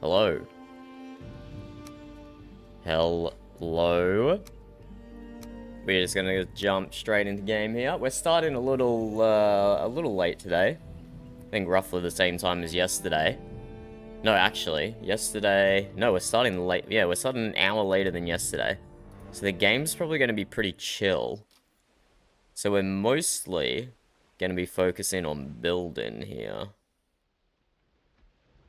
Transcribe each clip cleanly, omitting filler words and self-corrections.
Hello. Hello. We're just gonna jump straight into game here. We're starting a little late today. I think roughly the same time as yesterday. No, actually, yesterday... No, we're starting late. Yeah, we're starting an hour later than yesterday. So the game's probably gonna be pretty chill. So we're mostly gonna be focusing on building here.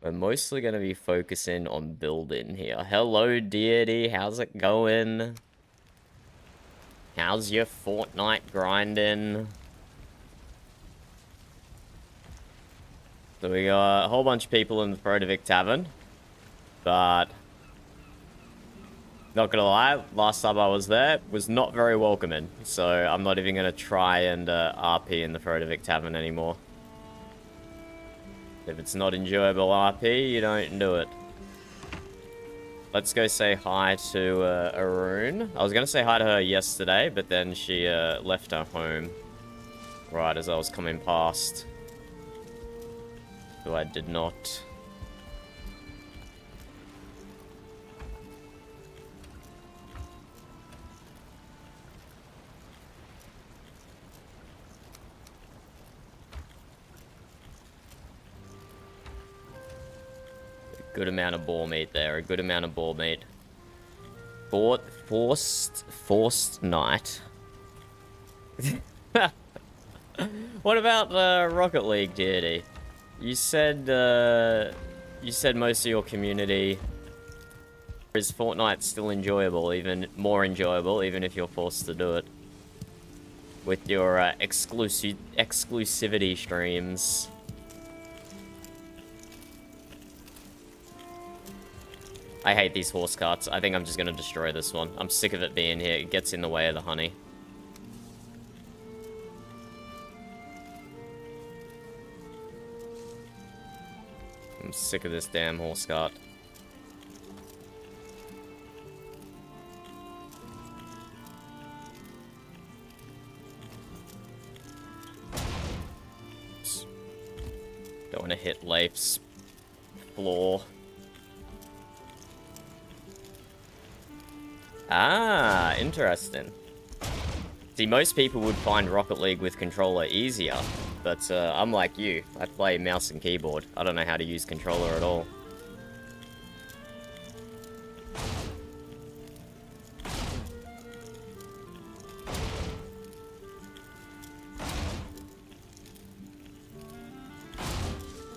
We're mostly going to be focusing on building here. Hello, deity. How's it going? How's your Fortnite grinding? So we got a whole bunch of people in the Protovic Tavern. But... not gonna lie, last time I was there, was not very welcoming. So I'm not even going to try and RP in the Protovic Tavern anymore. If it's not enjoyable RP, you don't do it. Let's go say hi to Arun. I was going to say hi to her yesterday, but then she left her home right as I was coming past. So I did not. Good amount of boar meat there. A good amount of boar meat. Forced night. What about Rocket League, deity? You said most of your community is Fortnite still enjoyable, even more enjoyable, even if you're forced to do it with your exclusivity streams. I hate these horse carts. I think I'm just going to destroy this one. I'm sick of it being here. It gets in the way of the honey. I'm sick of this damn horse cart. Don't want to hit Leif's floor. Ah, interesting. See, most people would find Rocket League with controller easier, but I'm like you. I play mouse and keyboard. I don't know how to use controller at all.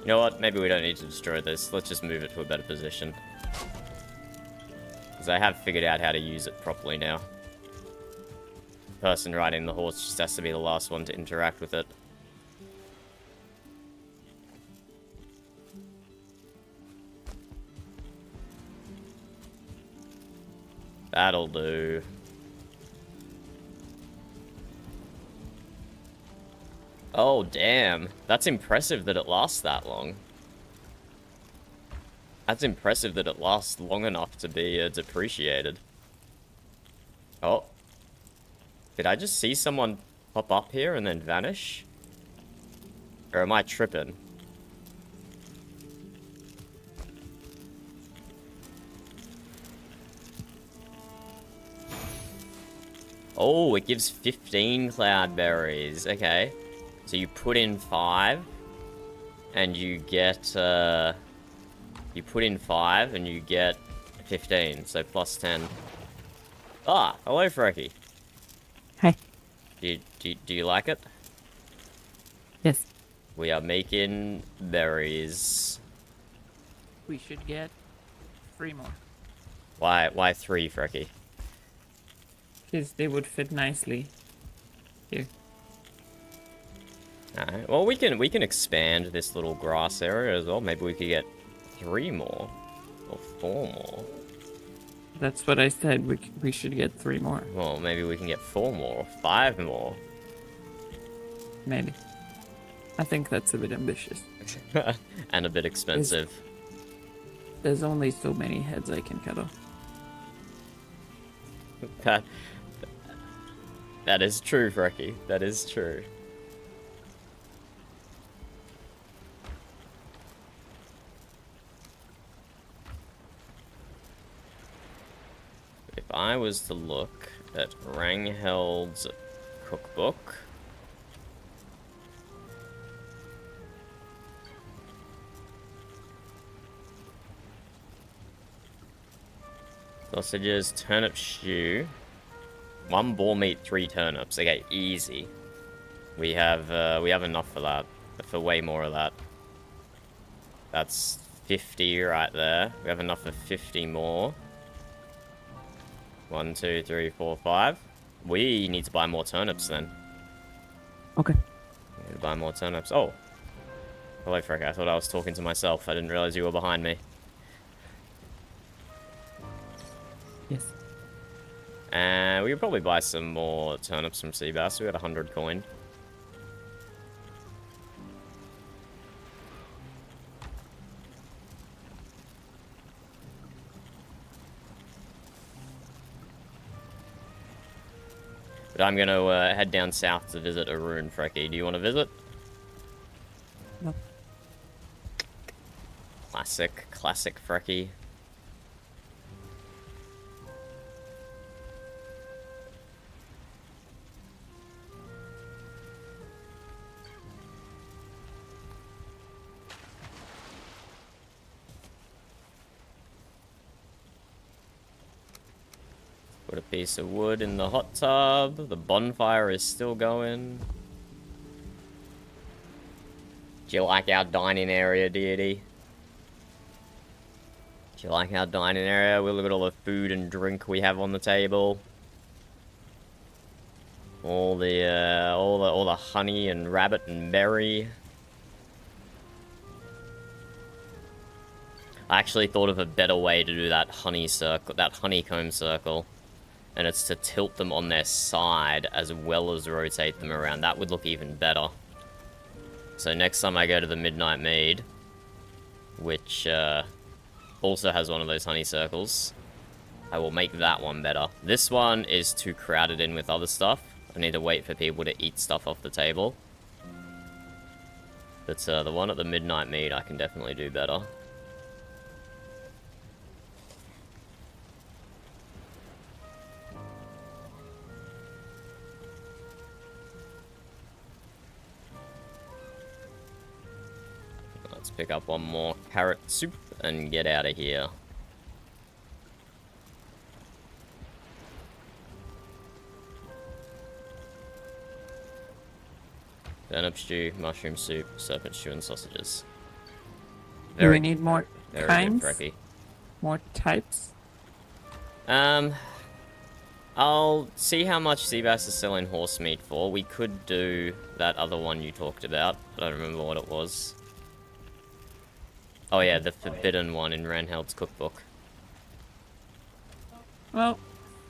You know what? Maybe we don't need to destroy this. Let's just move it to a better position. Because I have figured out how to use it properly now. The person riding the horse just has to be the last one to interact with it. That'll do. Oh, damn. That's impressive that it lasts that long. That's impressive that it lasts long enough to be depreciated. Oh. Did I just see someone pop up here and then vanish? Or am I tripping? Oh, it gives 15 cloudberries. Okay. So you put in 5 and you get you put in 5 and you get 15, so plus 10. Ah, hello, Frecky. Hi. Do you like it? Yes. We are making berries. We should get 3 more. Why 3, Frecky? Because they would fit nicely here. Alright, well we can expand this little grass area as well. Maybe we could get 3 more. Or 4 more. That's what I said. We should get 3 more. Well, maybe we can get 4 more, or 5 more. Maybe. I think that's a bit ambitious. And a bit expensive. There's only so many heads I can cut off. That is true, Frecky. That is true. I was to look at Rangheld's cookbook, sausages, turnip stew, 1 boar meat, 3 turnips. Okay, easy. We have enough for that, for way more of that. That's 50 right there. We have enough for 50 more. 1, 2, 3, 4, 5. We need to buy more turnips then. Okay. We need to buy more turnips. Oh. Hello, Frick. I thought I was talking to myself. I didn't realize you were behind me. Yes. And we could probably buy some more turnips from Seabass. We got 100 coin. But I'm going to head down south to visit Arun, Frecky. Do you want to visit? No. Classic Frecky. Put a piece of wood in the hot tub. The bonfire is still going. Do you like our dining area, deity? Do you like our dining area? We look at all the food and drink we have on the table. All the honey and rabbit and berry. I actually thought of a better way to do that honeycomb circle. And it's to tilt them on their side as well as rotate them around. That would look even better. So next time I go to the Midnight Mead, which also has one of those honeycircles, I will make that one better. This one is too crowded in with other stuff. I need to wait for people to eat stuff off the table. But the one at the Midnight Mead I can definitely do better. Let's pick up one more carrot soup and get out of here. Turnip stew, mushroom soup, serpent stew, and sausages. Do we need more very kinds? good, Frecky. More types? I'll see how much Seabass is selling horse meat for. We could do that other one you talked about. I don't remember what it was. Oh yeah, the forbidden one in Ranheld's cookbook. Well,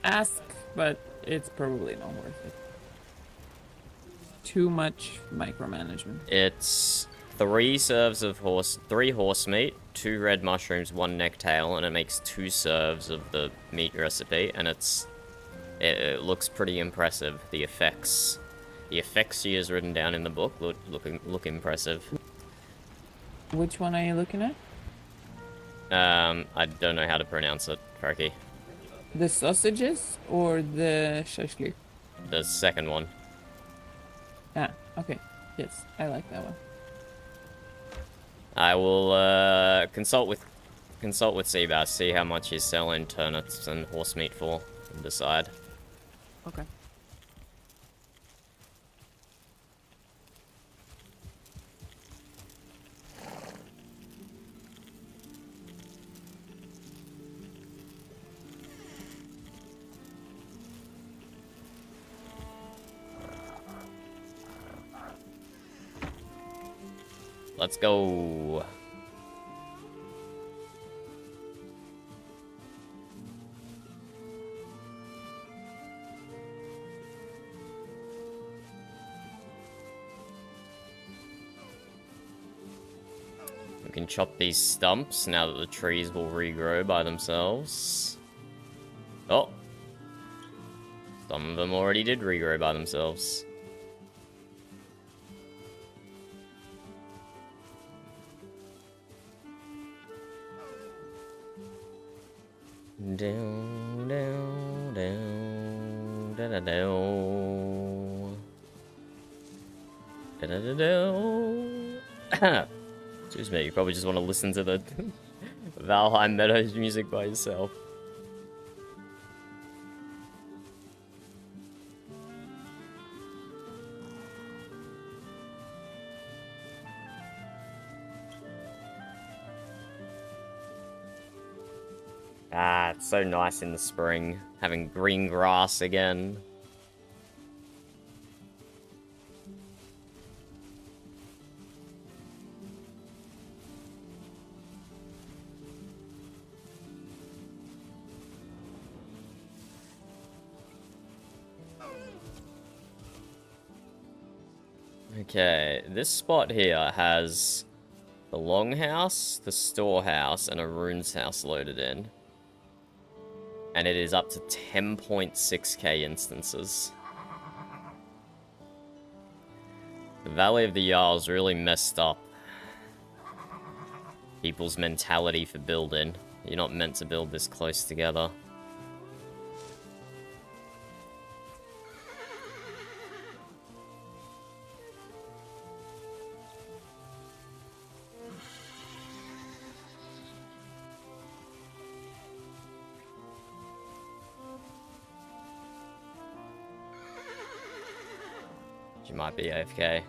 ask, but it's probably not worth it. Too much micromanagement. It's 3 serves of 3 horse meat, 2 red mushrooms, 1 necktail, and it makes 2 serves of the meat recipe, and it looks pretty impressive. The effects she has written down in the book look impressive. Which one are you looking at? I don't know how to pronounce it, Frankie. The sausages or the shashlik? The second one. Ah, okay. Yes, I like that one. I will consult with Seabass, see how much he's selling turnips and horse meat for, and decide. Okay. Let's go. We can chop these stumps now that the trees will regrow by themselves. Oh. Some of them already did regrow by themselves. Down, down. Da-da-da-do. Da-da-da-do. Excuse me, you probably just want to listen to the Valheim Meadows music by yourself. Ah, it's so nice in the spring, having green grass again. Okay, this spot here has the longhouse, the storehouse, and a runes house loaded in. And it is up to 10.6k instances. The Valley of the Jarls really messed up people's mentality for building. You're not meant to build this close together. You might be AFK.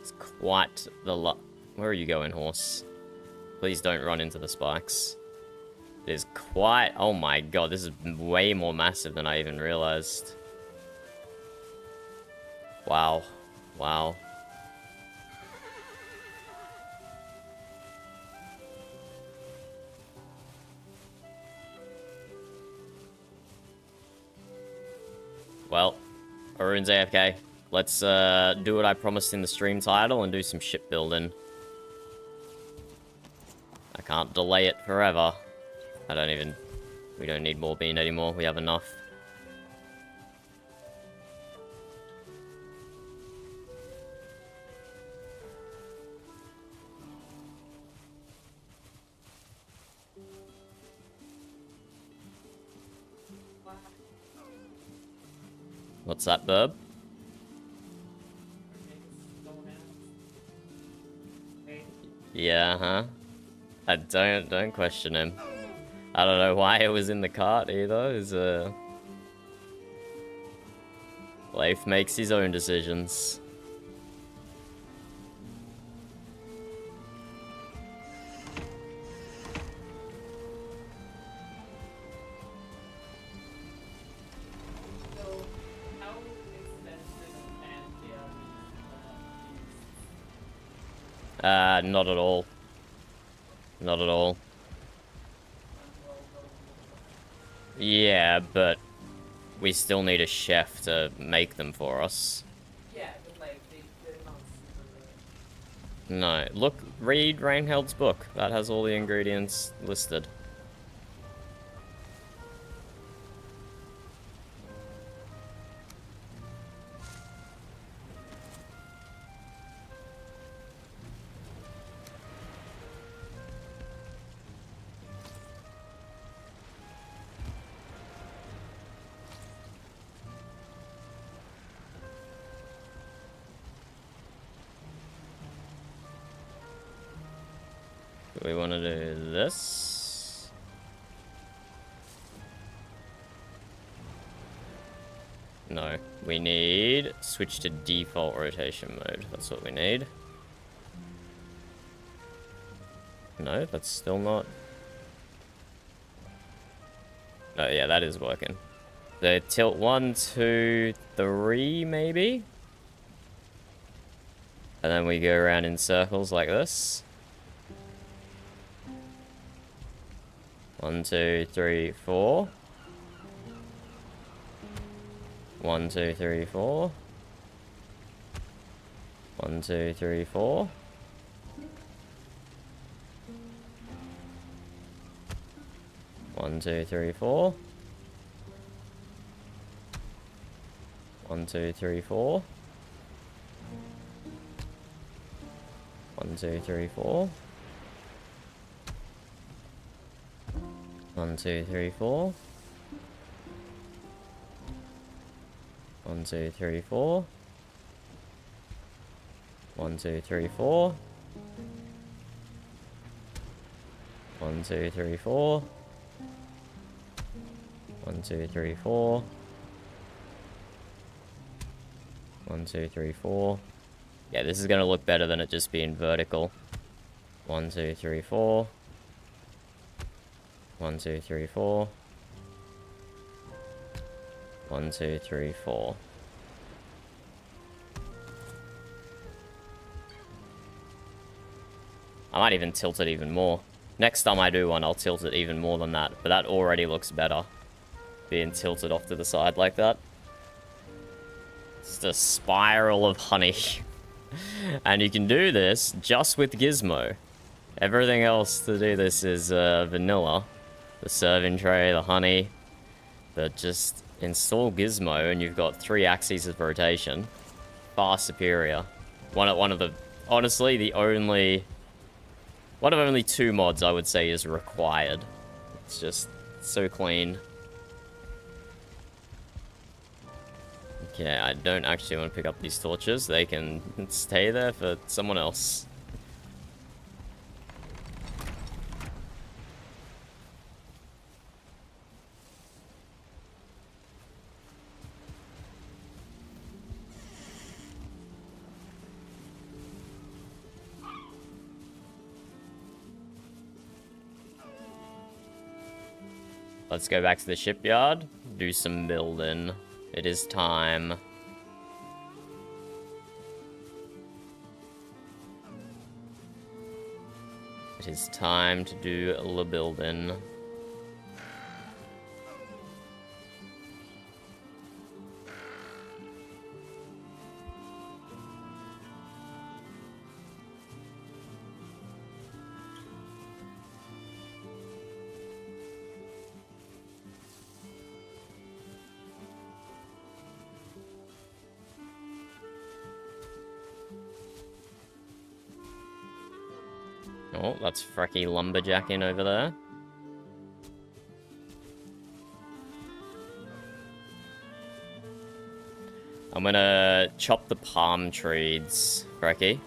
It's quite the Where are you going, horse? Please don't run into the spikes. It is quite... Oh my god, this is way more massive than I even realized. Wow. Wow. Well, Arun's AFK. Let's do what I promised in the stream title and do some shipbuilding. I can't delay it forever. We don't need more bean anymore. We have enough. What's that, Burb? Yeah, huh? I don't question him. I don't know why it was in the cart either. Leif makes his own decisions. Not at all. Not at all. Yeah, but we still need a chef to make them for us. Yeah, but like they're not super No, look, read Reinheld's book. That has all the ingredients listed. Do we want to do this? No, we need switch to default rotation mode. That's what we need. No, that's still not. Oh yeah, that is working. The tilt 1, 2, 3 maybe? And then we go around in circles like this. 1, 2, 3, 4. 1, 2, 3, 4. 1, 2, 3, 4. 1, 2, 3, 4. 1, 2, 3, 4. 1, 2, 3, 4. 1, 2, 3, 4. 1, 2, 3, 4. 1, 2, 3, 4. 1, 2, 3, 4. 1, 2, 3, 4. 1, 2, 3, 4. Yeah, this is gonna look better than it just being vertical. 1, 2, 3, 4. 1, 2, 3, 4. 1, 2, 3, 4. I might even tilt it even more. Next time I do one, I'll tilt it even more than that. But that already looks better. Being tilted off to the side like that. It's a spiral of honey. And you can do this just with Gizmo. Everything else to do this is vanilla. The serving tray, the honey. But just install Gizmo and you've got 3 axes of rotation. Far superior. One of the... Honestly, the only... One of only 2 mods I would say is required. It's just so clean. Okay, I don't actually want to pick up these torches. They can stay there for someone else. Let's go back to the shipyard, do some building. It is time. It is time to do the building. Oh, that's Frecky lumberjacking over there. I'm gonna chop the palm trees, Frecky.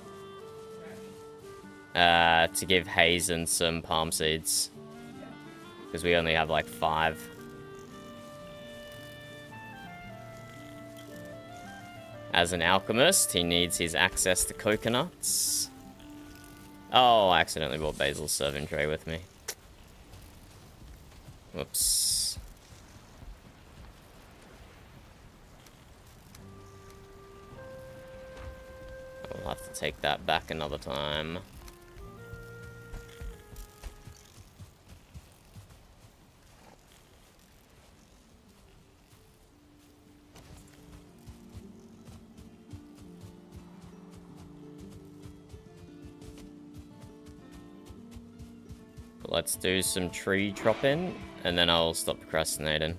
To give Hazen some palm seeds. Because we only have like 5. As an alchemist, he needs his access to coconuts. Oh, I accidentally brought Basil's serving tray with me. Whoops. I'll have to take that back another time. Let's do some tree chopping, and then I'll stop procrastinating.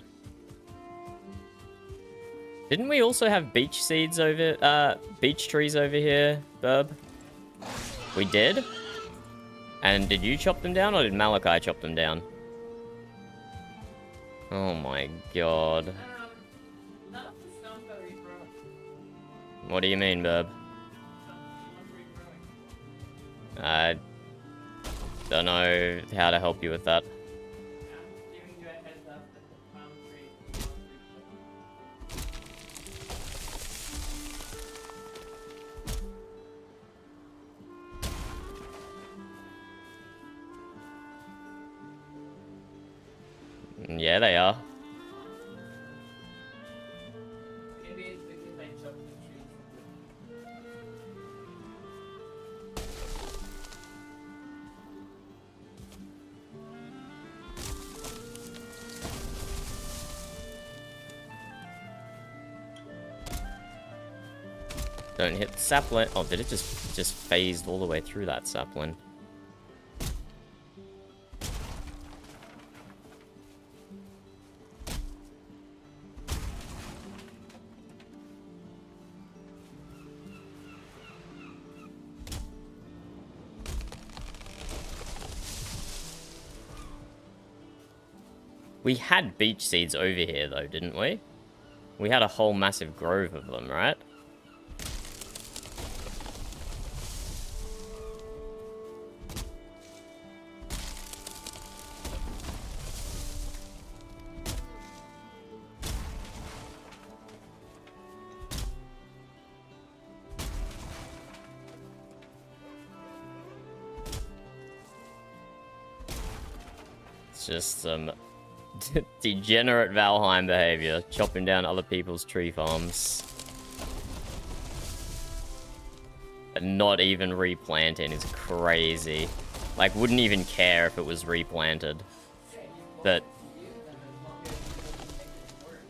Didn't we also have beech seeds over, beech trees over here, Burb? We did? And did you chop them down, or did Malachi chop them down? Oh my god. What do you mean, Burb? I don't know how to help you with that. Yeah, they are. Don't hit the sapling. Oh, did it just phased all the way through that sapling? We had beach seeds over here, though, didn't we? We had a whole massive grove of them, right? It's just some degenerate Valheim behavior, chopping down other people's tree farms. And not even replanting is crazy. Like, wouldn't even care if it was replanted. But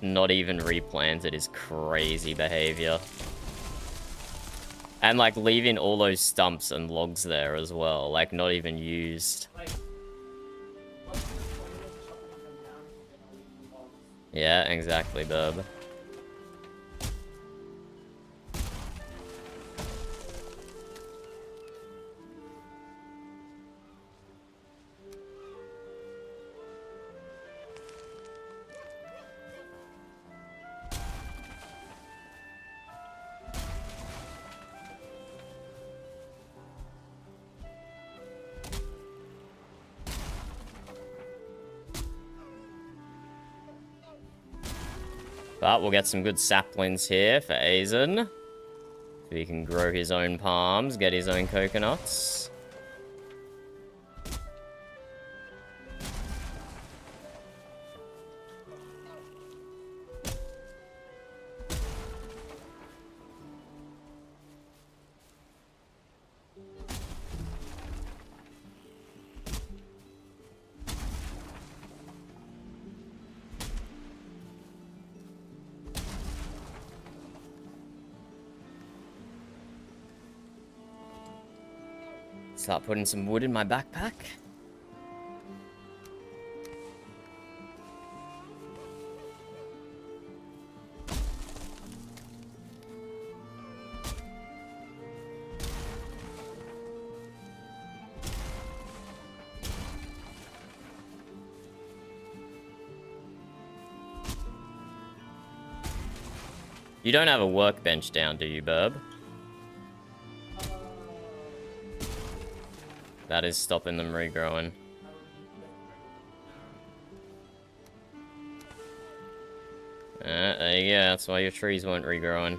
not even replanted is crazy behavior. And, like, leaving all those stumps and logs there as well. Like, not even used. Yeah, exactly, Burb. But we'll get some good saplings here for Azen. So he can grow his own palms, get his own coconuts. Start putting some wood in my backpack. You don't have a workbench down, do you, Burb? That is stopping them regrowing. There you go. That's why your trees weren't regrowing.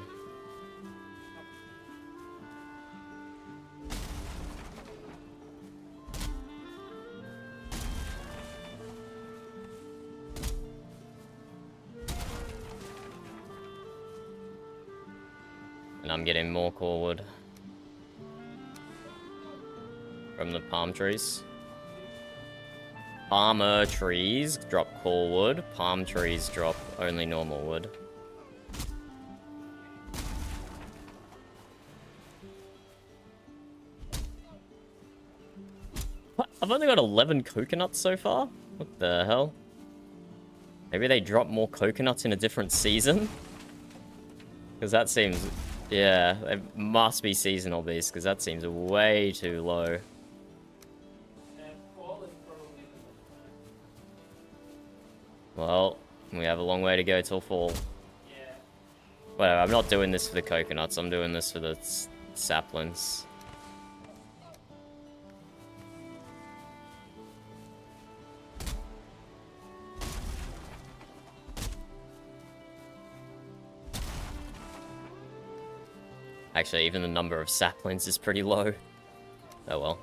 And I'm getting more core wood from the palm trees. Palmer trees drop core wood. Palm trees drop only normal wood. What? I've only got 11 coconuts so far? What the hell? Maybe they drop more coconuts in a different season? Because that seems... Yeah, it must be seasonal beasts, because that seems way too low. Well, we have a long way to go till fall. Whatever, I'm not doing this for the coconuts, I'm doing this for the saplings. Actually, even the number of saplings is pretty low. Oh well.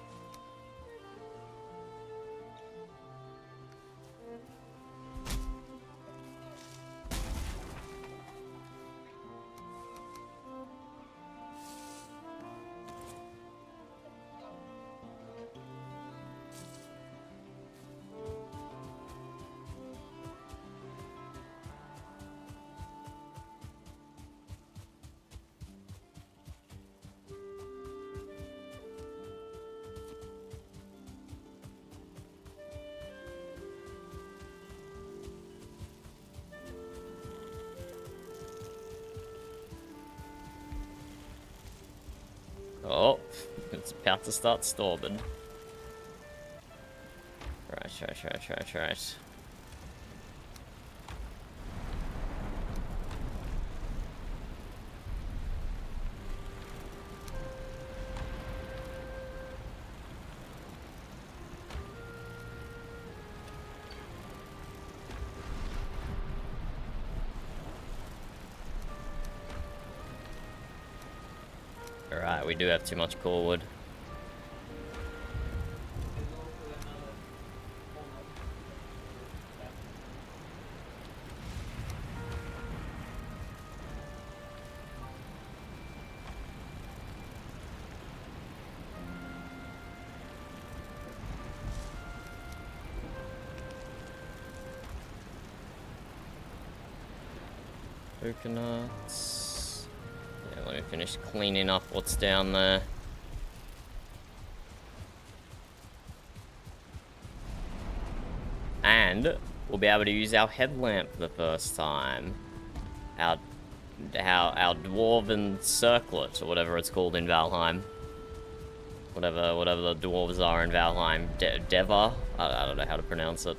Oh, it's about to start storming. Right. Alright, we do have too much core wood. Coconuts. Yeah, let me finish cleaning up what's down there. And we'll be able to use our headlamp for the first time. Our dwarven circlet, or whatever it's called in Valheim. Whatever the dwarves are in Valheim. Deva? I don't know how to pronounce it.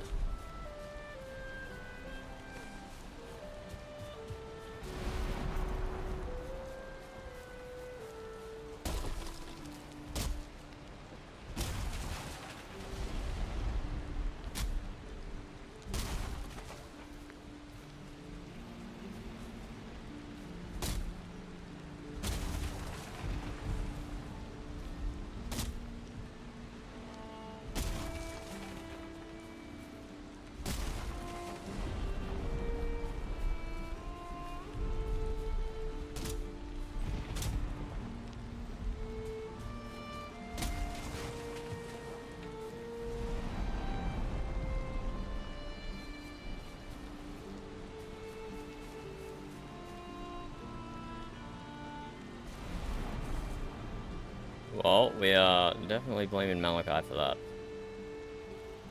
Well, we are definitely blaming Malachi for that.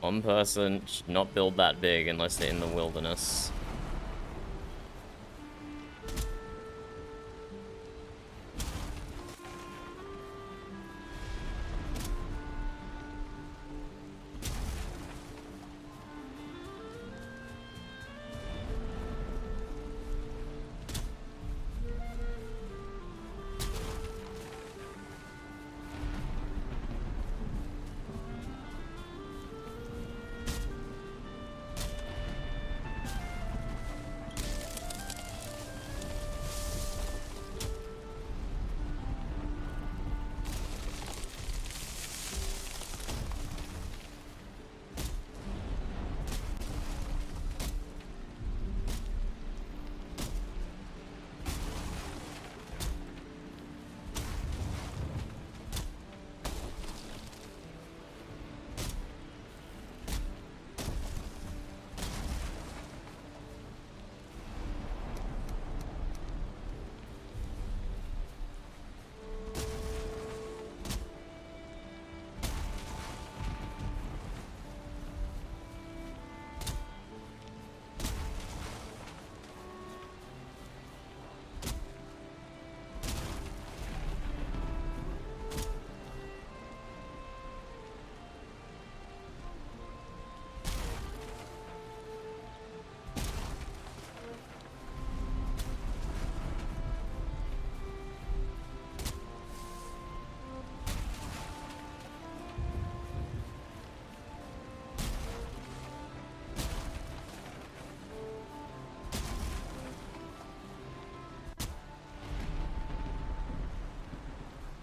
One person should not build that big unless they're in the wilderness.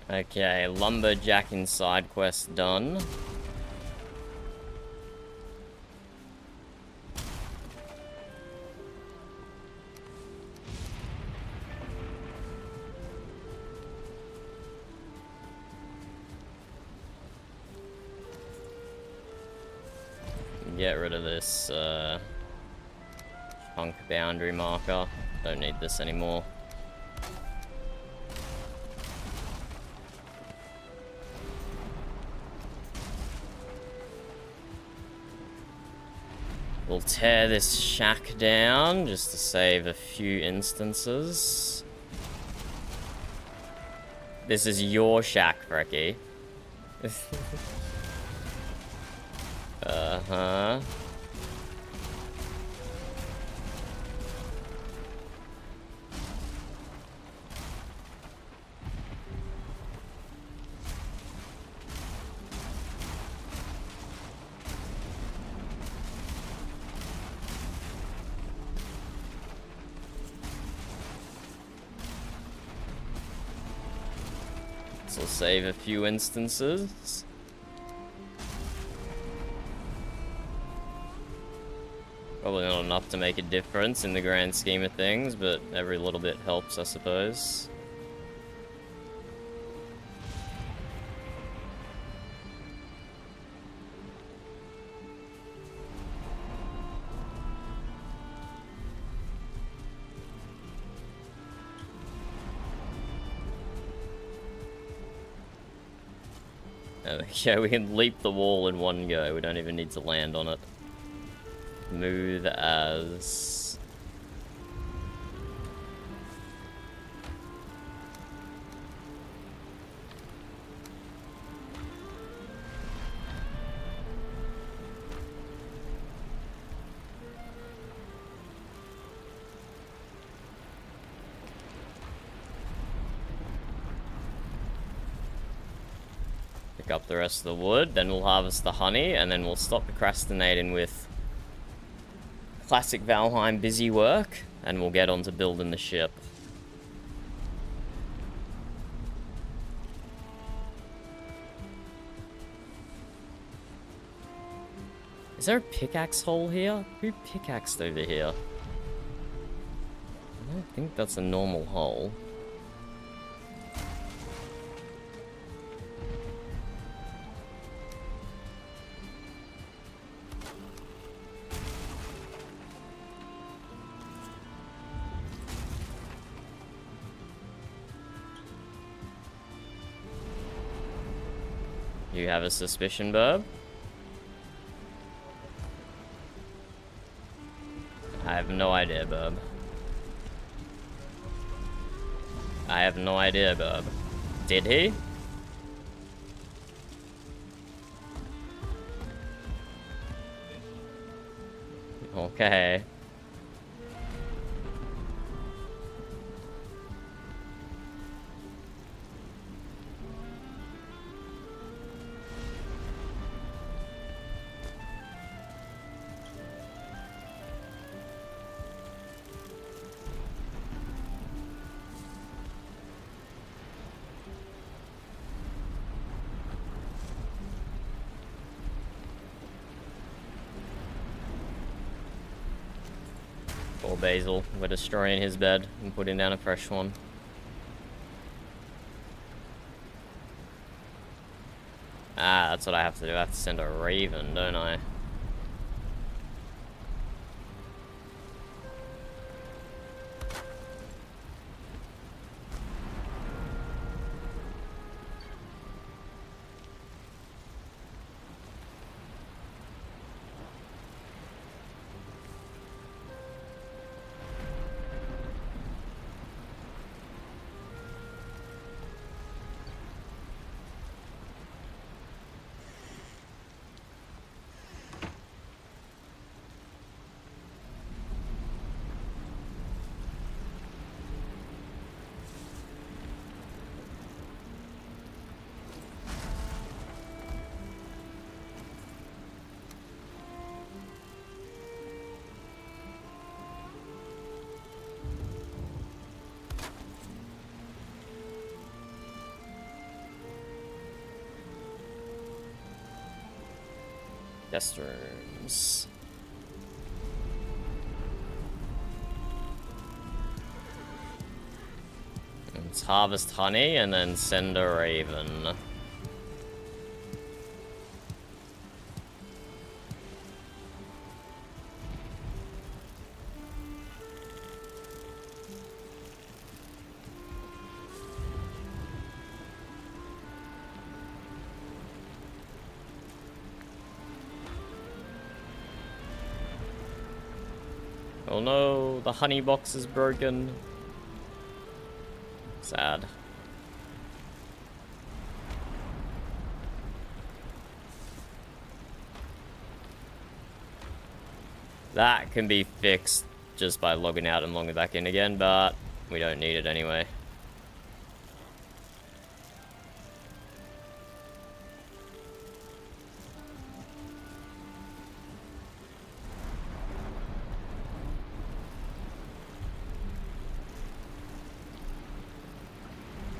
Okay, lumberjacking side quest done. Get rid of this chunk boundary marker. Don't need this anymore. We'll tear this shack down just to save a few instances. This is your shack, Frecky. Uh-huh. This will save a few instances. Probably not enough to make a difference in the grand scheme of things, but every little bit helps, I suppose. Yeah, we can leap the wall in one go. We don't even need to land on it. Smooth as... Pick up the rest of the wood, then we'll harvest the honey, and then we'll stop procrastinating with classic Valheim busy work, and we'll get on to building the ship. Is there a pickaxe hole here? Who pickaxed over here? I don't think that's a normal hole. You have a suspicion, Burb? I have no idea, Burb. I have no idea, Burb. Did he? Okay. Poor Basil. We're destroying his bed and putting down a fresh one. Ah, that's what I have to do. I have to send a raven, don't I? Guest rooms. Let's harvest honey and then send a raven. Oh no, the honey box is broken. Sad. That can be fixed just by logging out and logging back in again, but we don't need it anyway.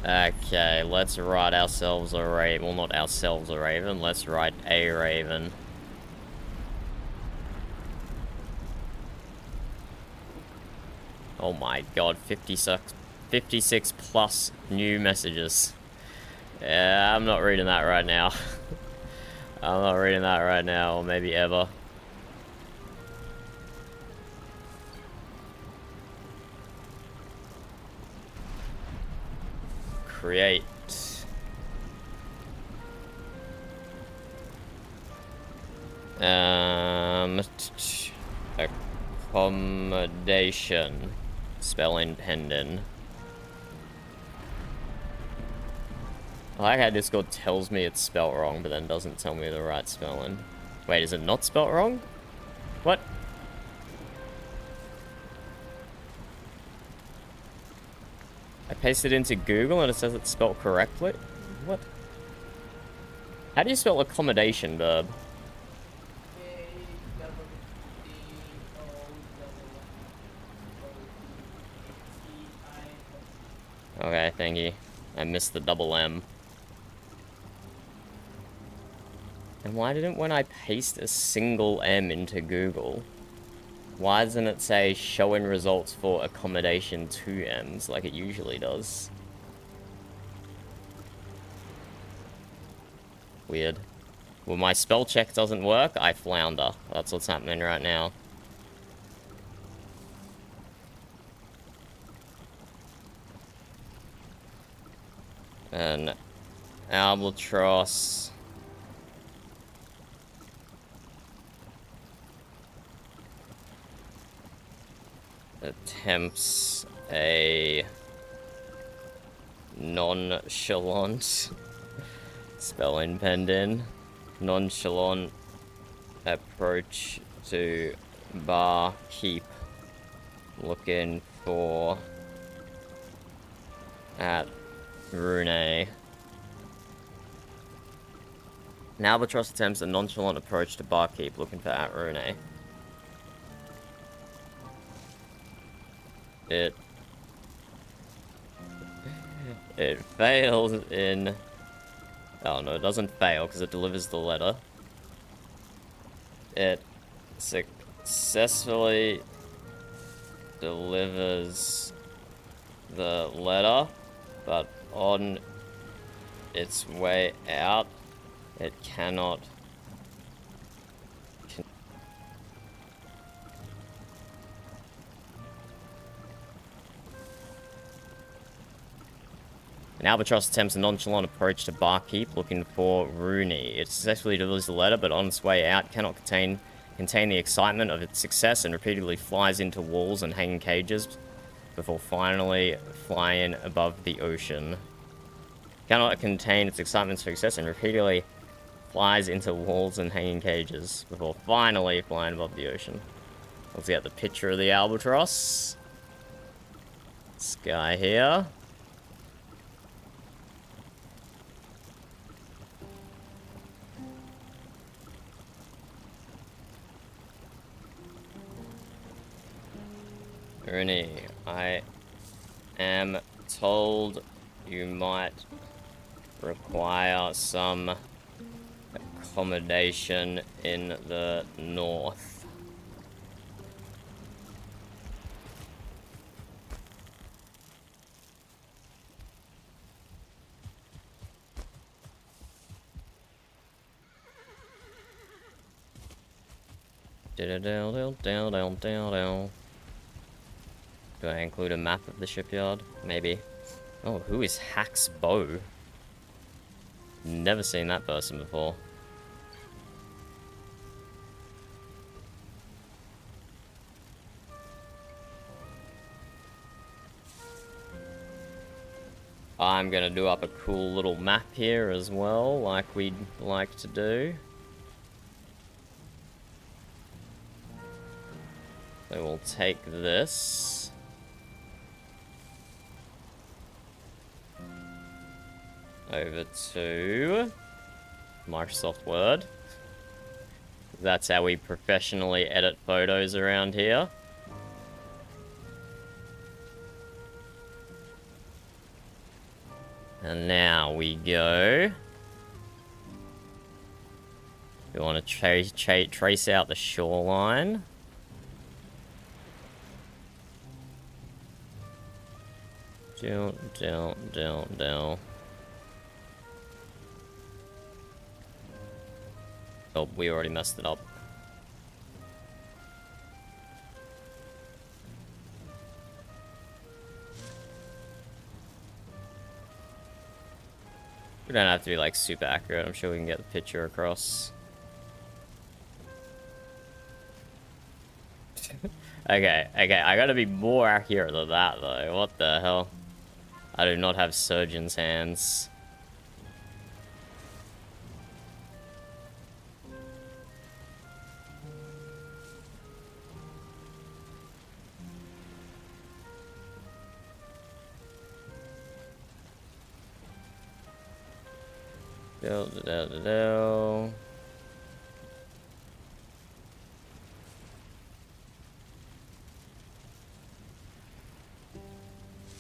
Okay, let's write ourselves a raven. Well, not ourselves a raven. Let's write a raven. Oh my god, 56 plus new messages. Yeah, I'm not reading that right now. I'm not reading that right now, or maybe ever. Create. Accommodation. Spelling pending. I like how Discord tells me it's spelt wrong, but then doesn't tell me the right spelling. Wait, is it not spelt wrong? What? I pasted it into Google and it says it's spelled correctly? What? How do you spell accommodation, verb? Okay, thank you. I missed the double M. And why didn't, when I paste a single M into Google, why doesn't it say showing results for accommodation 2 M's like it usually does? Weird. Well, my spell check doesn't work, I flounder. That's what's happening right now. An albatross attempts a nonchalant spelling pending nonchalant approach to barkeep looking for at Rune. An albatross attempts a nonchalant approach to barkeep looking for at Rune. It fails in... Oh no, it doesn't fail because it delivers the letter. It successfully delivers the letter, but on its way out, it cannot... An albatross attempts a nonchalant approach to barkeep looking for Rooney. It successfully delivers the letter, but on its way out cannot contain the excitement of its success and repeatedly flies into walls and hanging cages before finally flying above the ocean. Cannot contain its excitement of success and repeatedly flies into walls and hanging cages before finally flying above the ocean. Let's get the picture of the albatross. This guy here. Rooney, I am told you might require some accommodation in the north. Do I include a map of the shipyard? Maybe. Oh, who is Hack's Bow? Never seen that person before. I'm gonna do up a cool little map here as well, like we'd like to do. So we'll take this. Over to Microsoft Word. That's how we professionally edit photos around here. And now we go. We want to trace out the shoreline. Down. Oh, we already messed it up. We don't have to be like super accurate. I'm sure we can get the picture across. Okay, I gotta be more accurate than that though. What the hell? I do not have surgeon's hands.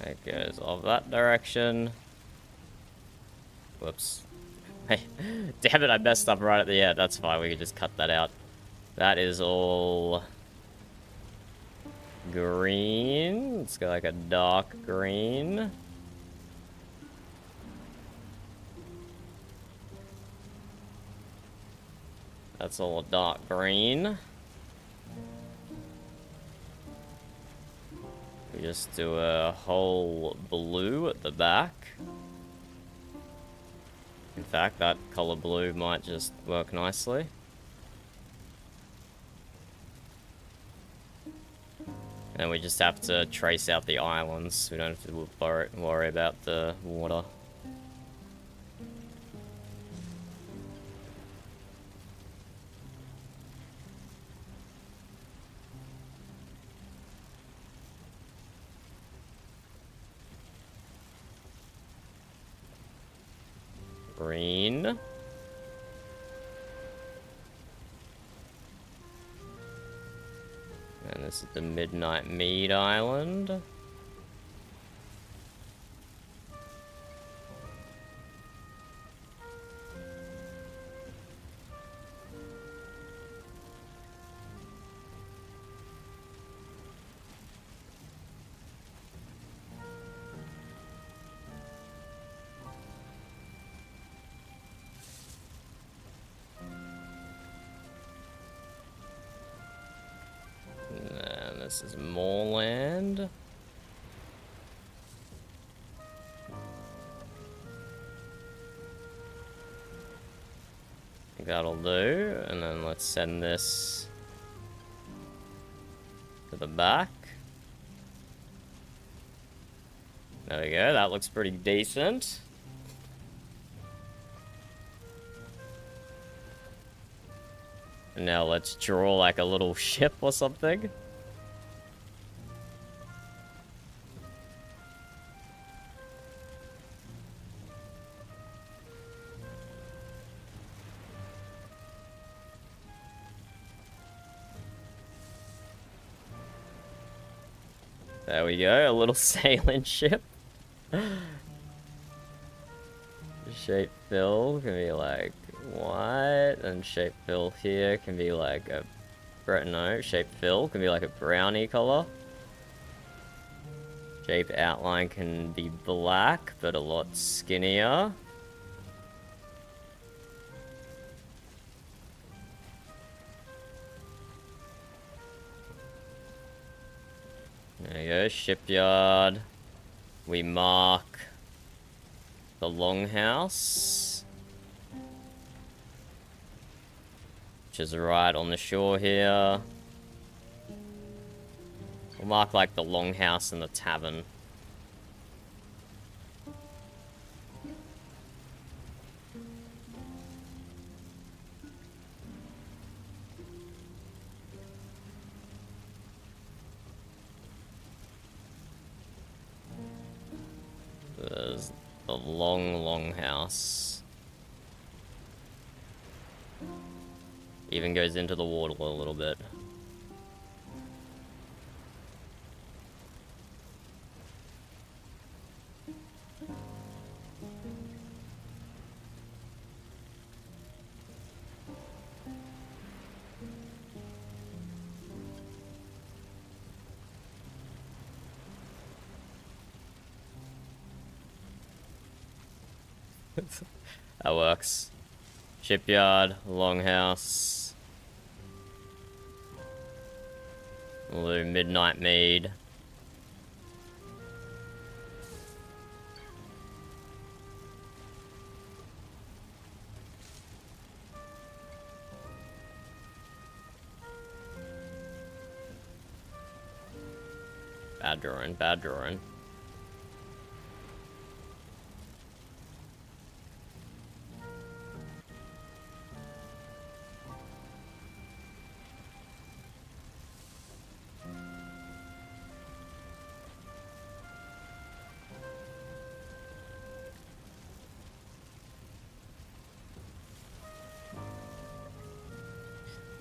It goes off that direction. Whoops. Hey, damn it, I messed up right at the end. That's fine, we can just cut that out. That is all green. Let's go like a dark green. That's all a dark green. We just do a whole blue at the back. In fact, that color blue might just work nicely. And we just have to trace out the islands. We don't have to worry about the water. Green. And this is the Midnight Mead Island. And this is Moorland. I think that'll do. And then let's send this to the back. There we go, that looks pretty decent. And now let's draw like a little ship or something. There we go, a little sailing ship. Shape fill can be like white, and shape fill here can be like a no, shape fill can be like a brownie color. Shape outline can be black, but a lot skinnier. There you go, shipyard. We mark the longhouse, which is right on the shore here. We'll mark like the longhouse and the tavern. There's the long house. Even goes into the water a little bit. That works. Shipyard, longhouse. We'll do midnight mead. Bad drawing, bad drawing.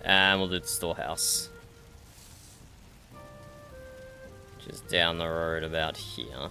And we'll do the storehouse. Which is down the road about here.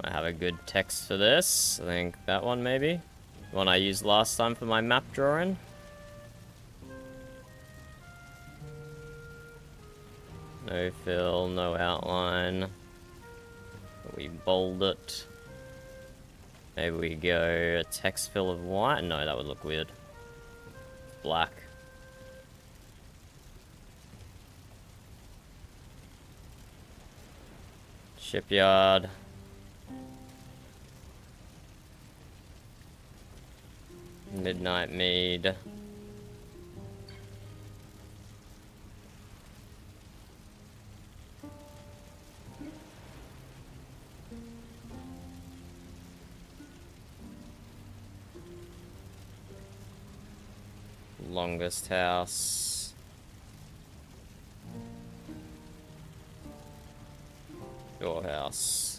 I have a good text for this. I think that one maybe. The one I used last time for my map drawing. No fill, no outline. We bold it. Maybe we go a text fill of white. No, that would look weird. Black. Shipyard. Midnight mead. Longest house. Your house.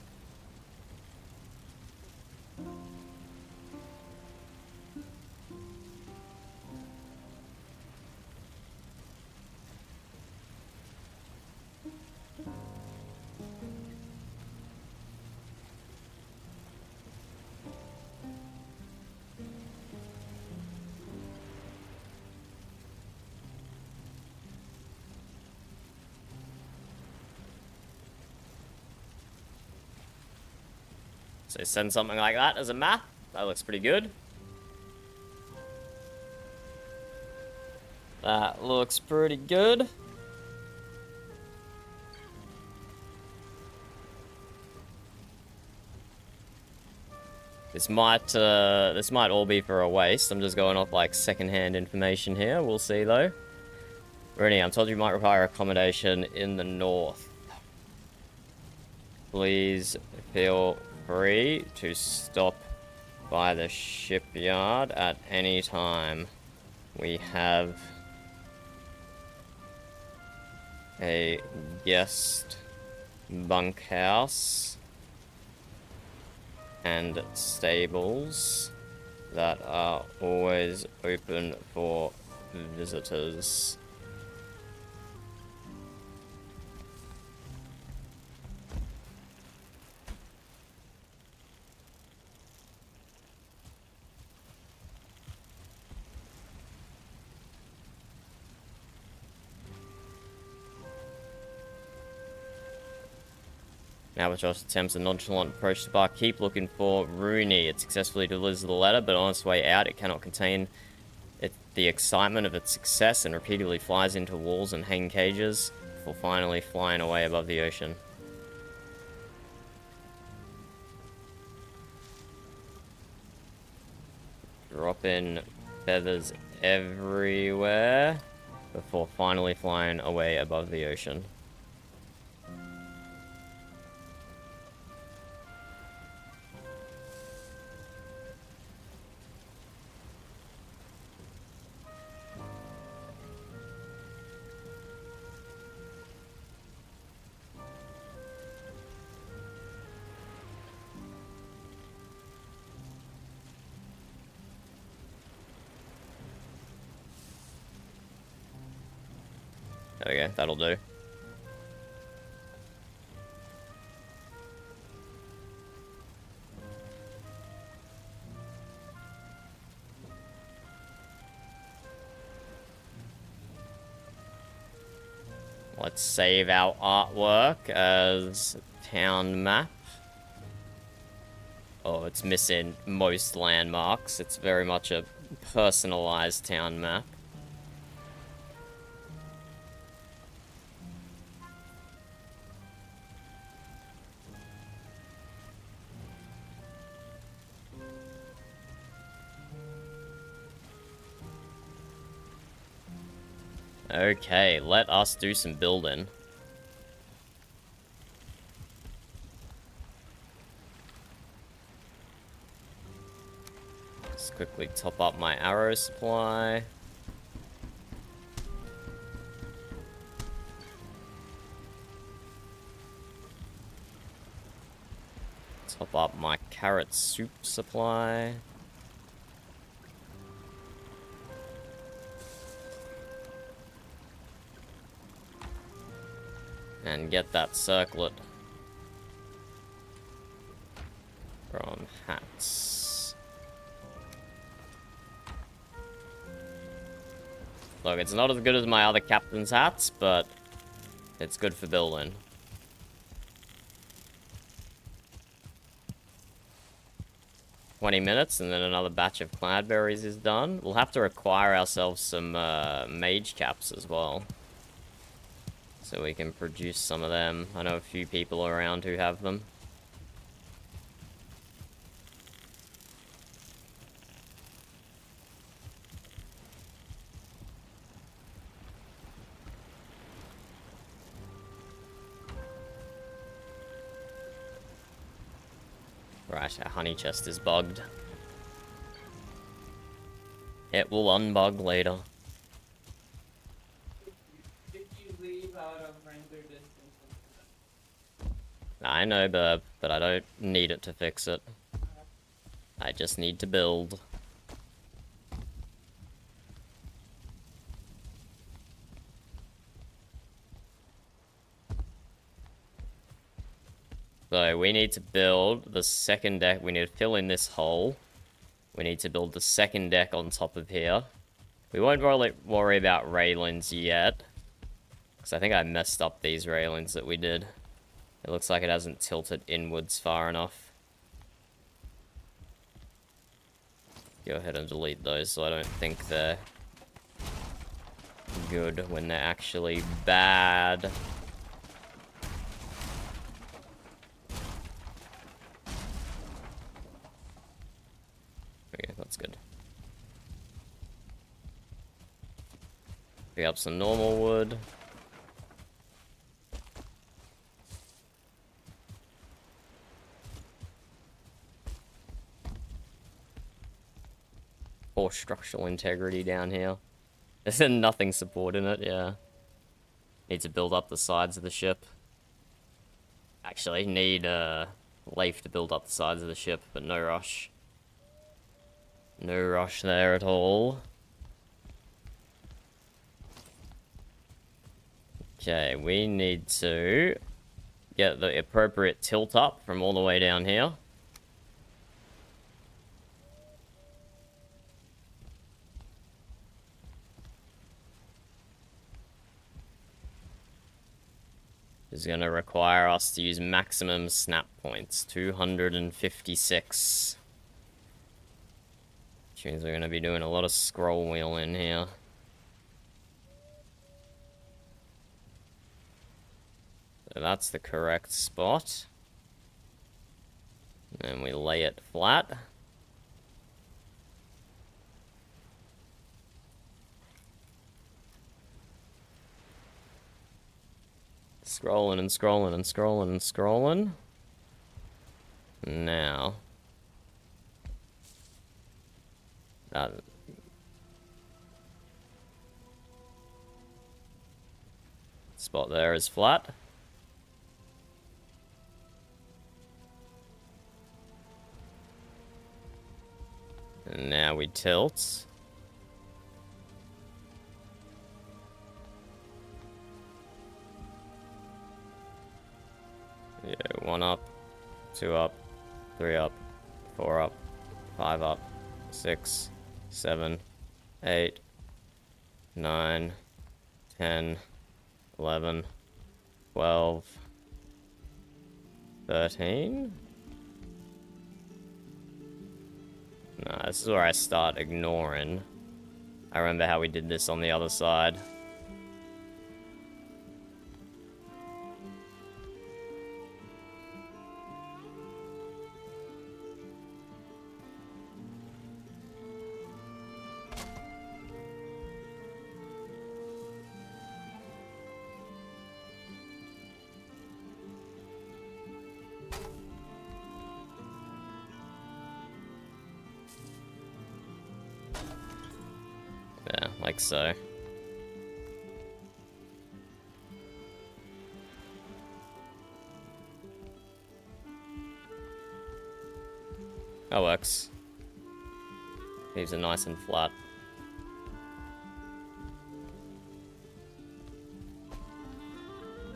So send something like that as a map. That looks pretty good. That looks pretty good. This might all be for a waste. I'm just going off like secondhand information here. We'll see though. Rennie, I'm told you might require accommodation in the north. Please feel free to stop by the shipyard at any time. We have a guest bunkhouse and stables that are always open for visitors. Now Josh attempts a nonchalant approach to bar. Keep looking for Rooney. It successfully delivers the letter, but on its way out, it cannot contain the excitement of its success and repeatedly flies into walls and hang cages before finally flying away above the ocean. Dropping feathers everywhere before finally flying away above the ocean. There we go, that'll do. Let's save our artwork as town map. Oh, it's missing most landmarks. It's very much a personalized town map. Okay, let us do some building. Let's quickly top up my arrow supply. Top up my carrot soup supply. And get that circlet from hats. Look, it's not as good as my other captain's hats, but it's good for building. $20 and then another batch of cloudberries is done. We'll have to acquire ourselves some mage caps as well, so we can produce some of them. I know a few people around who have them. Right, our honey chest is bugged. It will unbug later. If you leave out of render distance. I know, Burb, but I don't need it to fix it. I just need to build. So we need to build the second deck. We need to fill in this hole. We need to build the second deck on top of here. We won't really worry about railings yet, because I think I messed up these railings that we did. It looks like it hasn't tilted inwards far enough. Go ahead and delete those, so I don't think they're good when they're actually bad. Okay, that's good. Pick up some normal wood. Poor structural integrity down here. There's nothing supporting it, yeah. Need to build up the sides of the ship. Actually, need Leif to build up the sides of the ship, but no rush. No rush there at all. Okay, we need to get the appropriate tilt up from all the way down here. Is going to require us to use maximum snap points, 256. Which means we're going to be doing a lot of scroll wheel in here. So that's the correct spot. And we lay it flat. Scrolling and scrolling and scrolling and scrolling. Now. That spot there is flat. And now we tilt. Yeah, 1 up, 2 up, 3 up, 4 up, 5 up, 6, 7, 8, 9, 10, 11, 12, 13? Nah, this is where I start ignoring. I remember how we did this on the other side. Yeah, like so. That works. Leaves it nice and flat.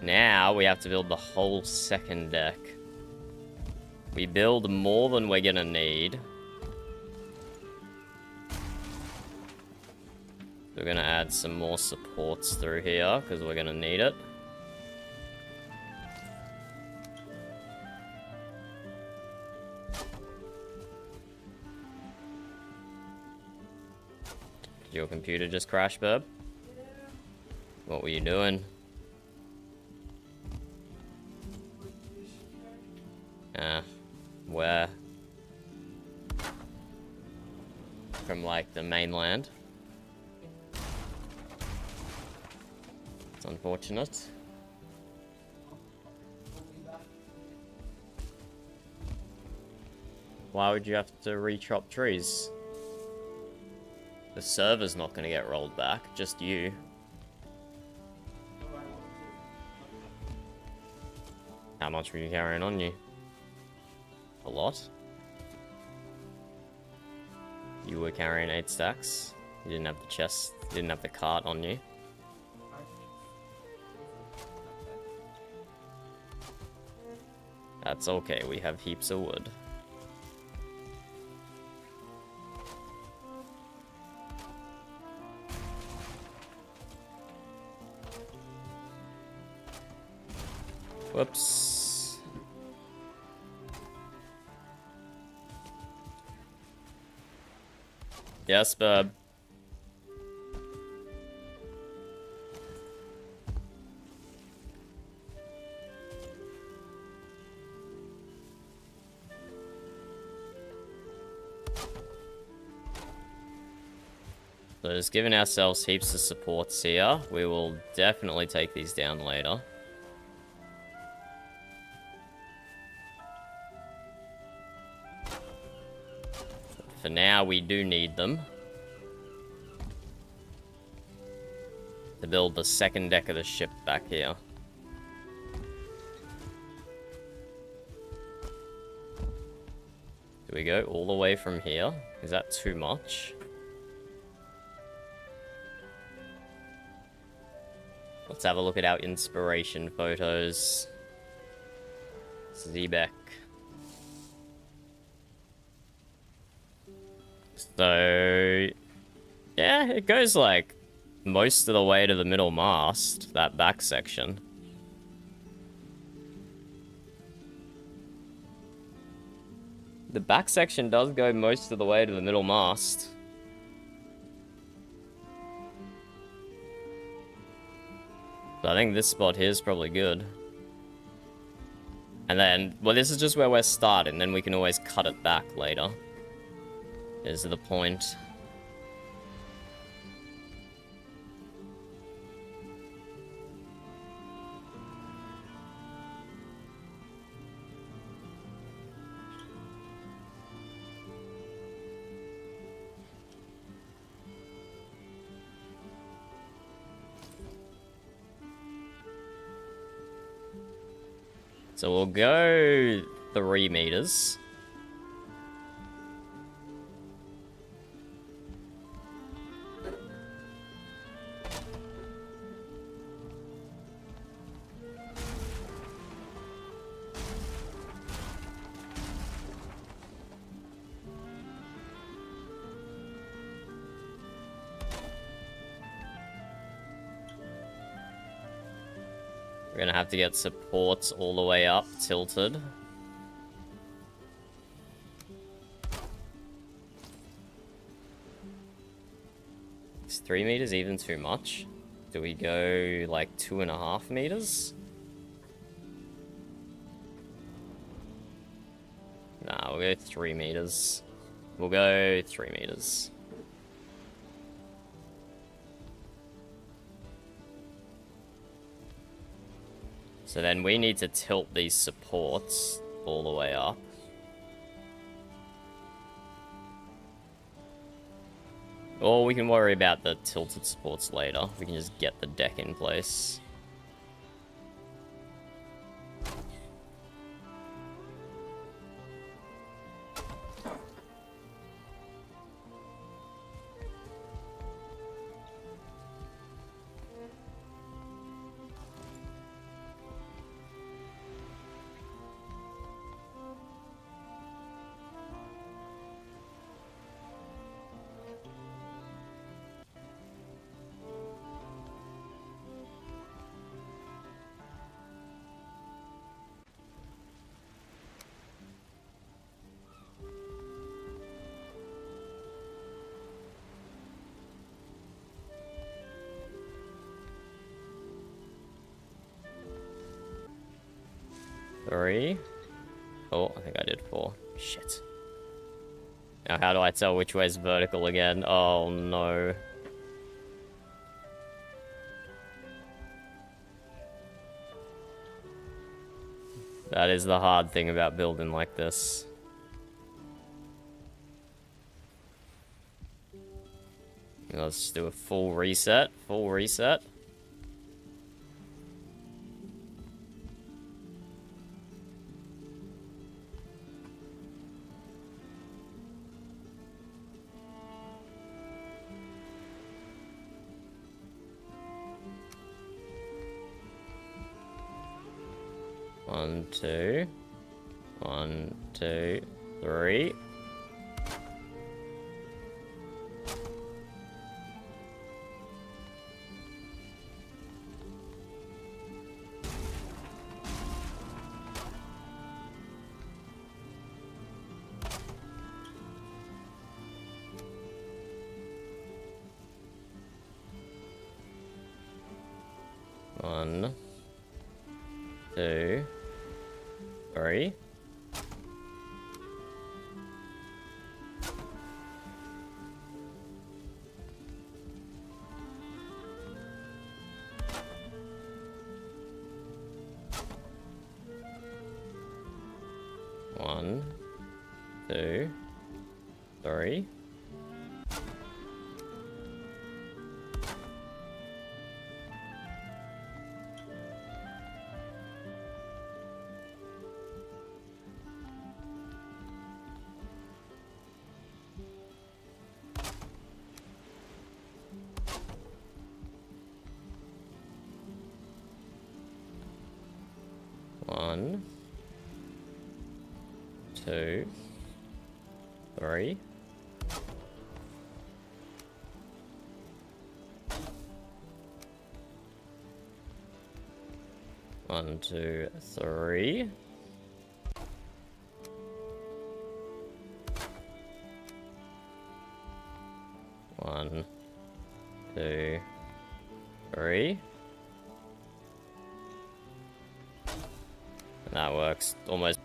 Now we have to build the whole second deck. We build more than we're gonna need. We're gonna add some more supports through here, because we're gonna need it. Did your computer just crash, Burb? What were you doing? Where? From, like, the mainland. It's unfortunate. Why would you have to re-chop trees? The server's not going to get rolled back, just you. How much were you carrying on you? A lot? You were carrying 8 stacks? You didn't have the chest, you didn't have the cart on you? That's okay, we have heaps of wood. Whoops. Yes, bub. So just giving ourselves heaps of supports here. We will definitely take these down later. For now, we do need them to build the second deck of the ship back here. Do we go all the way from here? Is that too much? Let's have a look at our inspiration photos. Zebek. So, yeah, it goes like most of the way to the middle mast, that back section. The back section does go most of the way to the middle mast. So I think this spot here is probably good. And then, well, this is just where we're starting, then we can always cut it back later. Is the point. So we'll go 3 meters. gonna have to get supports all the way up, tilted. Is 3 meters even too much? Do we go like 2.5 meters? Nah, we'll go 3 meters. We'll go 3 meters. So then we need to tilt these supports all the way up. Or we can worry about the tilted supports later. We can just get the deck in place. Three. Oh, I think I did 4. Shit. Now how do I tell which way's vertical again? Oh no. That is the hard thing about building like this. Let's do a full reset. Full reset. One, two. 1, 2, 3. One, 2, 3. One, 2, 3. One, 2, 3. One, 2, 3. One, 2, 3. That works almost.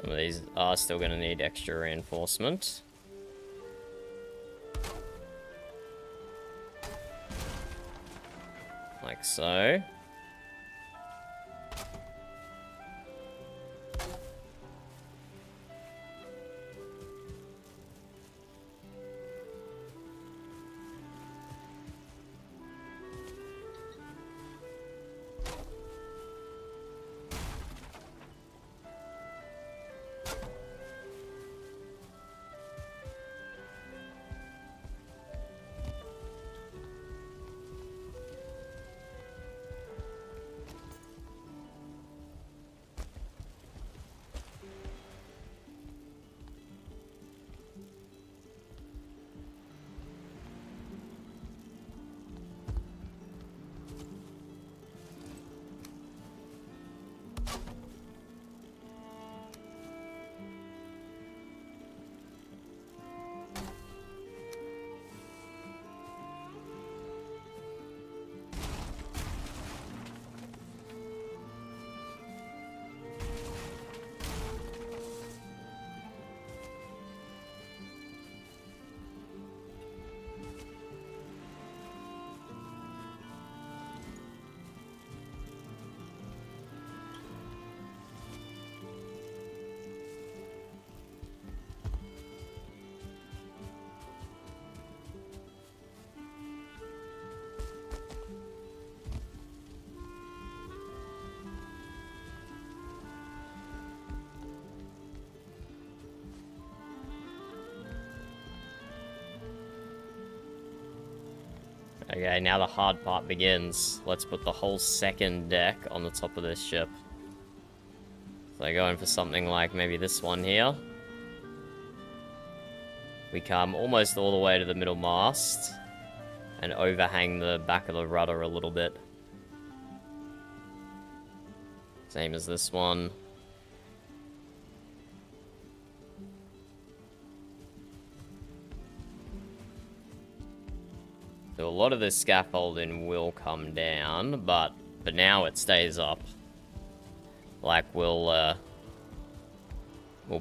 Some of these are still going to need extra reinforcement. Like so. Okay, now the hard part begins. Let's put the whole second deck on the top of this ship. So going for something like maybe this one here. We come almost all the way to the middle mast and overhang the back of the rudder a little bit. Same as this one. So a lot of this scaffolding will come down, but for now it stays up. Like we'll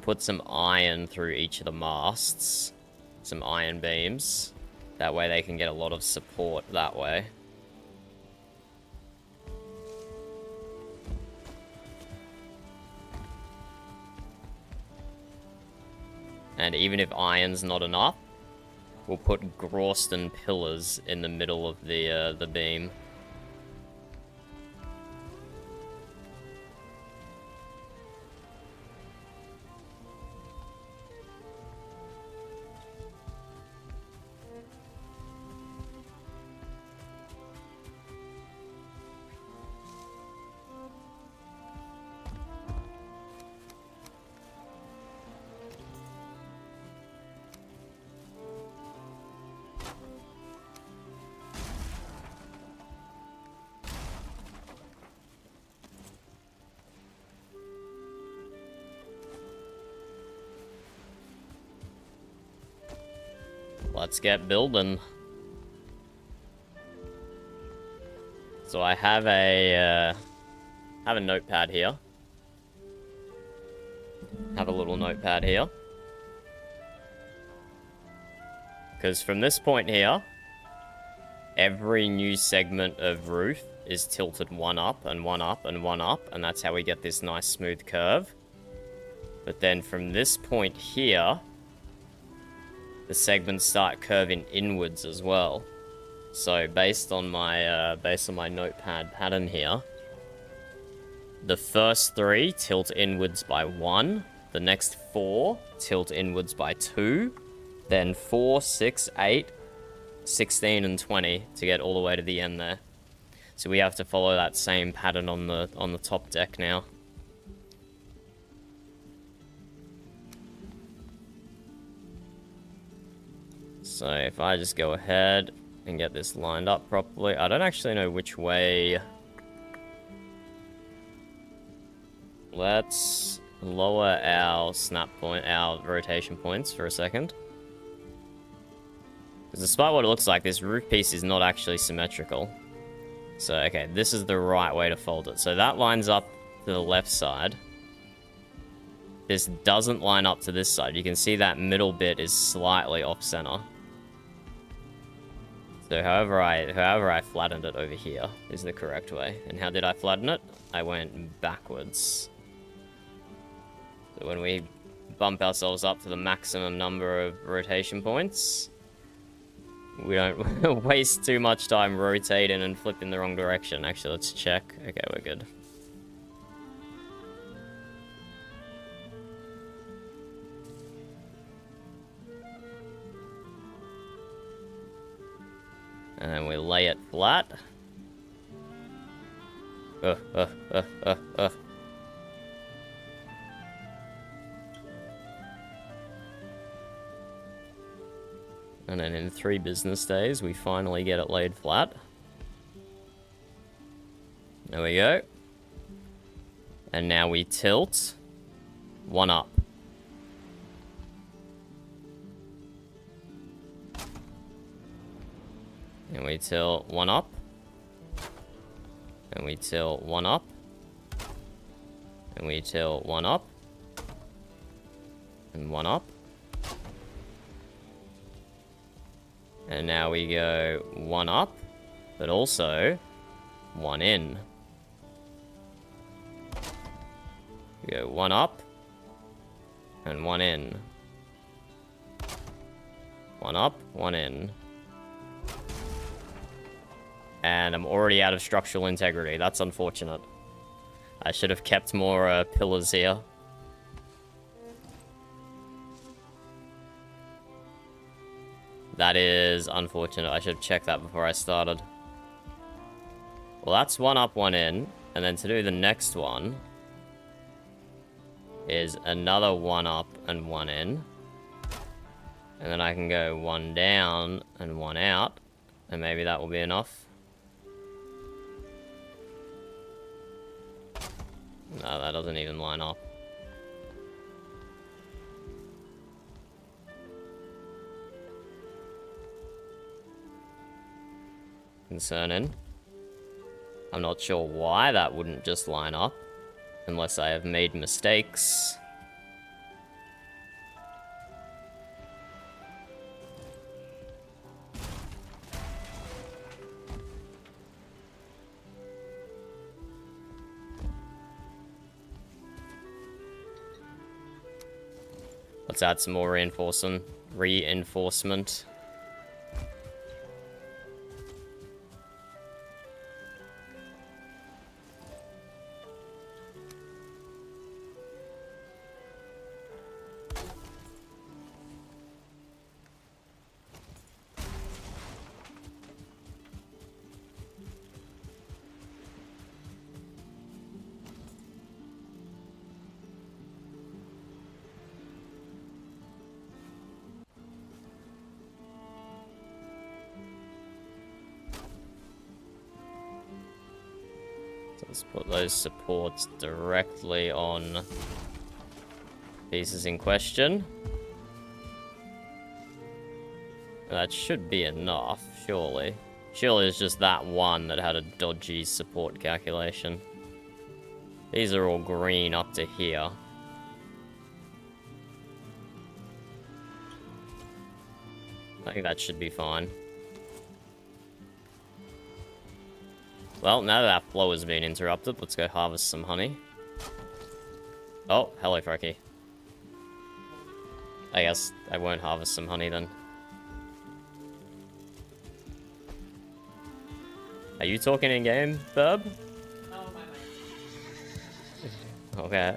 put some iron through each of the masts, some iron beams. That way they can get a lot of support that way. And even if iron's not enough, we'll put Grausten pillars in the middle of the beam. Let's get building. So I have a notepad here. Have a little notepad here. Because from this point here, every new segment of roof is tilted one up and one up and one up, and that's how we get this nice smooth curve. But then from this point here, the segments start curving inwards as well. So based on my notepad pattern here, the first 3 tilt inwards by 1, the next 4 tilt inwards by 2, then 4, 6, 8, 16, and 20 to get all the way to the end there. So we have to follow that same pattern on the top deck now. So if I just go ahead and get this lined up properly, I don't actually know which way. Let's lower our our rotation points for a second. Because despite what it looks like, this roof piece is not actually symmetrical. So, okay, this is the right way to fold it. So that lines up to the left side. This doesn't line up to this side. You can see that middle bit is slightly off-center. So however I flattened it over here is the correct way. And how did I flatten it? I went backwards. So when we bump ourselves up to the maximum number of rotation points, we don't waste too much time rotating and flipping the wrong direction. Actually, let's check. Okay, we're good. And then we lay it flat. And then in 3 business days, we finally get it laid flat. There we go. And now we tilt 1 up. And we tilt 1 up. And we tilt 1 up. And we tilt 1 up. And 1 up. And now we go 1 up, but also 1 in. We go 1 up and 1 in. 1 up, 1 in. And I'm already out of structural integrity. That's unfortunate. I should have kept more pillars here. That is unfortunate. I should have checked that before I started. Well, that's one up, one in. And then to do the next one is another one up and one in. And then I can go one down and one out. And maybe that will be enough. No, that doesn't even line up. Concerning. I'm not sure why that wouldn't just line up. Unless I have made mistakes. Let's add some more reinforcement. Let's put those supports directly on pieces in question. That should be enough, surely. Surely it's just that one that had a dodgy support calculation. These are all green up to here. I think that should be fine. Well, now that flow has been interrupted, let's go harvest some honey. Oh, hello, Frankie. I guess I won't harvest some honey then. Are you talking in game, Burb? Oh, my man. Okay.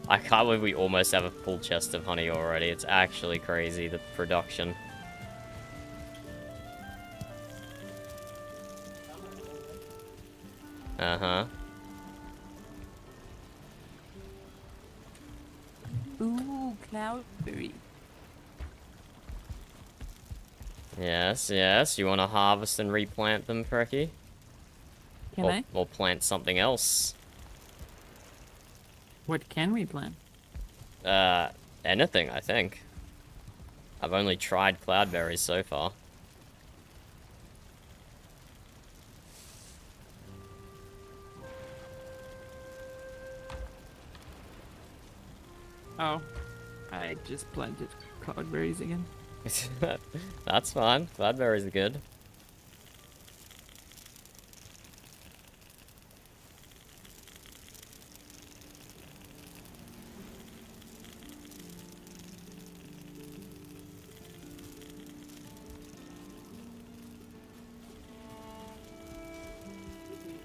I can't believe we almost have a full chest of honey already. It's actually crazy, the production. Uh-huh. Ooh, cloudberry. Yes, yes. You want to harvest and replant them, Perky? Can I? Or plant something else. What can we plant? Anything, I think. I've only tried cloudberries so far. Oh, I just planted cloudberries again. That's fine. Cloudberries are good.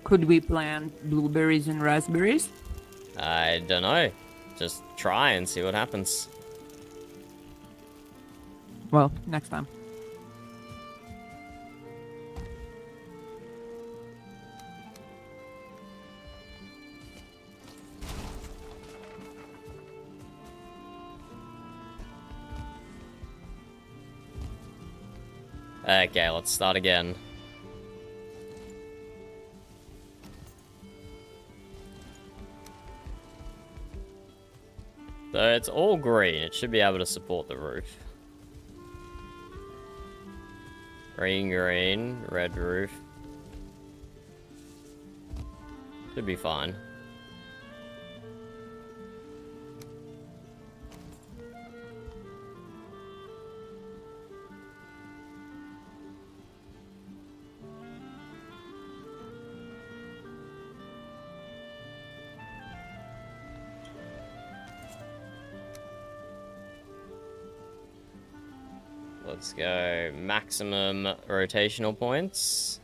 Could we plant blueberries and raspberries? I don't know. Just try and see what happens. Well, next time. Okay, let's start again. So it's all green. It should be able to support the roof. Green, green, red roof. Should be fine. Let's go maximum rotational points.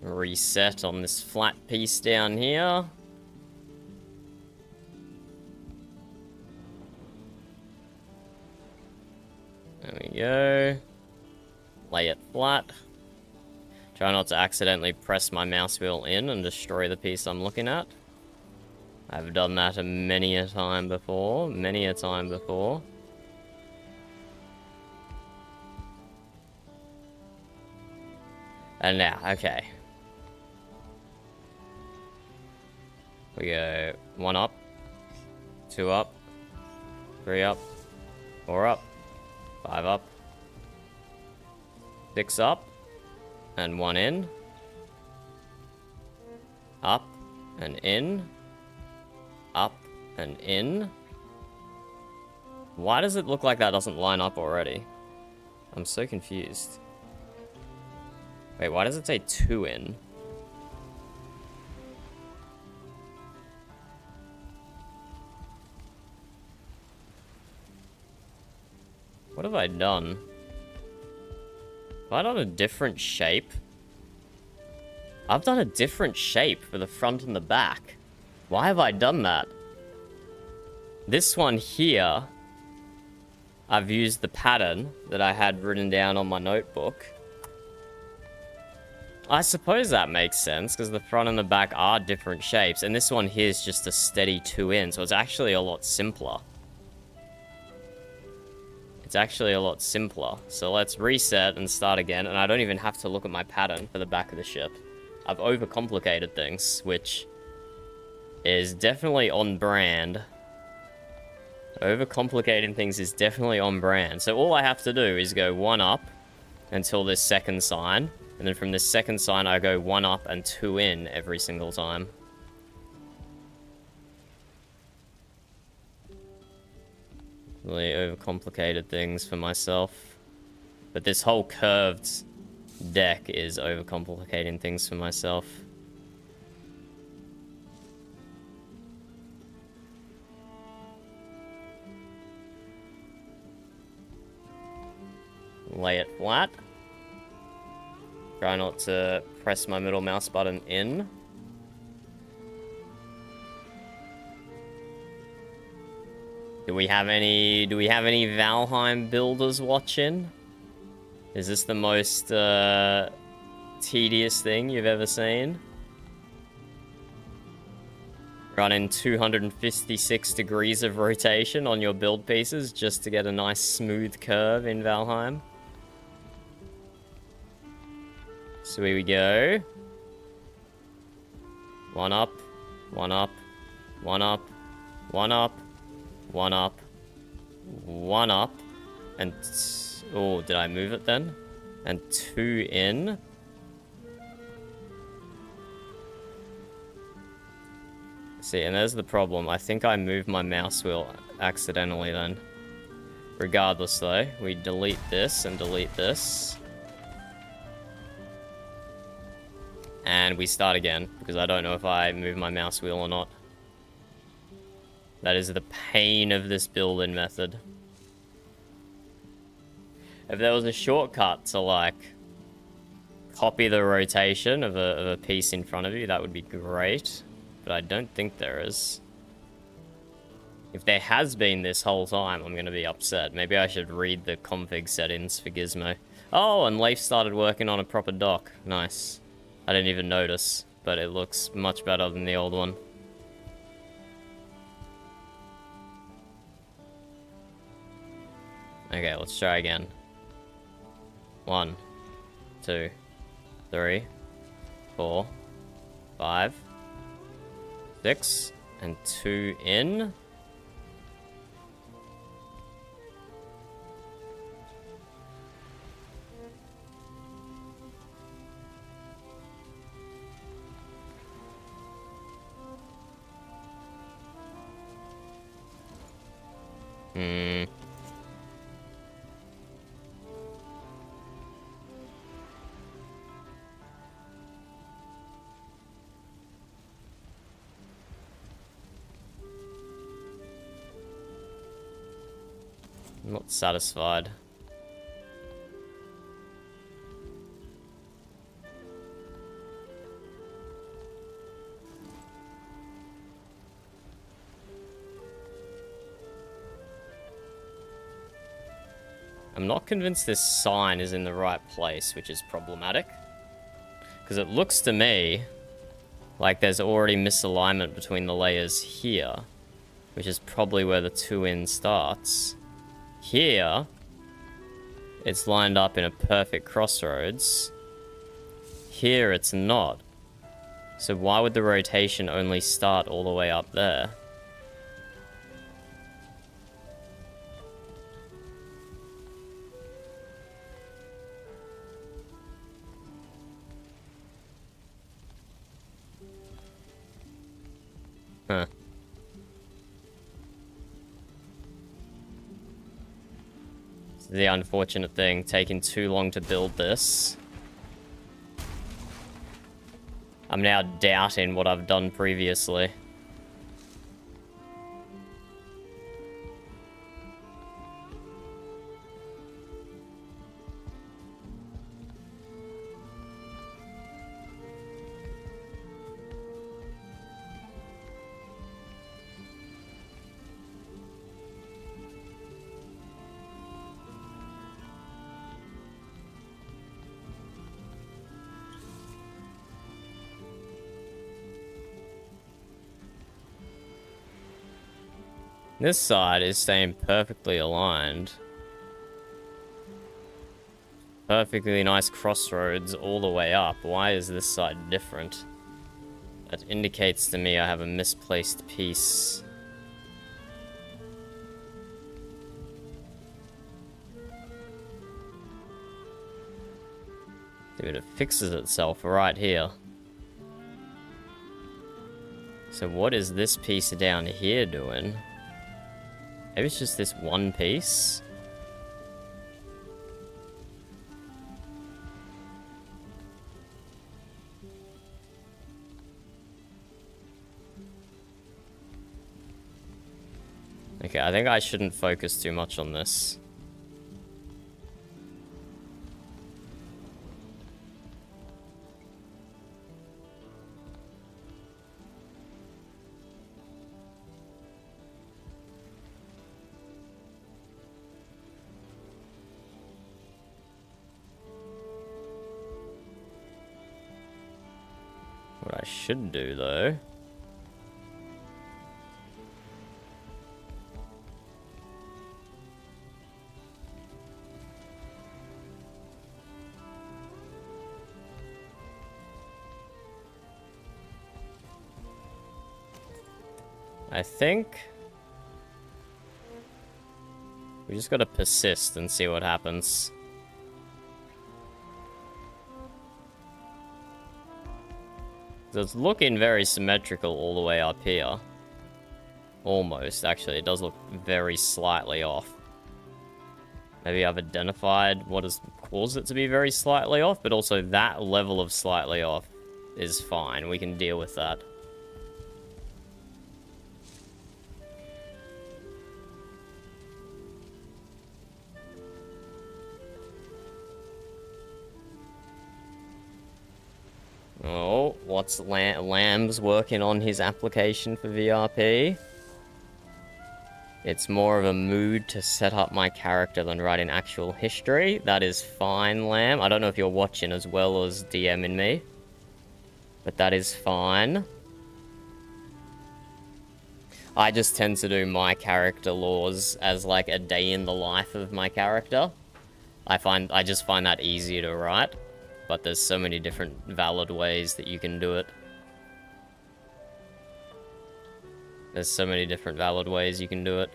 Reset on this flat piece down here. There we go. Lay it flat. Try not to accidentally press my mouse wheel in and destroy the piece I'm looking at. I've done that many a time before. Many a time before. And now, okay. We go 1 up, 2 up, 3 up, 4 up, 5 up, 6 up, and 1 in. Up and in. Up and in. Why does it look like that doesn't line up already? I'm so confused. Wait, why does it say 2 in? What have I done? Have I done a different shape? I've done a different shape for the front and the back. Why have I done that? This one here, I've used the pattern that I had written down on my notebook. I suppose that makes sense, because the front and the back are different shapes, and this one here is just a steady 2 in, so it's actually a lot simpler. It's actually a lot simpler. So let's reset and start again, and I don't even have to look at my pattern for the back of the ship. I've overcomplicated things, which is definitely on brand. Overcomplicating things is definitely on brand. So all I have to do is go 1 up until this second sign, and then from this second sign I go 1 up and 2 in every single time. Really overcomplicated things for myself. But this whole curved deck is overcomplicating things for myself. Lay it flat. Try not to press my middle mouse button in. Do we have any Valheim builders watching? Is this the most tedious thing you've ever seen? Running 256 degrees of rotation on your build pieces just to get a nice smooth curve in Valheim. So here we go. 1 up, 1 up, 1 up, 1 up, 1 up, 1 up, and oh, did I move it then? And 2 in. See, and there's the problem. I think I moved my mouse wheel accidentally then. Regardless though, we delete this and delete this. And we start again, because I don't know if I move my mouse wheel or not. That is the pain of this building method. If there was a shortcut to, like, copy the rotation of a piece in front of you, that would be great. But I don't think there is. If there has been this whole time, I'm going to be upset. Maybe I should read the config settings for Gizmo. Oh, and Leif started working on a proper dock. Nice. I didn't even notice, but it looks much better than the old one. Okay, let's try again. 1, 2, 3, 4, 5, 6, and 2 in. I'm not satisfied. I'm not convinced this sign is in the right place, which is problematic. Because it looks to me like there's already misalignment between the layers here, which is probably where the 2 in starts. Here, it's lined up in a perfect crossroads. Here, it's not. So why would the rotation only start all the way up there? Huh. It's the unfortunate thing, taking too long to build this. I'm now doubting what I've done previously. This side is staying perfectly aligned. Perfectly nice crossroads all the way up. Why is this side different? That indicates to me I have a misplaced piece. Dude, it fixes itself right here. So what is this piece down here doing? Maybe it's just this one piece? Okay, I think I shouldn't focus too much on this. What I should do, though... I think... we just gotta persist and see what happens. So it's looking very symmetrical all the way up here. Almost, actually. It does look very slightly off. Maybe I've identified what has caused it to be very slightly off, but also that level of slightly off is fine. We can deal with that. Oh, what's Lamb's working on his application for VRP? It's more of a mood to set up my character than writing actual history. That is fine, Lamb. I don't know if you're watching as well as DMing me, but that is fine. I just tend to do my character laws as like a day in the life of my character. I just find that easier to write. But there's so many different valid ways that you can do it. There's so many different valid ways you can do it.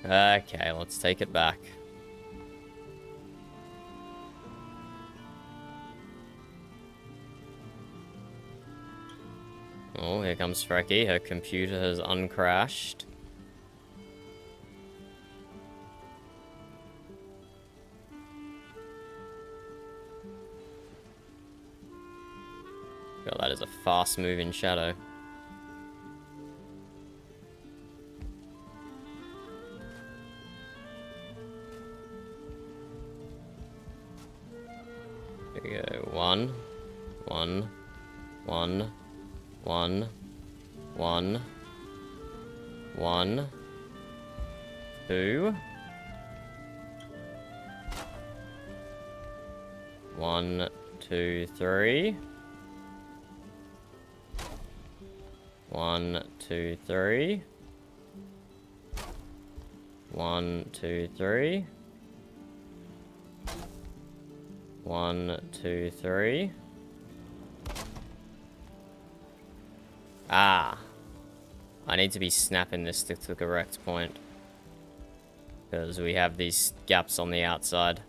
Okay, let's take it back. Oh, here comes Frecky. Her computer has uncrashed. God, that is a fast-moving shadow. Here we go. 1, 1, 1, 1, 1, 1, 2, 1, 2, 3. 1, 2, 3. 1, 2, 3. 1, 2, 3. Ah. I need to be snapping this to the correct point. Because we have these gaps on the outside.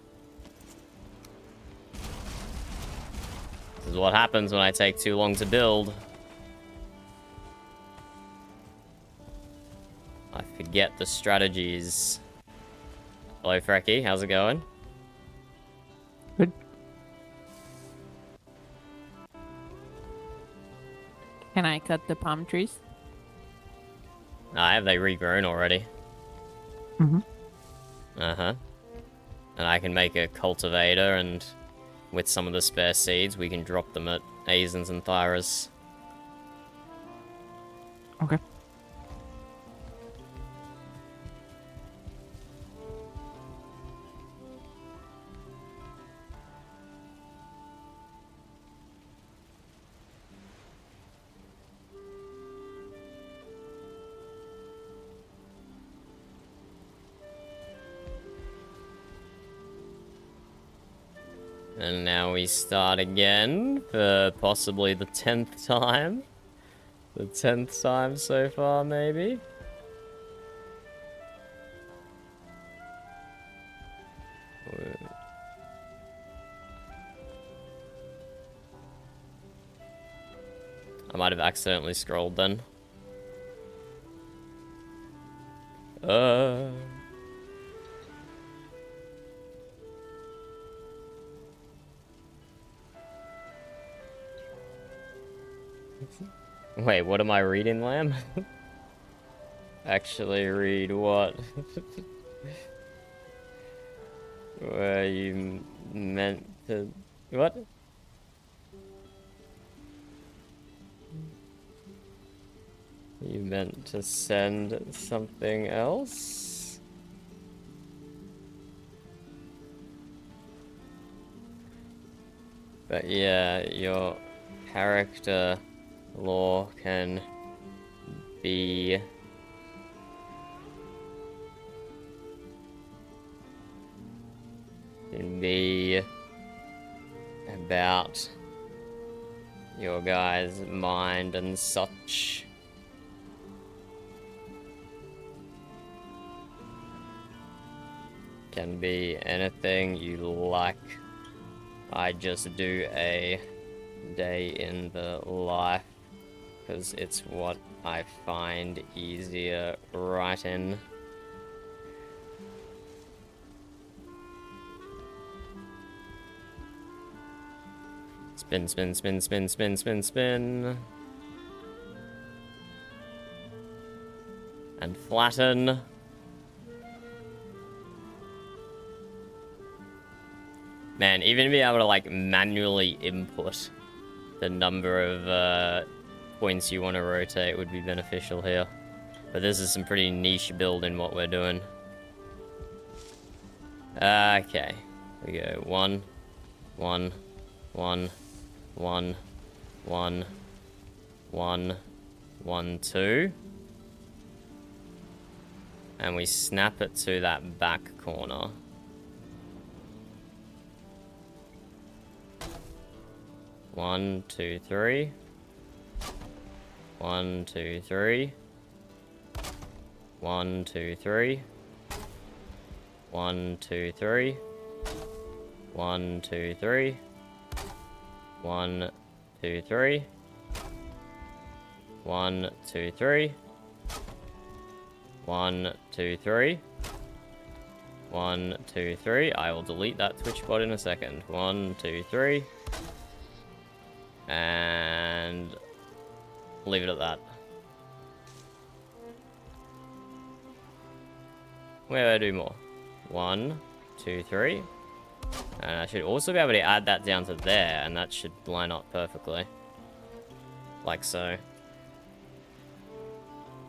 This is what happens when I take too long to build. I forget the strategies. Hello, Frecky. How's it going? Good. Can I cut the palm trees? Have they regrown already? Mm-hmm. Uh-huh. And I can make a cultivator, and with some of the spare seeds, we can drop them at Azens and Thyras. Okay. And now we start again for possibly the 10th time. The 10th time so far, maybe? I might have accidentally scrolled then. Wait, what am I reading, Lamb? Actually read what? Were you meant to... What? You meant to send something else? But yeah, your character lore can be about your guys' mind and such. Can be anything you like. I just do a day in the life because it's what I find easier writing. Spin, spin, spin, spin, spin, spin, spin. And flatten. Man, even being able to like manually input the number of points you want to rotate would be beneficial here. But this is some pretty niche build in what we're doing. Okay. We go 1, 1, 1, 1, 1, 1, 1, 2. And we snap it to that back corner. One, two, three. 1, 2, 3. 1, 2, 3. 1, 2, 3. 1, 2, 3. 1, 2, 3. 1, 2, 3. 1, 2, 3. 1, 2, 3. I will delete that Twitch bot in a second. 1, 2, 3. And leave it at that. Where do I do more? 1, 2, 3. And I should also be able to add that down to there, and that should line up perfectly. Like so.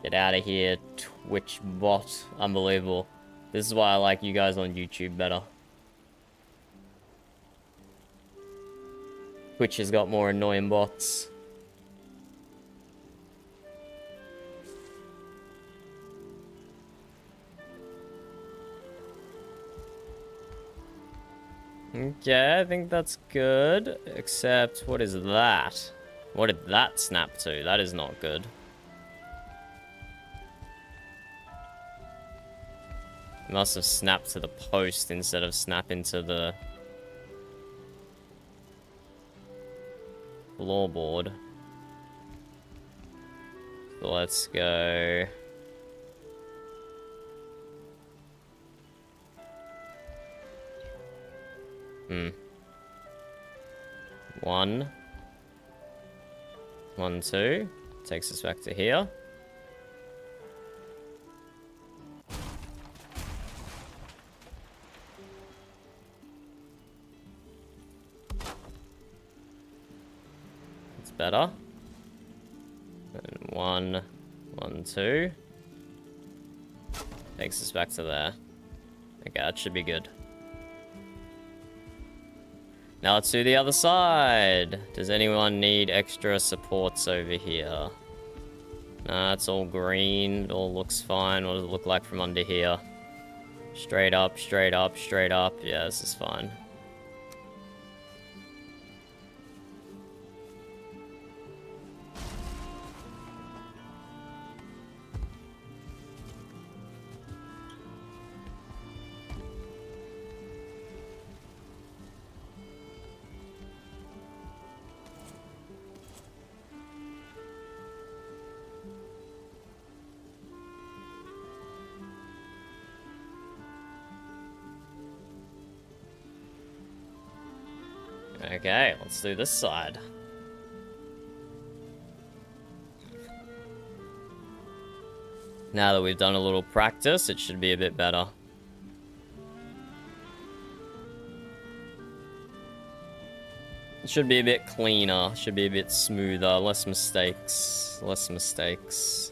Get out of here, Twitch bot. Unbelievable. This is why I like you guys on YouTube better. Twitch has got more annoying bots. Okay, I think that's good. Except, what is that? What did that snap to? That is not good. It must have snapped to the post instead of snapping to the floorboard. So let's go. One. 1, 2. Takes us back to here. It's better. And 1, 1, 2. Takes us back to there. Okay, that should be good. Now let's do the other side. Does anyone need extra supports over here? Nah, it's all green. It all looks fine. What does it look like from under here? Straight up, straight up, straight up. Yeah, this is fine. Okay, let's do this side. Now that we've done a little practice, it should be a bit better. It should be a bit cleaner, should be a bit smoother, less mistakes, less mistakes.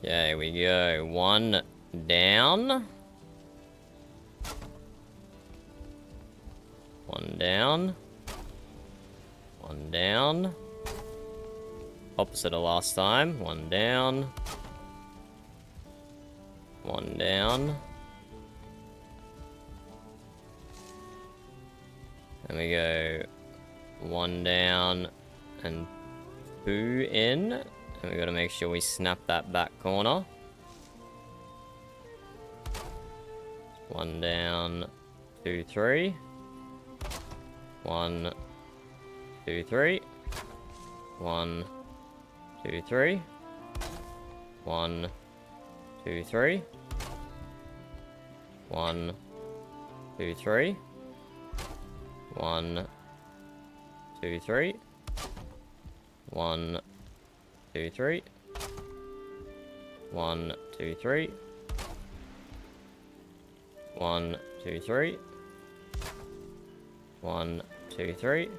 There we go. 1 down. 1 down. 1 down. Opposite of last time. 1 down. 1 down. Then we go 1 down and 2 in. And we gotta make sure we snap that back corner. 1 down, 2, 3. 1, 2, 3. 1, 2, 3. 1, 2, 3. 1, 2, 3. 1, 2, 3. 1, 2, 3. 1, 2, 3. 1, 2, 3. 1, 2, 3.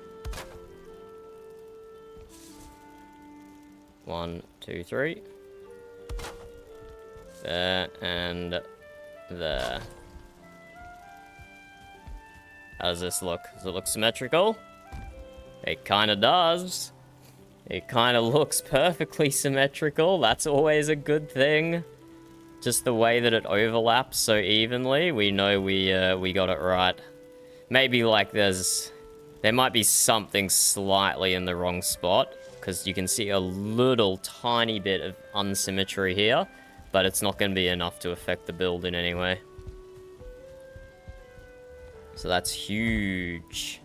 1, 2, 3. There and there. How does this look? Does it look symmetrical? It kind of does. It kind of looks perfectly symmetrical. That's always a good thing. Just the way that it overlaps so evenly, we know we got it right. Maybe like there's There might be something slightly in the wrong spot, because you can see a little tiny bit of unsymmetry here, but it's not going to be enough to affect the build in any way. So that's huge.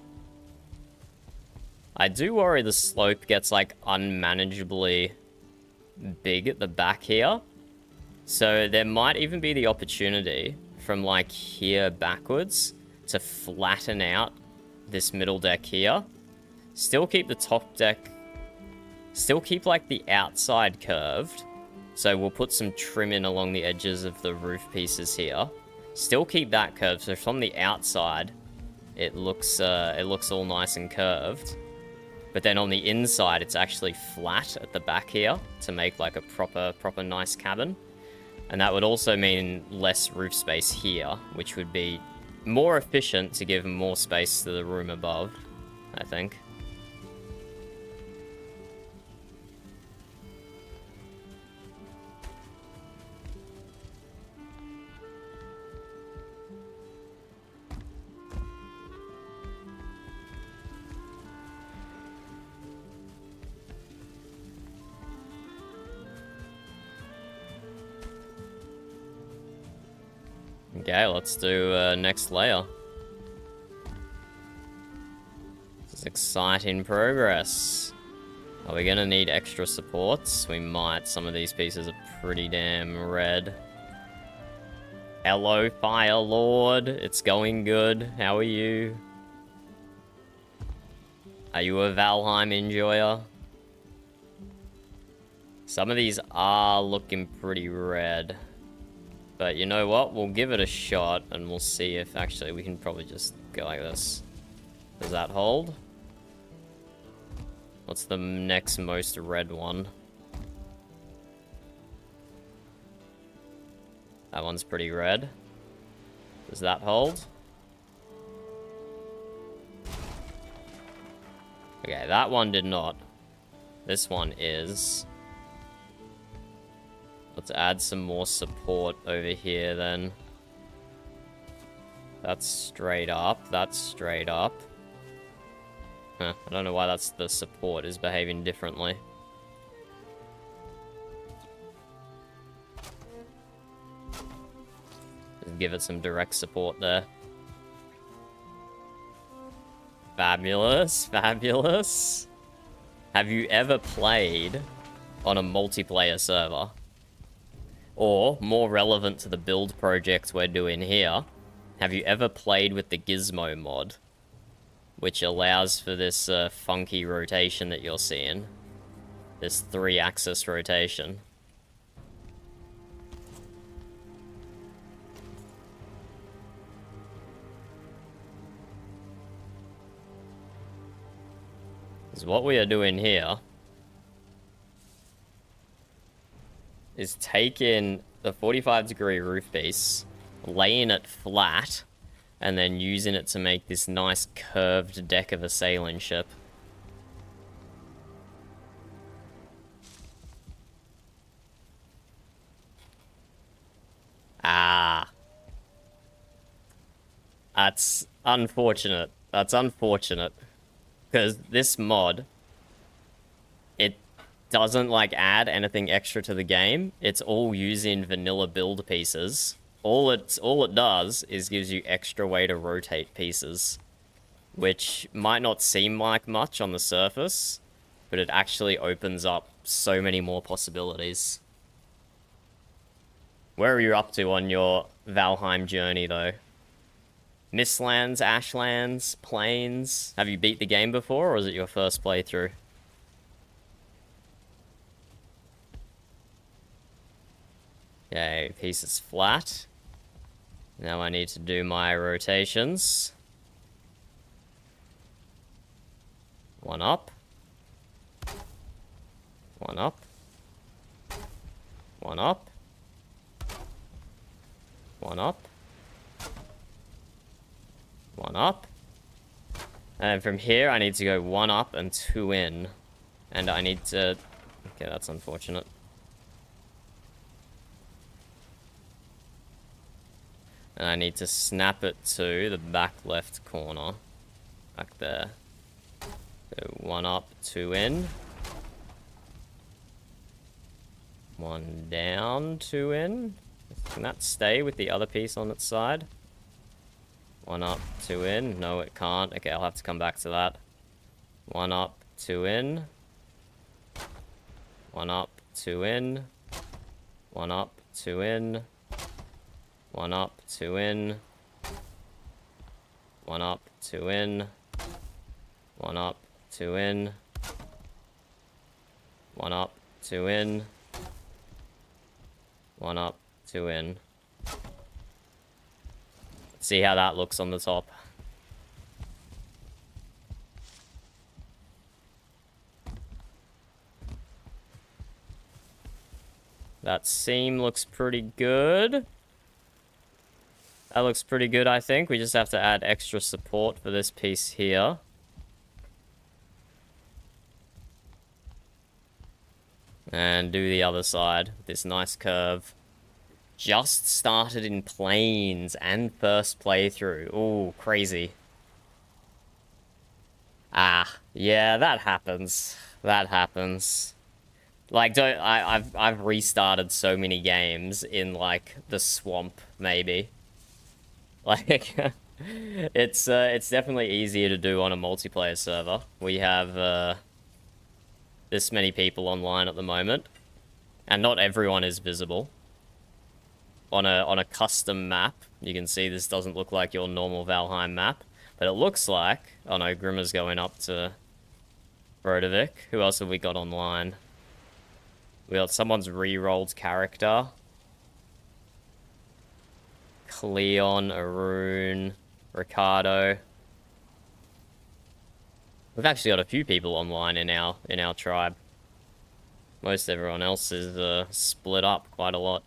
I do worry the slope gets, like, unmanageably big at the back here. So there might even be the opportunity from, like, here backwards to flatten out this middle deck here. Still keep the top deck... Still keep, like, the outside curved. So we'll put some trim in along the edges of the roof pieces here. Still keep that curved, so from the outside, it looks all nice and curved. But then on the inside, it's actually flat at the back here to make like a proper nice cabin. And that would also mean less roof space here, which would be more efficient to give more space to the room above, I think. Okay, let's do next layer. This is exciting progress. Are we gonna need extra supports? We might. Some of these pieces are pretty damn red. Hello, Fire Lord. It's going good. How are you? Are you a Valheim enjoyer? Some of these are looking pretty red. But you know what? We'll give it a shot and we'll see if actually we can probably just go like this. Does that hold? What's the next most red one? That one's pretty red. Does that hold? Okay, that one did not. This one is. Let's add some more support over here then. That's straight up. That's straight up. Huh, I don't know why that's the support is behaving differently. Just give it some direct support there. Fabulous, fabulous. Have you ever played on a multiplayer server? Or, more relevant to the build project we're doing here, have you ever played with the Gizmo mod? Which allows for this funky rotation that you're seeing. This 3-axis rotation. Because what we are doing here is taking the 45-degree roof piece, laying it flat, and then using it to make this nice curved deck of a sailing ship. Ah. That's unfortunate. That's unfortunate. Because this mod, it doesn't like add anything extra to the game. It's all using vanilla build pieces. All it does is gives you extra way to rotate pieces, which might not seem like much on the surface, but it actually opens up so many more possibilities. Where are you up to on your Valheim journey though? Mistlands, Ashlands, Plains? Have you beat the game before, or is it your first playthrough? Okay, piece is flat. Now I need to do my rotations. One up. One up. One up. One up. One up. And from here, I need to go 1 up and 2 in. And I need to... Okay, that's unfortunate. And I need to snap it to the back left corner. Back there. So 1 up, 2 in. 1 down, 2 in. Can that stay with the other piece on its side? 1 up, 2 in. No, it can't. Okay, I'll have to come back to that. 1 up, 2 in. 1 up, 2 in. 1 up, 2 in. 1 up, 2 in. 1 up, 2 in. 1 up, 2 in. 1 up, 2 in. 1 up, 2 in. See how that looks on the top. That seam looks pretty good. That looks pretty good, I think. We just have to add extra support for this piece here. And do the other side. This nice curve. Just started in planes and first playthrough. Ooh, crazy. Ah, yeah, that happens. That happens. Like, I've restarted so many games in like the swamp, maybe. Like, it's definitely easier to do on a multiplayer server. We have this many people online at the moment, and not everyone is visible. On a custom map, you can see this doesn't look like your normal Valheim map, but it looks like. Oh no, Grimmer's going up to Brodovik. Who else have we got online? We got someone's re-rolled character. Cleon, Arun, Ricardo. We've actually got a few people online in our tribe. Most everyone else is split up quite a lot.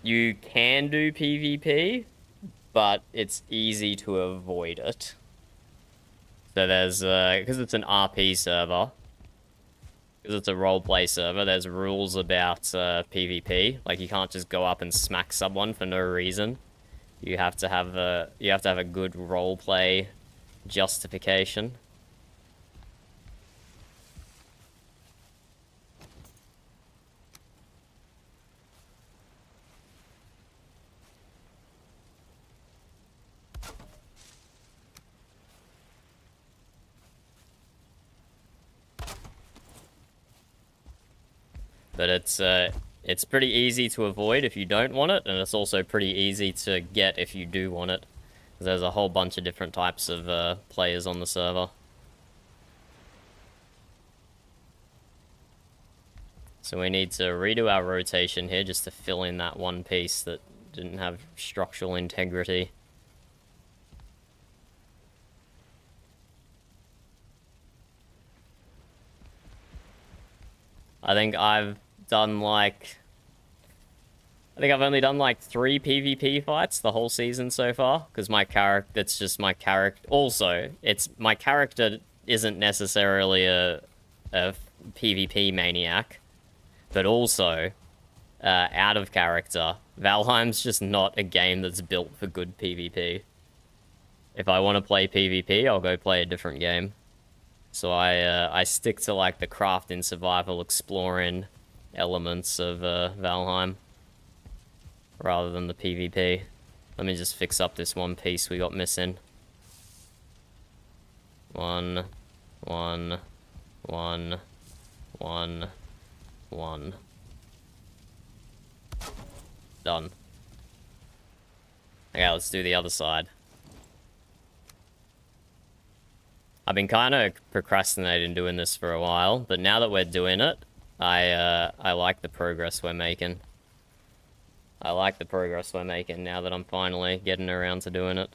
You can do PvP, but it's easy to avoid it. So there's, because it's an RP server, because it's a roleplay server, there's rules about PvP. Like, you can't just go up and smack someone for no reason. You have to have a good roleplay justification. But it's pretty easy to avoid if you don't want it, and it's also pretty easy to get if you do want it. There's a whole bunch of different types of players on the server. So we need to redo our rotation here just to fill in that one piece that didn't have structural integrity. I think I've only done like 3 PvP fights the whole season so far, because my character, it's just my character. Also, my character isn't necessarily a PvP maniac, but also, out of character, Valheim's just not a game that's built for good PvP. If I want to play PvP, I'll go play a different game. So I stick to like the crafting, survival, exploring elements of Valheim rather than the PvP. Let me just fix up this one piece we got missing. 1, 1, 1, 1, 1. Done. Okay, let's do the other side. I've been kind of procrastinating doing this for a while, but now that we're doing it, I like the progress we're making. I like the progress we're making now that I'm finally getting around to doing it.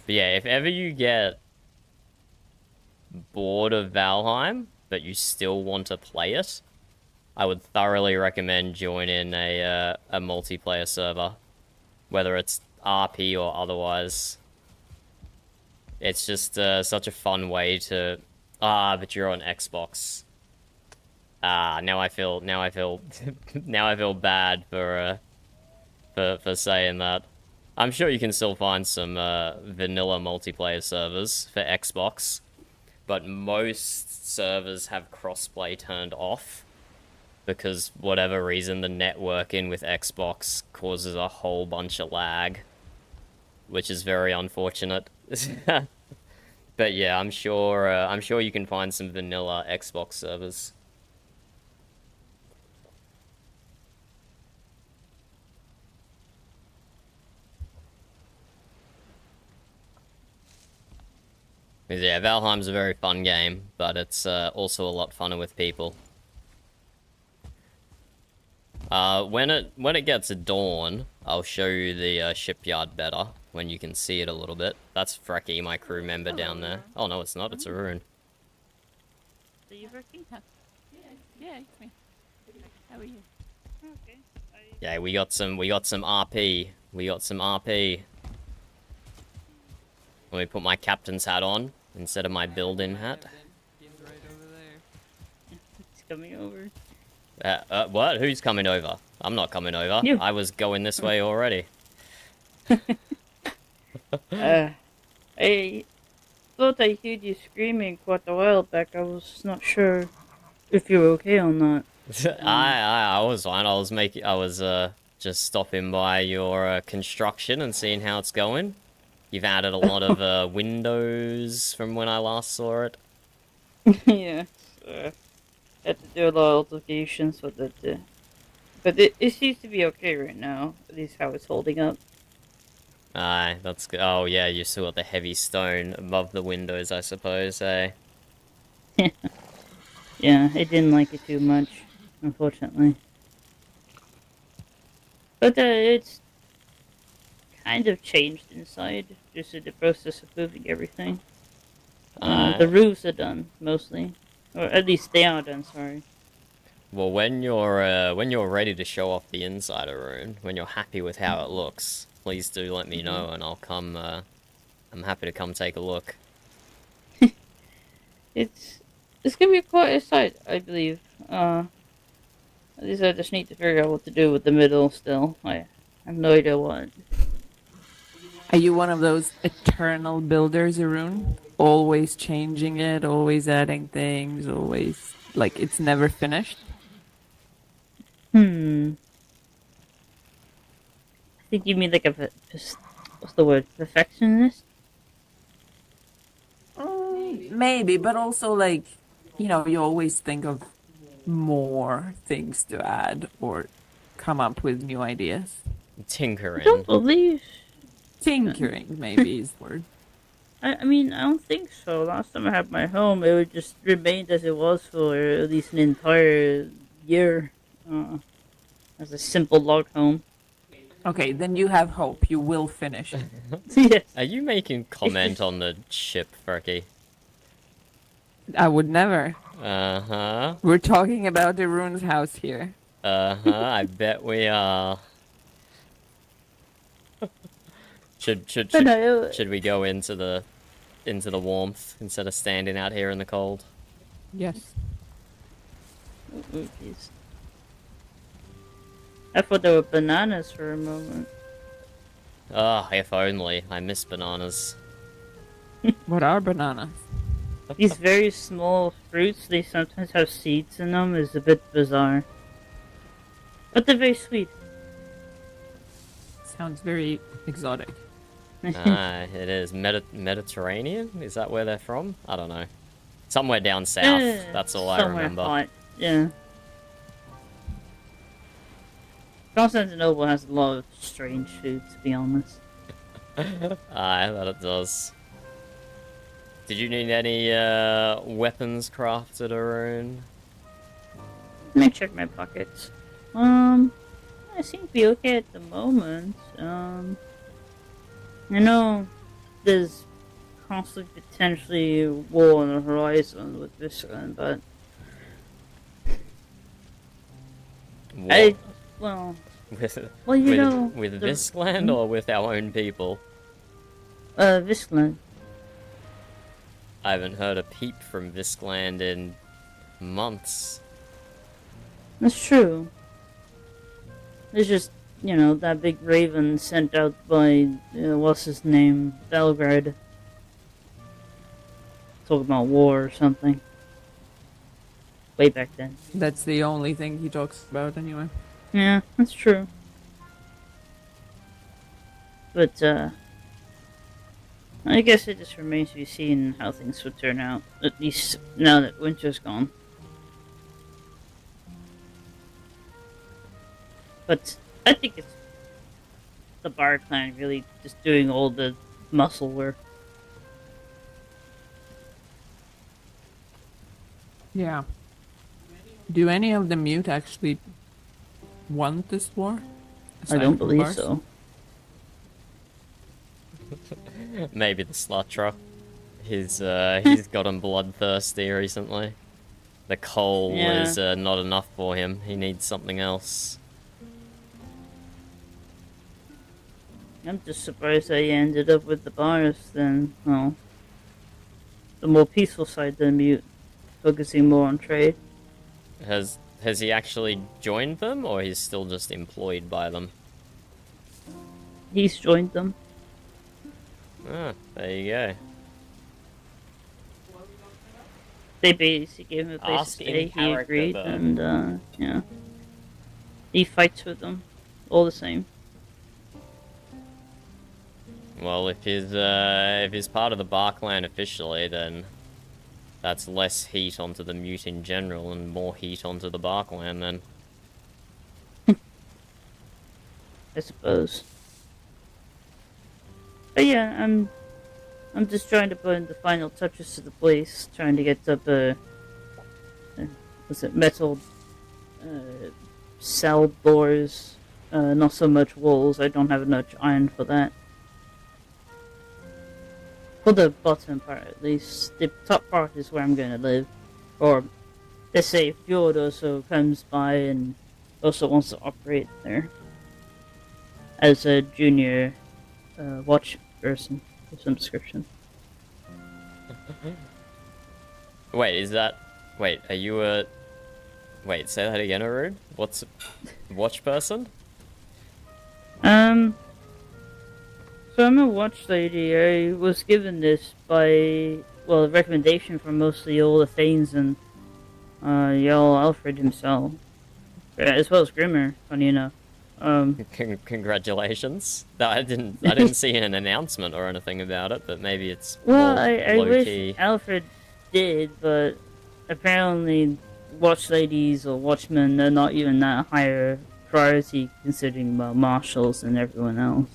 But yeah, if ever you get bored of Valheim, but you still want to play it, I would thoroughly recommend joining a multiplayer server. Whether it's RP or otherwise. It's just such a fun way to... but you're on Xbox. Now I feel now I feel now I feel bad for saying that. I'm sure you can still find some vanilla multiplayer servers for Xbox, but most servers have crossplay turned off because whatever reason the networking with Xbox causes a whole bunch of lag, which is very unfortunate. But yeah, I'm sure you can find some vanilla Xbox servers. Yeah, Valheim's a very fun game, but it's also a lot funner with people. When it gets dawn, I'll show you the shipyard better when you can see it a little bit. That's Frecky, my crew member down there. Oh no, it's not. It's a rune. Are you working? Yeah, it's me. How are you? Okay. Yeah, we got some RP. We got some RP. Let me put my captain's hat on instead of my build-in hat. He's right over there. It's coming over. What? Who's coming over? I'm not coming over. You. I was going this way already. I thought I heard you screaming quite a while back. I was not sure if you were okay or not. I was fine. I was just stopping by your construction and seeing how it's going. You've added a lot of windows from when I last saw it. Yeah. Had to do a lot of altercations with it. But it seems to be okay right now. At least how it's holding up. Aye, that's good. Oh yeah, you still got the heavy stone above the windows, I suppose, eh? Yeah, I didn't like it too much, unfortunately. But it's kind of changed inside, just in the process of moving everything. The roofs are done, mostly. Or at least they are done, sorry. Well, when you're ready to show off the inside of rune, when you're happy with how it looks, please do let me know, and I'll come. I'm happy to come take a look. It's gonna be quite a sight, I believe. At least I just need to figure out what to do with the middle still. I have no idea what. Are you one of those eternal builders, Arun? Always changing it, always adding things, always like it's never finished? I think you mean like what's the word? Perfectionist? Maybe, but also like, you always think of more things to add or come up with new ideas. I Tinkering. don't believe. Tinkering, maybe is the word. I mean, I don't think so. Last time I had my home, it would just remained as it was for at least an entire year. As a simple log home. Okay, then you have hope. You will finish it. Yes. Are you making comment on the ship, Ferky? I would never. Uh-huh. We're talking about the rune's house here. Uh-huh, I bet we are. Should we go into the warmth instead of standing out here in the cold? Yes. Oh, jeez. I thought there were bananas for a moment. Ah, if only. I miss bananas. What are bananas? These very small fruits, they sometimes have seeds in them, is a bit bizarre. But they're very sweet. Sounds very exotic. Ah, it is. Mediterranean? Is that where they're from? I don't know. Somewhere down south. That's all I somewhere remember. hot. Yeah. Constantinople has a lot of strange food, to be honest. Aye, that it does. Did you need any weapons crafted, Arun? Let me check my pockets. I seem to be okay at the moment. I know there's constantly potentially war on the horizon with this one, but What? well, With, you know, with the- Viscland or with our own people? Viscland. I haven't heard a peep from Viscland in months. That's true. It's just, that big raven sent out by, what's his name, Belgrade. Talking about war or something. Way back then. That's the only thing he talks about anyway. Yeah, that's true. But, I guess it just remains to be seen how things would turn out. At least now that winter's gone. But I think it's the Bar Clan really just doing all the muscle work. Yeah. Do any of the mute actually want this war? I don't Aside from believe Bars? so. Maybe the Sluttra. He's gotten bloodthirsty recently. The coal Yeah. is not enough for him. He needs something else. I'm just surprised that he ended up with the bars then, well, the more peaceful side than mute, focusing more on trade. Has he actually joined them, or he's still just employed by them? He's joined them. Ah, there you go. They basically gave him a place Ask to in stay, he character, agreed, though. and, yeah. He fights with them, all the same. Well, if he's part of the Barkland officially, then that's less heat onto the mute in general, and more heat onto the Barkland then. I suppose. But yeah, I'm just trying to put in the final touches to the place, trying to get up metal cell doors, not so much walls. I don't have enough iron for that. For the bottom part, at least. The top part is where I'm going to live. Or, let's say, Fjord also comes by and also wants to operate there. As a junior watch person of some description. Wait, are you a... Wait, say that again, Arun? What's a watch person? So I'm a watch lady. I was given this by, well, a recommendation from mostly all the Thanes and Jarl Alfred himself, as well as Grimmer. Funny enough. Congratulations. No, I didn't see an announcement or anything about it, but maybe it's Well, more I low-key. wish Alfred did, but apparently watch ladies or watchmen are not even that higher priority considering marshals and everyone else.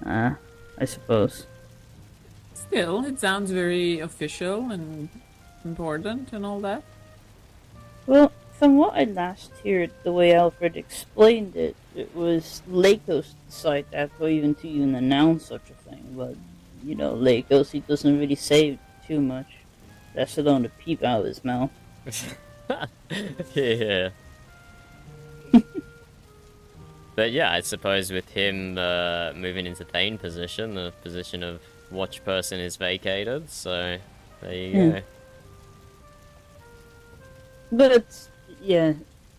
I suppose. Still, it sounds very official and important and all that. Well, from what I last heard, the way Alfred explained it, it was Lakos decided that for even to even announce such a thing. But Lakos, he doesn't really say too much. That's alone to peep out of his mouth. Yeah. But yeah, I suppose with him moving into Thane position, the position of watch person is vacated, so there you go. But, yeah,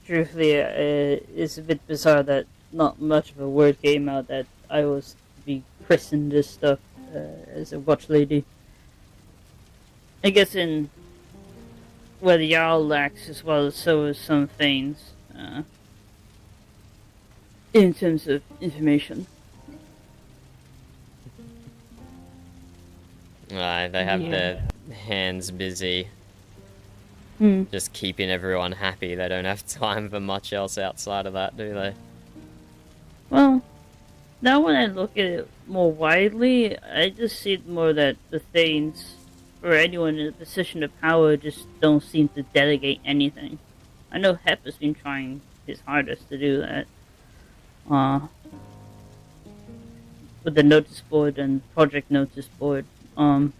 truthfully, it's a bit bizarre that not much of a word came out that I was to be christened this stuff as a watch lady. I guess in where the Jarl lacks as well, so is some Thanes. In terms of information. They have their hands busy just keeping everyone happy. They don't have time for much else outside of that, do they? Well, now when I look at it more widely, I just see it more that the Thanes, or anyone in a position of power, just don't seem to delegate anything. I know Hep has been trying his hardest to do that. With the notice board and project notice board. But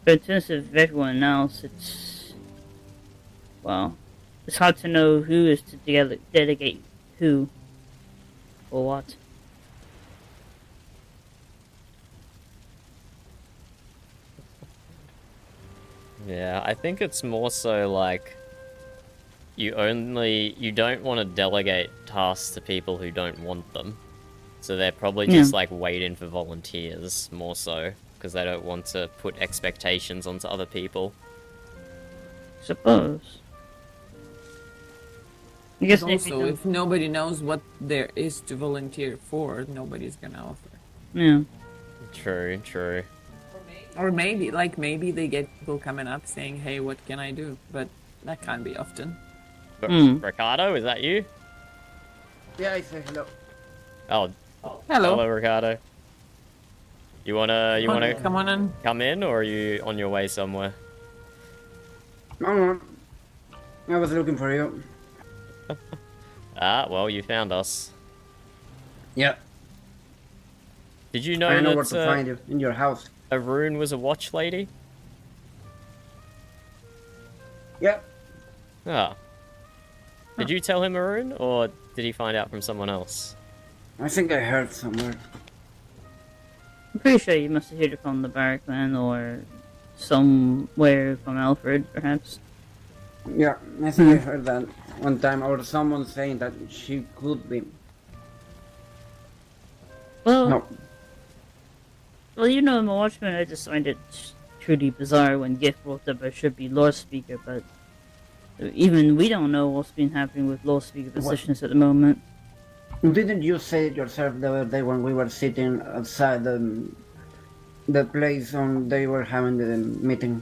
in terms of everyone else, it's hard to know who is to delegate who or what. Yeah, I think it's more so like you don't want to delegate tasks to people who don't want them. So they're probably Yeah. just like waiting for volunteers more so, because they don't want to put expectations onto other people. Suppose. I guess And if you also, don't- if nobody knows what there is to volunteer for, nobody's gonna offer. Yeah. True, true. Or maybe they get people coming up saying, "Hey, what can I do?" But that can't be often. Ricardo, is that you? Yeah, I say hello. Oh, Hello. hello, Ricardo. You wanna Come on in. come in, or are you on your way somewhere? No, I was looking for you. Ah, well, you found us. Yeah, Did you know I know where that to find you, in your house. Arun was a watch lady? Yeah, Ah. Did you tell him, Arun, or did he find out from someone else? I think I heard somewhere. I'm pretty sure you must have heard it from the Barrackman or somewhere from Alfred, perhaps. Yeah, I think I heard that one time, or someone saying that she could be. Well, No, well, you know, I'm a watchman. I just find it truly bizarre when Gift brought up I should be Lord Speaker, but even we don't know what's been happening with Lord Speaker positions at the moment. didn't you say it yourself the other day when we were sitting outside the place on they were having the meeting?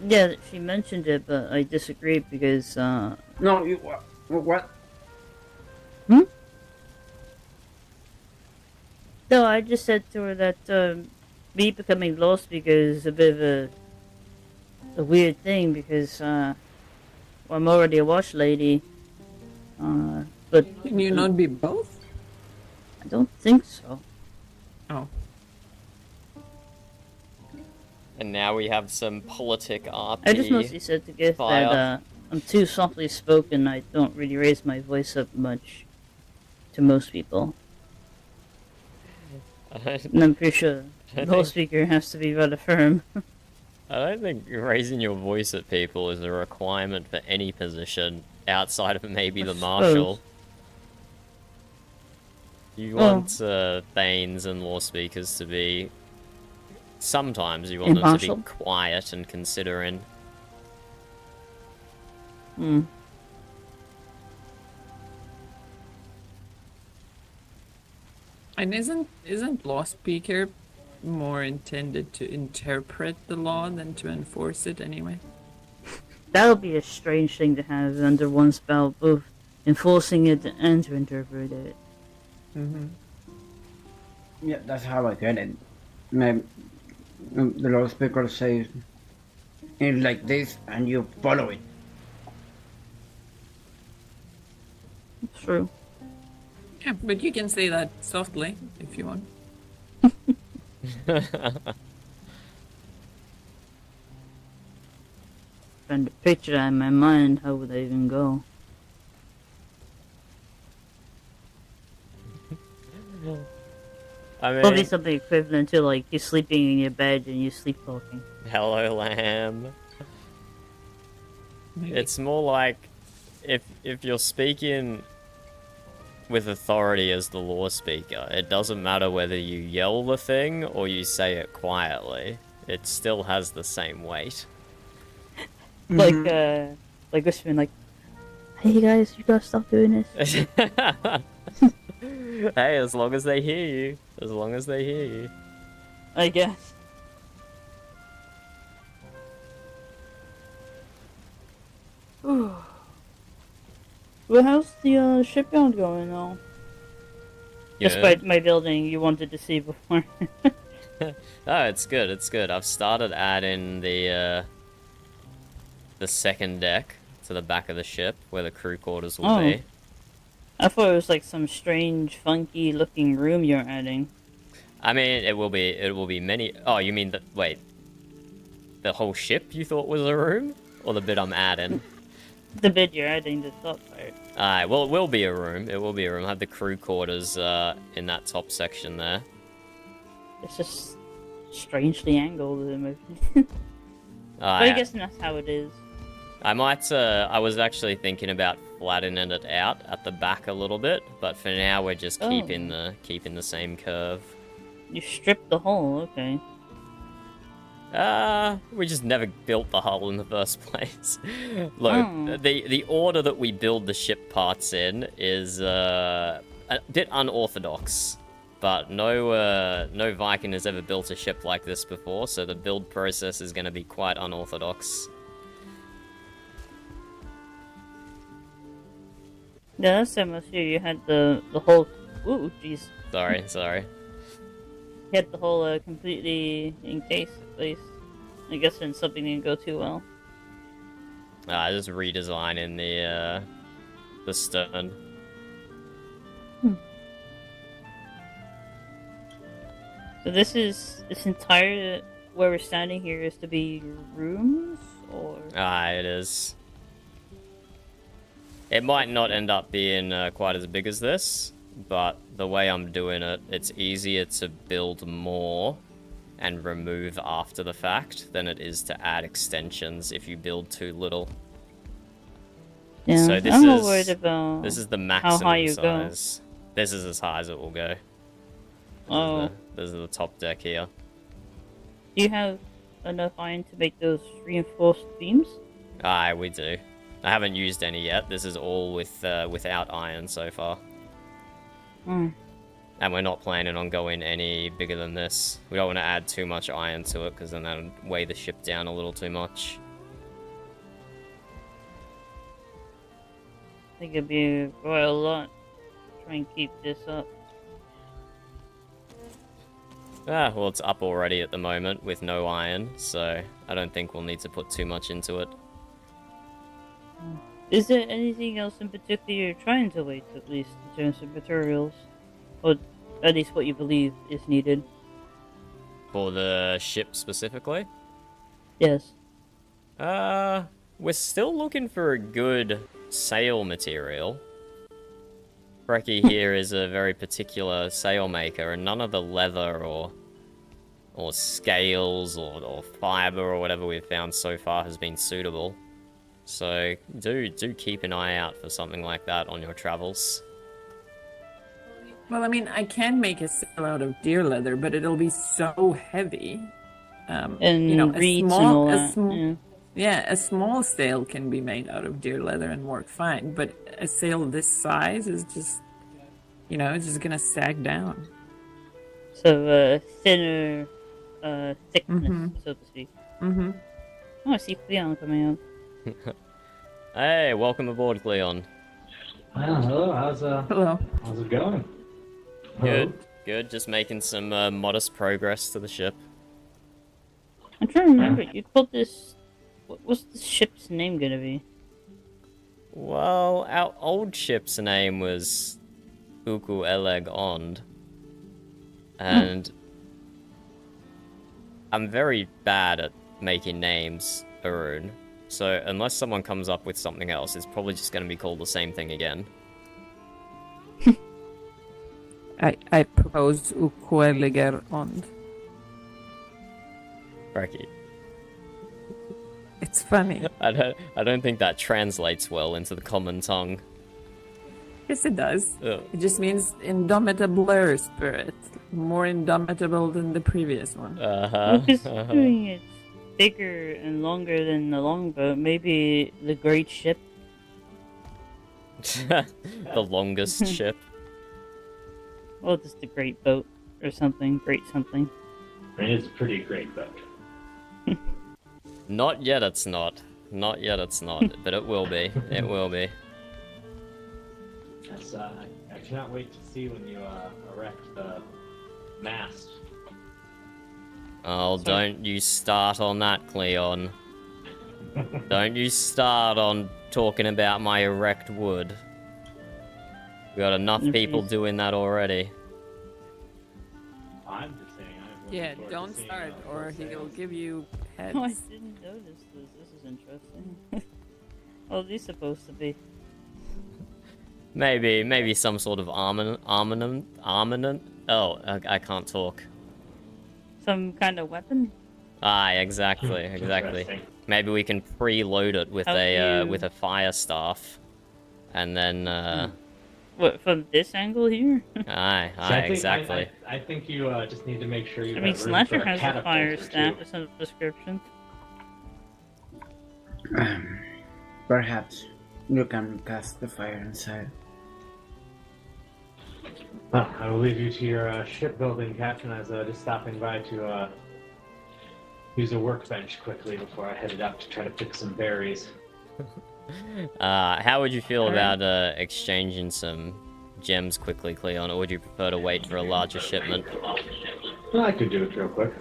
Yeah, she mentioned it, but I disagree because, No, you what? No, I just said to her that me becoming Law Speaker is a bit of a weird thing because well, I'm already a watch lady, but Can you not be both? I don't think so. Oh. And now we have some politic RP. I just mostly said to Gift fire. that I'm too softly spoken. I don't really raise my voice up much to most people, and I'm pretty sure I Law think- Speaker has to be rather firm. I don't think raising your voice at people is a requirement for any position outside of maybe the I marshal. suppose. You Well- want Thanes and law speakers to be. Sometimes you want them to Impartial? be quiet and considering. Hmm. And isn't law speaker more intended to interpret the law than to enforce it anyway? That would be a strange thing to have under one's belt, both enforcing it and to interpret it. Mm-hmm. Yeah, that's how I get it. The Lord Speaker says it like this, and you follow it. It's true. Yeah, but you can say that softly if you want. Trying to picture that in my mind, how would I even go? I Probably mean, something equivalent to like you're sleeping in your bed and you sleep talking. hello, lamb. Maybe. It's more like if you're speaking with authority as the law speaker, it doesn't matter whether you yell the thing or you say it quietly. It still has the same weight. Like whispering like, "Hey guys, you gotta stop doing this." Hey, as long as they hear you. As long as they hear you. I guess. Well, how's the shipyard going now? Despite my building you wanted to see before. Oh, it's good, it's good. I've started adding the second deck to the back of the ship where the crew quarters will Oh. be. I thought it was like some strange, funky looking room you're adding. I mean, it will be many. Oh, you mean wait. The whole ship you thought was a room? Or the bit I'm adding? The bit you're adding, the top part. Alright, well, it will be a room. It will be a room. I have the crew quarters in that top section there. It's just strangely angled in my opinion. But I Alright, guess that's how it is. I might, I was actually thinking about flattening it out at the back a little bit, but for now we're just keeping the same curve. You stripped the hole, okay. We just never built the hull in the first place. Look, the order that we build the ship parts in is a bit unorthodox, but no Viking has ever built a ship like this before, so the build process is going to be quite unorthodox. Yeah, that's same as here. You had the whole. Ooh, jeez. Sorry. You had the whole completely encased, at least. I guess when something didn't go too well. Just redesigning the stern. So this entire where we're standing here is to be rooms, or? It is. It might not end up being quite as big as this, but the way I'm doing it, it's easier to build more and remove after the fact than it is to add extensions if you build too little. Yeah, so this I'm is, not worried about this is the maximum how high you size. This is as high as it will go. This is the top deck here. Do you have enough iron to make those reinforced beams? Aye, we do. I haven't used any yet. This is all without iron so far. And we're not planning on going any bigger than this. We don't want to add too much iron to it, because then that would weigh the ship down a little too much. I think it'd be quite a lot to try and keep this up. Well, it's up already at the moment with no iron, so I don't think we'll need to put too much into it. Is there anything else in particular you're trying to wait, at least in terms of materials? Or at least what you believe is needed? For the ship specifically? Yes. We're still looking for a good sail material. Brecky here is a very particular sail maker, and none of the leather or scales or fiber or whatever we've found so far has been suitable. So do keep an eye out for something like that on your travels. Well, I mean, I can make a sail out of deer leather, but it'll be so heavy. And you know, reeds and all that. a small sail can be made out of deer leather and work fine, but a sail this size is just, it's just gonna sag down. So, thinner thickness, so to speak. Mm-hmm. Oh, I see Cleon coming up. Hey, welcome aboard, Cleon. Hello, how's it going? Good. Just making some modest progress to the ship. I'm trying to remember. You called this. What's the ship's name gonna be? Well, our old ship's name was Uku Eleg Ond. And I'm very bad at making names, Arun. So unless someone comes up with something else, it's probably just going to be called the same thing again. I propose Ukueliger Ond. Brecky. It's funny. I don't think that translates well into the common tongue. Yes, it does. Ugh. It just means indomitable spirit. More indomitable than the previous one. Well, considering it's bigger and longer than the longboat, maybe the great ship. The longest ship. Well, just the great boat or something. Great something. I mean, it's a pretty great boat. Not yet it's not. Not yet it's not. But it will be. It will be. Yes, I cannot wait to see when you erect the mast. Oh, don't you start on that, Cleon. Don't you start on talking about my erect wood. We got enough people doing that already. I'm just saying. Yeah, don't start, or he'll give you heads. Oh, I didn't notice this. This is interesting. What are these supposed to be? Maybe some sort of armament. Oh, I can't talk. Some kind of weapon? Aye, exactly. Maybe we can preload it with How do a you- with a fire staff, and then What, from this angle here? aye, See, I think, exactly. I think you just need to make sure you I mean, have room for Slasher a has a catapult fire or staff two. with some description. Perhaps you can cast the fire inside. Well, I will leave you to your shipbuilding, Captain. I was just stopping by to use a workbench quickly before I headed out to try to pick some berries. How would you feel Alright. about exchanging some gems quickly, Cleon, or would you prefer to wait for a larger shipment? Well, I could do it real quick.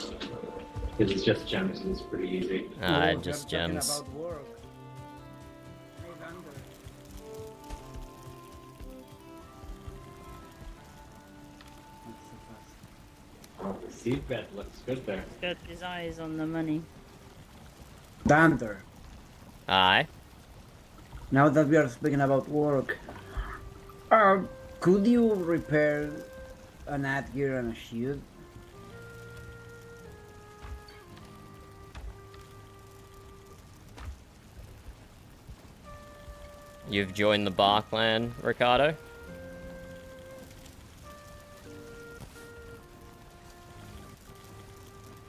Because it's just gems and it's pretty easy. Just gems. Oh, the seedbed looks good there. He's got his eyes on the money. Thunder. Aye. Now that we are speaking about work, could you repair an adgear and a shield? You've joined the bar clan, Ricardo?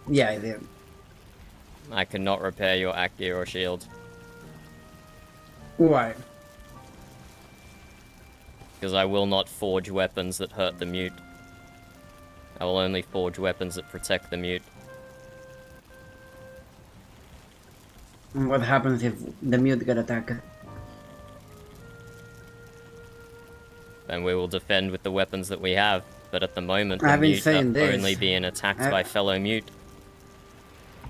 Yeah, I did. I cannot repair your gear or shield. Why? Because I will not forge weapons that hurt the mute. I will only forge weapons that protect the mute. And what happens if the mute get attacked? Then we will defend with the weapons that we have. But at the moment, the I've been mute saying are this. only being attacked by fellow mute.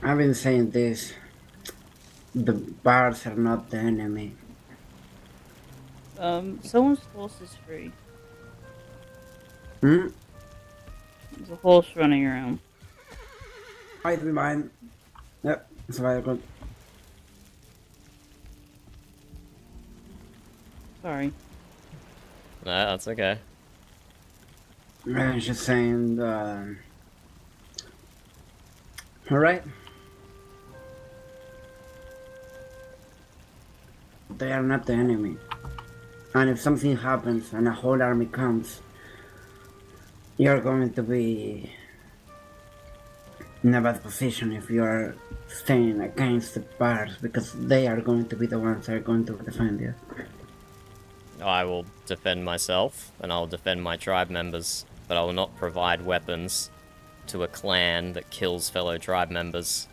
I've been saying this. The bars are not the enemy. Someone's horse is free. Hmm? There's a horse running around. I'd be mine. Yep, it's very good. Sorry. No, that's okay. I'm just saying, alright. They are not the enemy. And if something happens and a whole army comes, you're going to be in a bad position if you are staying against the bars, because they are going to be the ones that are going to defend you. I will defend myself, and I'll defend my tribe members, but I will not provide weapons to a clan that kills fellow tribe members.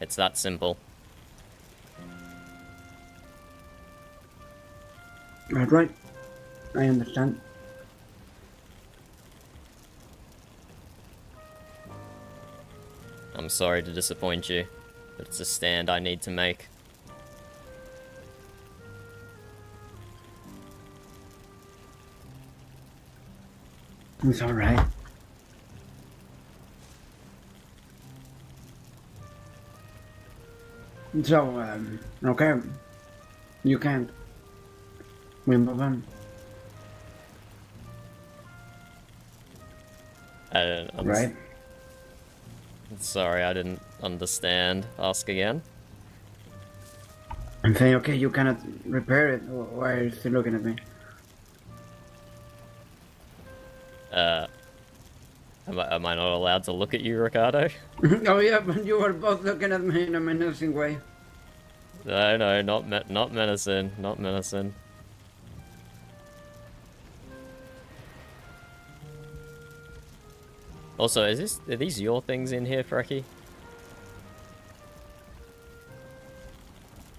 It's that simple. Alright, I understand. I'm sorry to disappoint you, but it's a stand I need to make. It's alright. So, okay. You can't. We move on. I'm Right? sorry, I didn't understand. Ask again. I'm saying, okay, you cannot repair it. Why are you still looking at me? Am I not allowed to look at you, Ricardo? Oh yeah, but you were both looking at me in a menacing way. No, not menacing, not menacing. Also, are these your things in here, Frecky?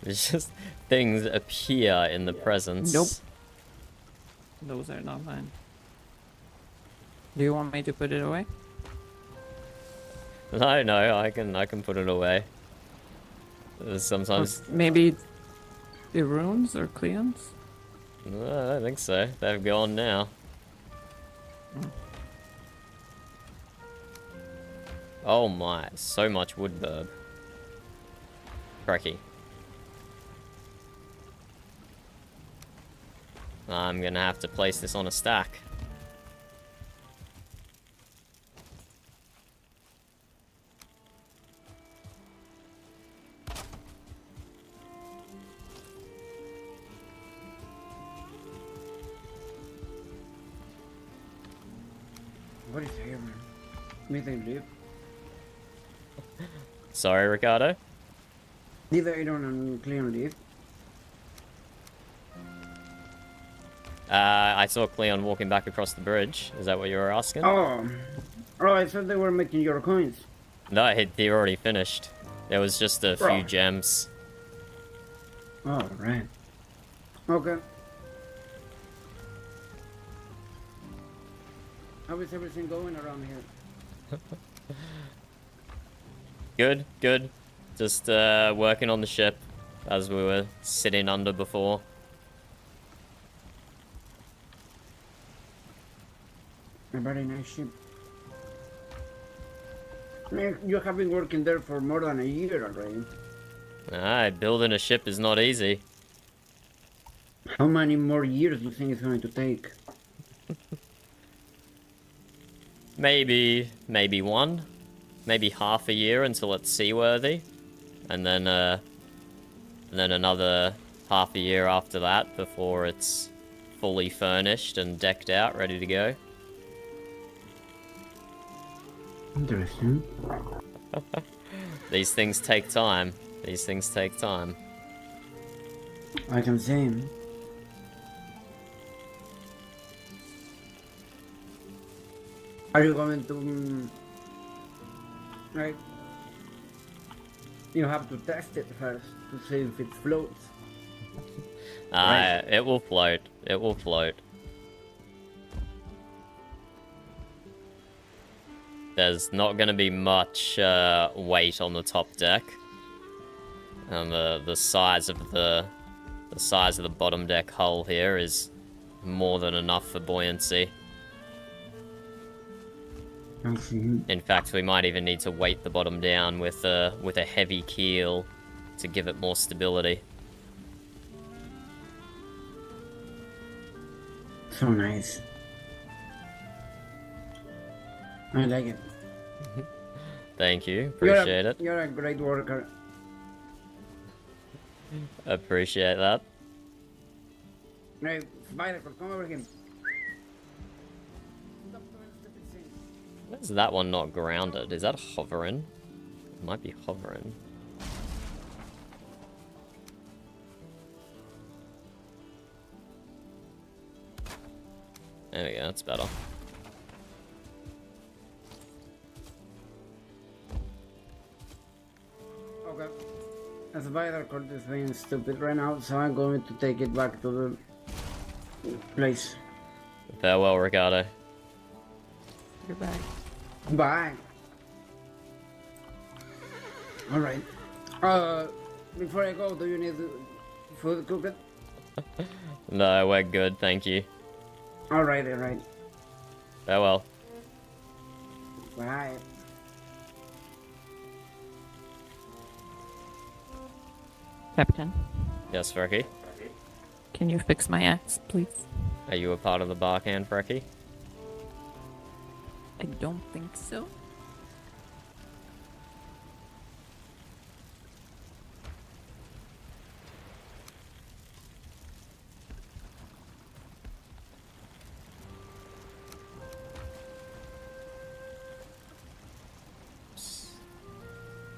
It's just things appear in the presence. Nope. Those are not mine. Do you want me to put it away? No, I can put it away. Sometimes Or maybe the runes or Cleon's? no, I don't think so. They've gone now. Oh my, so much wood burb. Cracky. I'm gonna have to place this on a stack. What is here, man? Did they leave? Sorry, Ricardo. Did they don't clean leave? I saw Cleon walking back across the bridge. Is that what you were asking? Oh, I thought they were making your coins. No, he already finished. There was just a few Right. gems. Oh, right. Okay. How is everything going around here? Good, good. Just working on the ship as we were sitting under before. A very nice ship. Man, you have been working there for more than a year already. Aye, building a ship is not easy. How many more years do you think it's going to take? Maybe one. Maybe half a year until it's seaworthy. And then another half a year after that before it's fully furnished and decked out, ready to go. Interesting. These things take time. These things take time. I can see. Are you going to... Right? You have to test it first to see if it floats. Right. It will float. It will float. There's not going to be much weight on the top deck, and the size of the bottom deck hull here is more than enough for buoyancy. I see. In fact, we might even need to weight the bottom down with a heavy keel to give it more stability. So nice. I like it. Thank you. Appreciate it. You're a great worker. Appreciate that. Right, Spider, come over here. Where's that one not grounded? Is that hovering? It might be hovering. There we go, that's better. Okay. The spider cord is being stupid right now, so I'm going to take it back to the place. Farewell, Ricardo. Goodbye. Bye. Alright. Before I go, do you need food cooked? No, we're good, thank you. Alright. Farewell. Bye. Captain, Yes, Frecky? can you fix my axe, please? Are you a part of the Barkhand, Frecky? I don't think so.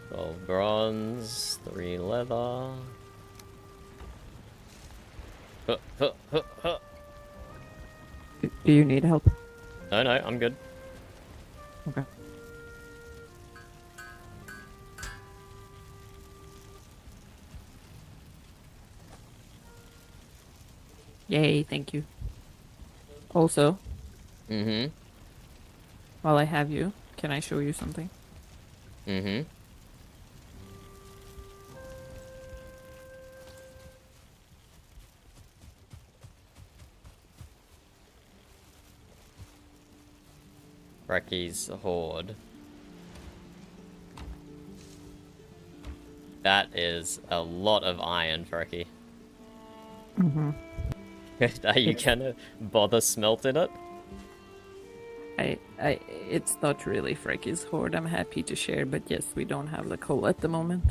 Twelve bronze, 3 leather. Do you need help? No, I'm good. Okay. Yay, thank you. Also, Mm-hmm. while I have you, can I show you something? Mm-hmm. Frecky's hoard. That is a lot of iron, Frecky. Mm-hmm. Are you gonna bother smelting it? It's not really Frecky's hoard. I'm happy to share, but yes, we don't have the coal at the moment.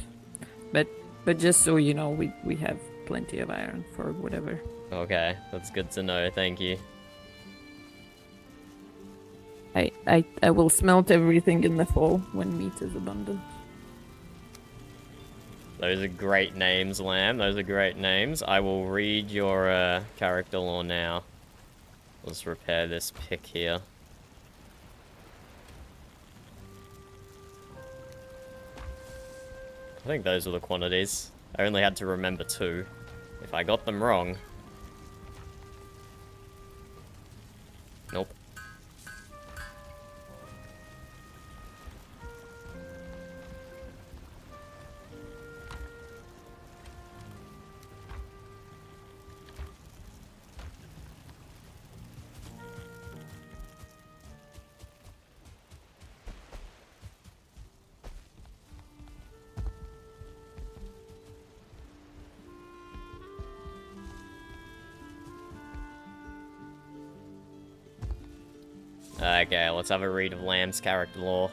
But just so you know, we have plenty of iron for whatever. Okay, that's good to know, thank you. I will smelt everything in the fall when meat is abundant. Those are great names, Lamb. Those are great names. I will read your character lore now. Let's repair this pick here. I think those were the quantities. I only had to remember 2. If I got them wrong... Nope. Okay, let's have a read of Lamb's character lore.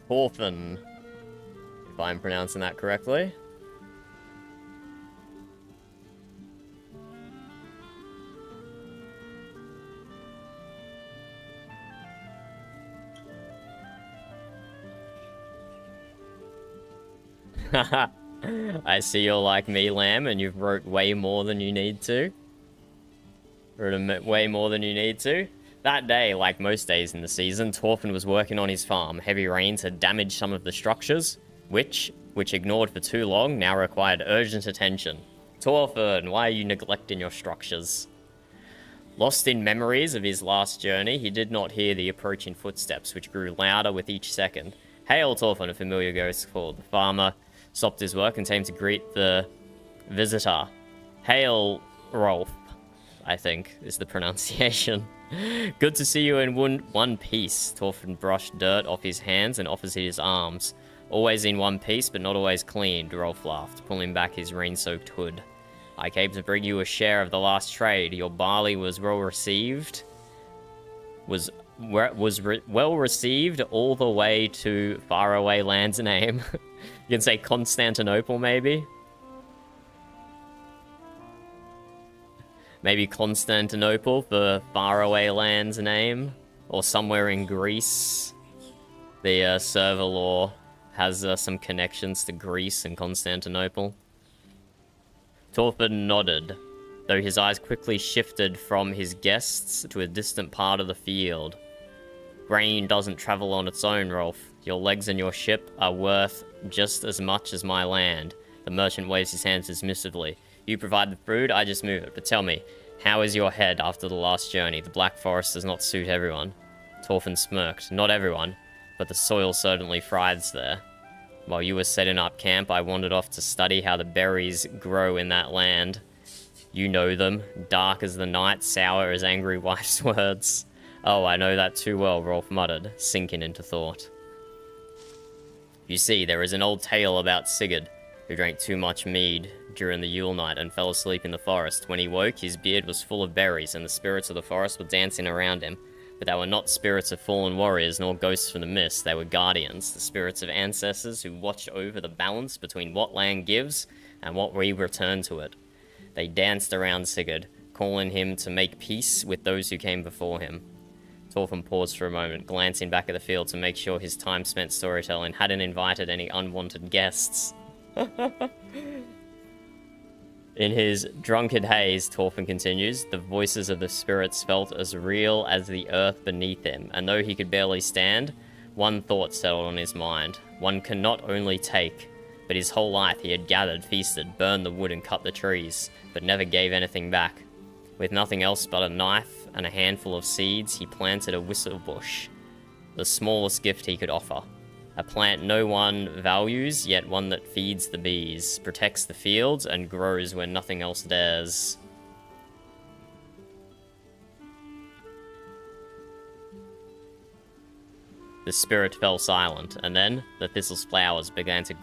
Thorfinn, if I'm pronouncing that correctly. I see you're like me, Lamb, and you've wrote way more than you need to. Way more than you need to. That day, like most days in the season, Thorfinn was working on his farm. Heavy rains had damaged some of the structures, which ignored for too long, now required urgent attention. Thorfinn, why are you neglecting your structures? Lost in memories of his last journey, he did not hear the approaching footsteps, which grew louder with each second. Hail, Thorfinn, a familiar ghost called. The farmer stopped his work and came to greet the visitor. Hail, Rolf, I think, is the pronunciation. Good to see you in one piece. Thorfinn brushed dirt off his hands and opposite his arms. Always in one piece, but not always cleaned, Rolf laughed, pulling back his rain-soaked hood. I came to bring you a share of the last trade. Your barley was well received. Well received all the way to faraway land's name. You can say Constantinople, maybe? Maybe Constantinople for faraway land's name, or somewhere in Greece. The server lore has some connections to Greece and Constantinople. Thorfinn nodded, though his eyes quickly shifted from his guests to a distant part of the field. Grain doesn't travel on its own, Rolf. Your legs and your ship are worth just as much as my land. The merchant waves his hands dismissively. You provide the food, I just move it. But tell me, how is your head after the last journey? The Black Forest does not suit everyone. Thorfinn smirked. Not everyone, but the soil certainly thrives there. While you were setting up camp, I wandered off to study how the berries grow in that land. You know them, dark as the night, sour as angry wife's words. Oh, I know that too well, Rolf muttered, sinking into thought. You see, there is an old tale about Sigurd, who drank too much mead during the Yule night and fell asleep in the forest. When he woke, his beard was full of berries, and the spirits of the forest were dancing around him. But they were not spirits of fallen warriors, nor ghosts from the mist. They were guardians, the spirits of ancestors who watched over the balance between what land gives and what we return to it. They danced around Sigurd, calling him to make peace with those who came before him. Thorfinn paused for a moment, glancing back at the field to make sure his time spent storytelling hadn't invited any unwanted guests. In his drunken haze, Thorfinn continues, the voices of the spirits felt as real as the earth beneath him, and though he could barely stand, one thought settled on his mind. One can not only take, but his whole life he had gathered, feasted, burned the wood and cut the trees, but never gave anything back. With nothing else but a knife and a handful of seeds, he planted a whistle bush, the smallest gift he could offer. A plant no one values, yet one that feeds the bees, protects the fields, and grows when nothing else dares. The spirit fell silent, and then the thistle's flowers began to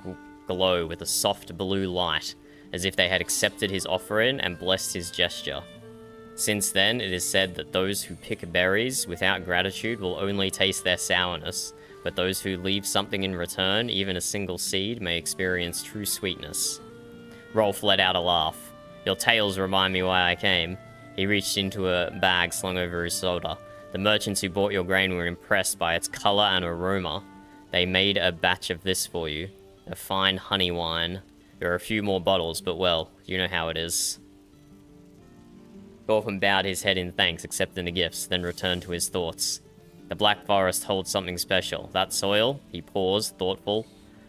glow with a soft blue light, as if they had accepted his offering and blessed his gesture. Since then, it is said that those who pick berries without gratitude will only taste their sourness, but those who leave something in return, even a single seed, may experience true sweetness. Rolf let out a laugh. Your tales remind me why I came. He reached into a bag slung over his shoulder. The merchants who bought your grain were impressed by its color and aroma. They made a batch of this for you. A fine honey wine. There are a few more bottles, but well, you know how it is. Thorfinn bowed his head in thanks, accepting the gifts, then returned to his thoughts. The Black Forest holds something special. That soil, he paused, thoughtful.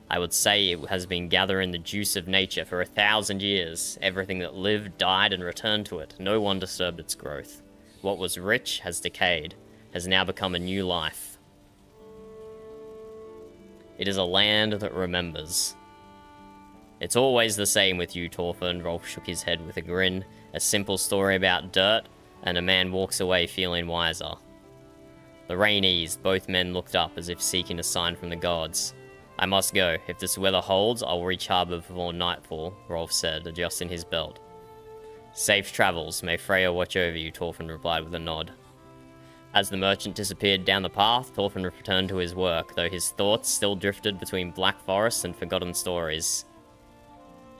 I would say it has been gathering the juice of nature for 1,000 years. Everything that lived, died, and returned to it. No one disturbed its growth. What was rich has decayed, has now become a new life. It is a land that remembers. It's always the same with you, Thorfinn. Rolf shook his head with a grin. A simple story about dirt, and a man walks away feeling wiser. The rain eased. Both men looked up as if seeking a sign from the gods. I must go. If this weather holds, I'll reach harbour before nightfall, Rolf said, adjusting his belt. Safe travels. May Freya watch over you, Thorfinn replied with a nod. As the merchant disappeared down the path, Thorfinn returned to his work, though his thoughts still drifted between Black Forest and forgotten stories.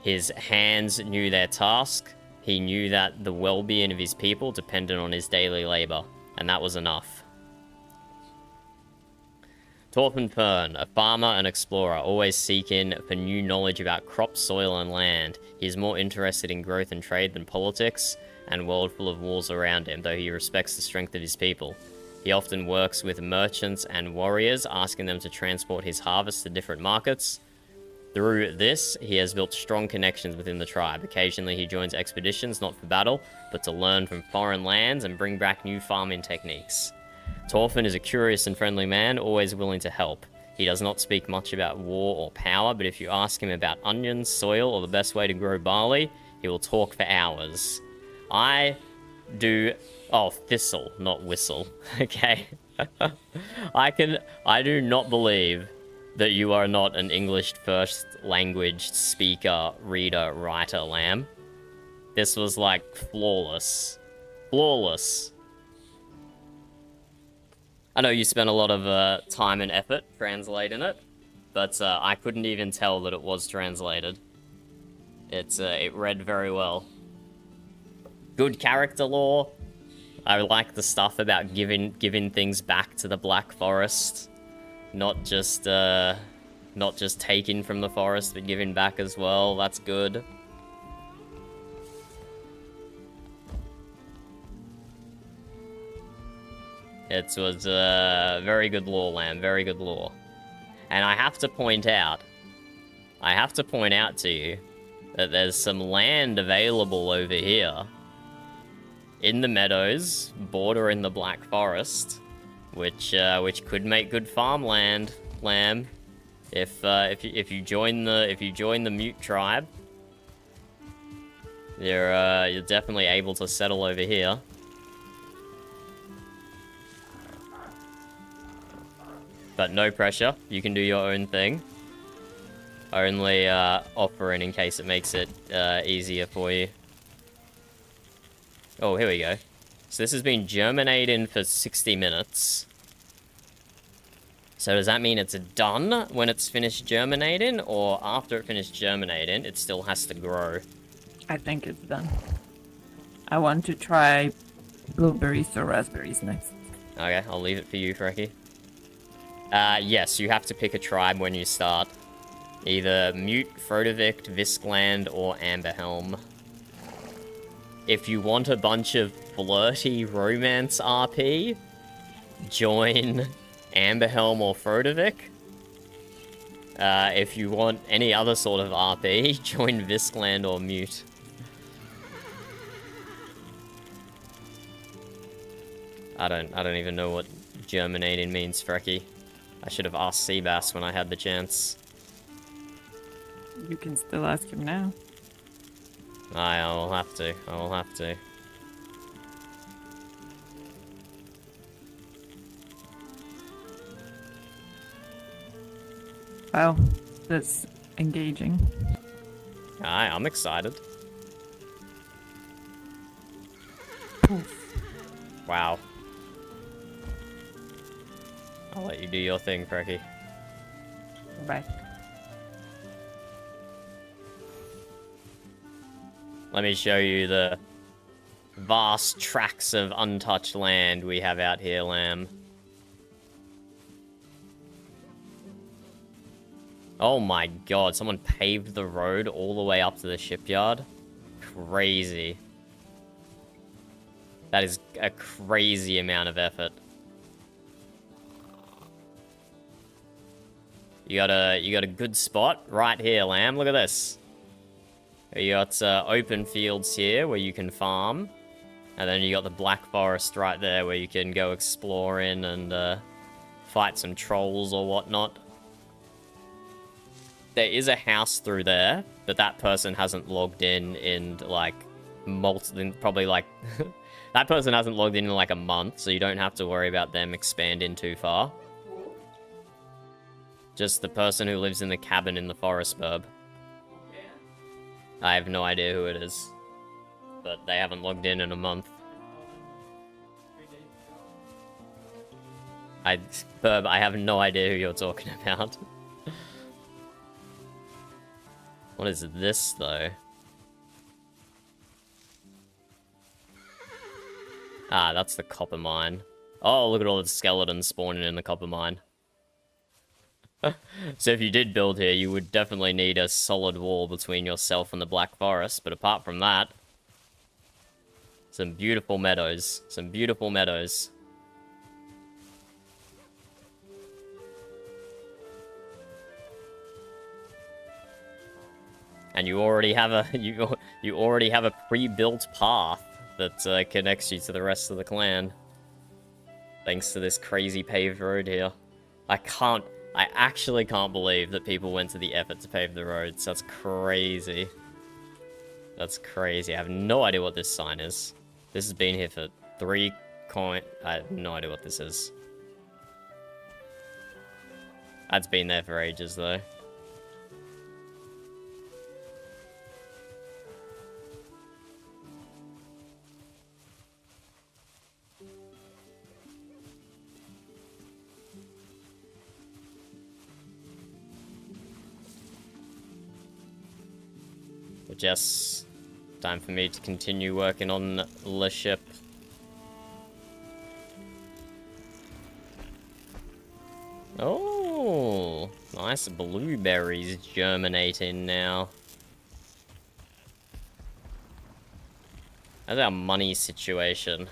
His hands knew their task. He knew that the well-being of his people depended on his daily labour, and that was enough. Thorfinn Fern, a farmer and explorer, always seeking for new knowledge about crops, soil, and land. He is more interested in growth and trade than politics, and a world full of wars around him, though he respects the strength of his people. He often works with merchants and warriors, asking them to transport his harvest to different markets. Through this, he has built strong connections within the tribe. Occasionally he joins expeditions, not for battle, but to learn from foreign lands and bring back new farming techniques. Thorfinn is a curious and friendly man, always willing to help. He does not speak much about war or power, but if you ask him about onions, soil, or the best way to grow barley, he will talk for hours. Thistle, not whistle. Okay. I do not believe that you are not an English first language speaker, reader, writer, lamb. This was like flawless. Flawless. I know you spent a lot of time and effort translating it, but I couldn't even tell that it was translated. It read very well. Good character lore. I like the stuff about giving things back to the Black Forest. Not just taking from the forest, but giving back as well. That's good. It was very good lore, lamb. Very good lore. And I have to point out to you that there's some land available over here in the meadows, bordering the Black Forest, which could make good farmland, lamb. If you join the Mute tribe, you're definitely able to settle over here. But no pressure. You can do your own thing. Only offering in case it makes it easier for you. Oh, here we go. So this has been germinating for 60 minutes. So does that mean it's done when it's finished germinating, or after it finished germinating, it still has to grow? I think it's done. I want to try blueberries or raspberries next. Okay, I'll leave it for you, Frecky. Yes, you have to pick a tribe when you start. Either Mute, Frodovict, Viskland, or Amberhelm. If you want a bunch of flirty romance RP, join Amberhelm or Frodovic. If you want any other sort of RP, join Viskland or Mute. I don't even know what germinating means, Frecky. I should have asked Seabass when I had the chance. You can still ask him now. I'll have to. Well, that's engaging. I'm excited. Poof. Wow. I'll let you do your thing, Frecky. Bye. Let me show you the vast tracts of untouched land we have out here, Lamb. Oh my god, someone paved the road all the way up to the shipyard? Crazy. That is a crazy amount of effort. You got a good spot right here, Lamb. Look at this. You got open fields here where you can farm. And then you got the Black Forest right there where you can go explore in and fight some trolls or whatnot. There is a house through there, but that person hasn't logged in like probably like that person hasn't logged in like a month, so you don't have to worry about them expanding too far. Just the person who lives in the cabin in the forest burb. I have no idea who it is, but they haven't logged in a month. Burb, I have no idea who you're talking about. What is this, though? Ah, that's the copper mine. Oh, look at all the skeletons spawning in the copper mine. So if you did build here, you would definitely need a solid wall between yourself and the Black Forest, but apart from that, some beautiful meadows. Some beautiful meadows. And you already have a you already have a pre-built path that connects you to the rest of the clan. Thanks to this crazy paved road here. I actually can't believe that people went to the effort to pave the roads. That's crazy. That's crazy. I have no idea what this sign is. This has been here for 3 coin. I have no idea what this is. That's been there for ages though. But yes, time for me to continue working on the ship. Oh, nice blueberries germinating now. How's our money situation?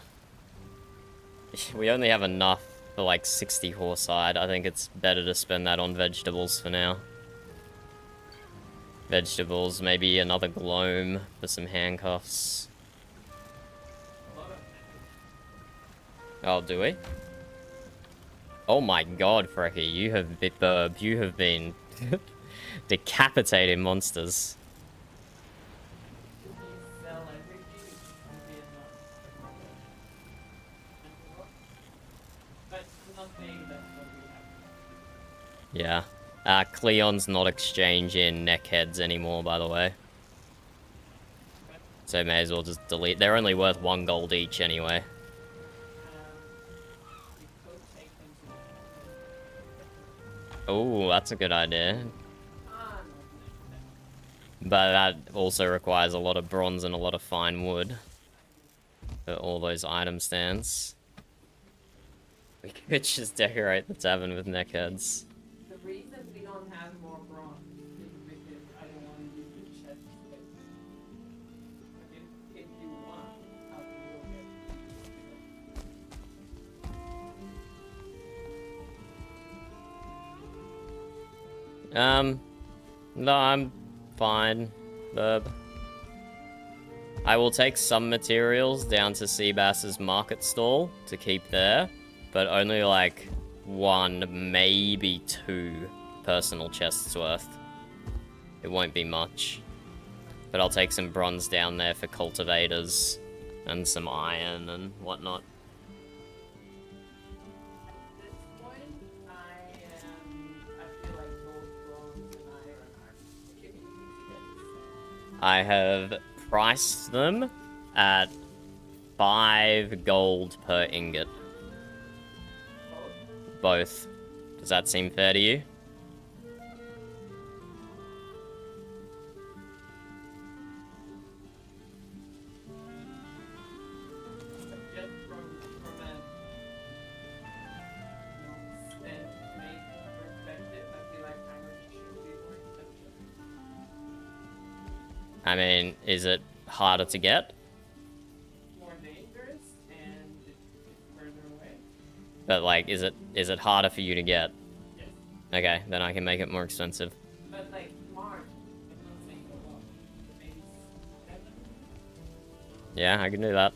We only have enough for like 60 horsehide. I think it's better to spend that on vegetables for now. Vegetables, maybe another gloam for some handcuffs. Oh, do we? Oh my god, Frecky, you have been decapitating monsters. Yeah. Cleon's not exchanging neckheads anymore, by the way. So may as well just delete. They're only worth 1 gold each anyway. Oh, that's a good idea. But that also requires a lot of bronze and a lot of fine wood for all those item stands. We could just decorate the tavern with neckheads. The reason we don't have more bronze is because I don't want to use the chest space. If you want, I'll do it. No, I'm fine, Burb. I will take some materials down to Seabass's market stall to keep there, but only like 1, maybe 2 personal chests worth. It won't be much. But I'll take some bronze down there for cultivators and some iron and whatnot. At this point, I feel like both bronze and iron are giving me hits. I have priced them at 5 gold per ingot. Both. Does that seem fair to you? I mean, is it harder to get? More dangerous and it's further away. But like, is it harder for you to get? Yes. Okay, then I can make it more expensive. But like Mark, I'm not saying go up. The base 7. Yeah, I can do that.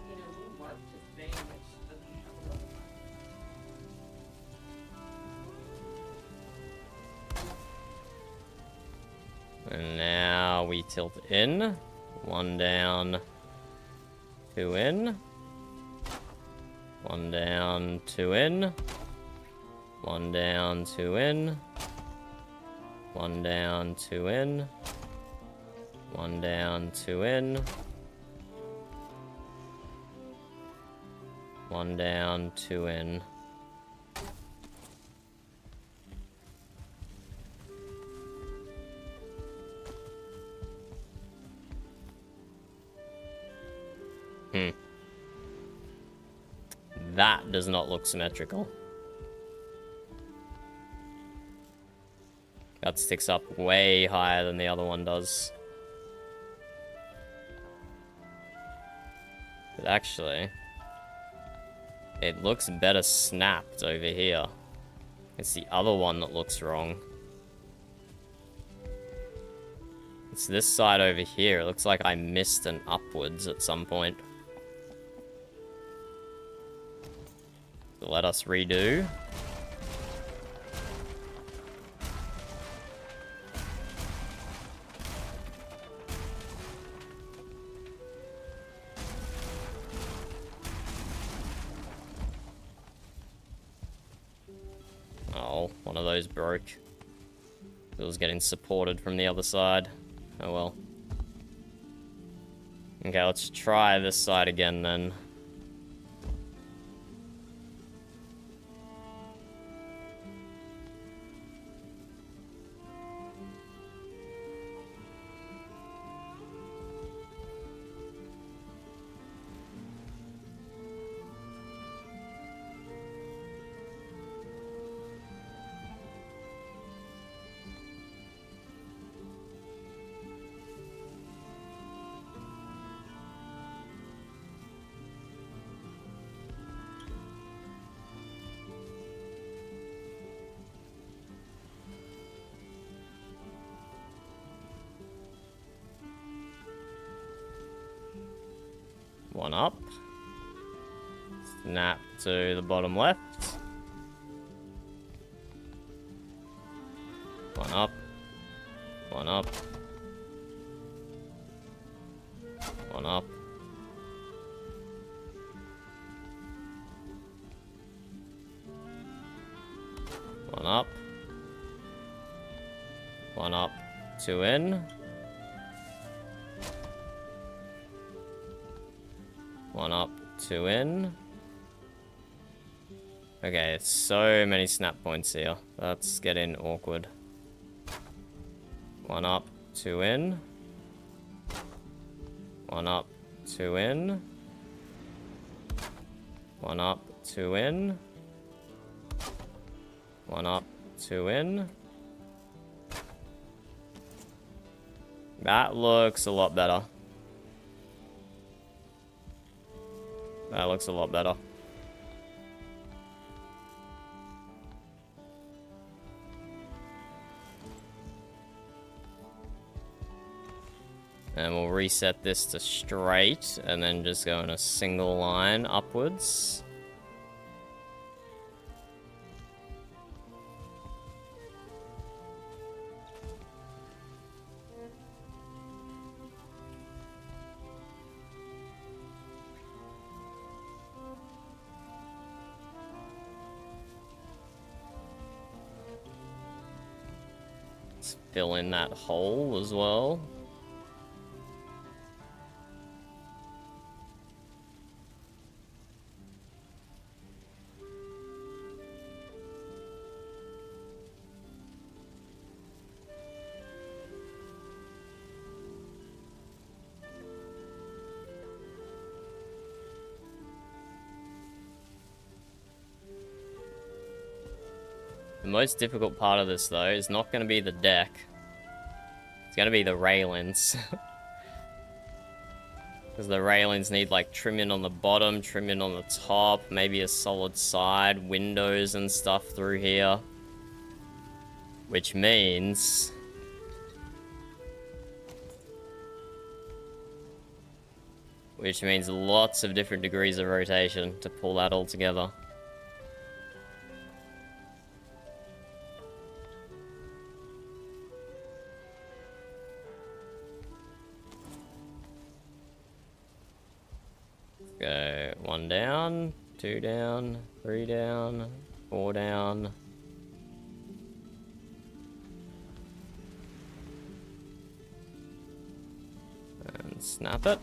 You know, we work just saying which doesn't have a lot of money. And now we tilt in. 1 down, 2 in. 1 down, 2 in. 1 down, 2 in. 1 down, 2 in. 1 down, 2 in. 1 down, 2 in. That does not look symmetrical. That sticks up way higher than the other one does. But actually, it looks better snapped over here. It's the other one that looks wrong. It's this side over here. It looks like I missed an upwards at some point. So let us redo. Oh, one of those broke. It was getting supported from the other side. Oh well. Okay, let's try this side again then. One up. Snap to the bottom left. One up. One up. One up. One up. One up. 2 in. One up, 2 in. Okay, it's so many snap points here. That's getting awkward. 1 up, 2 in. 1 up, 2 in. 1 up, 2 in. 1 up, 2 in. That looks a lot better. That looks a lot better. And we'll reset this to straight, and then just go in a single line upwards. Fill in that hole as well. The most difficult part of this, though, is not going to be the deck. It's going to be the railings. Because the railings need, like, trimming on the bottom, trimming on the top, maybe a solid side, windows and stuff through here. Which means... lots of different degrees of rotation to pull that all together. Go 1 down, 2 down, 3 down, 4 down. And snap it.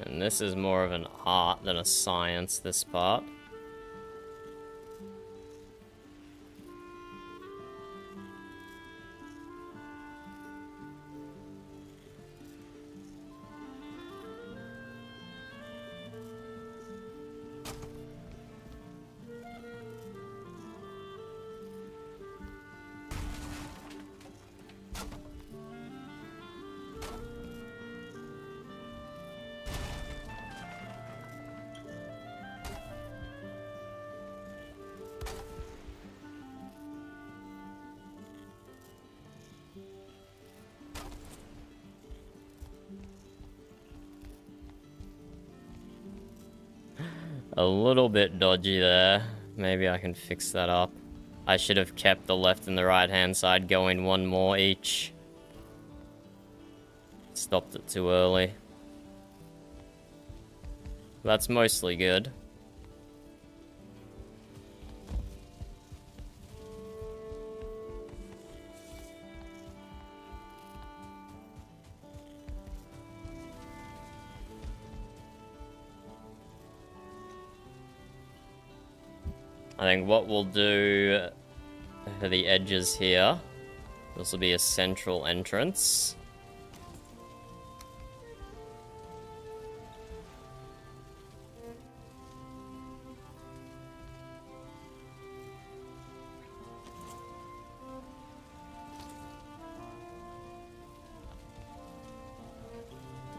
And this is more of an art than a science, this part. A little bit dodgy there. Maybe I can fix that up. I should have kept the left and the right hand side going 1 more each. Stopped it too early. That's mostly good. I think what we'll do for the edges here, this will be a central entrance.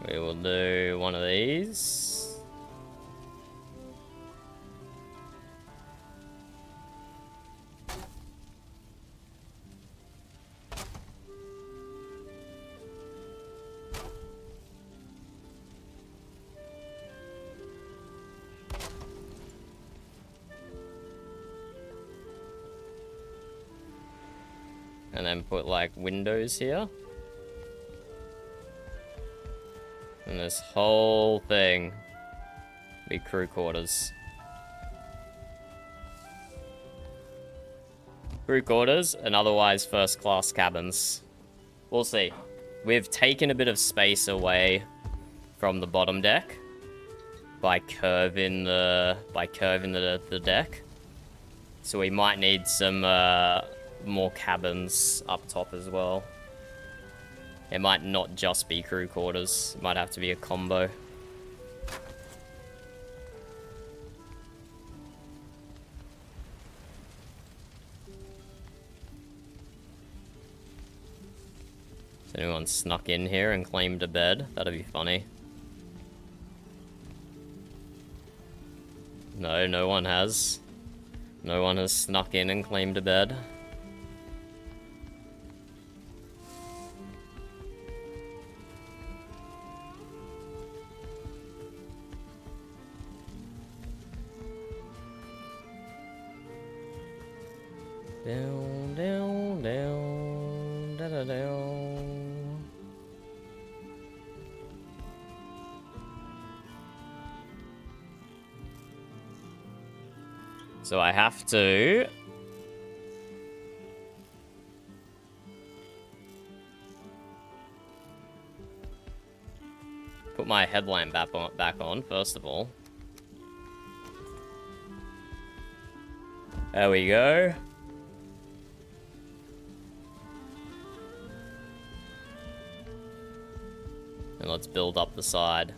We will do one of these. And then put like windows here. And this whole thing be crew quarters. Crew quarters and otherwise first class cabins. We'll see. We've taken a bit of space away from the bottom deck by curving the deck. So we might need some more cabins up top as well. It might not just be crew quarters. It might have to be a combo. Has anyone snuck in here and claimed a bed? That'd be funny. No, no one has. No one has snuck in and claimed a bed. Down, down, down, da da down. So I have to... put my headlamp back on, first of all. There we go. And let's build up the side.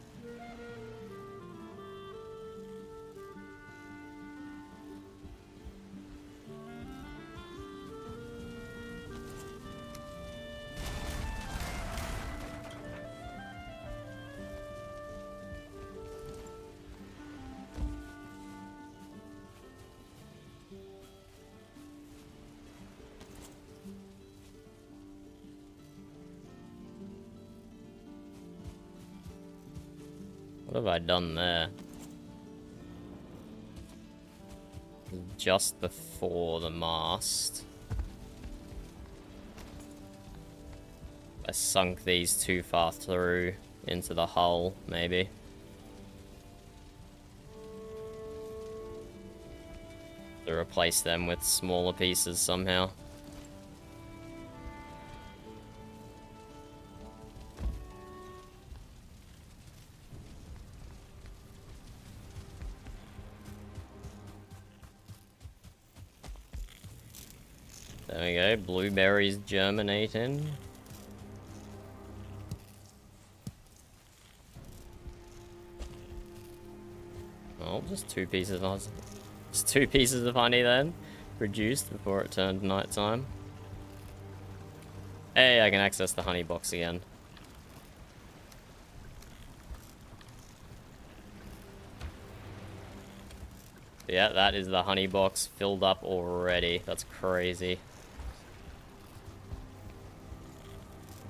What have I done there? Just before the mast. I sunk these too far through into the hull, maybe. To replace them with smaller pieces somehow. There we go, blueberries germinating. Oh, just two pieces of honey then, produced before it turned nighttime. Hey, I can access the honey box again. Yeah, that is the honey box filled up already. That's crazy.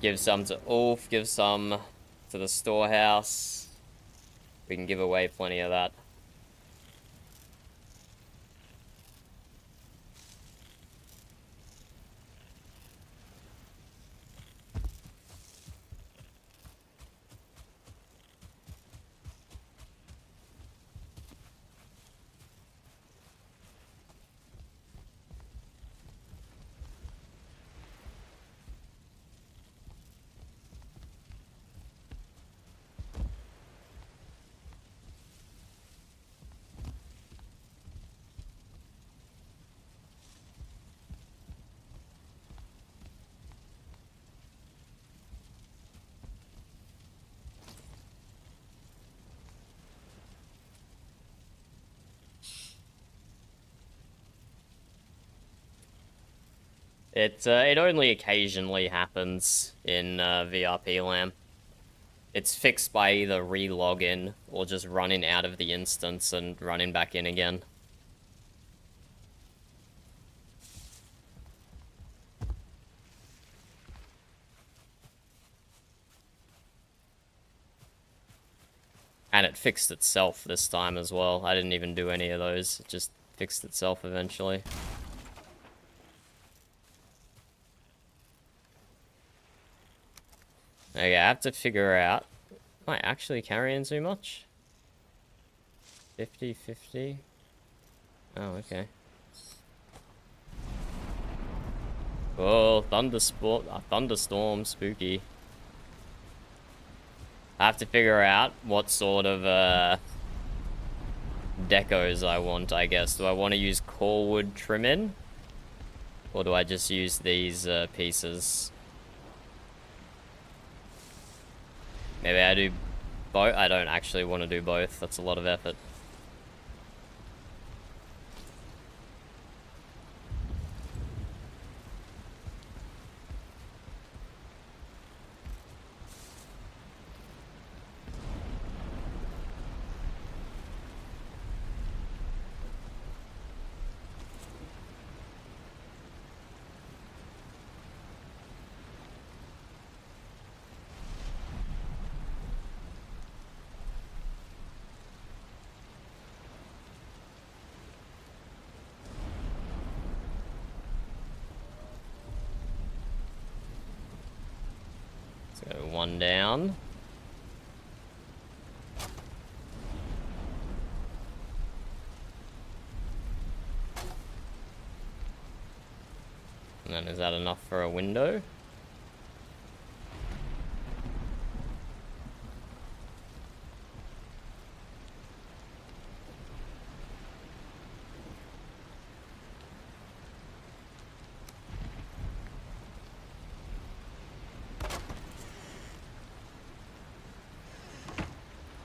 Give some to Ulf, give some to the storehouse. We can give away plenty of that. It only occasionally happens in VRP LAM. It's fixed by either re-login or just running out of the instance and running back in again. And it fixed itself this time as well. I didn't even do any of those. It just fixed itself eventually. Okay, I have to figure out... Am I actually carrying too much? 50-50? Oh, okay. Oh, thunderstorm, spooky. I have to figure out what sort of decos I want, I guess. Do I want to use core wood trim in? Or do I just use these pieces? Maybe I do both. I don't actually want to do both. That's a lot of effort. Let's go one down. And then is that enough for a window?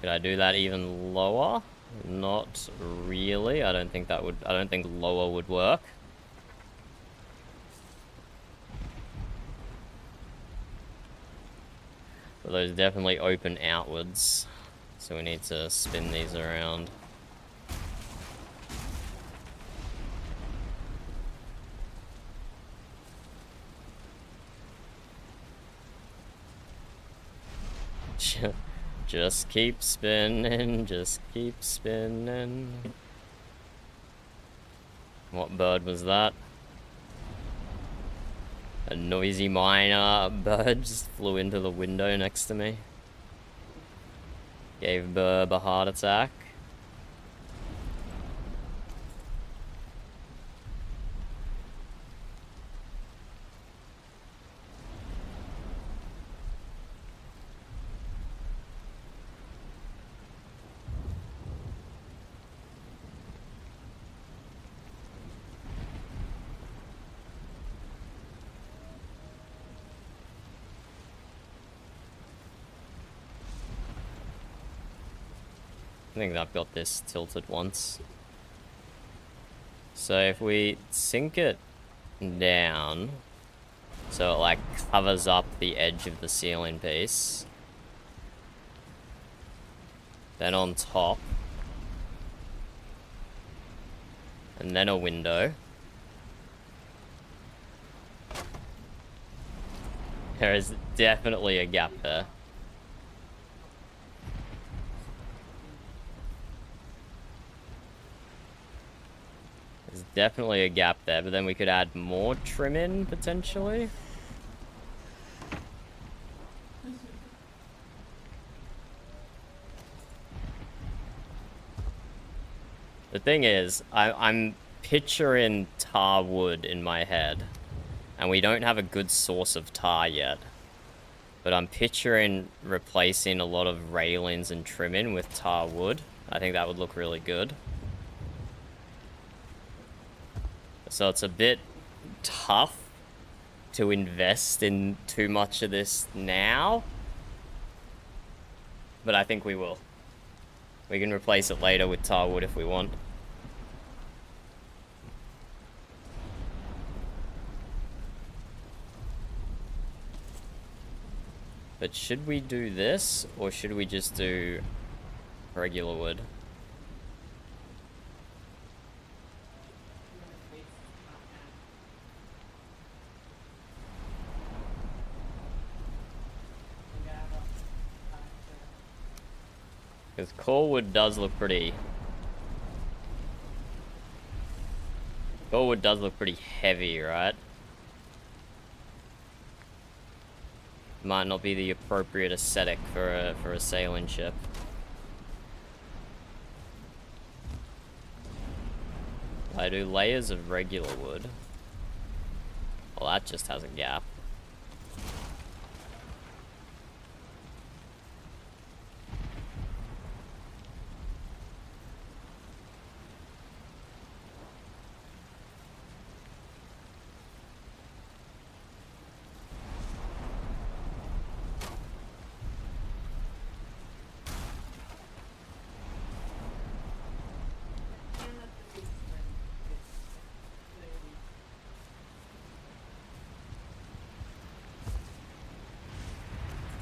Could I do that even lower? Not really. I don't think lower would work. But those definitely open outwards. So we need to spin these around. Just keep spinning, just keep spinning. What bird was that? A noisy miner bird just flew into the window next to me. Gave Burb a heart attack. I think I've got this tilted once. So if we sink it down, so it like covers up the edge of the ceiling piece, then on top, and then a window. There is definitely a gap there. There's definitely a gap there, but then we could add more trim in, potentially. The thing is, I'm picturing tar wood in my head, and we don't have a good source of tar yet. But I'm picturing replacing a lot of railings and trimming with tar wood. I think that would look really good. So it's a bit tough to invest in too much of this now. But I think we will. We can replace it later with tar wood if we want. But should we do this, or should we just do regular wood? Because core wood does look pretty... Core wood does look pretty heavy, right? Might not be the appropriate aesthetic for a sailing ship. I do layers of regular wood. Well, that just has a gap.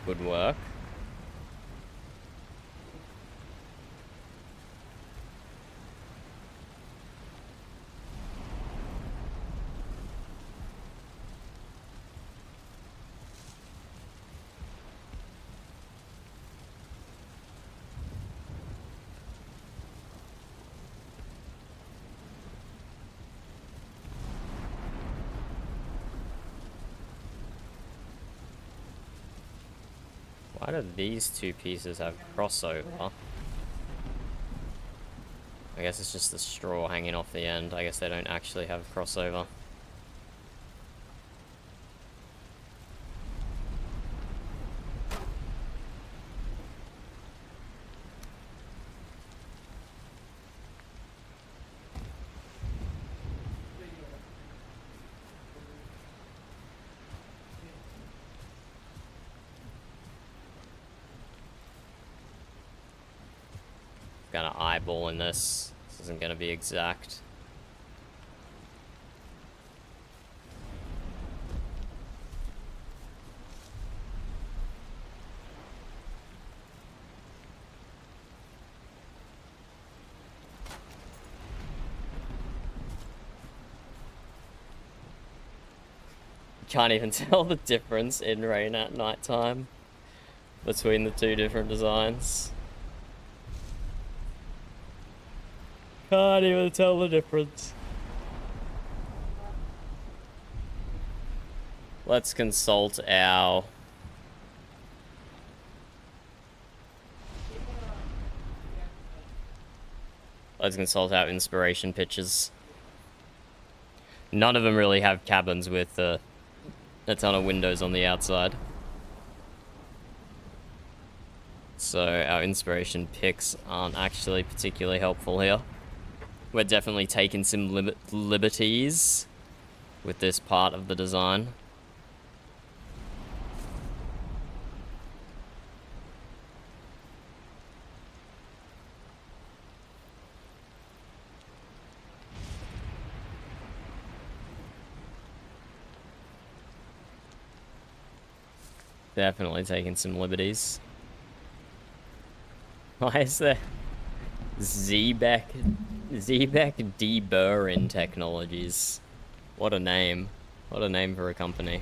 Would work. Why do these two pieces have crossover? I guess it's just the straw hanging off the end. I guess they don't actually have crossover. kind of eyeballing this. This isn't going to be exact. Can't even tell the difference in rain at night time between the two different designs. Can't even tell the difference. Let's consult our... Let's consult our inspiration pictures. None of them really have cabins with a ton of windows on the outside. So our inspiration picks aren't actually particularly helpful here. We're definitely taking some liberties with this part of the design. Definitely taking some liberties. Why is there Zebek Deburrin Technologies? What a name. What a name for a company.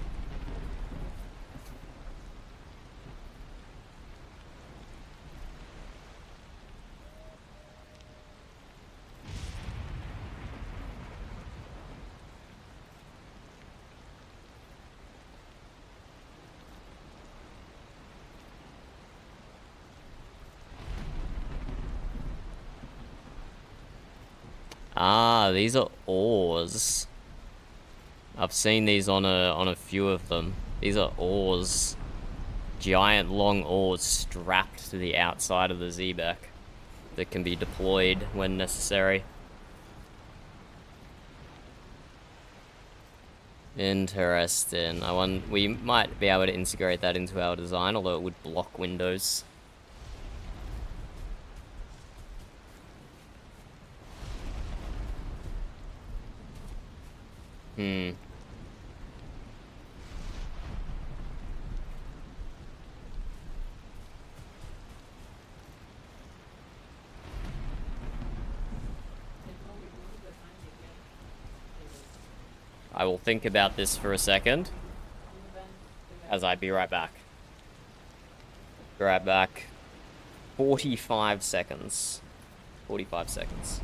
Ah, these are oars. I've seen these on a few of them. These are oars. Giant long oars strapped to the outside of the Zebek that can be deployed when necessary. Interesting. We might be able to integrate that into our design, although it would block windows. I will think about this for a second, as I be right back. Be right back. 45 seconds. 45 seconds.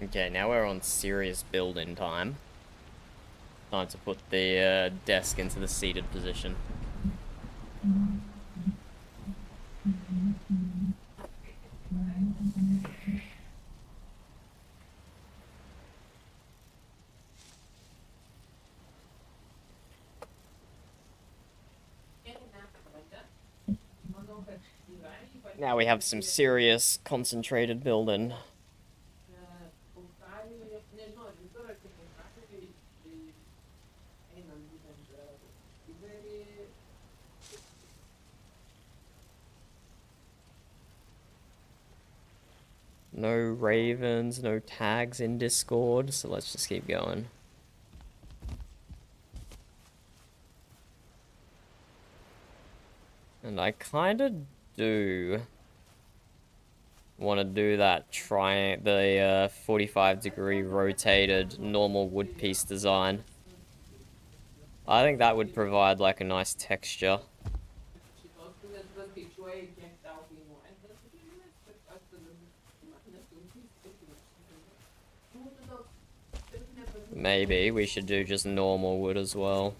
Okay, now we're on serious building time. Time to put the desk into the seated position. Now we have some serious concentrated building. No ravens, no tags in Discord, so let's just keep going. And I kind of do want to do that, try the 45-degree rotated normal wood piece design. I think that would provide like a nice texture. Maybe we should do just normal wood as well.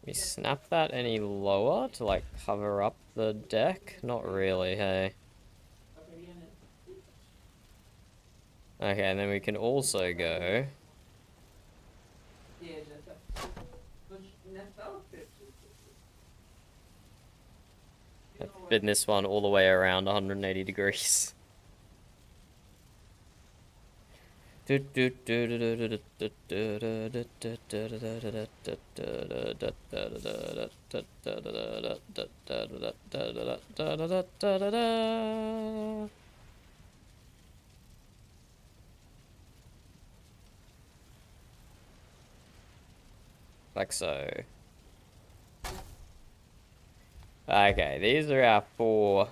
We snap that any lower to like cover up the deck? Not really, hey. Okay, and then we can also go spin this one all the way around 180 degrees. Like so. Okay, these are our 4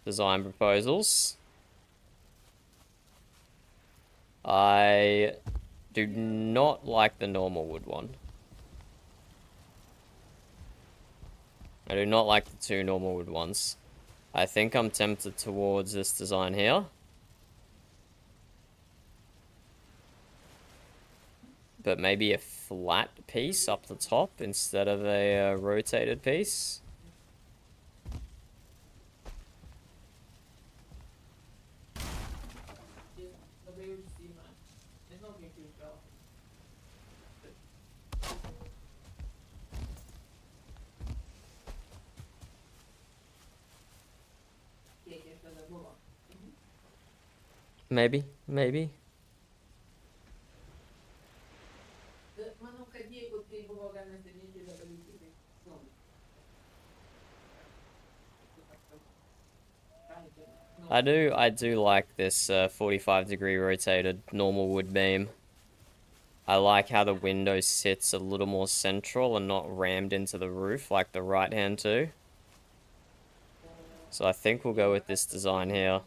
design proposals. I do not like the normal wood one. I do not like the 2 normal wood ones. I think I'm tempted towards this design here. But maybe a flat piece up the top instead of a rotated piece. Maybe, maybe. I do like this 45-degree rotated normal wood beam. I like how the window sits a little more central and not rammed into the roof like the right hand too. So I think we'll go with this design here.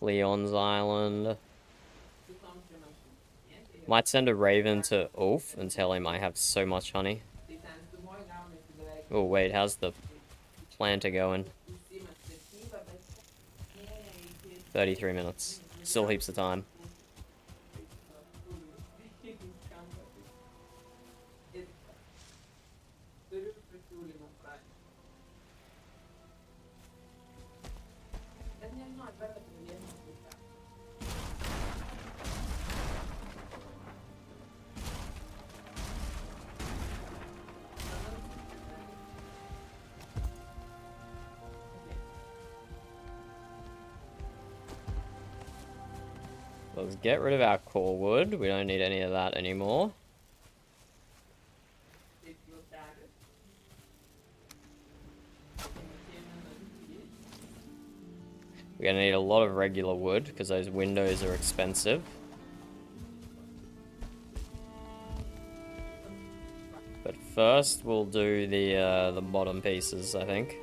Leon's Island. Might send a raven to Ulf and tell him I have so much honey. Oh wait, how's the planter going? 33 minutes. Still heaps of time. let's get rid of our core wood. We don't need any of that anymore. We're gonna need a lot of regular wood because those windows are expensive. But first, we'll do the bottom pieces, I think.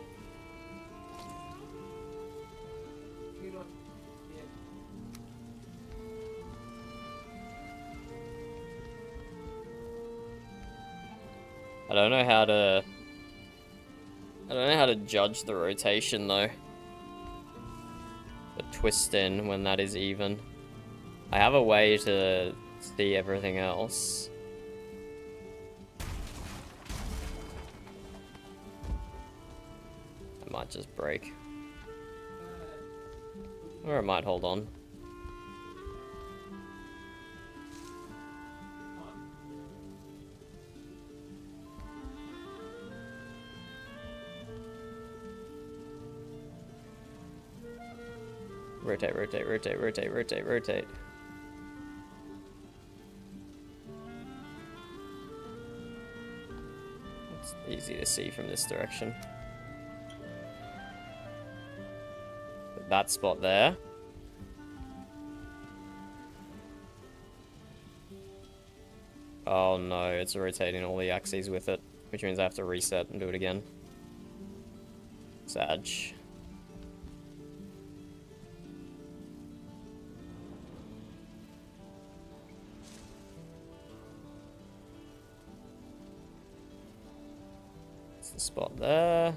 I don't know how to judge the rotation though. The twist in when that is even. I have a way to see everything else. It might just break. Or it might hold on. Rotate, rotate, rotate, rotate, rotate, rotate. It's easy to see from this direction. Put that spot there. Oh no, it's rotating all the axes with it, which means I have to reset and do it again. Sag. The spot there.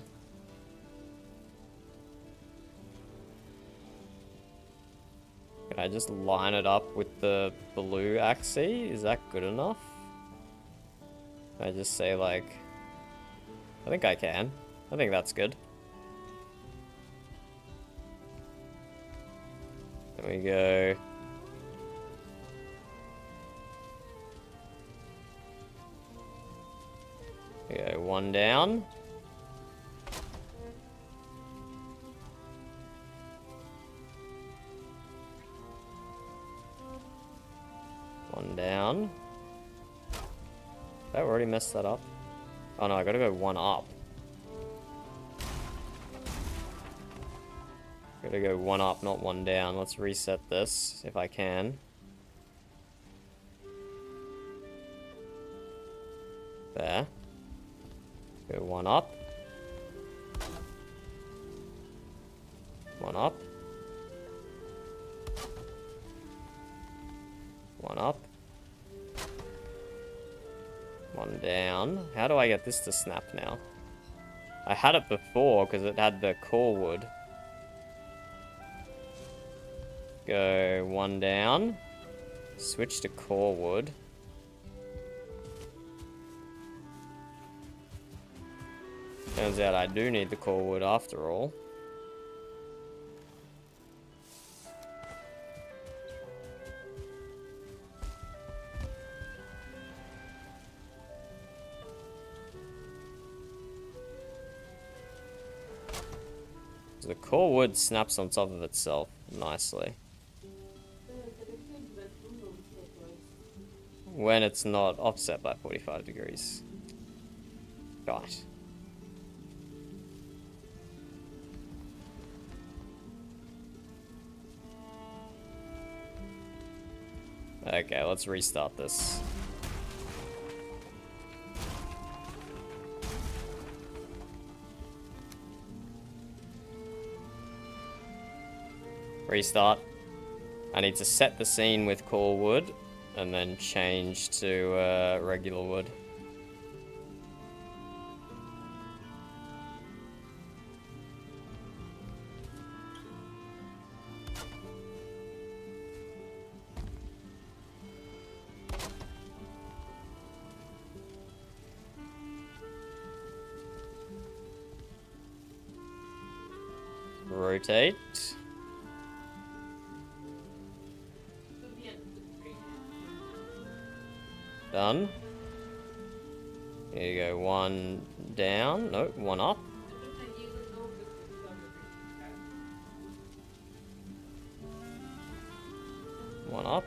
Can I just line it up with the blue axis? Is that good enough? Can I just say like... I think I can. I think that's good. There we go. Okay, one down. One down. Did I already messed that up? Oh no, I gotta go one up. Gotta go one up, not one down. Let's reset this if I can. There. Go one up. One up. One up. One down. How do I get this to snap now? I had it before because it had the core wood. Go one down. Switch to core wood. Turns out I do need the core wood after all. So the core wood snaps on top of itself nicely. When it's not offset by 45 degrees. Right. Okay, let's restart this. Restart. I need to set the scene with core wood and then change to regular wood. Rotate. Done. Here you go, one down. Nope, one up. One up.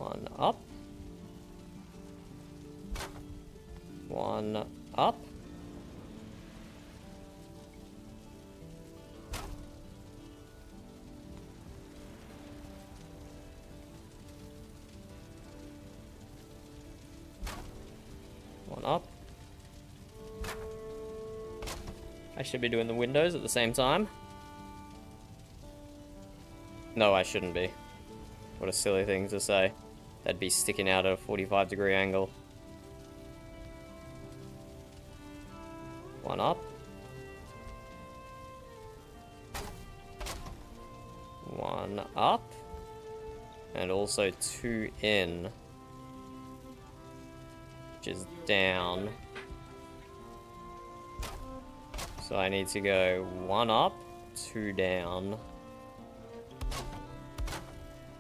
One up. One up. One up. I should be doing the windows at the same time. No, I shouldn't be. What a silly thing to say. That'd be sticking out at a 45-degree angle. One up. One up. And also two in. Which is down. So I need to go one up, two down.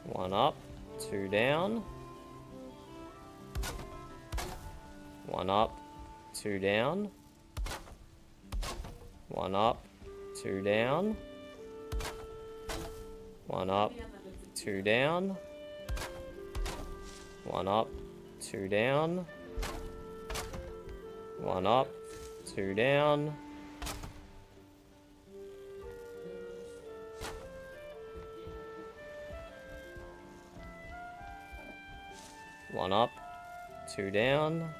One up, two down. One up, two down. One up, two down. One up, two down. One up, two down. One up, two down. One up, two down.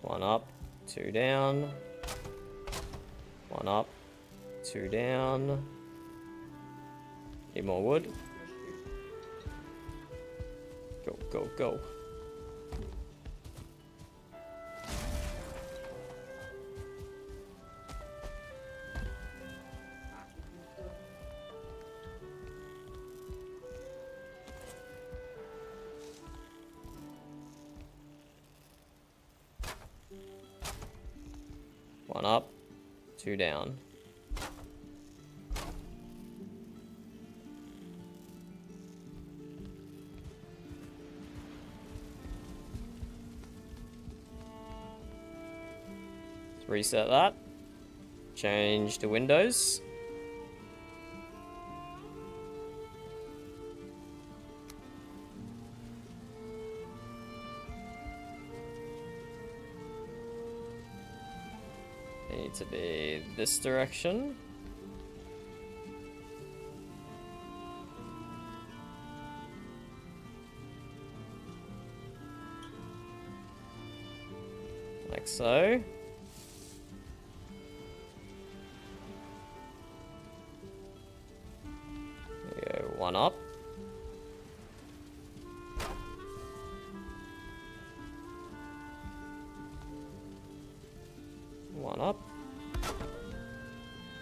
One up, two down. One up, two down. Need more wood. Go, go, go. One up, two down. Let's reset that. Change to Windows. Need to be this direction. Like so. There we go, one up. One up.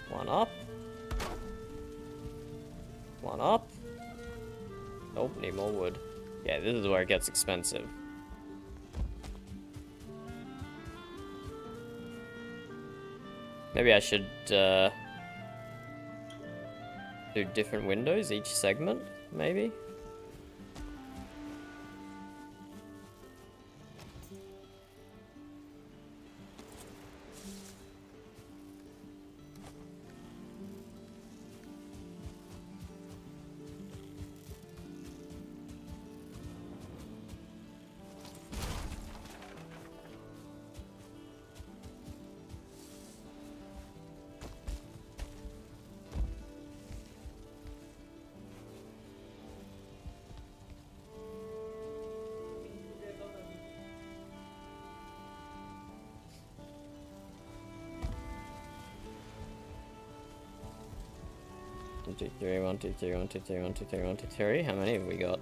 One up. One up. Oh, need more wood. Yeah, this is where it gets expensive. Maybe I should do different windows each segment, maybe? One, two, three, one, two, three, one, two, three, one, two, three, one, two, three. How many have we got?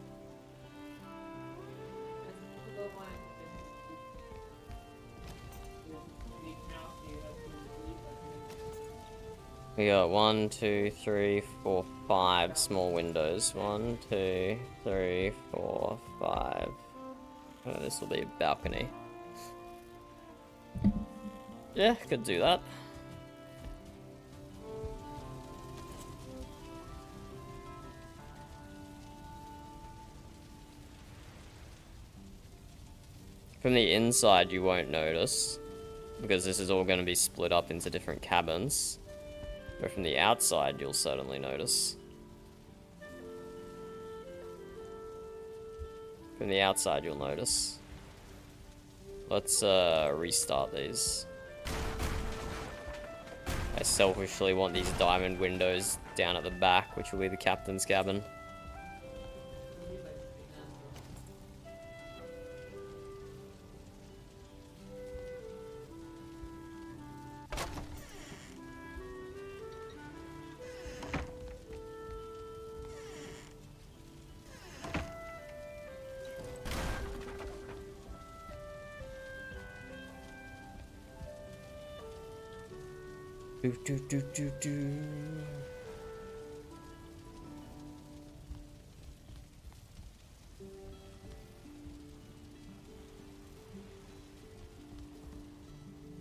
We got 1, 2, 3, 4, 5 small windows. 1, 2, 3, 4, 5. Oh, this will be a balcony. Yeah, could do that. From the inside you won't notice, because this is all going to be split up into different cabins. But from the outside you'll certainly notice. From the outside, you'll notice. Let's restart these. I selfishly want these diamond windows down at the back, which will be the captain's cabin. Do, do, do, do, do.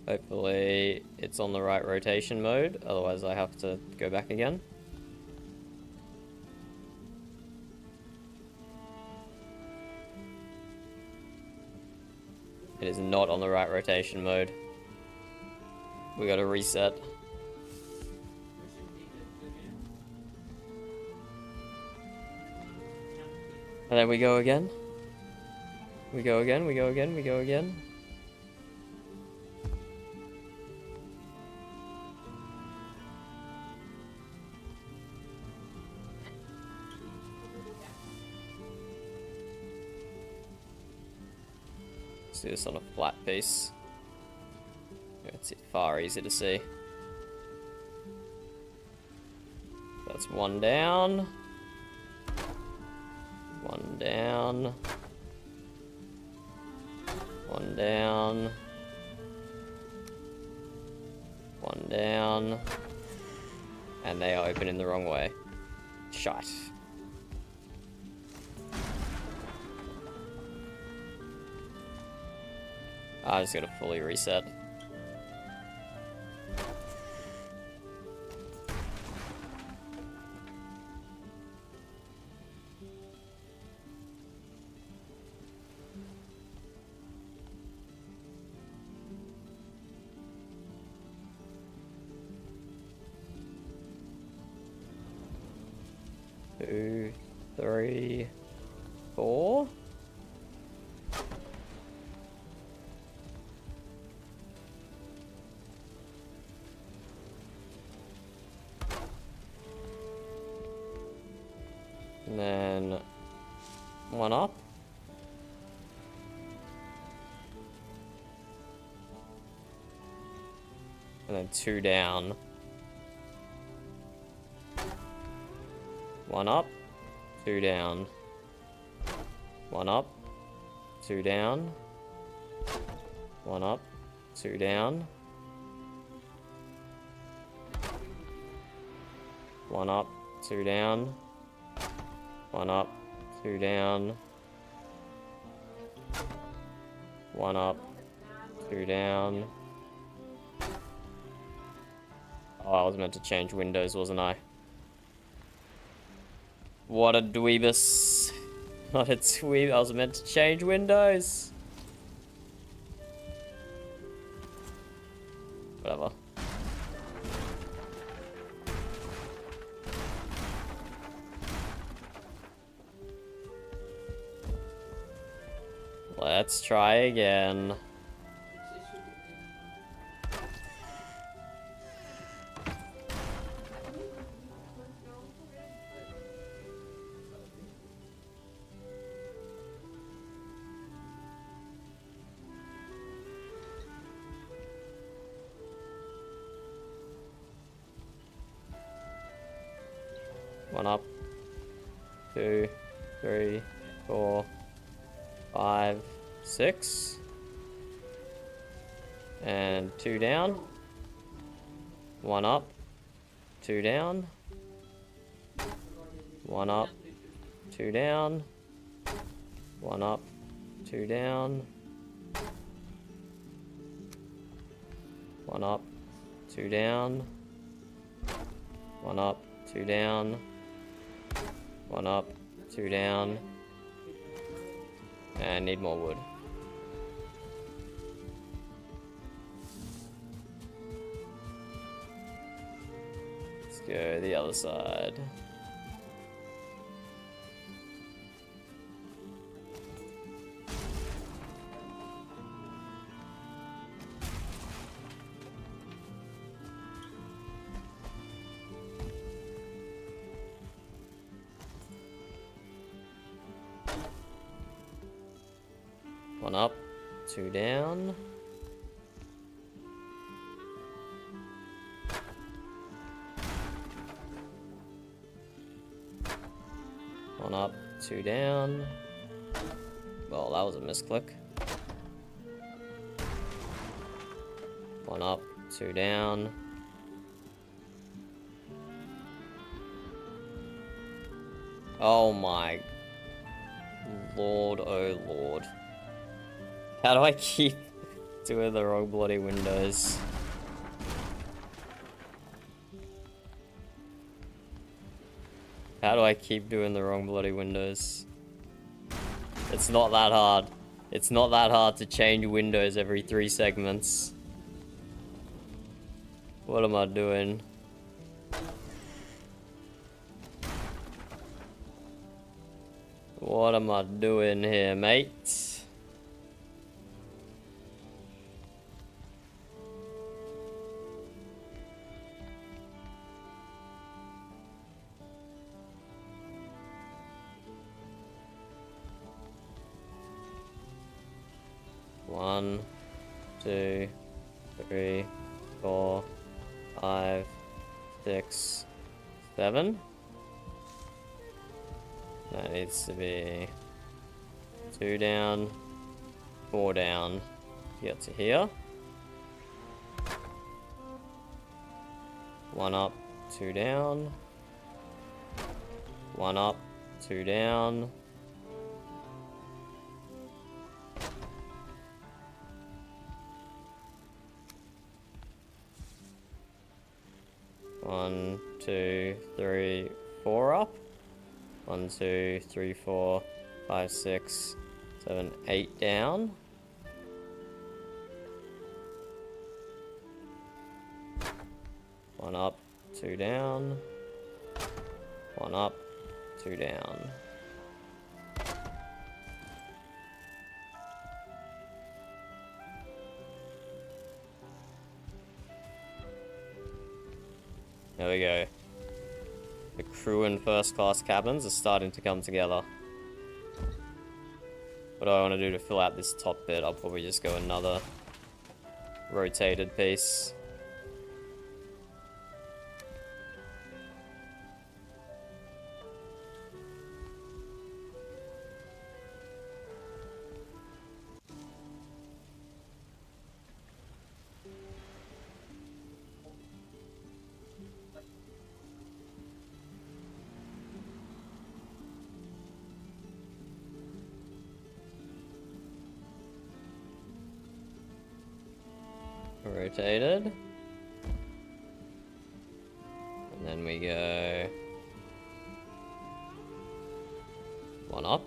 Hopefully it's on the right rotation mode, otherwise I have to go back again. It is not on the right rotation mode. We gotta reset. And then we go again. We go again, we go again, we go again. Let's do this on a flat piece. It's far easier to see. That's one down. One down. One down. One down. And they are open in the wrong way. Shite. I just gotta fully reset. Two, three, four. And then one up. And then two down. One up, two down. One up, two down. One up, two down. One up, two down. One up, two down. One up, two down. Oh, I was meant to change windows, wasn't I? What a dweebus. Not a dweeb, I was meant to change windows. Whatever. Let's try again. One up, two, three, four, five, six, and two down. One up, two down. One up, two down. One up, two down. One up, two down. One up, two down. One up, two down. And need more wood. Let's go the other side. 1 up, 2 down. One up, 2 down. Well, that was a misclick. 1 up, 2 down. Oh my lord, oh lord. How do I keep doing the wrong bloody windows? How do I keep doing the wrong bloody windows? It's not that hard. It's not that hard to change windows every 3 segments. What am I doing? What am I doing here, mate? One, 2, 3, 4, 5, 6, 7. That needs to be 2 down, 4 down to get to here. 1 up, 2 down. 1 up, 2 down. One, 2, 3, 4 up. 1, 2, 3, 4, 5, 6, 7, 8 down. One up, 2 down. 1 up, 2 down. There we go. The crew and first class cabins are starting to come together. What do I want to do to fill out this top bit? I'll probably just go another rotated piece. Rotated. And then we go 1 up.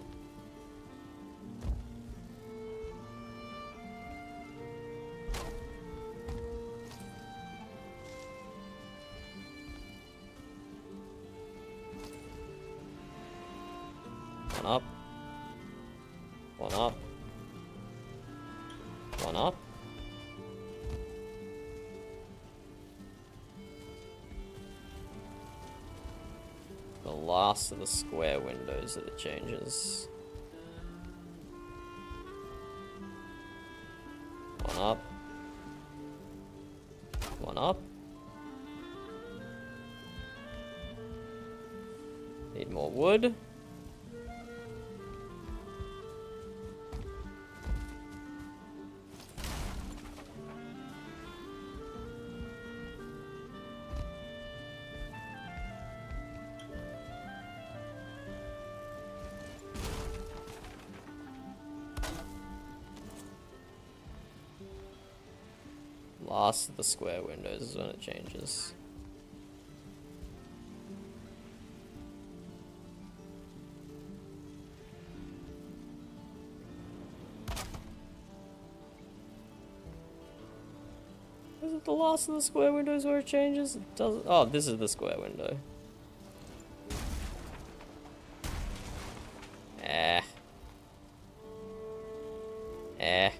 One up. 1 up. 1 up. The last of the square windows are the changes. 1 up. 1 up. Need more wood. Last of the square windows is when it changes. Is it the last of the square windows where it changes? It doesn't. Oh, this is the square window. Eh. Eh.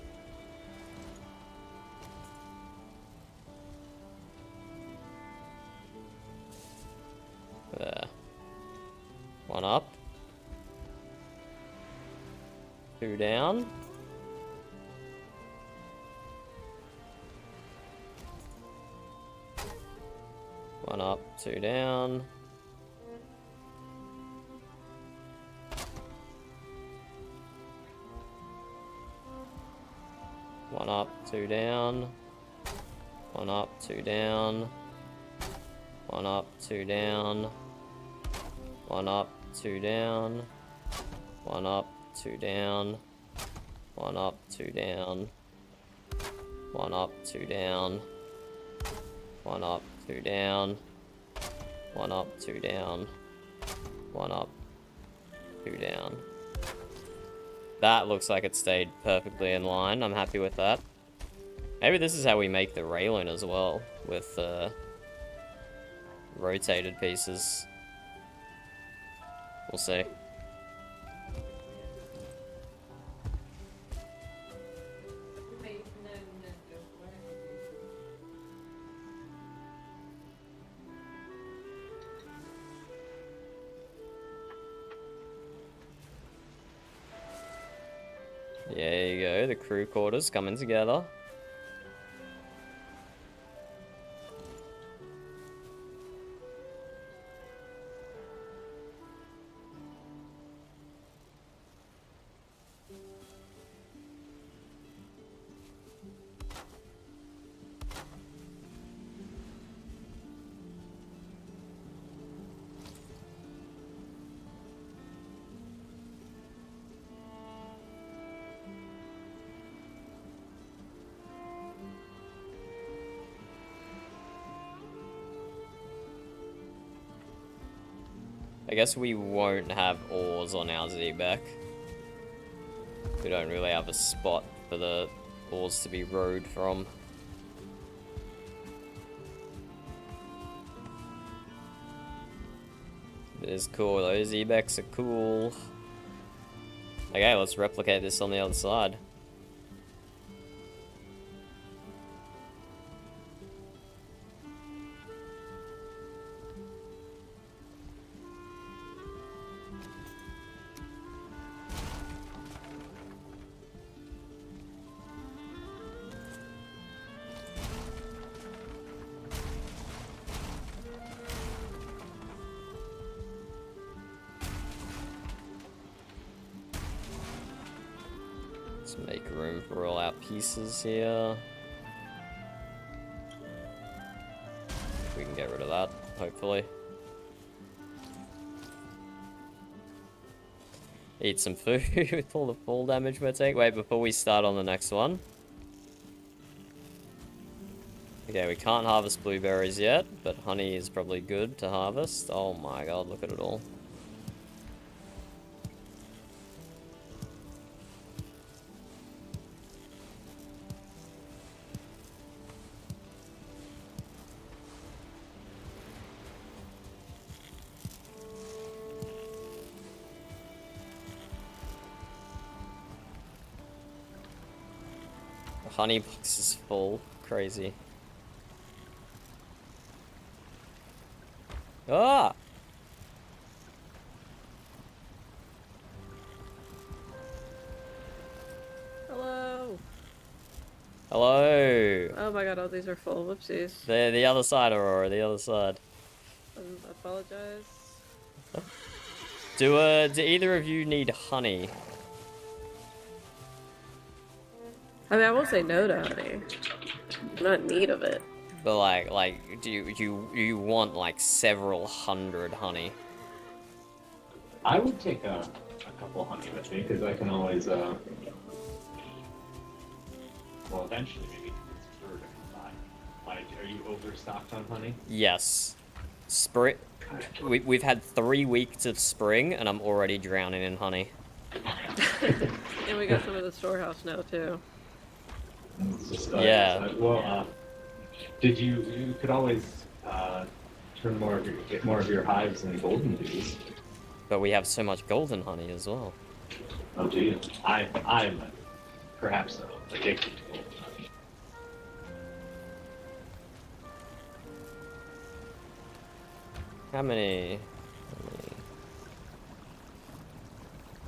There. 1 up. 2 down. 1 up, 2 down. One up, 2 down. 1 up, 2 down. 1 up, 2 down. 1 up, 2 down. 1 up, 2 down. 1 up, 2 down. 1 up, 2 down. 1 up, 2 down. 1 up, 2 down. 1 up, 2 down. That looks like it stayed perfectly in line. I'm happy with that. Maybe this is how we make the railing as well, with rotated pieces. We'll see. There you go, the crew quarters coming together. I guess we won't have ores on our Z-back. We don't really have a spot for the ores to be rowed from. It is cool though, Z-backs are cool. Okay, let's replicate this on the other side. Let's make room for all our pieces here. We can get rid of that, hopefully. Eat some food with all the fall damage we're taking. Wait, before we start on the next one. Okay, we can't harvest blueberries yet, but honey is probably good to harvest. Oh my god, look at it all. The honey box is full. Crazy. Ah! Hello. Hello! Oh my god, all these are full. Whoopsies. The other side, Aurora, the other side. I apologize. Do either of you need honey? I mean, I won't say no to honey. I'm not in need of it. But like, do you want like several hundred honey? I would take a couple honey with me, because I can always, well, eventually maybe transfer to combine. Like, are you overstocked on honey? Yes. Spring. We've had 3 weeks of spring, and I'm already drowning in honey. And we got some of the storehouse now, too. It's just, Yeah. Well, you could always get more of your hives in golden bees. But we have so much golden honey as well. Oh, do you? I'm perhaps addicted to golden honey. How many?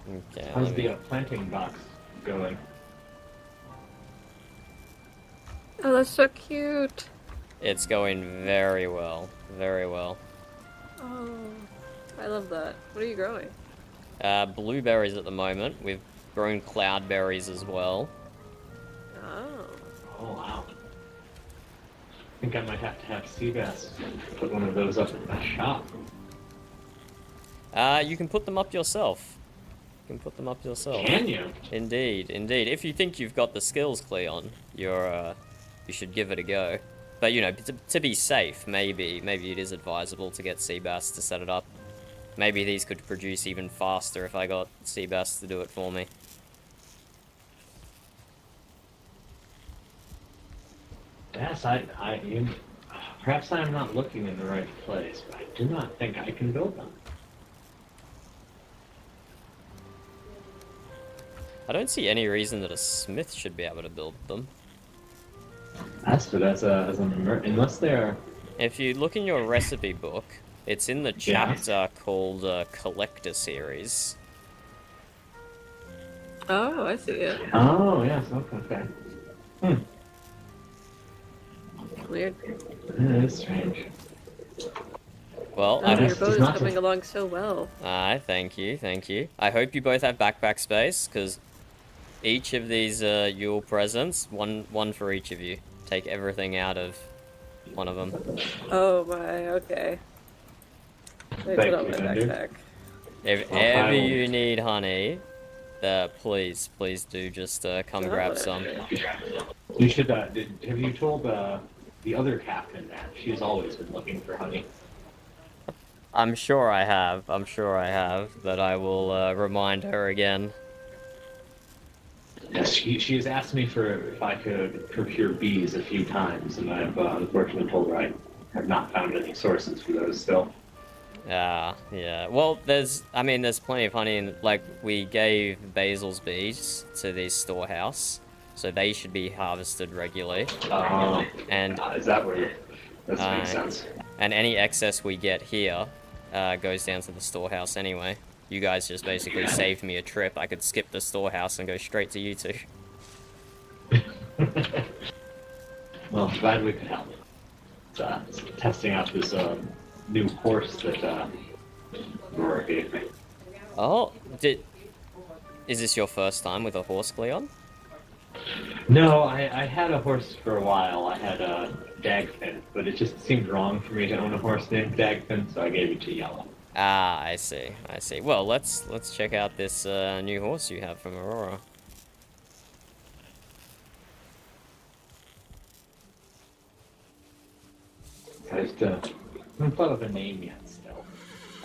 Okay. How's let me- the planting box going? Oh, that's so cute. It's going very well. Very well. Oh, I love that. What are you growing? Blueberries at the moment. We've grown cloudberries as well. Oh. Oh, wow. I think I might have to have Seabass put one of those up in my shop. You can put them up yourself. You can put them up yourself. Can you? Indeed, indeed. If you think you've got the skills, Cleon, you should give it a go. But, you know, to be safe, maybe it is advisable to get Seabass to set it up. Maybe these could produce even faster if I got Seabass to do it for me. Yes, perhaps I am not looking in the right place, but I do not think I can build them. I don't see any reason that a smith should be able to build them. Unless they're... If you look in your recipe book, it's in the chapter called Collector Series. Oh, I see it. Oh, yes, okay. Weird. That is strange. Well, Oh, your It's boat is not coming along so well. thank you, thank you. I hope you both have backpack space, because each of these Yule presents, one for each of you. Take everything out of one of them. Oh my, okay. Let me put on my backpack. If ever you need honey, please do just come grab some. You should, have you told the other captain that? She's always been looking for honey. I'm sure I have, but I will remind her again. Yes, she has asked me if I could procure bees a few times, and I've unfortunately told her I have not found any sources for those still. Yeah. Well, there's plenty of honey, and like we gave Basil's bees to this storehouse, so they should be harvested regularly. And is that where? That makes sense. And any excess we get here goes down to the storehouse anyway. You guys just basically saved me a trip. I could skip the storehouse and go straight to you two. Well, glad we could help. Testing out this new horse that Aurora gave me. Oh, is this your first time with a horse, Cleon? No, I had a horse for a while. I had a Dagfin, but it just seemed wrong for me to own a horse named Dagfin, so I gave it to Yellow. Ah, I see. Well, let's check out this new horse you have from Aurora. I just haven't thought of a name yet still.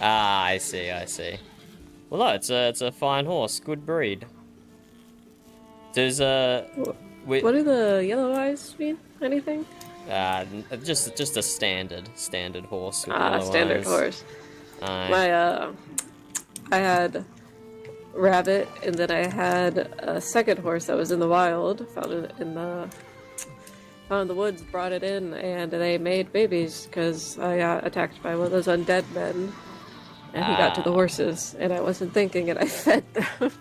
Ah, I see. Well, no, it's a fine horse, good breed. There's What do the yellow eyes mean? Anything? just a standard horse. With Ah, yellow standard eyes. horse. Aye. I had rabbit, and then I had a second horse that was in the wild. Found it in the woods, brought it in, and they made babies because I got attacked by one of those undead men. And he got to the horses, and I wasn't thinking, and I fed them.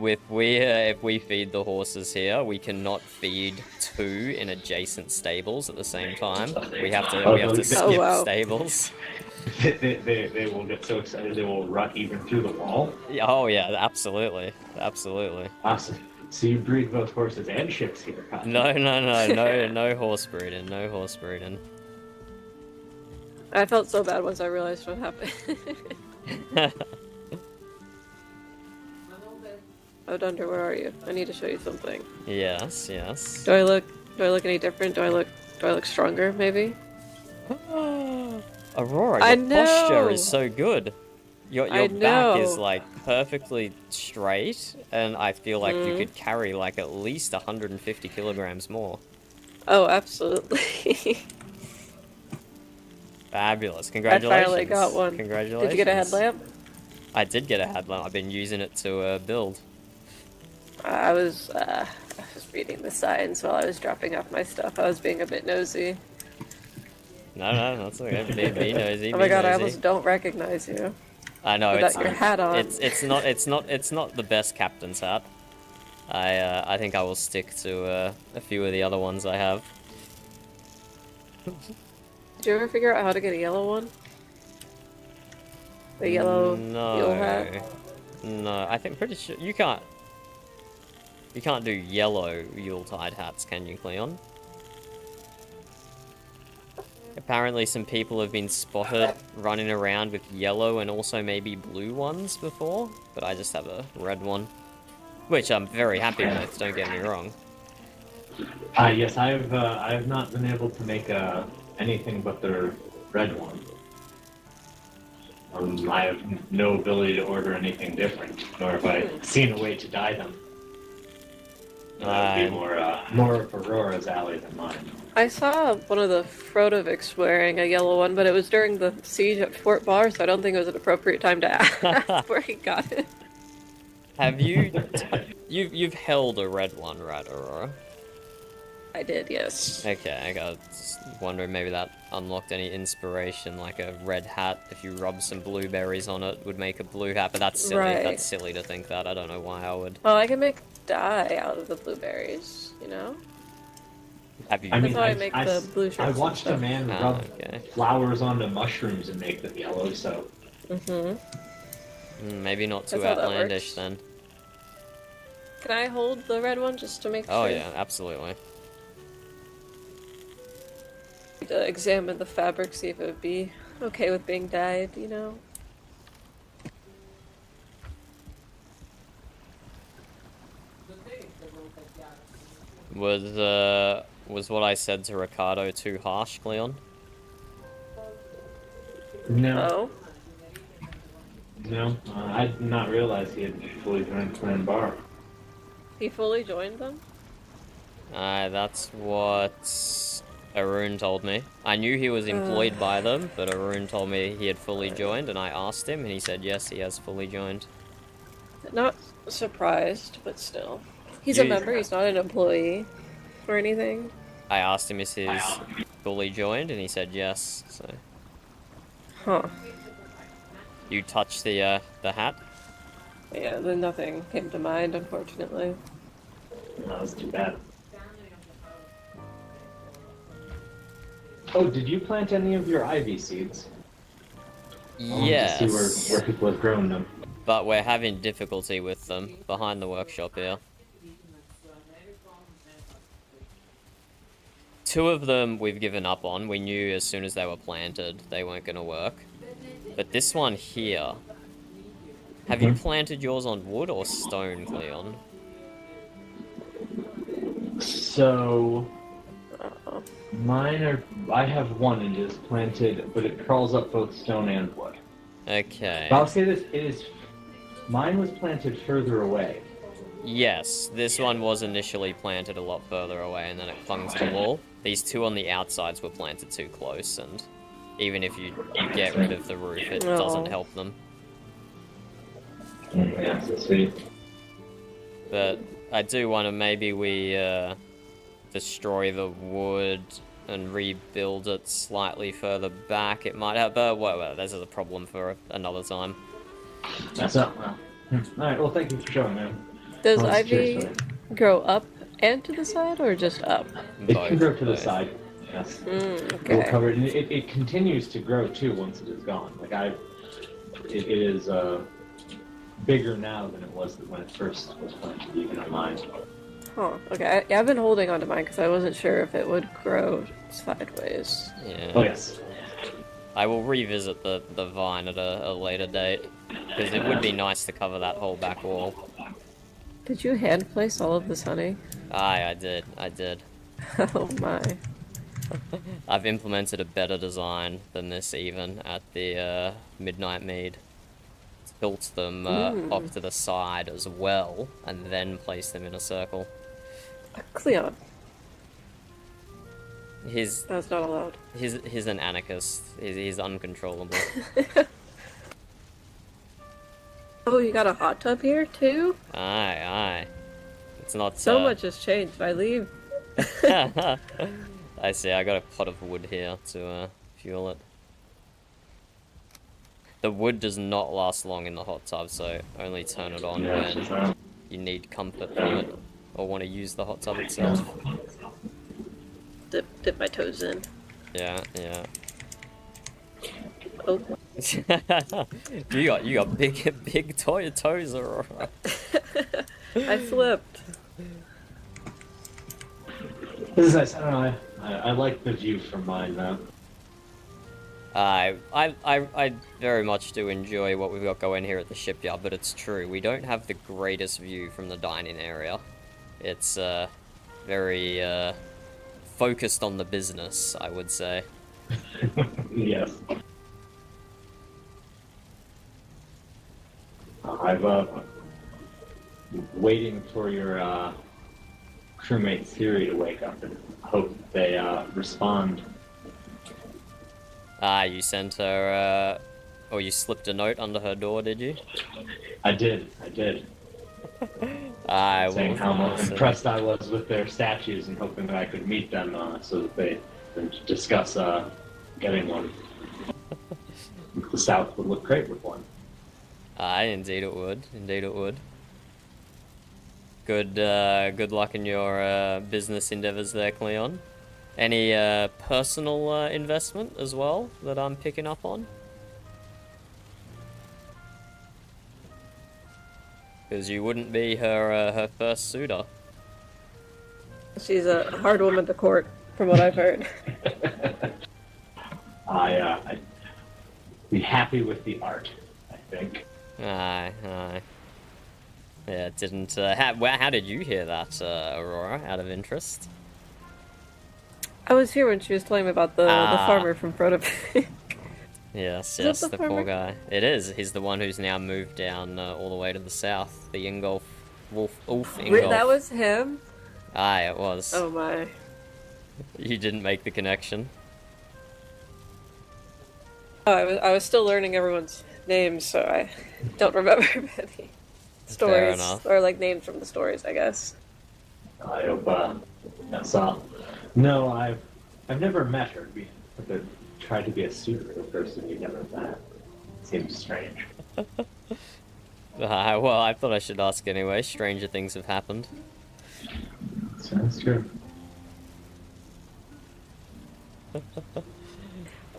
If we feed the horses here, we cannot feed two in adjacent stables at the same time. We have to skip stables. They will get so excited they will run even through the wall. Oh yeah, absolutely. Awesome. So you breed both horses and ships here, huh? No horse breeding. I felt so bad once I realized what happened. Oh, Dunder, where are you? I need to show you something. Yes. Do I look any different? Do I look stronger, maybe? Aurora, I your know. posture is so good. Your I back know. is like perfectly straight, and I feel like you could carry like at least 150 kilograms more. Oh, absolutely. Fabulous! I Congratulations! finally got one. Congratulations! Did you get a headlamp? I did get a headlamp. I've been using it to build. I was reading the signs while I was dropping off my stuff. I was being a bit nosy. No, that's okay. Be nosy. Oh my god, I nosy. almost don't recognize you. I know Without your hat on. It's not the best captain's hat. I think I will stick to a few of the other ones I have. Did you ever figure out how to get a yellow one? The yellow mule hat? No, I think pretty sure you can't. You can't do yellow Yuletide hats, can you, Cleon? Apparently some people have been spotted running around with yellow and also maybe blue ones before, but I just have a red one. Which I'm very happy with, don't get me wrong. Yes, I have not been able to make anything but the red one. I have no ability to order anything different, nor have I seen a way to dye them. That would be more of Aurora's alley than mine. I saw one of the Frodovics wearing a yellow one, but it was during the siege at Fort Bar, so I don't think it was an appropriate time to ask where he got it. Have you... You've held a red one, right, Aurora? I did, yes. Okay, I was wondering maybe that unlocked any inspiration, like a red hat, if you rub some blueberries on it, would make a blue hat, but that's silly. Right. That's silly to think that. I don't know why I would. Well, I can make dye out of the blueberries, you know? Have you... I mean, That's how I make the blue shirts I and watched a stuff. man Ah, rub okay. flowers onto mushrooms and make them yellow, so... Maybe not too That's how that outlandish works. then. Can I hold the red one just to make Oh sure? yeah, absolutely. To examine the fabric, see if it would be okay with being dyed, you know? Was what I said to Ricardo too harsh, Cleon? No, Oh? no. I did not realize he had fully joined Clan Bar. He fully joined them? That's what Arun told me. I knew he was employed by them, but Arun told me he had fully joined, and I asked him, and he said yes, he has fully joined. Not surprised, but still. He's a member, he's not an employee or anything. I asked him if he's fully joined, and he said yes, so... Huh. You touched the hat? Yeah, then nothing came to mind, unfortunately. That was too bad. Oh, did you plant any of your ivy seeds? I wanted Yes. to see where people have grown them. But we're having difficulty with them behind the workshop here. 2 of them we've given up on. We knew as soon as they were planted they weren't going to work. But this one here... Have you planted yours on wood or stone, Cleon? So... Uh-oh. Mine are... I have one and it is planted, but it crawls up both stone and wood. Okay. But I'll say this, it is... Mine was planted further away. Yes, this one was initially planted a lot further away and then it clung to the wall. These 2 on the outsides were planted too close, and even if you get rid of the roof, it doesn't help them. Yeah, that's sweet. But I do want to maybe we destroy the wood and rebuild it slightly further back. It might have, but well, this is a problem for another time. That's up. Well. Alright, well thank you for showing me. Does Well, ivy seriously. grow up and to the side, or just up? It Both, can grow to the both. side. Yes. We'll Okay. cover it. And it continues to grow too once it is gone. Like it is bigger now than it was when it first was planted, even on mine. Huh. Okay, I've been holding on to mine because I wasn't sure if it would grow sideways. Yeah. Oh yes. I will revisit the vine at a later date, because it would be nice to cover that whole back wall. Did you hand place all of this honey? Aye, I did. Oh my. I've implemented a better design than this even at the Midnight Mead. Tilt them off to the side as well, and then place them in a circle. Cleon. He's That's not allowed. he's an anarchist. He's uncontrollable. Oh, you got a hot tub here too? Aye. It's not So much has changed. I leave. I see. I got a pot of wood here to fuel it. The wood does not last long in the hot tub, so only turn it on when you need comfort from it or want to use the hot tub itself. Dip my toes in. Yeah, yeah. Oh. You got big toes, Aurora. I slipped. This is nice. I don't know. I like the view from mine though. I very much do enjoy what we've got going here at the shipyard, but it's true, we don't have the greatest view from the dining area. It's very focused on the business, I would say. Yes. I've waiting for your crewmate Siri to wake up and hope they respond. You sent her, or you slipped a note under her door, did you? I did. Saying how impressed I was with their statues and hoping that I could meet them so that they could discuss getting one. The South would look great with one. Indeed it would. Indeed it would. Good luck in your business endeavors there, Cleon. Any personal investment as well that I'm picking up on? Because you wouldn't be her first suitor. She's a hard woman to court, from what I've heard. I'd be happy with the art, I think. Aye. Yeah, it didn't. How did you hear that, Aurora? Out of interest. I was here when she was telling me about the farmer from Frodo. Yes, Is that the the poor farmer? guy. It is. He's the one who's now moved down all the way to the south. The Ulf Ingolf. That was him? Aye, it was. Oh my. You didn't make the connection. Oh, I was still learning everyone's names, so I don't remember many stories. Fair enough. Or like names from the stories, I guess. I hope that's all. No, I've never met her. But tried to be a suitor of a person you never met. Seems strange. Well, I thought I should ask anyway. Stranger things have happened. Sounds true.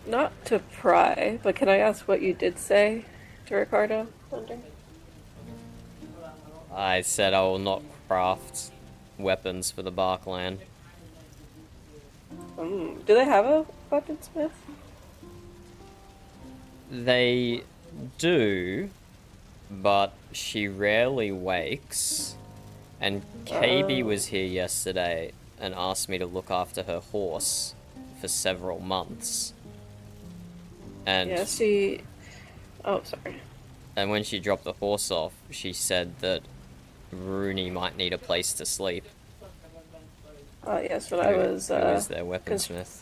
Not to pry, but can I ask what you did say to Ricardo? Thunder? I said I will not craft weapons for the Barkland. Do they have a weaponsmith? They do, but she rarely wakes. And KB was here yesterday and asked me to look after her horse for several months. And Yeah, she... Oh, sorry. And when she dropped the horse off, she said that Rooney might need a place to sleep. Yes, when I was... Who is their weaponsmith?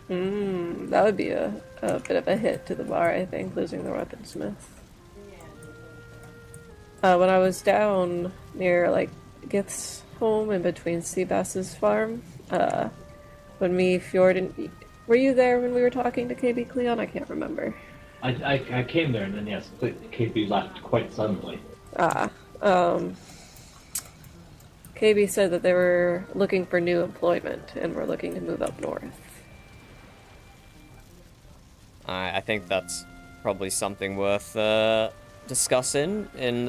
That would be a bit of a hit to the bar, I think, losing the weaponsmith. When I was down near, like, Gith's home in between Seabass's farm, when me, Fjord, and... Were you there when we were talking to KB Cleon? I can't remember. I came there and then yes, KB left quite suddenly. KB said that they were looking for new employment and were looking to move up north. I think that's probably something worth discussing in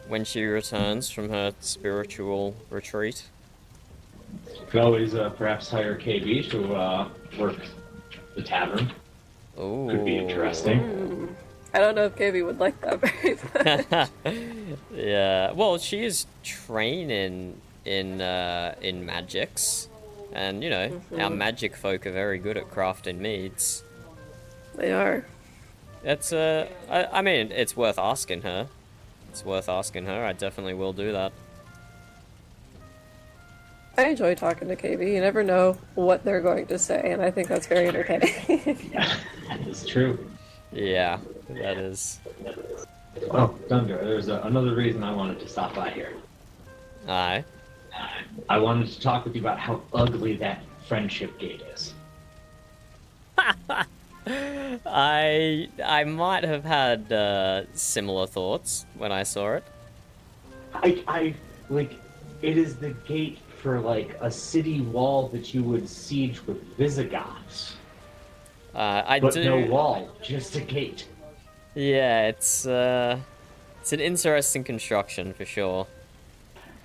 when she returns from her spiritual retreat. Could always perhaps hire KB to work the tavern. Ooh. Could be interesting. I don't know if KB would like that very much. Yeah, well, she is training in magics, and you know, our magic folk are very good at crafting meads. They are. It's I mean, it's worth asking her. It's worth asking her. I definitely will do that. I enjoy talking to KB. You never know what they're going to say, and I think that's very entertaining. Yeah, that is true. Yeah, that is. Oh, Thunder, there's another reason I wanted to stop by here. Aye. I wanted to talk with you about how ugly that friendship gate is. I might have had similar thoughts when I saw it. I like, it is the gate for like a city wall that you would siege with Visigoths. But no wall, just a gate. Yeah, it's an interesting construction for sure.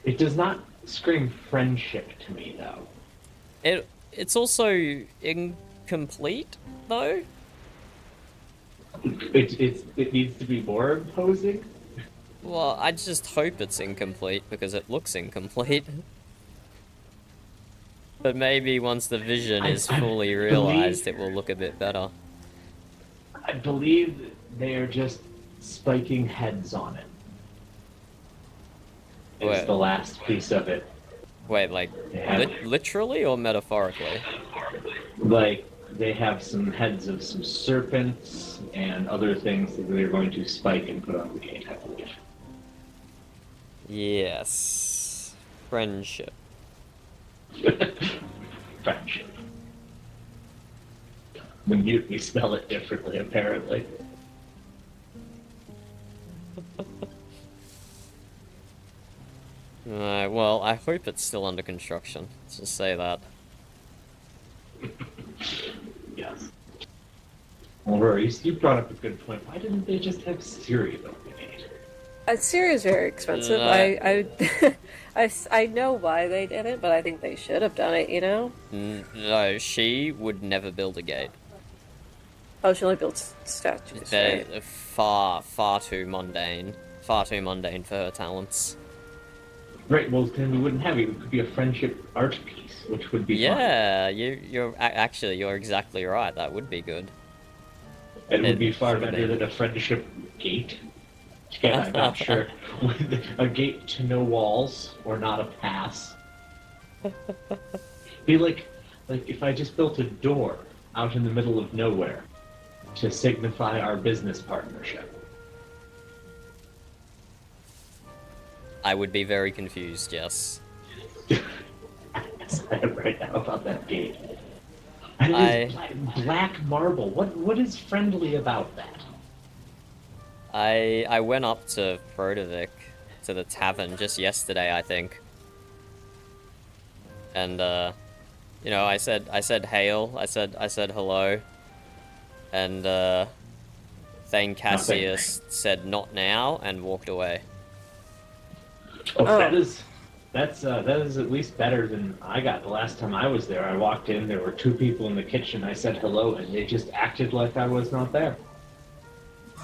It does not scream friendship to me, though. It's also incomplete, though. It needs to be more imposing. Well, I just hope it's incomplete because it looks incomplete. But maybe once the vision is fully realized, it will look a bit better. I believe they are just spiking heads on it. It's the last piece of it. Wait, like, literally or metaphorically? Like, they have some heads of some serpents and other things that they're going to spike and put on the gate, I believe. Yes. Friendship. Friendship. The mute, we spell it differently, apparently. Alright, well, I hope it's still under construction. Let's just say that. Yes. Well, Rory, you brought up a good point. Why didn't they just have Siri build the gate? Siri is very expensive. I know why they did it, but I think they should have done it, you know? No, she would never build a gate. Oh, she only builds statues, They're right? far too mundane. Far too mundane for her talents. Right, well, then we wouldn't have it. It could be a friendship art piece, which would be fun. Yeah, you're exactly right. That would be good. It would be far better than a friendship gate. Yeah, I'm not sure. A gate to no walls, or not a pass. Be like if I just built a door out in the middle of nowhere to signify our business partnership. I would be very confused, yes. I am right now about that gate. And it is black marble. What is friendly about that? I went up to Protovic, to the tavern, just yesterday, I think. And, you know, I said hail, I said hello. And, Thane Cassius said not now, and walked away. Oh, that is at least better than I got the last time I was there. I walked in, there were two people in the kitchen. I said hello, and they just acted like I was not there.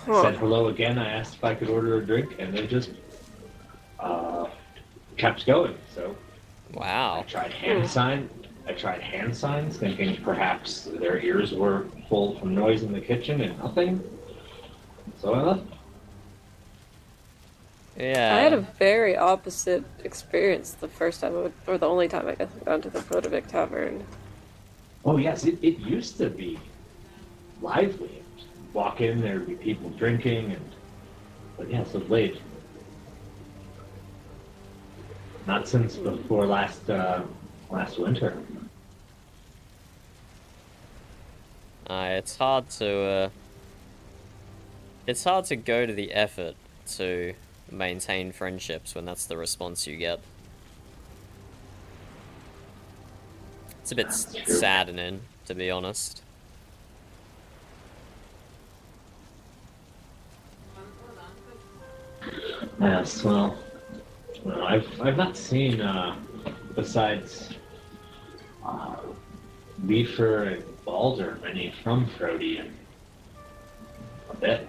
I said hello again. I asked if I could order a drink, and they just kept going. So, wow. I tried hand signs, thinking perhaps their ears were full from noise in the kitchen and nothing. So I left. Yeah. I had a very opposite experience the first time, or the only time I guess I've gone to the Protovic Tavern. Oh yes, it used to be lively. Walk in, there'd be people drinking, but yeah, so late. Not since before last winter. It's hard to go to the effort to maintain friendships when that's the response you get. It's a bit saddening, to be honest. Yes, well, I've not seen besides Leafer and Balder many from Frody in a bit.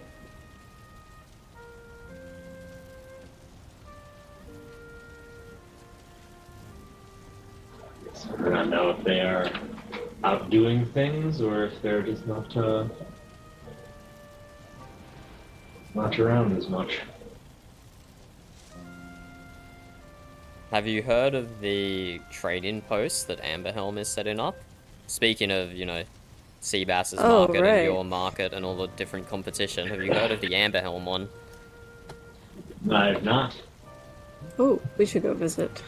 So I don't know if they are out doing things or if they're just not around as much. Have you heard of the trade-in post that Amberhelm is setting up? Speaking of, you know, Seabass's market and your market and all the different competition, have you heard of the Amberhelm one? I have not. Oh, we should go visit.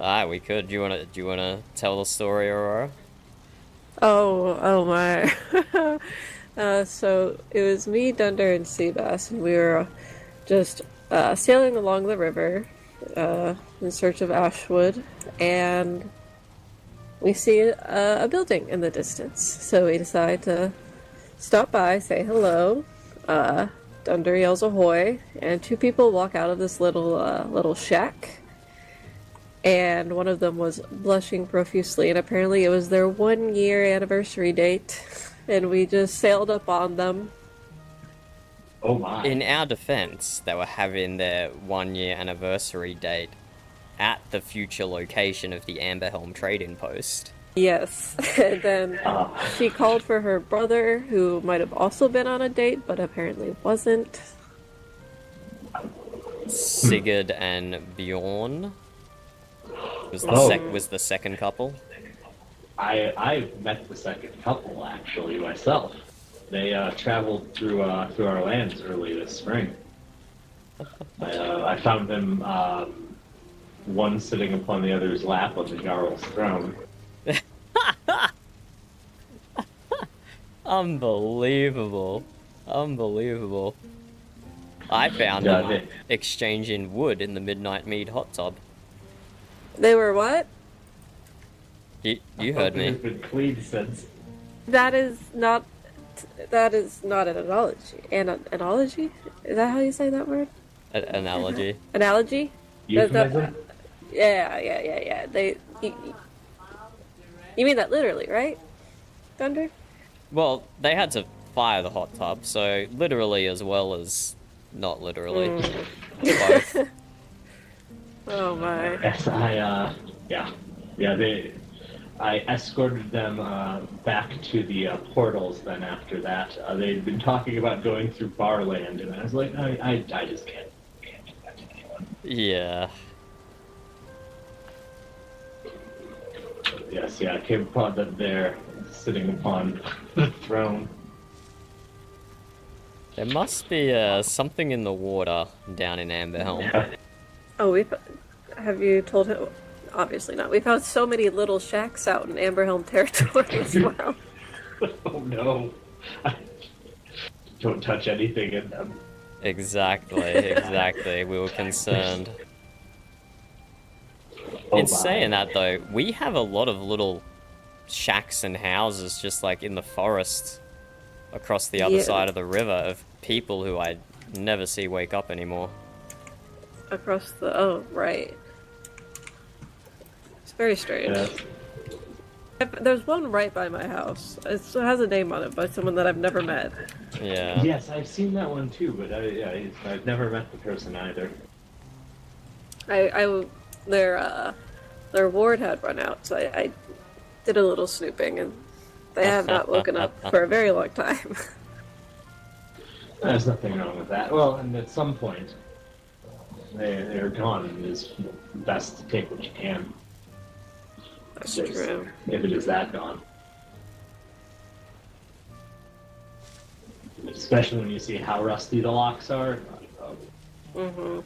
We could. Do you wanna tell the story, Aurora? Oh my. So it was me, Dunder, and Seabass, and we were just sailing along the river, in search of Ashwood, and we see a building in the distance. So we decide to stop by, say hello. Dunder yells ahoy, and two people walk out of this little shack. And one of them was blushing profusely, and apparently it was their 1-year anniversary date. And we just sailed up on them. Oh my. In our defense, they were having their 1-year anniversary date at the future location of the Amberhelm trading post. Yes. And then she called for her brother, who might have also been on a date, but apparently wasn't. Sigurd and Bjorn was the second couple. I met the second couple actually myself. They traveled through our lands early this spring. I found them, one sitting upon the other's lap on the Jarl's throne. Unbelievable. I found them exchanging wood in the Midnight Mead hot tub. They were what? You heard me. It's been clean since. That is not an analogy. Analogy? Is that how you say that word? Analogy. Analogy? Euphemism? Yeah. You mean that literally, right? Thunder? Well, they had to fire the hot tub, so literally as well as not literally. Both. Oh my. Yes, I escorted them back to the portals. Then after that, they'd been talking about going through Barland, and I was like, I just can't do that to anyone. Yeah. Yes, I came upon them there, sitting upon the throne. There must be something in the water down in Amberhelm. Oh, have you told him? Obviously not. We found so many little shacks out in Amberhelm territory as well. Oh no. Don't touch anything in them. Exactly. We were concerned. Oh, In saying that though, we have a lot of little shacks and houses just like in the forest across the other side of the river of people who I never see wake up anymore. Across the... Oh, right. It's very strange. Yeah. There's one right by my house. It has a name on it by someone that I've never met. Yeah. Yes, I've seen that one too, but I've never met the person either. Their ward had run out, so I did a little snooping, and they have not woken up for a very long time. There's nothing wrong with that. Well, and at some point, they're gone, and it's best to take what you can. That's true. If it is that gone. Especially when you see how rusty the locks are. Mm-hmm.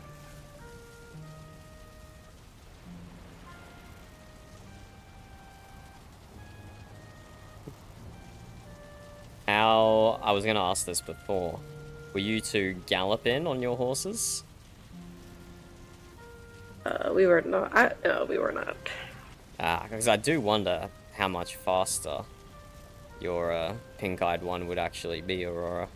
I was gonna ask this before. Were you two galloping on your horses? We were not. No, we were not. Because I do wonder how much faster your pink-eyed one would actually be, Aurora.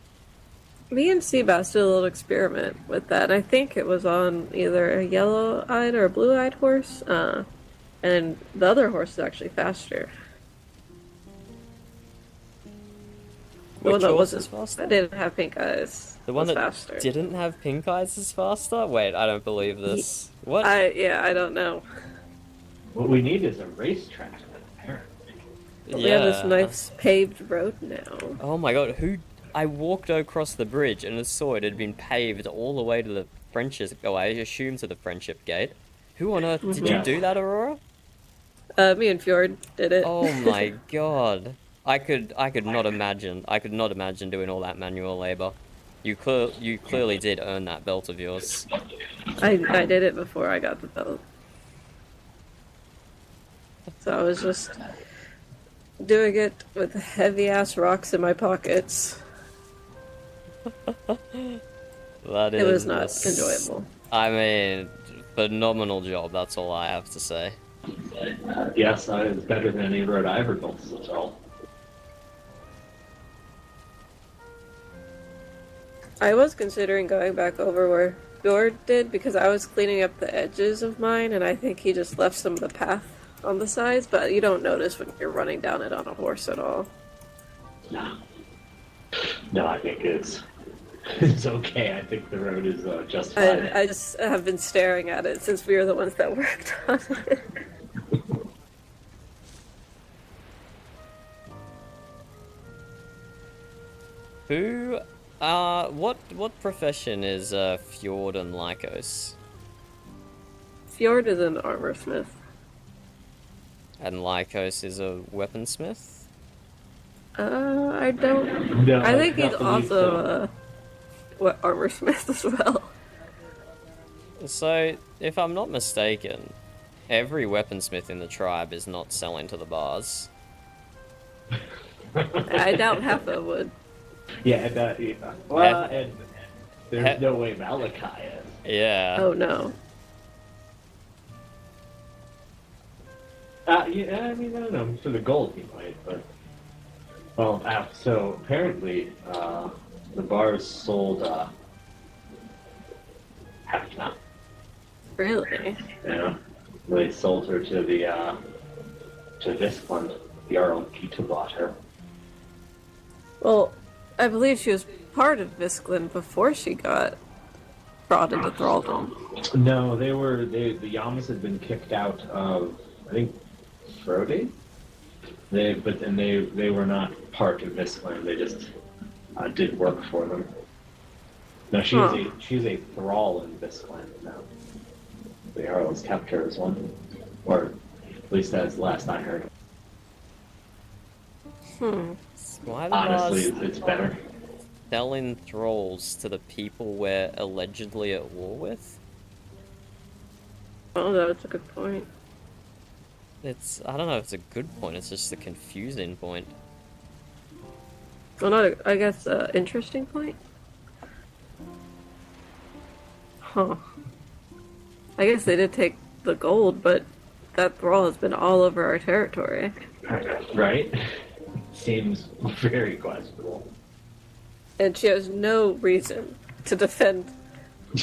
Me and Seabass did a little experiment with that. I think it was on either a yellow-eyed or a blue-eyed horse, and the other horse is actually faster. The one that wasn't faster? that didn't have pink eyes. The one that faster. didn't have pink eyes is faster? Wait, I don't believe this. What? I don't know. What we need is a racetrack, apparently. But we have this nice paved road now. Oh my god, I walked across the bridge and saw it had been paved all the way to the Friendship... Oh, I assume to the Friendship Gate. Who on earth... Did you do that, Aurora? Me and Fjord did it. Oh my god. I could not imagine. I could not imagine doing all that manual labor. You clearly did earn that belt of yours. I did it before I got the belt. So I was just doing it with heavy-ass rocks in my pockets. It was not enjoyable. I mean, Phenomenal job, that's all I have to say. Yes, it's better than any road I ever built, so. I was considering going back over where Fjord did because I was cleaning up the edges of mine, and I think he just left some of the path on the sides, but you don't notice when you're running down it on a horse at all. No. No, I think it's okay. I think the road is just fine. I just have been staring at it since we were the ones that worked on it. Who, what profession is Fjord and Lycos? Fjord is an armorsmith. And Lycos is a weaponsmith? I don't. No, I think not he's believe also so. what armorsmith as well. So, if I'm not mistaken, every weaponsmith in the tribe is not selling to the bars. I doubt half of them would. Yeah, well, and there's no way Malachi is. Yeah. Oh no. Yeah, I mean, I don't know, for the gold he might, but... Well, so apparently, the bars sold, Hefna. Really? Yeah. They sold her to the, to Viscland. The Jarl Kita bought her. Well, I believe she was part of Viscland before she got brought into thraldom. No, the Yamas had been kicked out of, I think, Frode? They were not part of Viscland. They just did work for them. No, she's a thrall in Viscland now. The Jarls kept her as one, or at least that's the last I heard. Why the Honestly, bars it's better. selling thralls to the people we're allegedly at war with? Oh, that's a good point. I don't know if it's a good point, it's just a confusing point. Well, not I guess interesting point. Huh. I guess they did take the gold, but that thrall has been all over our territory. Right? Seems very questionable. And she has no reason to defend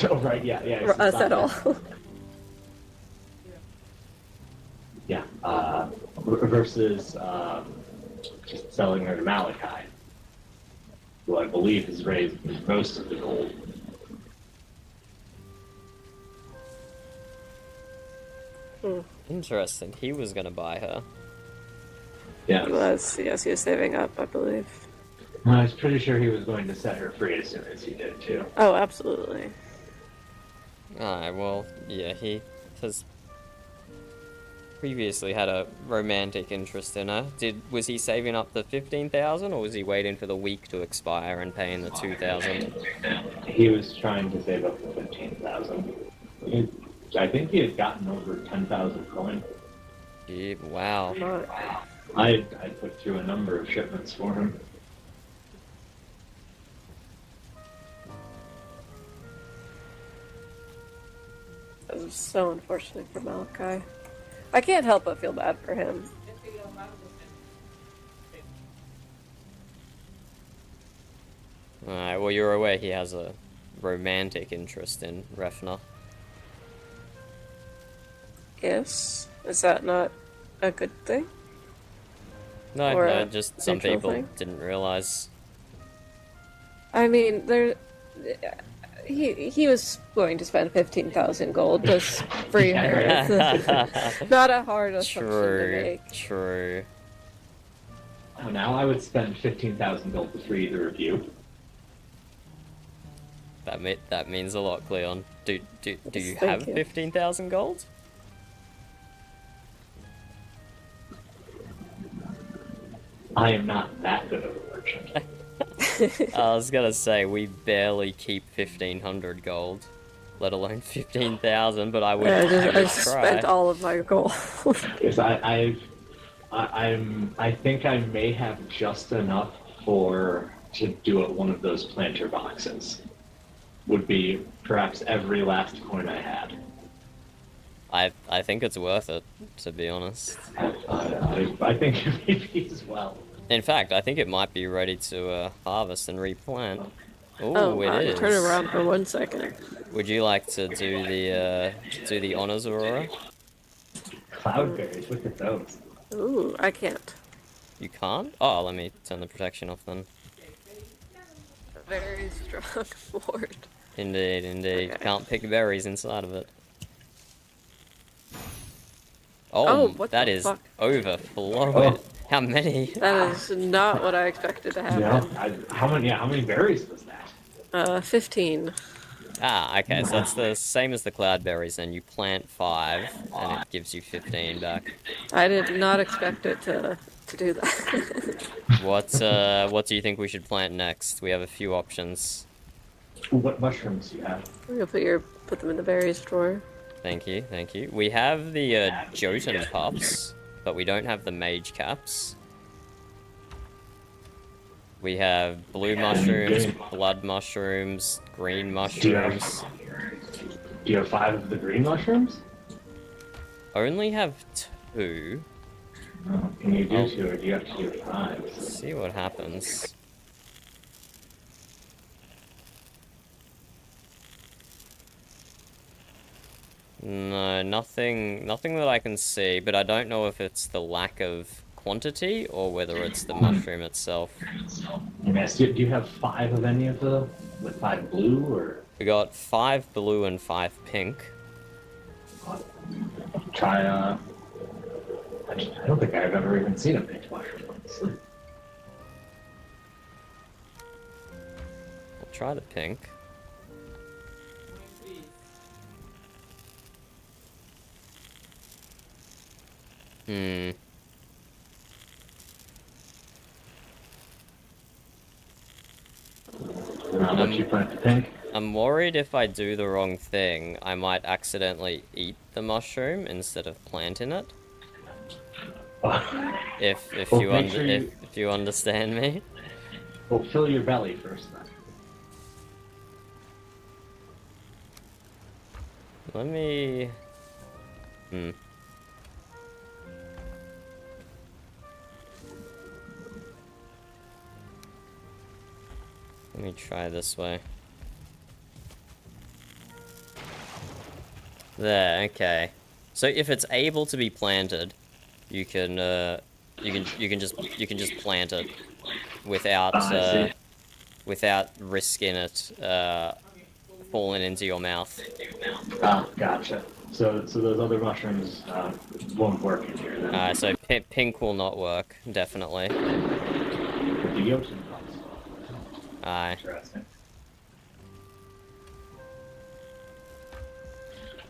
Oh, right, yeah. us at all. Yeah, versus just selling her to Malachi, who I believe has raised most of the gold. Interesting, he was gonna buy her. Yeah, He was, yes, he was saving up, I believe. I was pretty sure he was going to set her free as soon as he did too. Oh, absolutely. Alright, well, yeah, he has previously had a romantic interest in her. Was he saving up the 15,000 or was he waiting for the week to expire and paying the 2,000? He was trying to save up the 15,000. I think he had gotten over 10,000 coin. Yeah, wow. I put through a number of shipments for him. That was so unfortunate for Malachi. I can't help but feel bad for him. Alright, well, you're aware he has a romantic interest in Refna. Yes. Is that not a good thing? No, Or no, a just some neutral people thing? didn't realize. I mean, he was going to spend 15,000 gold to free her. It's not a hard assumption to make. True. Oh, now I would spend 15,000 gold to free the review. That means a lot, Cleon. Do you Yes, have thank you. 15,000 gold? I am not that good of a merchant. I was gonna say, we barely keep 1,500 gold, let alone 15,000, but I would I try. just spent all of my gold. Because I think I may have just enough to do it one of those planter boxes. Would be perhaps every last coin I had. I think it's worth it, to be honest. I think it may be as well. In fact, I think it might be ready to harvest and replant. Oh, Ooh, it wow, turn is. around for 1 second. Would you like to do the honors, Aurora? Cloudberries, look at those. Ooh, I can't. You can't? Oh, let me turn the protection off then. Very strong ward. Indeed, indeed. Okay. Can't pick berries inside of it. Oh, Oh, what that the is fuck? overflowing. How many? That is not what I expected to Yeah. happen. How many berries was that? 15. Ah, okay, so that's the same as the cloudberries, then you plant 5, and it gives you 15 back. I did not expect it to do that. What do you think we should plant next? We have a few options. What mushrooms do you have? We're gonna put them in the berries drawer. Thank you, thank you. We have the Jotun pups, but we don't have the mage caps. We have blue mushrooms, blood mushrooms, green mushrooms. Do you have 5 of the green mushrooms? Only have 2. Can you do 2 or do you have to do 5? Let's see what happens. No, nothing that I can see, but I don't know if it's the lack of quantity or whether it's the mushroom itself. Yes, do you have 5 of any of them? With 5 blue or? We got 5 blue and 5 pink. Try, actually, I don't think I've ever even seen a pink mushroom, honestly. We'll try the pink. Let you plant the pink. I'm worried if I do the wrong thing, I might accidentally eat the mushroom instead of planting it. If Well, you make sure if you understand me. Well, fill your belly first then. Let me... Let me try this way. There, okay. So if it's able to be planted, you can just plant it without without risking it falling into your mouth. Ah, gotcha. So those other mushrooms won't work in here then. So pink will not work, definitely. The Jotun pups. Aye. Interesting.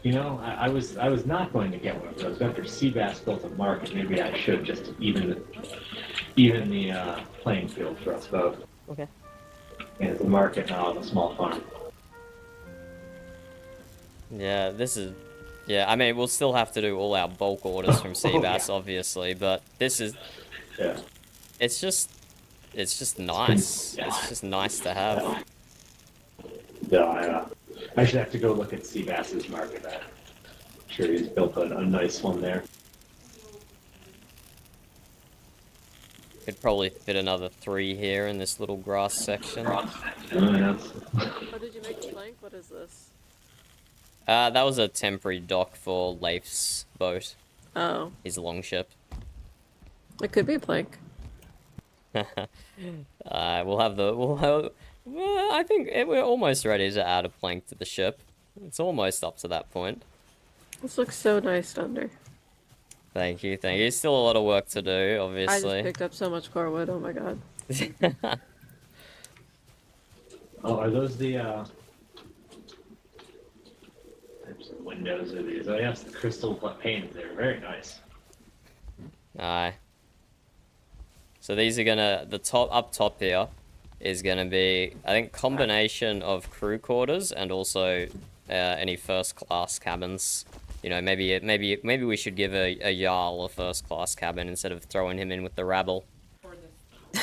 You know, I was not going to get one of those. After Seabass built a market, maybe I should just even the playing field for us both. Okay. And the market now on a small farm. Yeah, this is... Yeah, I mean, we'll still have to do all our bulk orders from Seabass, obviously, but this is... Yeah. It's just nice. It's just nice to have. Yeah, I should have to go look at Seabass's market. I'm sure he's built a nice one there. Could probably fit another 3 here in this little grass section. Oh, did you make a plank? What is this? That was a temporary dock for Leif's boat. Oh, His longship. it could be a plank. Well, I think we're almost ready to add a plank to the ship. It's almost up to that point. This looks so nice under. Thank you, thank you. Still a lot of work to do, I just obviously. picked up so much core wood. Oh my god. Oh, are those the types of windows are these? Oh yes, the crystal panes. They're very nice. Aye. So these are gonna, up top here is gonna be, I think, combination of crew quarters and also any first class cabins. You know, maybe we should give a Jarl a first class cabin instead of throwing him in with the rabble.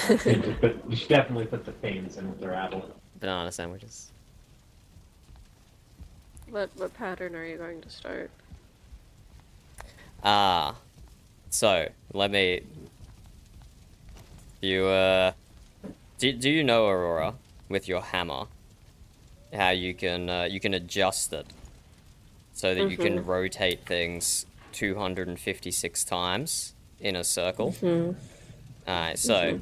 But you should definitely put the panes in with the rabble. Banana sandwiches. What pattern are you going to start? So let me. You do you know, Aurora, with your hammer, how you can adjust it so that you can rotate things 256 times in a circle? Alright, so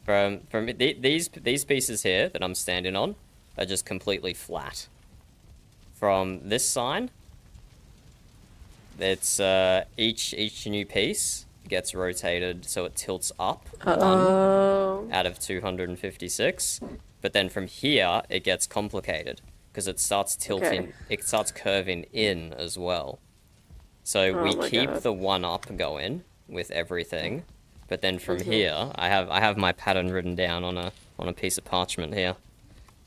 from these pieces here that I'm standing on are just completely flat. From this sign, it's each new piece gets rotated so it tilts up one out of 256, but then from here it gets complicated because it starts tilting, it starts curving in as well. So we keep the one up going with everything, but then from here I have my pattern written down on a piece of parchment here.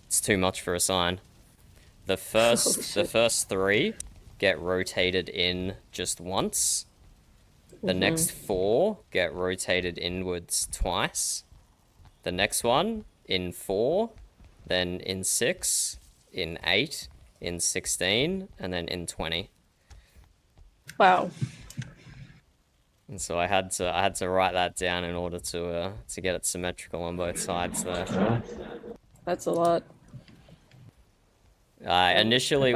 It's too much for a sign. The first three get rotated in just once. The next four get rotated inwards twice. The next one in 4, then in 6, in 8, in 16, and then in 20. Wow. And so I had to write that down in order to get it symmetrical on both sides there. That's a lot. Initially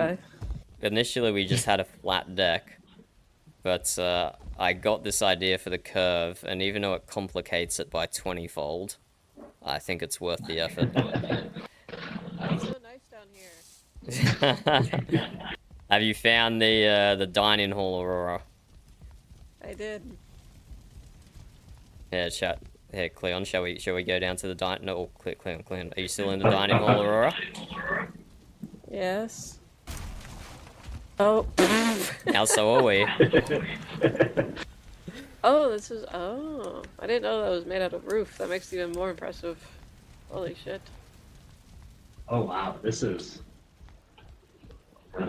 we just had a flat deck, but I got this idea for the curve, and even though it complicates it by 20-fold, I think it's worth the effort. It's so nice down here. Have you found the dining hall, Aurora? I did. Yeah, chat. Here, Cleon, shall we go down to the No, Cleon. Are you still in the dining hall, Aurora? Yes. Oh. Now so are we. Oh, this is. Oh. I didn't know that was made out of roof. That makes it even more impressive. Holy shit. Oh wow, this is.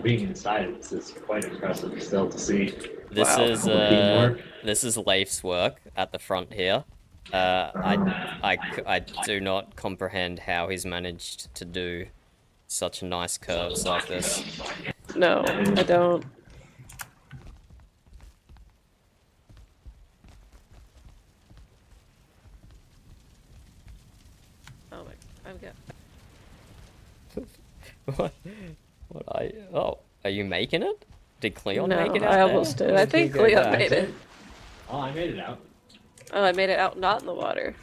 Being inside, this is quite impressive still to see. This Wow. this is Leif's work at the front here. I do not comprehend how he's managed to do such nice curves like this. No, I don't. Oh my, I'm good. What are you making it? Did Cleon No, make it out I there? almost did. Or I did think he go Cleon back? made it. Oh, I made it out. Oh, I made it out not in the water.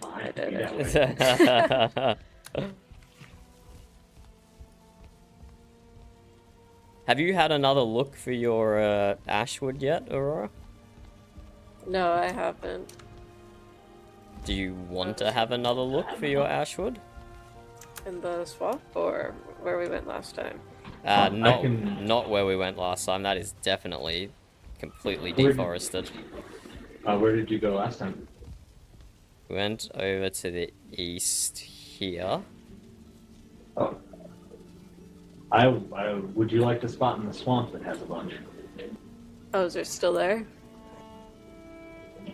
I did it. Have you had another look for your ashwood yet, Aurora? No, I haven't. Do you want to have another look for your ashwood? In the swamp or where we went last time? Not where we went last time. That is definitely completely deforested. Where did you go last time? We went over to the east here. Oh. Would you like to spot in the swamp that has a bunch? Oh, is it still there?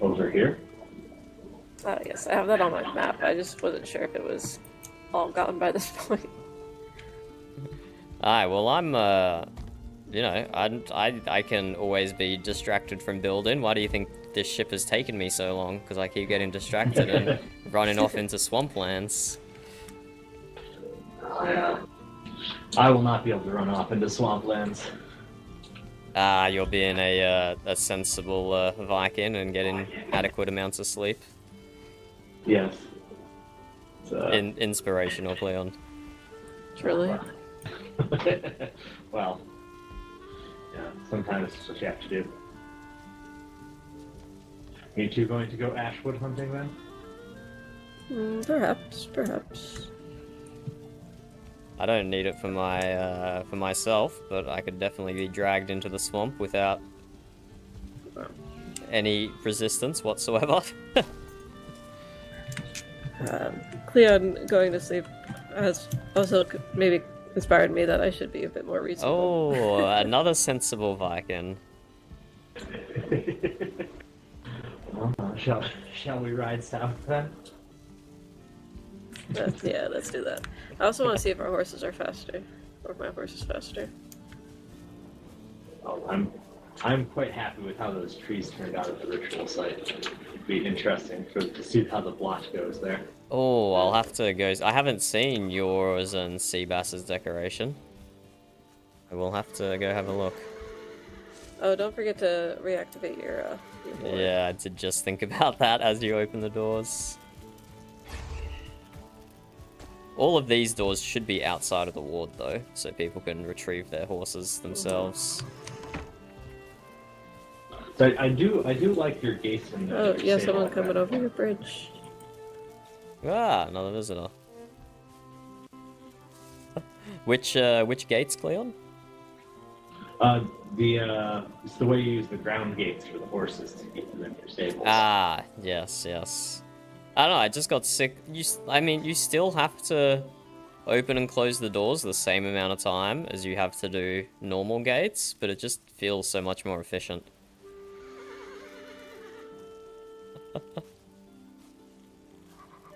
Over here? Oh, yes, I have that on my map. I just wasn't sure if it was all gone by this point. Alright, well I'm, you know, I can always be distracted from building. Why do you think this ship has taken me so long? Because I keep getting distracted and running off into swamplands. I will not be able to run off into swamplands. You're being a sensible Viking and getting adequate amounts of sleep. Yes. Inspirational, Cleon. Truly. Well, yeah, sometimes it's what you have to do. You two going to go ashwood hunting then? Perhaps. I don't need it for myself, but I could definitely be dragged into the swamp without any resistance whatsoever. Cleon going to sleep has also maybe inspired me that I should be a bit more reasonable. Oh, another sensible Viking. Shall we ride south then? Yeah, let's do that. I also want to see if our horses are faster. Or if my horse is faster. Oh, I'm quite happy with how those trees turned out at the ritual site. It'd be interesting to see how the blotch goes there. Oh, I'll have to go. I haven't seen yours and Seabass's decoration. I will have to go have a look. Oh, don't forget to reactivate your board. Yeah, I did just think about that as you open the doors. All of these doors should be outside of the ward, though, so people can retrieve their horses themselves. So I do like your gates in there. Oh, yeah, someone coming over your bridge. Ah, another visitor. Which gates, Cleon? It's the way you use the ground gates for the horses to keep them in your stables. Ah, yes. I don't know, I just got sick. I mean, you still have to open and close the doors the same amount of time as you have to do normal gates, but it just feels so much more efficient.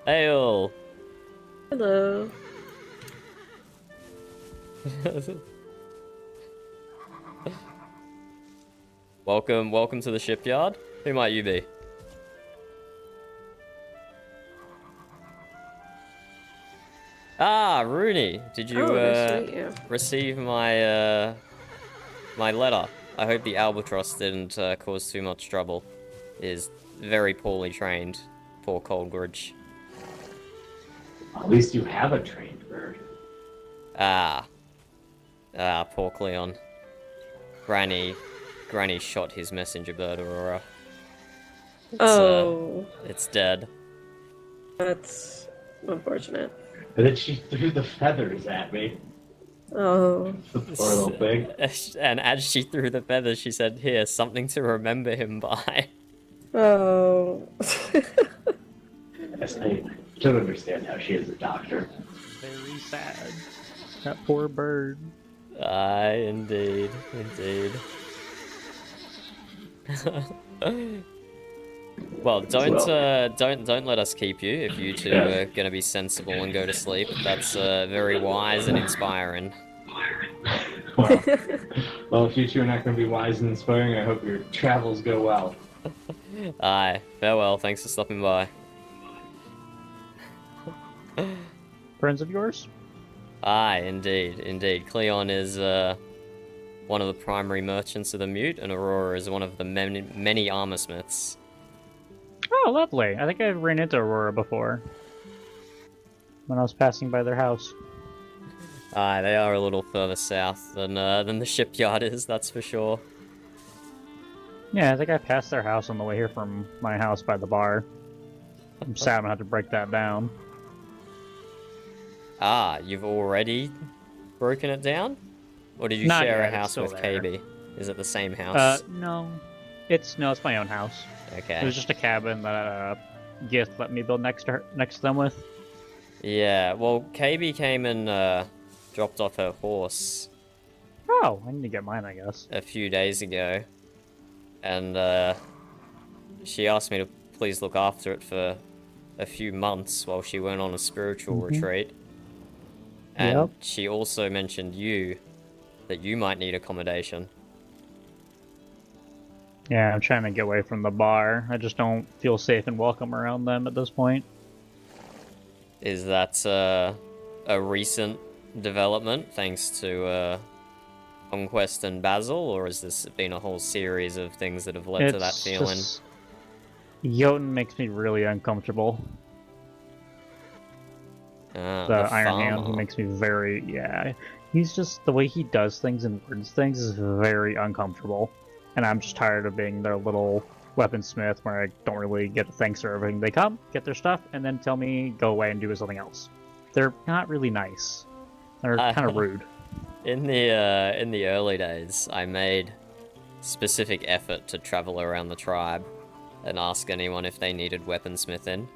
Heyo! Hello. Welcome to the shipyard. Who might you be? Ah, Rooney. Did you, nice to meet you. receive my my letter? I hope the albatross didn't cause too much trouble. It is very poorly trained. Poor Coldbridge. At least you have a trained bird. Poor Cleon. Granny shot his messenger bird, Aurora. It's dead. That's unfortunate. And then she threw the feathers at me. Oh. The poor little thing. And as she threw the feathers, she said, "Here, something to remember him by." Oh. Yes, I don't understand how she is a doctor. Very sad. That poor bird. Aye, indeed. Well, don't let us keep you if you two are gonna be sensible and go to sleep. That's very wise and inspiring. Well, if you two are not going to be wise and inspiring, I hope your travels go well. Aye, farewell. Thanks for stopping by. Friends of yours? Aye, indeed. Cleon is one of the primary merchants of the Mute, and Aurora is one of the many armorsmiths. Oh, lovely. I think I've ran into Aurora before. When I was passing by their house. Aye, they are a little further south than the shipyard is, that's for sure. Yeah, I think I passed their house on the way here from my house by the bar. I'm sad I'm gonna have to break that down. Ah, you've already broken it down? Or did you Not share yet, a it's house still with there. KB? Is it the same house? No. It's my own house. It Okay. was just a cabin that Gift let me build next to them with. Yeah, well, KB came and dropped off her horse Oh, I need to get mine, I guess. a few days ago. And she asked me to please look after it for a few months while she went on a spiritual retreat. And Yep. she also mentioned that you might need accommodation. Yeah, I'm trying to get away from the bar. I just don't feel safe and welcome around them at this point. Is that a recent development thanks to Conquest and Basil, or has this been a whole series of things that have led to that feeling? Just... Jotun makes me really uncomfortable. The Iron Hand, he farmer. makes me very, yeah. He's just, the way he does things and words things is very uncomfortable. And I'm just tired of being their little weaponsmith where I don't really get a thanks for everything. They come, get their stuff, and then tell me go away and do something else. They're not really nice. They're kind of rude. In the early days, I made specific effort to travel around the tribe and ask anyone if they needed weaponsmithing,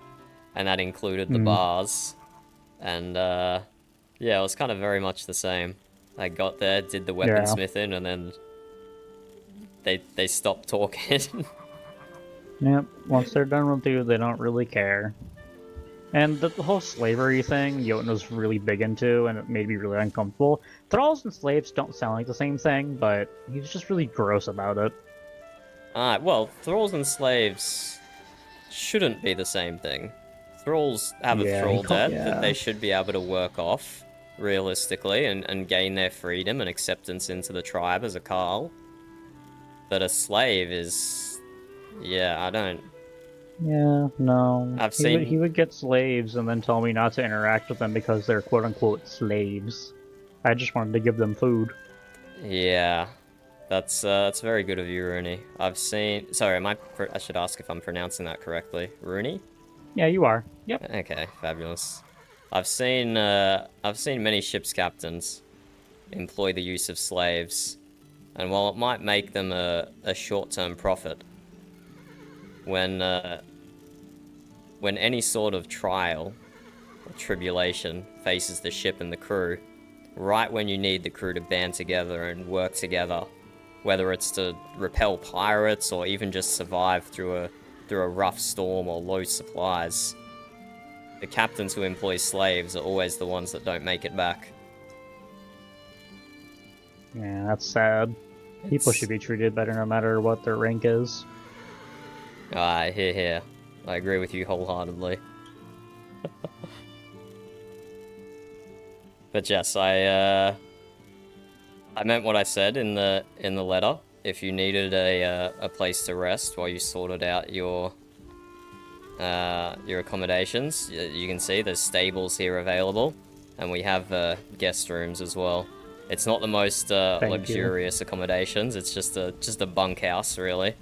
and that included the bars. And yeah, it was kind of very much the same. I got there, did the weaponsmithing, and then they stopped talking. Yep, once they're done with you, they don't really care. And the whole slavery thing, Jotun was really big into, and it made me really uncomfortable. Thralls and slaves don't sound like the same thing, but he was just really gross about it. Well, thralls and slaves shouldn't be the same thing. Thralls have a Yeah, thrall he called- debt that yeah. they should be able to work off, realistically, and gain their freedom and acceptance into the tribe as a Carl. But a slave is... Yeah, I don't... Yeah, no. I've He seen- would, he would get slaves and then tell me not to interact with them because they're quote-unquote slaves. I just wanted to give them food. Yeah. That's very good of you, Rooney. I've seen... Sorry, I should ask if I'm pronouncing that correctly. Rooney? Yeah, you are. Yep. Okay, fabulous. I've seen many ship's captains employ the use of slaves, and while it might make them a short-term profit, when any sort of trial or tribulation faces the ship and the crew, right when you need the crew to band together and work together, whether it's to repel pirates or even just survive through a rough storm or low supplies, the captains who employ slaves are always the ones that don't make it back. Yeah, that's sad. People should be treated better no matter what their rank is. Here. I agree with you wholeheartedly. But yes, I meant what I said in the letter. If you needed a place to rest while you sorted out your accommodations, you can see there's stables here available, and we have guest rooms as well. It's not the most luxurious accommodations. It's just a bunkhouse, really.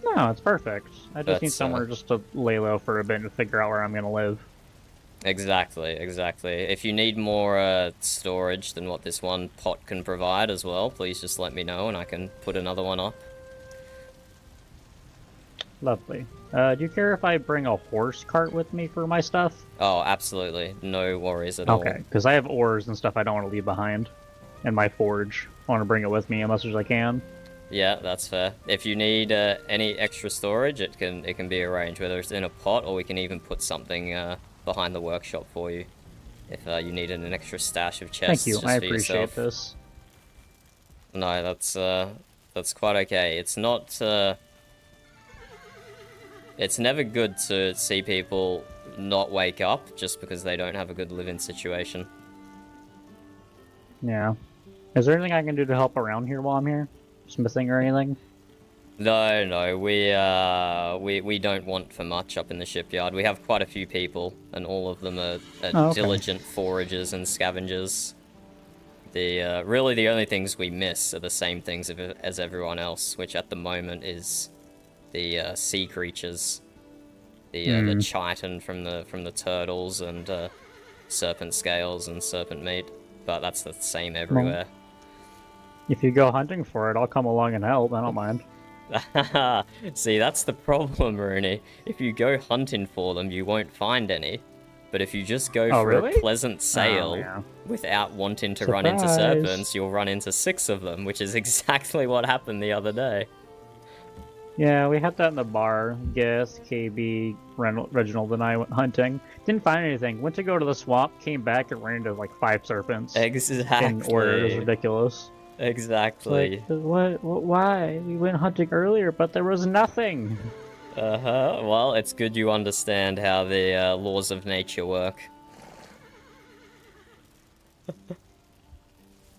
No, it's perfect. I just need That's, somewhere just to lay low for a bit and figure out where I'm gonna live. Exactly. If you need more storage than what this one pot can provide as well, please just let me know and I can put another one up. Lovely. Do you care if I bring a horse cart with me for my stuff? Oh, absolutely. No worries at all. Okay, because I have oars and stuff I don't want to leave behind. And my forge. I want to bring it with me as much as I can. Yeah, that's fair. If you need any extra storage, it can be arranged, whether it's in a pot or we can even put something behind the workshop for you. If you needed an extra stash of chests. Thank you. Just I for appreciate yourself. this. No, that's quite okay. It's not. It's never good to see people not wake up just because they don't have a good living situation. Yeah. Is there anything I can do to help around here while I'm here? Smithing or anything? No, we don't want for much up in the shipyard. We have quite a few people, and all of them are okay. diligent foragers and scavengers. Really the only things we miss are the same things as everyone else, which at the moment is the sea creatures, the chitin from the turtles and serpent scales and serpent meat. But that's the same everywhere. If you go hunting for it, I'll come along and help. I don't mind. See, that's the problem, Rooney. If you go hunting for them, you won't find any. But if you just go for really? a pleasant sail yeah. without wanting to run into Surprise. serpents, you'll run into 6 of them, which is exactly what happened the other day. Yeah, we had that in the bar. Guess, KB, Reginald, and I went hunting. Didn't find anything. Went to go to the swamp, came back, and ran into like 5 serpents. Exactly. In order. It was ridiculous. Exactly. It's like, what? Why? We went hunting earlier, but there was nothing. Well, it's good you understand how the laws of nature work.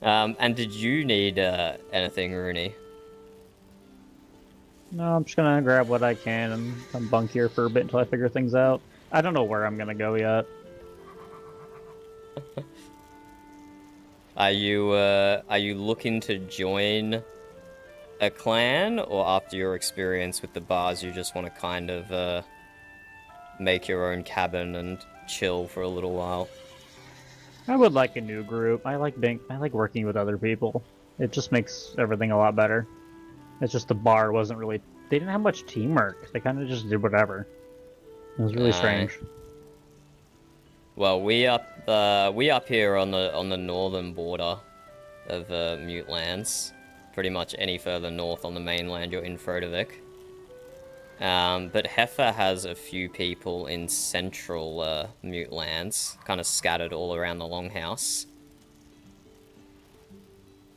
And did you need anything, Rooney? No, I'm just gonna grab what I can and come bunk here for a bit until I figure things out. I don't know where I'm gonna go yet. Are you looking to join a clan, or after your experience with the bars, you just want to kind of make your own cabin and chill for a little while? I would like a new group. I like working with other people. It just makes everything a lot better. It's just the bar wasn't really... They didn't have much teamwork. They kind of just did whatever. It was really strange. Well, we up here on the northern border of Mute Lands. Pretty much any further north on the mainland, you're in Frodevik. But Heifer has a few people in central Mute Lands, kind of scattered all around the Longhouse.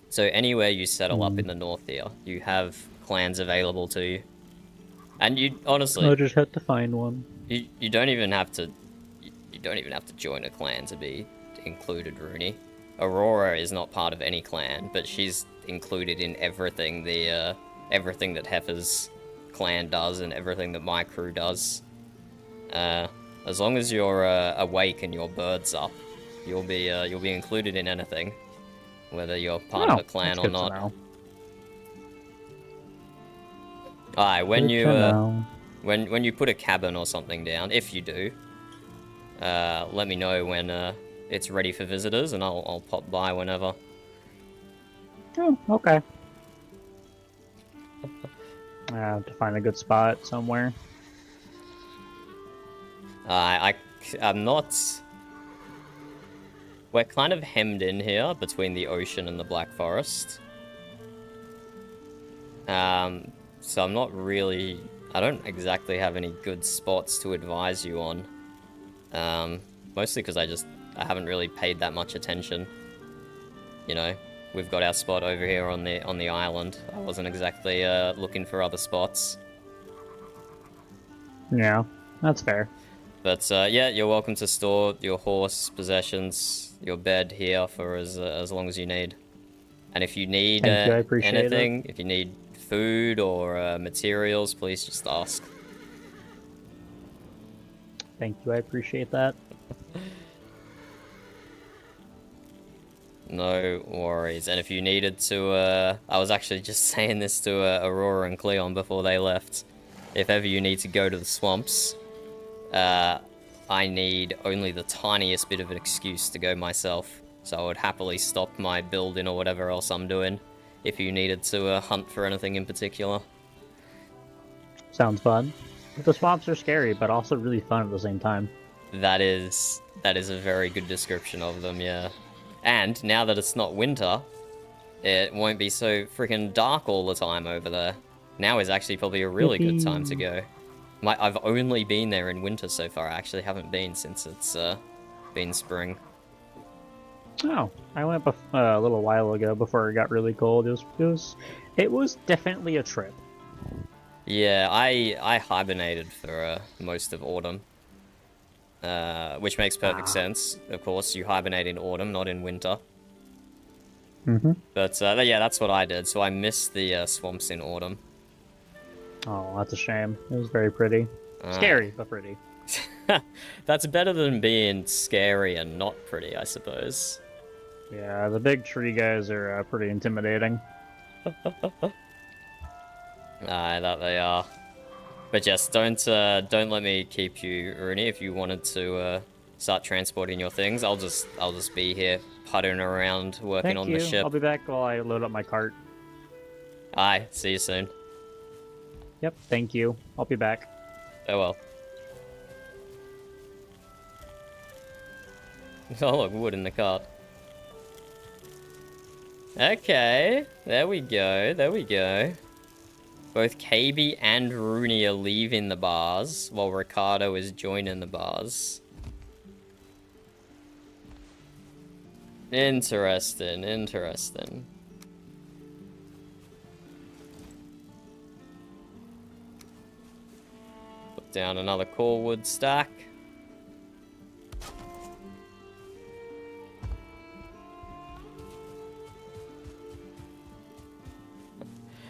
So anywhere you settle up in the north here, you have clans available to you. And you honestly, I just had to find one. you don't even have to join a clan to be included, Rooney. Aurora is not part of any clan, but she's included in everything everything that Heifer's clan does and everything that my crew does. As long as you're awake and your bird's up, you'll be included in anything, whether you're part of a clan or not. Alright, when you put a cabin or something down, if you do, let me know when it's ready for visitors, and I'll pop by whenever. Oh, okay. I have to find a good spot somewhere. I'm not... We're kind of hemmed in here between the ocean and the Black Forest. So I'm not really... I don't exactly have any good spots to advise you on. Mostly because I haven't really paid that much attention. You know, we've got our spot over here on the island. I wasn't exactly looking for other spots. Yeah, that's fair. But yeah, you're welcome to store your horse, possessions, your bed here for as long as you need. And if you need anything, if you need food or materials, please just ask. Thank you, I appreciate that. No worries. And if you needed to, I was actually just saying this to Aurora and Cleon before they left. If ever you need to go to the swamps, I need only the tiniest bit of an excuse to go myself. So I would happily stop my building or whatever else I'm doing if you needed to hunt for anything in particular. Sounds fun. The swamps are scary, but also really fun at the same time. That is a very good description of them, yeah. And now that it's not winter, it won't be so freaking dark all the time over there. Now is actually probably a really good time to go. I've only been there in winter so far. I actually haven't been since it's been spring. Oh, I went a little while ago before it got really cold. It was definitely a trip. Yeah, I hibernated for most of autumn, which makes perfect sense. Of course, you hibernate in autumn, not in winter. Mm-hmm. But yeah, that's what I did. So I missed the swamps in autumn. Oh, that's a shame. It was very pretty. Scary, but pretty. That's better than being scary and not pretty, I suppose. Yeah, the big tree guys are pretty intimidating. That they are. But yes, don't let me keep you, Rooney. If you wanted to start transporting your things, I'll just be here puttering around working on the ship. I'll be back while I load up my cart. Aye, see you soon. Yep, thank you. I'll be back. Oh well. Oh look, wood in the cart. Okay, there we go, there we go. Both KB and Rooney are leaving the bars, while Ricardo is joining the bars. Interesting, interesting. Put down another core wood stack.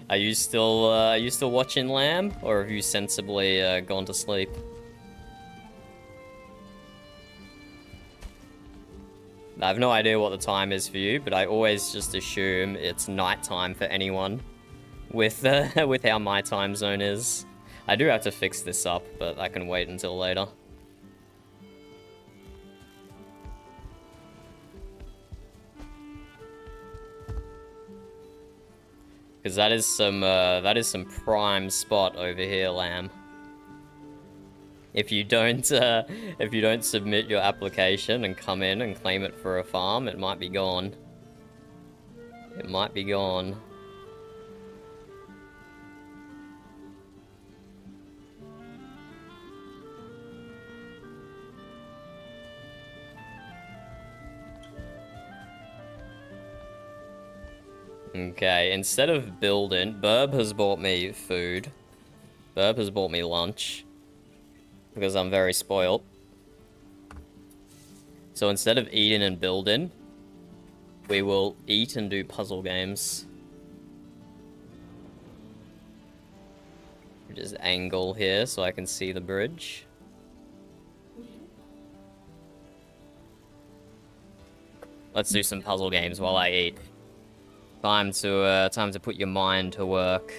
Are you still watching Lamb, or have you sensibly gone to sleep? I have no idea what the time is for you, but I always just assume it's nighttime for anyone with with how my time zone is. I do have to fix this up, but I can wait until later. Because that is some prime spot over here, Lamb. If you don't submit your application and come in and claim it for a farm, it might be gone. It might be gone. Okay, instead of building, Burb has bought me food. Burb has bought me lunch. Because I'm very spoiled. So instead of eating and building, we will eat and do puzzle games. Just angle here so I can see the bridge. Let's do some puzzle games while I eat. Time to put your mind to work.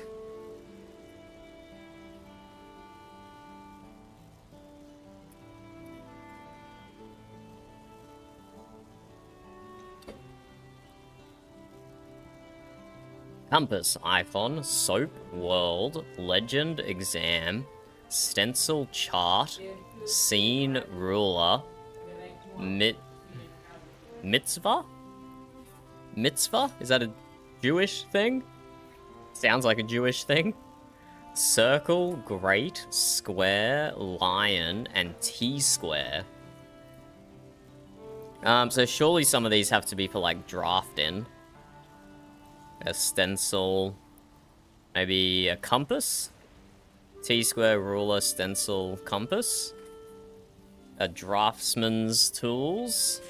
Compass, icon, soap, world, legend, exam, stencil, chart, scene, ruler, mitzvah? Mitzvah? Is that a Jewish thing? Sounds like a Jewish thing. Circle, great, square, lion, and T-square. So surely some of these have to be for, like, drafting. A stencil, maybe a compass? T-square, ruler, stencil, compass. A draftsman's tools.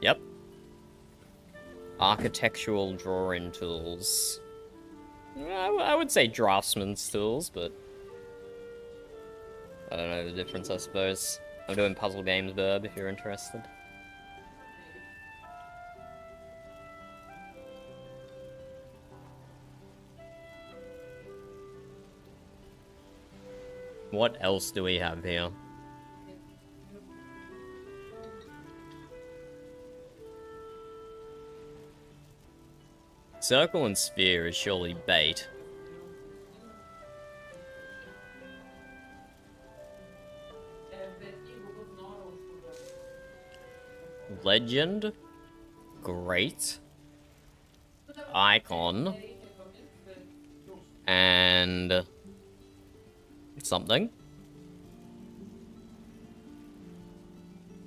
Yep. Architectural drawing tools. I would say draftsman's tools, but I don't know the difference, I suppose. I'm doing puzzle games, Burb, if you're interested. What else do we have here? Circle and sphere is surely bait. Legend. Great. Icon. And something.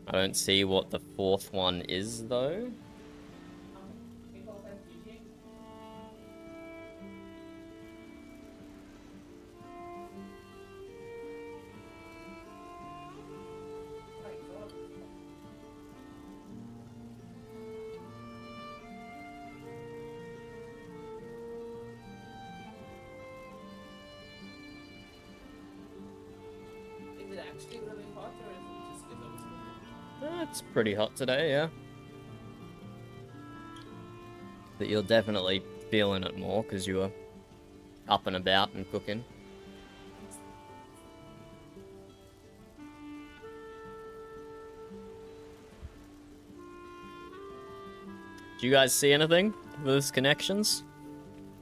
I don't see what the fourth one is, though. It's pretty hot today, yeah. But you're definitely feeling it more because you were up and about and cooking. Do you guys see anything with those connections?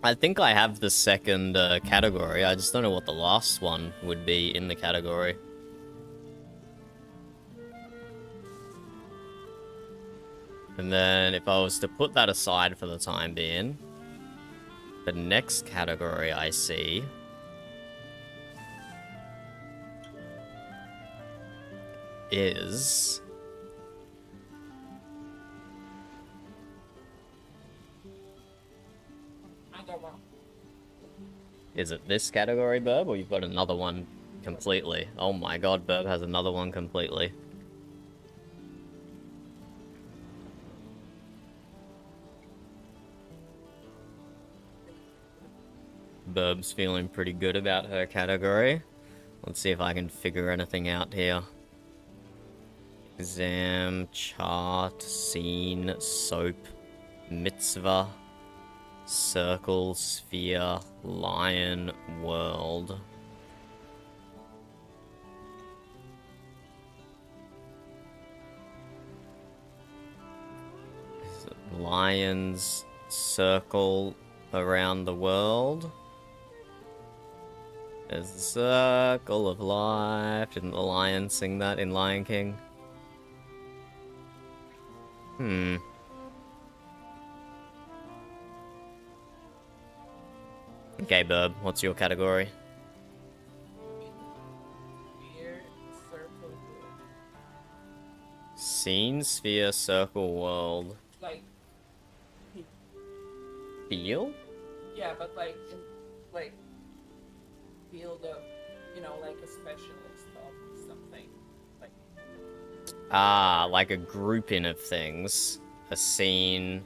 I think I have the second category. I just don't know what the last one would be in the category. And then if I was to put that aside for the time being, the next category I see is... Is it this category, Burb, or you've got another one completely? Oh my god, Burb has another one completely. Burb's feeling pretty good about her category. Let's see if I can figure anything out here. Exam, chart, scene, soap, mitzvah, circle, sphere, lion, world. Is it lions, circle around the world? There's the circle of life. Didn't the lion sing that in Lion King? Okay, Burb, what's your category? Scene, sphere, circle, world. Feel? Yeah, but like, like, field of, like a specialist of something. Like, Ah, like a grouping of things. A scene,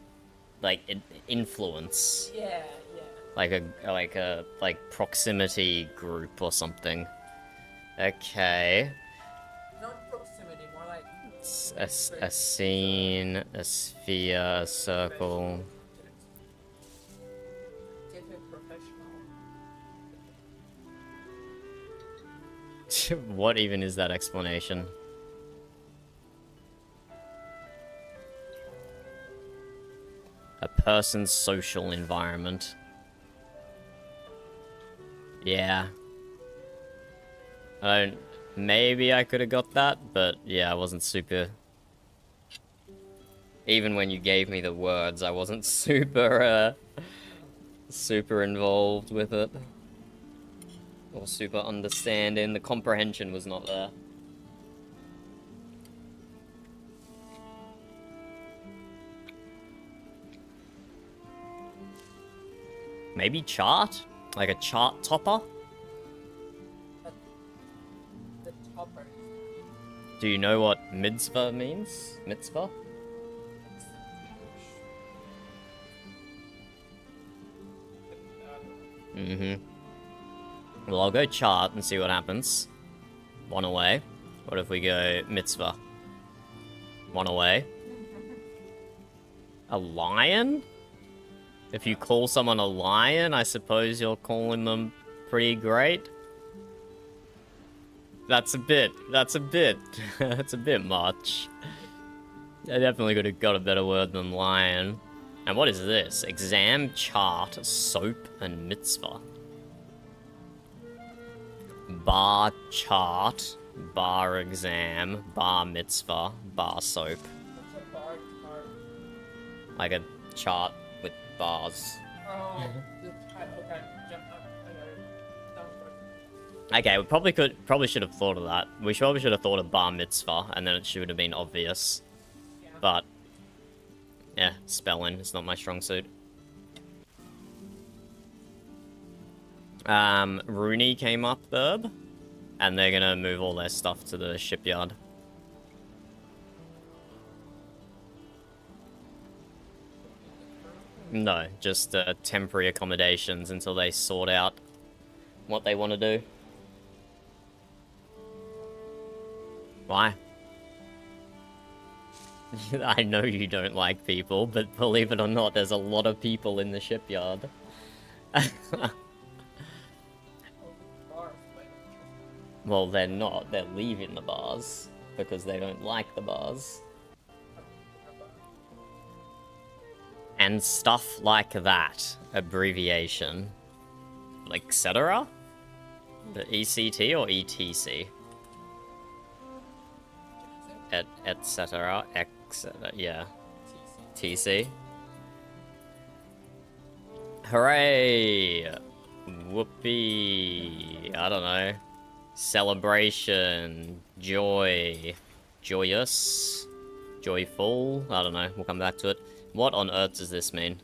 like influence. yeah. Like proximity group or something. Okay. Not proximity, more like A scene, a sphere, a circle. get a professional. What even is that explanation? A person's social environment. Yeah. Maybe I could have got that, but yeah, I wasn't super... Even when you gave me the words, I wasn't super, super involved with it. Or super understanding. The comprehension was not there. Maybe chart? Like a chart topper? The topper. Do you know what mitzvah means? Mitzvah? Mm-hmm. Well, I'll go chart and see what happens. One away. What if we go mitzvah? One away. A lion? If you call someone a lion, I suppose you're calling them pretty great. That's a bit that's a bit much. I definitely could have got a better word than lion. And what is this? Exam, chart, soap, and mitzvah. Bar chart, bar exam, bar mitzvah, bar soap. What's a bar chart? Like a chart with bars. Oh, okay. Jump up. Sounds good. Okay, we probably should have thought of that. We probably should have thought of bar mitzvah, and then it should have been obvious. Yeah. But yeah, spelling is not my strong suit. Rooney came up, Burb, and they're gonna move all their stuff to the shipyard. No, just temporary accommodations until they sort out what they want to do. Why? I know you don't like people, but believe it or not, there's a lot of people in the shipyard. Well, they're not. They're leaving the bars because they don't like the bars. And stuff like that. Abbreviation. Like, etc.? The ECT or ETC? Etc. Yeah. TC. Hooray! Whoopee! I don't know. Celebration. Joy. Joyous. Joyful. I don't know. We'll come back to it. What on earth does this mean?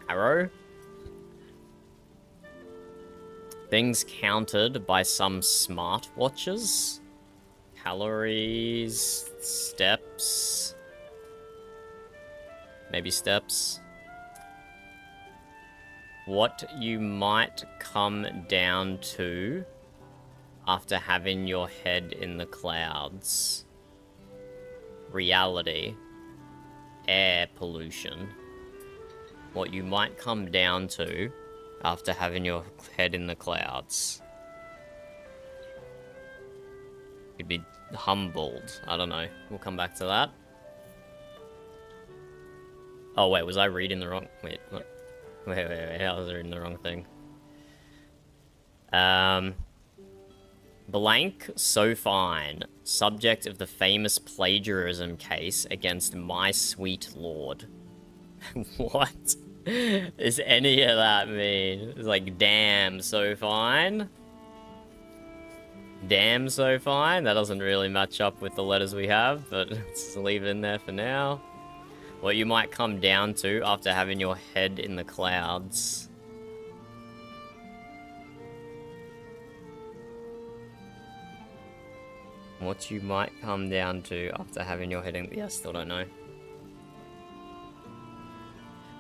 Arrow? Things counted by some smartwatches? Calories, steps, maybe steps. What you might come down to after having your head in the clouds. Reality. Air pollution. What you might come down to after having your head in the clouds. Could be humbled. I don't know. We'll come back to that. Oh, wait. Was I reading the wrong... Wait. What? Wait. I was reading the wrong thing. Blank, so fine. Subject of the famous plagiarism case against my sweet lord. What? Does any of that mean? It's like, damn, so fine? Damn, so fine? That doesn't really match up with the letters we have, but let's leave it in there for now. What you might come down to after having your head in the clouds. What you might come down to after having your head in... Yeah, still don't know.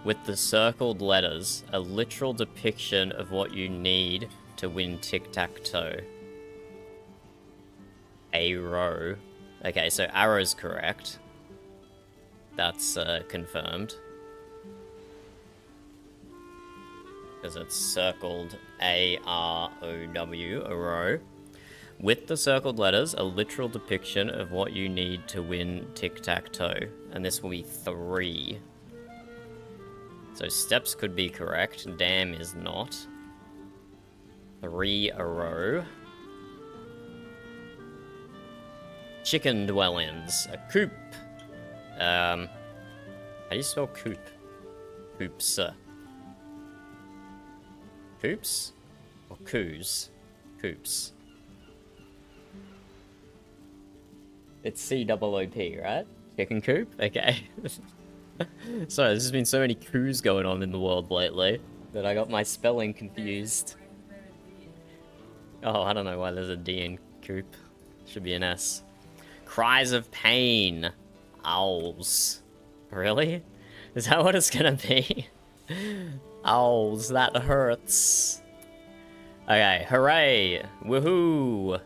With the circled letters, a literal depiction of what you need to win tic-tac-toe. A row. Okay, so arrow's correct. That's confirmed. Because it's circled A-R-O-W, a row. With the circled letters, a literal depiction of what you need to win tic-tac-toe. And this will be 3. So steps could be correct. Dam is not. 3 a row. Chicken dwellings. A coop. How do you spell coop? Coops. Coops? Or coos? Coops. It's C-O-O-P, right? Chicken coop? Okay. Sorry, there's just been so many coos going on in the world lately that I got my spelling confused. Oh, I don't know why there's a D in coop. Should be an S. Cries of pain. Owls. Really? Is that what it's gonna be? Owls, that hurts. Okay, hooray! Woohoo!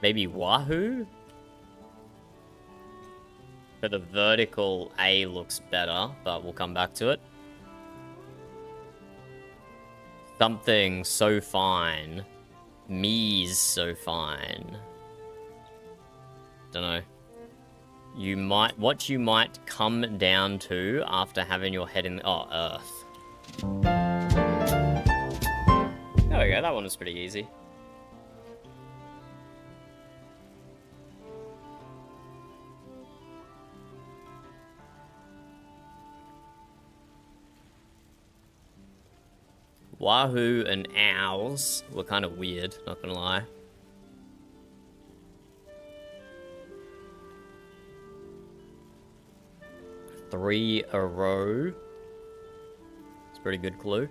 Maybe wahoo? For the vertical, A looks better, but we'll come back to it. Something so fine. Me's so fine. Dunno. What you might come down to after having your head in... Oh, Earth. There we go, that one was pretty easy. Wahoo and owls were kind of weird, not gonna lie. Three a row. It's a pretty good clue.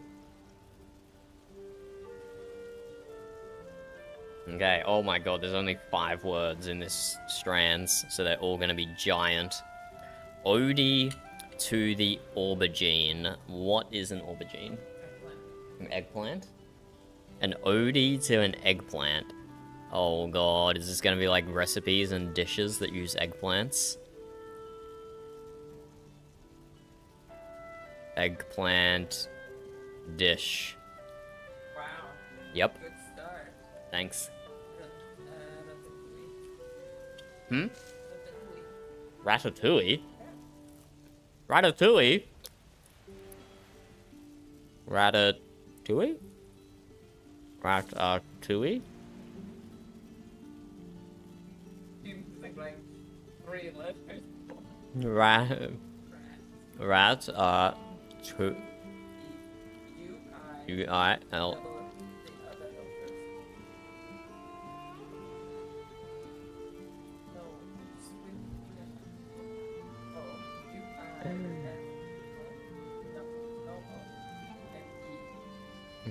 Okay, oh my god, there's only 5 words in this strands, so they're all gonna be giant. Ode to the aubergine. What is an aubergine? An eggplant? An ode to an eggplant. Oh god, is this gonna be like recipes and dishes that use eggplants? Eggplant dish. Wow. Yep. Good start. Thanks. Hmm? Ratatouille? Ratatouille? Ratatouille? Ratatouille? Like 3 letters. U-I-L.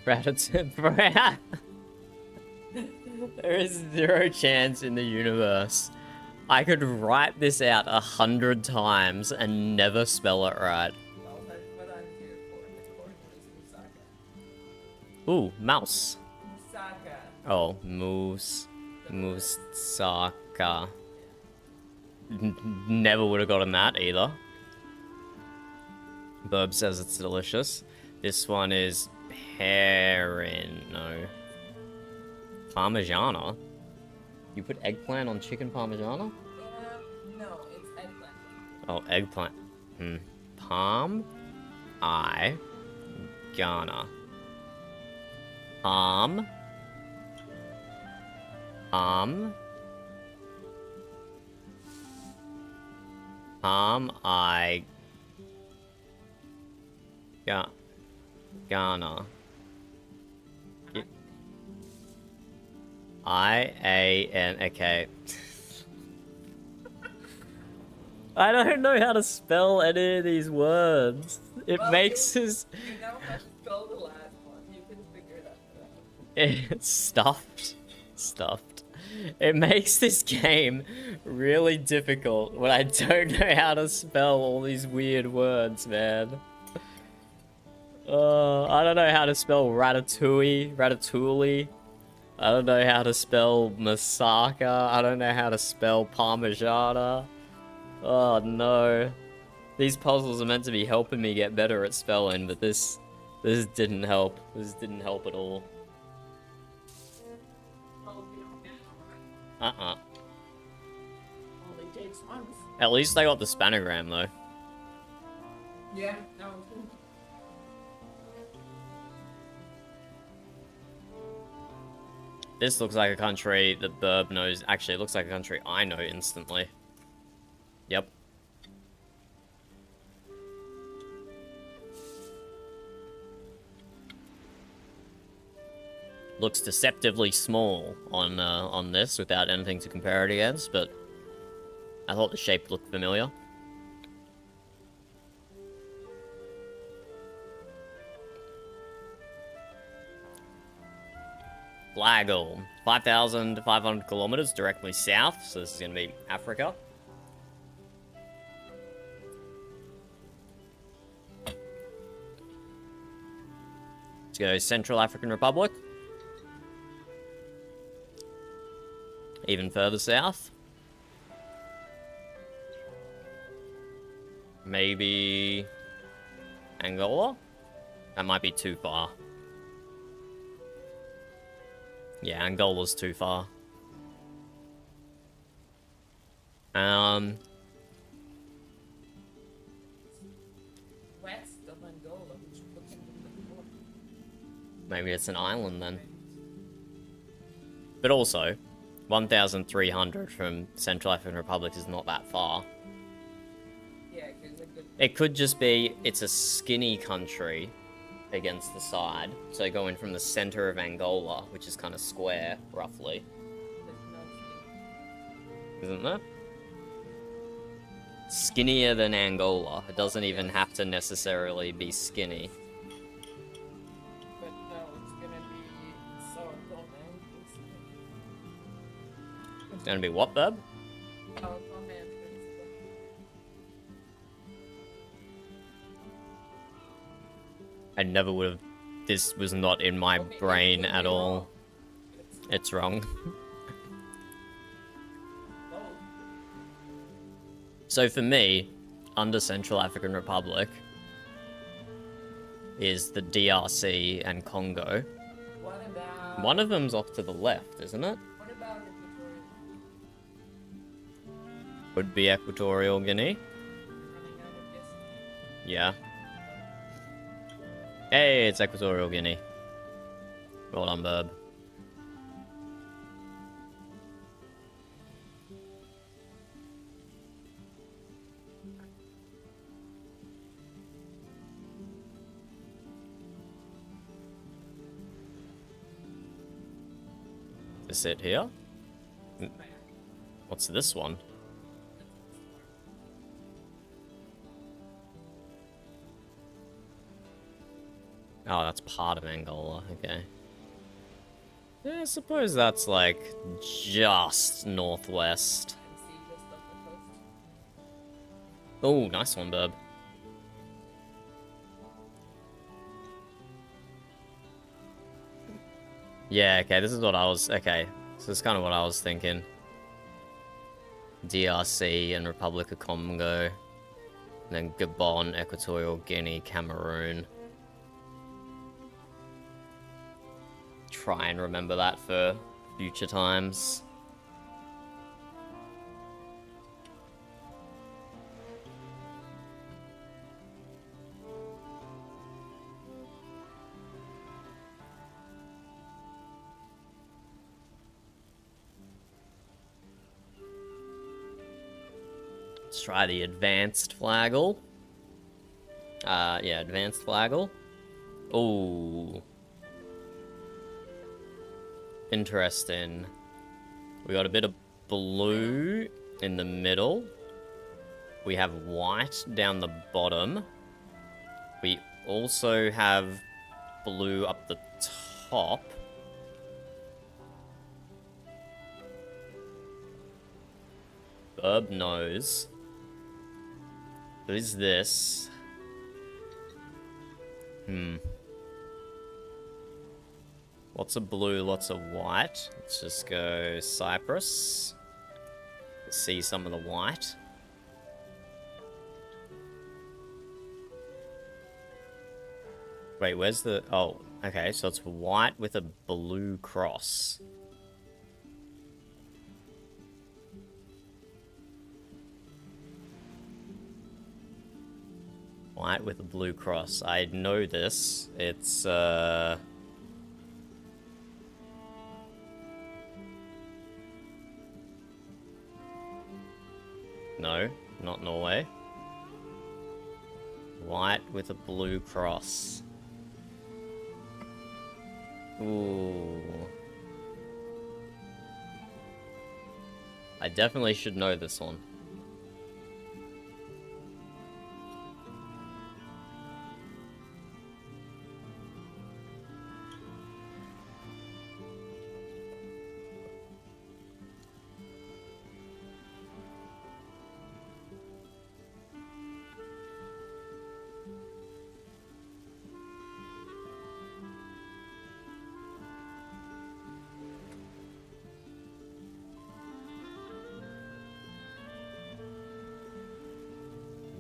Ratatouille. There is 0 chance in the universe I could write this out 100 times and never spell it right. Well, that's what I'm here for. Musaka. Ooh, mouse. Musaka. Oh, Moussaka. Never would have gotten that either. Burb says it's delicious. This one is no. Parmigiana? You put eggplant on chicken parmigiana? No, it's eggplant. Oh, eggplant. Palm. I. Ghana. Palm. Palm. Palm. I. Ghana. I-A-N. Okay. I don't know how to spell any of these words. It makes this... You know how to spell the last one. You can figure that out. It's stuffed. Stuffed. It makes this game really difficult when I don't know how to spell all these weird words, man. I don't know how to spell ratatouille. I don't know how to spell Masaka. I don't know how to spell Parmigiana. Oh no. These puzzles are meant to be helping me get better at spelling, but this didn't help. This didn't help at all. Only takes once. At least I got the spanogram though. Yeah, no. This looks like a country that Burb knows. Actually, it looks like a country I know instantly. Yep. Looks deceptively small on this without anything to compare it against, but I thought the shape looked familiar. Flagel, 5,500 kilometers directly south, so this is going to be Africa. Let's go Central African Republic. Even further south. Maybe Angola? That might be too far. Yeah, Angola's too far. West of Angola, which puts it in the north. Maybe it's an island then. But also, 1,300 from Central African Republic is not that far. Yeah, because It could just be, it's a skinny country against the side. So going from the center of Angola, which is kind of square, roughly. Isn't that? Skinnier than Angola. It doesn't even have to necessarily be skinny. But no, it's gonna be Sao Tome. It's gonna be what, Bub? Sao Tome and Principe. I never would have... This was not in my brain at all. It's wrong. So for me, under Central African Republic is the DRC and Congo. What about... One of them's off to the left, isn't it? What about Equatorial? Would be Equatorial Guinea. Running out of guesses. Yeah. Hey, it's Equatorial Guinea. Well done, Burb. Is it here? What's this one? Oh, that's part of Angola, okay. Yeah, I suppose that's like just northwest. And see just off the coast. Oh, nice one, Burb. Yeah, okay, this is what I was... Okay, so this is kind of what I was thinking. DRC and Republic of Congo. And then Gabon, Equatorial Guinea, Cameroon. Try and remember that for future times. Let's try the advanced flagel. Yeah, advanced flagel. Oh. Interesting. We got a bit of blue in the middle. We have white down the bottom. We also have blue up the top. Herb knows. What is this? Lots of blue, lots of white. Let's just go Cypress. See some of the white. Wait, where's the... Oh, okay, so it's white with a blue cross. White with a blue cross. I know this. It's, No, not Norway. White with a blue cross. Ooh. I definitely should know this one.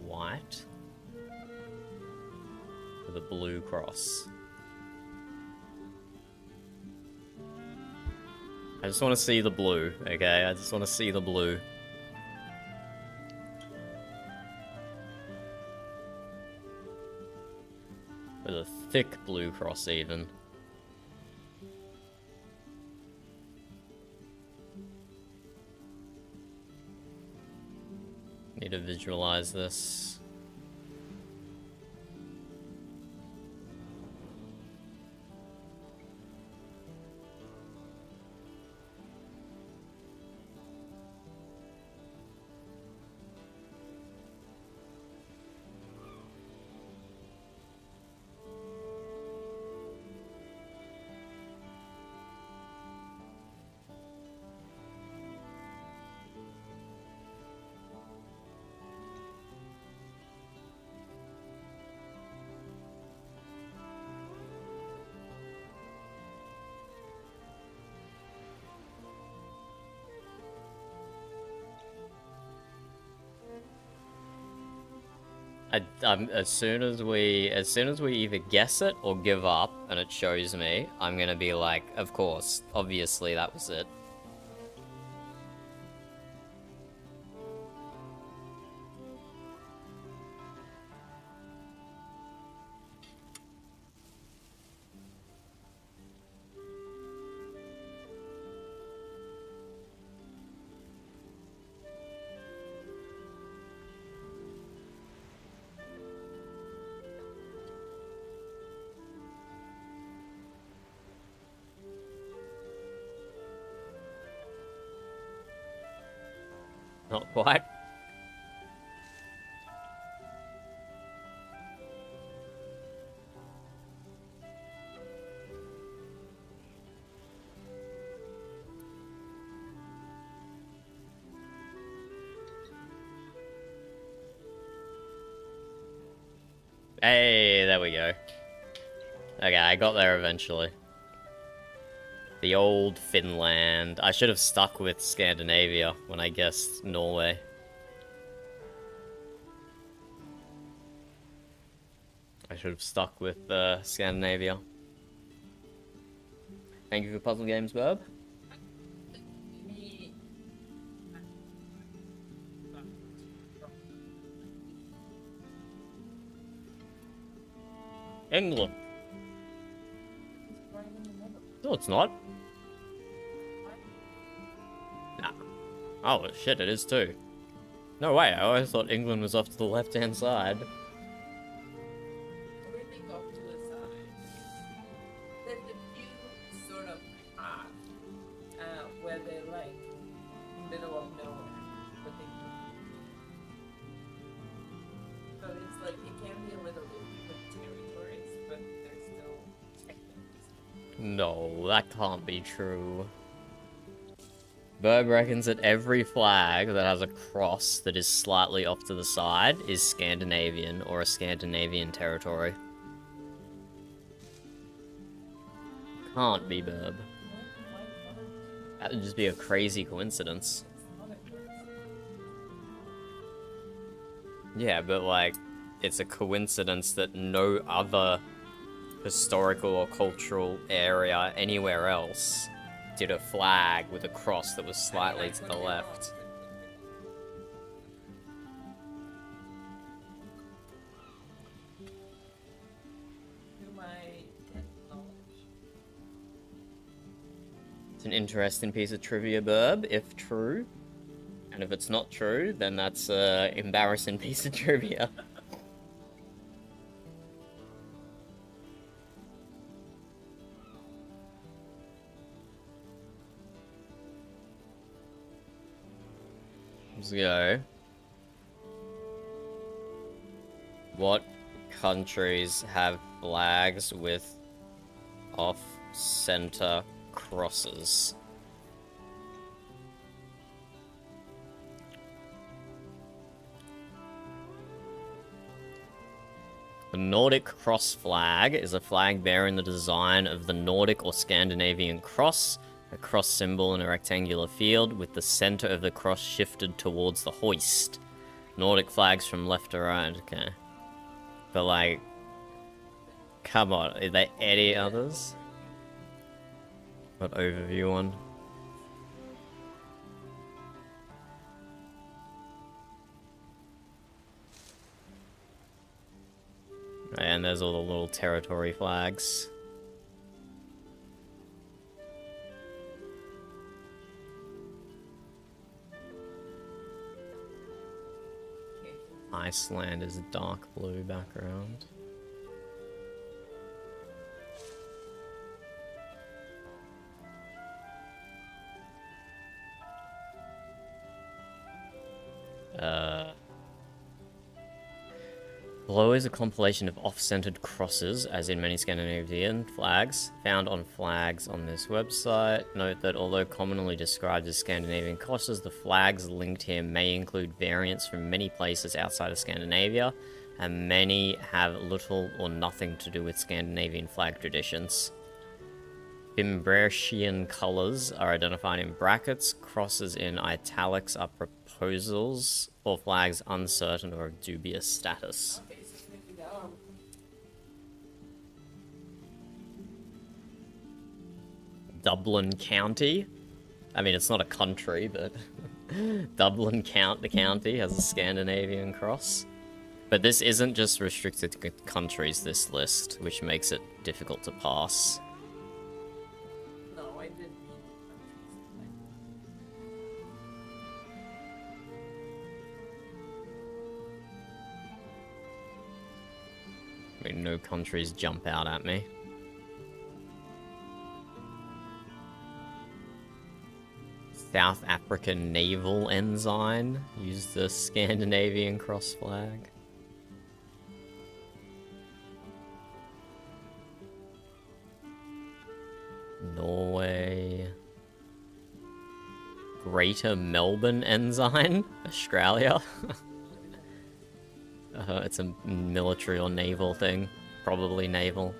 White with a blue cross. I just want to see the blue, okay? I just want to see the blue. With a thick blue cross even. Need to visualize this. As soon as we either guess it or give up and it shows me, I'm gonna be like, of course, obviously that was it. Not quite. Hey, there we go. Okay, I got there eventually. The old Finland. I should have stuck with Scandinavia when I guessed Norway. I should have stuck with Scandinavia. Thank you for Puzzle Games, Verb. England. No, it's not. Nah. Oh, shit, it is too. No way, I always thought England was off to the left-hand side. Everything off to the side. There's a few sort of paths where they're like middle of nowhere, but they No, that can't be true. Burb reckons that every flag that has a cross that is slightly off to the side is Scandinavian or a Scandinavian territory. Can't be Burb. That would just be a crazy coincidence. Yeah, but like, it's a coincidence that no other historical or cultural area anywhere else did a flag with a cross that was slightly to the left. It's an interesting piece of trivia, Burb, if true. And if it's not true, then that's an embarrassing piece of trivia. Let's go. What countries have flags with off-center crosses? The Nordic cross flag is a flag bearing the design of the Nordic or Scandinavian cross, a cross symbol in a rectangular field with the center of the cross shifted towards the hoist. Nordic flags from left to right, okay. But like, come on, are there any others? What overview one? And there's all the little territory flags. Iceland is a dark blue background. Below is a compilation of off-centered crosses, as in many Scandinavian flags, found on flags on this website. Note that although commonly described as Scandinavian crosses, the flags linked here may include variants from many places outside of Scandinavia, and many have little or nothing to do with Scandinavian flag traditions. Bimbrecian colours are identified in brackets, crosses in italics are proposals, or flags uncertain or of dubious status. Dublin County. I mean, it's not a country, but Dublin the county has a Scandinavian cross. But this isn't just restricted to countries, this list, which makes it difficult to pass. No, I didn't mean I mean, no countries jump out at me. South African Naval Ensign used the Scandinavian cross flag. Norway. Greater Melbourne Ensign, Australia. It's a military or naval thing. Probably naval.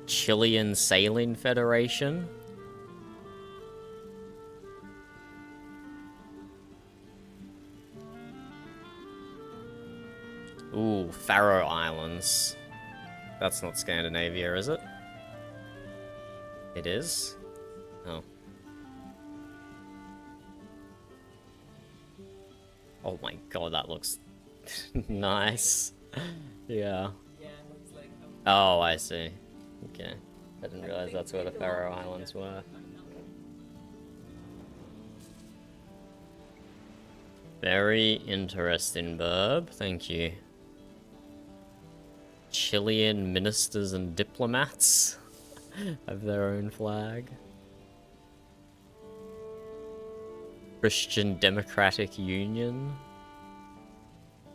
Chilean Sailing Federation. Ooh, Faroe Islands. That's not Scandinavia, is it? It is? Oh. Oh my god, that looks nice. Yeah. Oh, I see. Okay. I didn't realize that's where the Faroe Islands were. Very interesting, Burb. Thank you. Chilean ministers and diplomats have their own flag. Christian Democratic Union.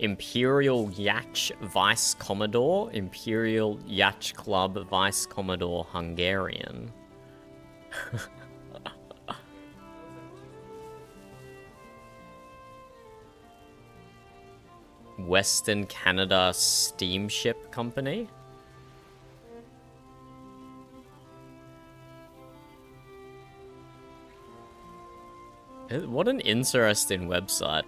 Imperial Yacht Vice Commodore, Imperial Yacht Club Vice Commodore Hungarian. Western Canada Steamship Company. What an interesting website.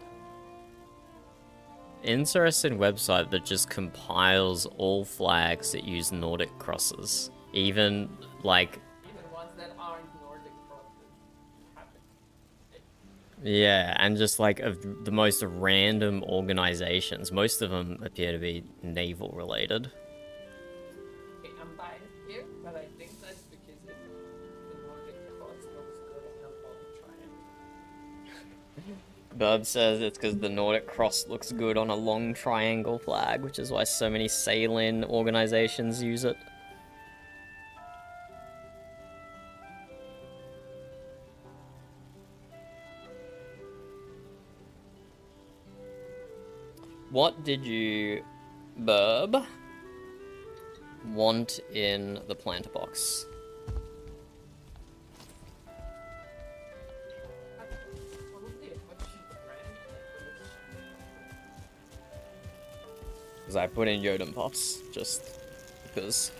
Interesting website that just compiles all flags that use Nordic crosses. Even, like... Even ones that aren't Nordic crosses happen. Yeah, and just, like, of the most random organizations. Most of them appear to be naval-related. Okay, I'm biased here, but I think that's because the Nordic cross looks good in a long triangle. Bub says it's because the Nordic cross looks good on a long triangle flag, which is why so many sailing organizations use it. What did you, Bub, want in the planter box? Because I put in Yodam pots, just because.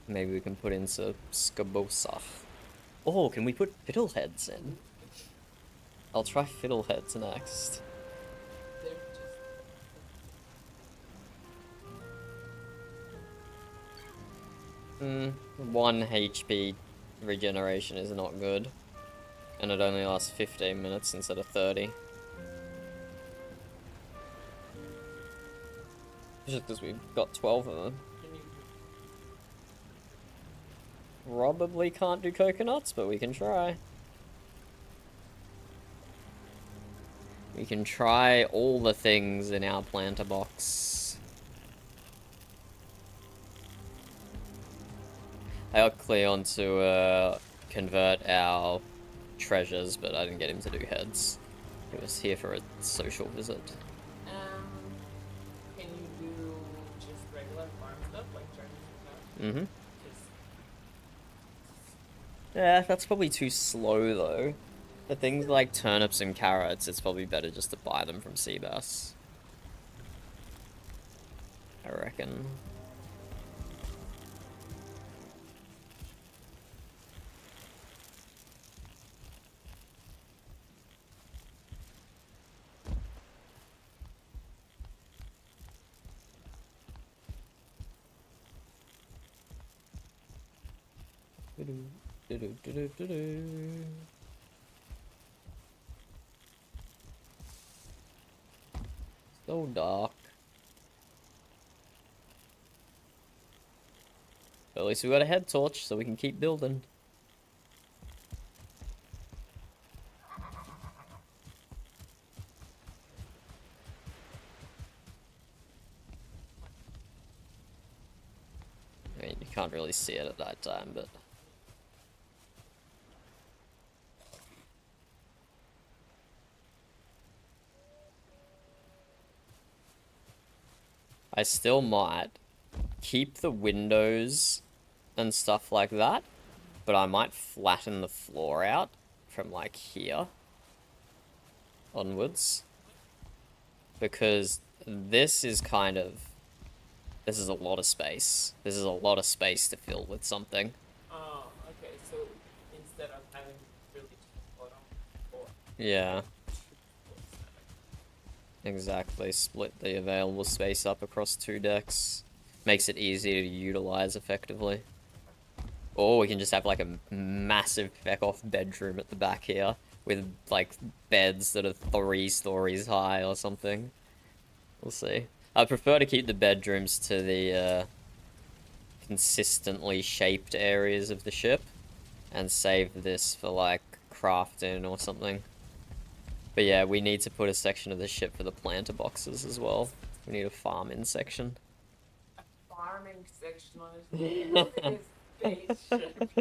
Maybe we can put in some Skabosaf. Oh, can we put fiddleheads in? I'll try fiddleheads next. Hmm, 1 HP regeneration is not good. And it only lasts 15 minutes instead of 30. Just because we've got 12 of them. Probably can't do coconuts, but we can try. We can try all the things in our planter box. I got Cleon to convert our treasures, but I didn't get him to do heads. He was here for a social visit. Can you do just regular farm stuff, like turnips and Mm-hmm. Yeah, that's probably too slow, though. For things like turnips and carrots, it's probably better just to buy them from Seabass. I reckon. So dark. But at least we got a head torch, so we can keep building. I mean, you can't really see it at that time, but... I still might keep the windows and stuff like that, but I might flatten the floor out from like here onwards, because this is kind of, this is a lot of space. This is a lot of space to fill with something. Oh, okay, so instead of having really just bottom floor. Yeah. Exactly, split the available space up across 2 decks. Makes it easy to utilize effectively. Or we can just have like a massive feck-off bedroom at the back here, with like beds that are 3 stories high or something. We'll see. I prefer to keep the bedrooms to the consistently shaped areas of the ship, and save this for like crafting or something. But yeah, we need to put a section of the ship for the planter boxes as well. We need a farming section. Farming section on a spaceship.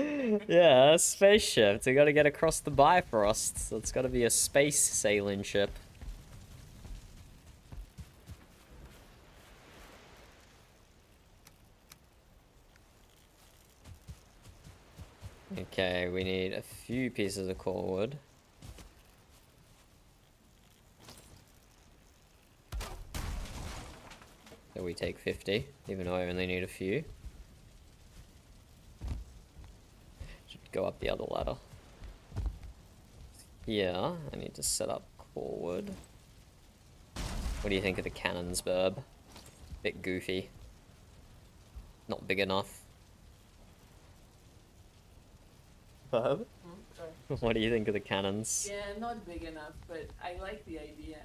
Yeah, a spaceship. We gotta get across the Bifrost, so it's gotta be a space sailing ship. Okay, we need a few pieces of core wood. So we take 50, even though I only need a few. Should go up the other ladder. Yeah, I need to set up core wood. What do you think of the cannons, Burb? Bit goofy. Not big enough. Burb? Sorry. What do you think of the cannons? Yeah, not big enough, but I like the idea.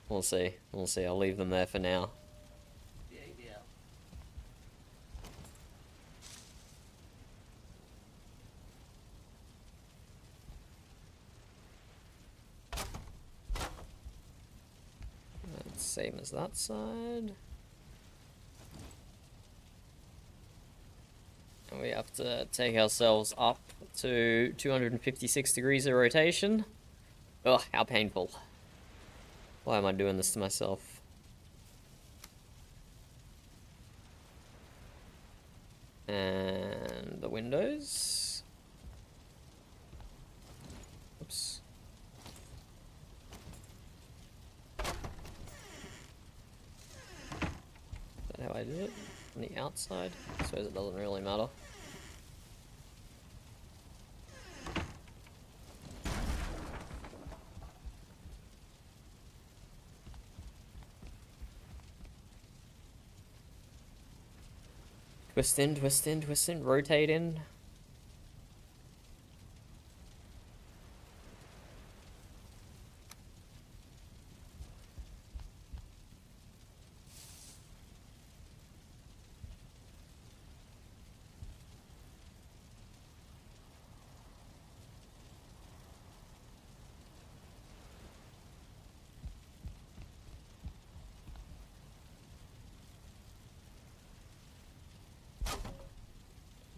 We'll see. We'll see. I'll leave them there for now. The idea. That's same as that side. And we have to take ourselves up to 256 degrees of rotation. Ugh, how painful. Why am I doing this to myself? And the windows. Oops. Is that how I do it? On the outside? I suppose it doesn't really matter. Twist in, twist in, twist in, rotate in.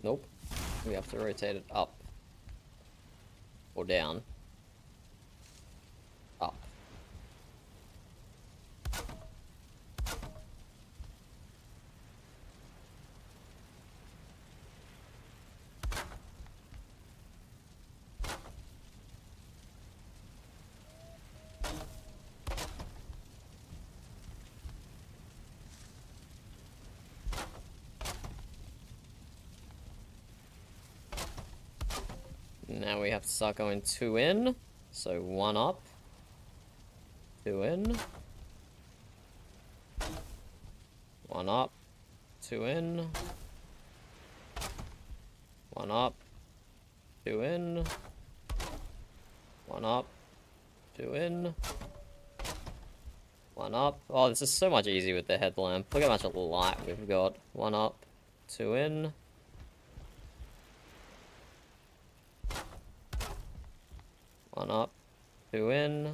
Nope. We have to rotate it up. Or down. Up. Now we have to start going 2 in. So 1 up. 2 in. 1 up. 2 in. 1 up. 2 in. 1 up. 2 in. 1 up. Oh, this is so much easier with the headlamp. Look how much light we've got. 1 up. 2 in. 1 up, 2 in.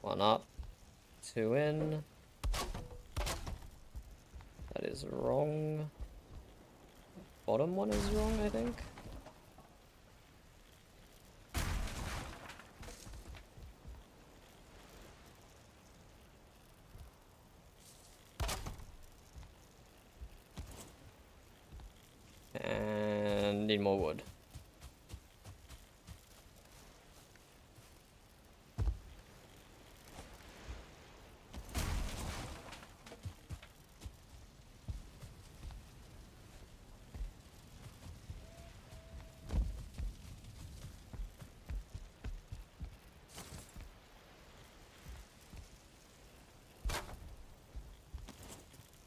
1 up, 2 in. That is wrong. Bottom one is wrong, I think. And need more wood.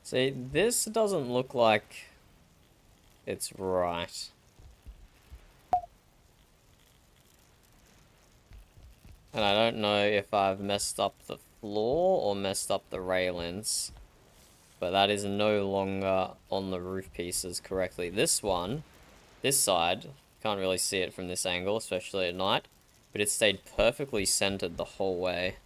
See, this doesn't look like it's right. And I don't know if I've messed up the floor or messed up the railings. But that is no longer on the roof pieces correctly. This one, this side, can't really see it from this angle, especially at night. But it stayed perfectly centered the whole way.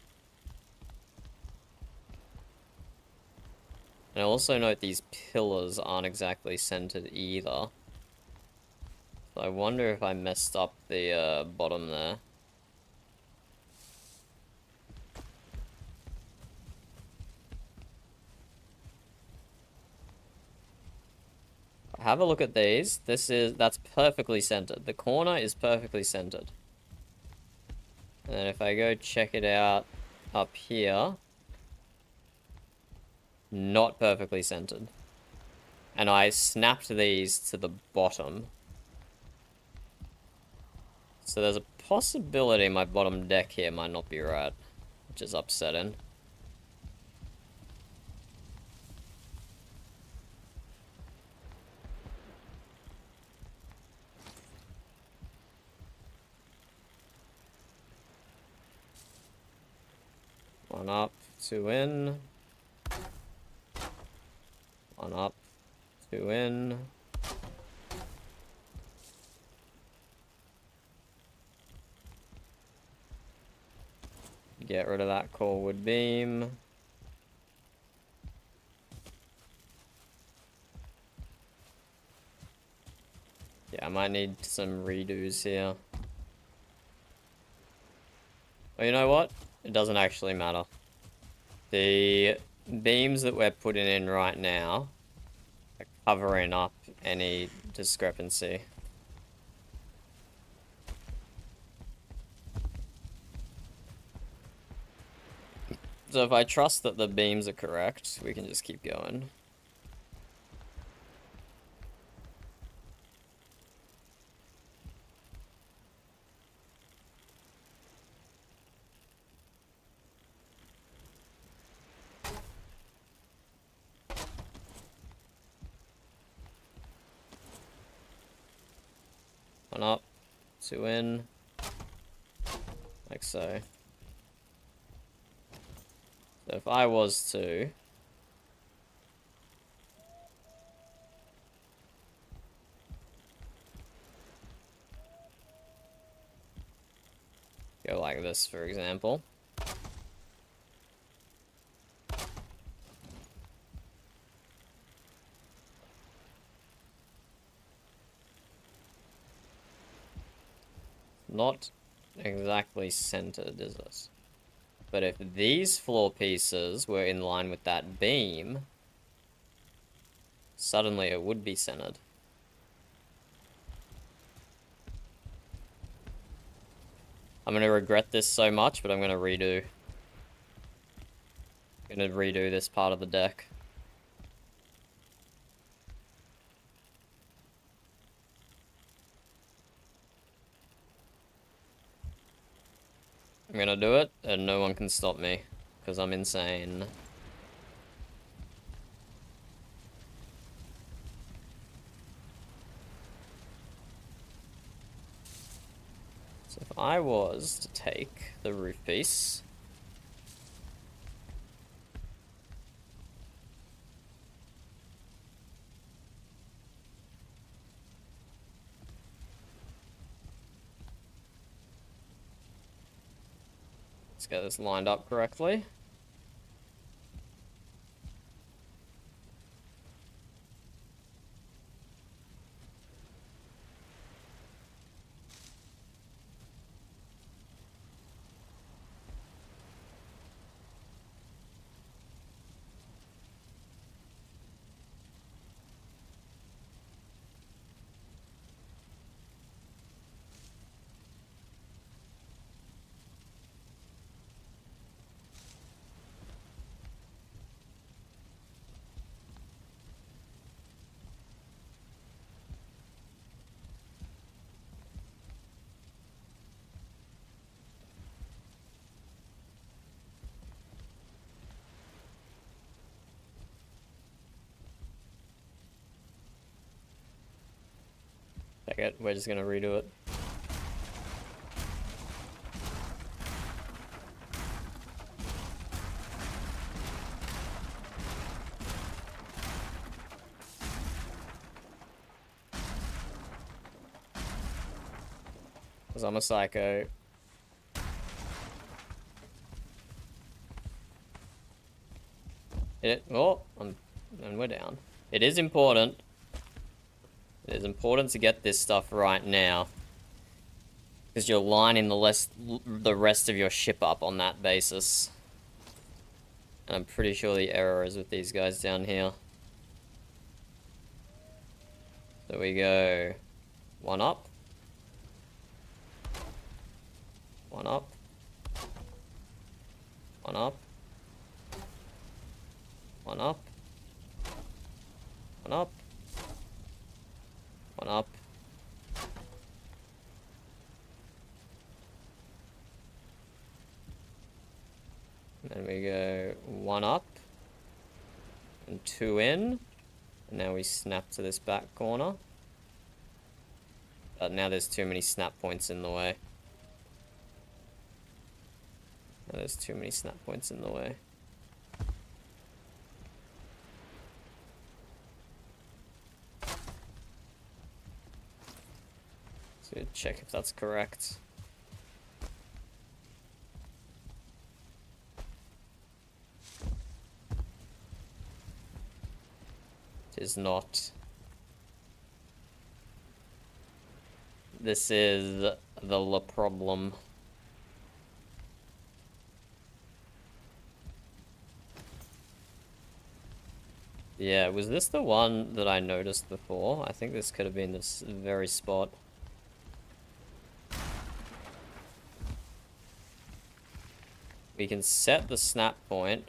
And I also note these pillars aren't exactly centered either. So I wonder if I messed up the bottom there. Have a look at these. That's perfectly centered. The corner is perfectly centered. And then if I go check it out up here, not perfectly centered. And I snapped these to the bottom. So there's a possibility my bottom deck here might not be right, which is upsetting. One up, two in. One up, two in. Get rid of that core wood beam. Yeah, I might need some redos here. Well, you know what? It doesn't actually matter. The beams that we're putting in right now are covering up any discrepancy. So if I trust that the beams are correct, we can just keep going. One up, two in, like so. So if I was to go like this, for example. Not exactly centered, is it? But if these floor pieces were in line with that beam, suddenly it would be centered. I'm going to regret this so much, but I'm going to redo. I'm going to redo this part of the deck. I'm gonna do it, and no one can stop me, because I'm insane. So if I was to take the roof piece, let's get this lined up correctly. Check it, we're just gonna redo it. Because I'm a psycho. And we're down. It is important. It is important to get this stuff right now. Because you're lining the rest of your ship up on that basis. And I'm pretty sure the error is with these guys down here. So we go 1 up. 1 up. 1 up. 1 up. 1 up. 1 up. Then we go 1 up. And 2 in. And now we snap to this back corner. But now there's too many snap points in the way. There's too many snap points in the way. So check if that's correct. It is not. This is the problem. Yeah, was this the one that I noticed before? I think this could have been this very spot. We can set the snap point.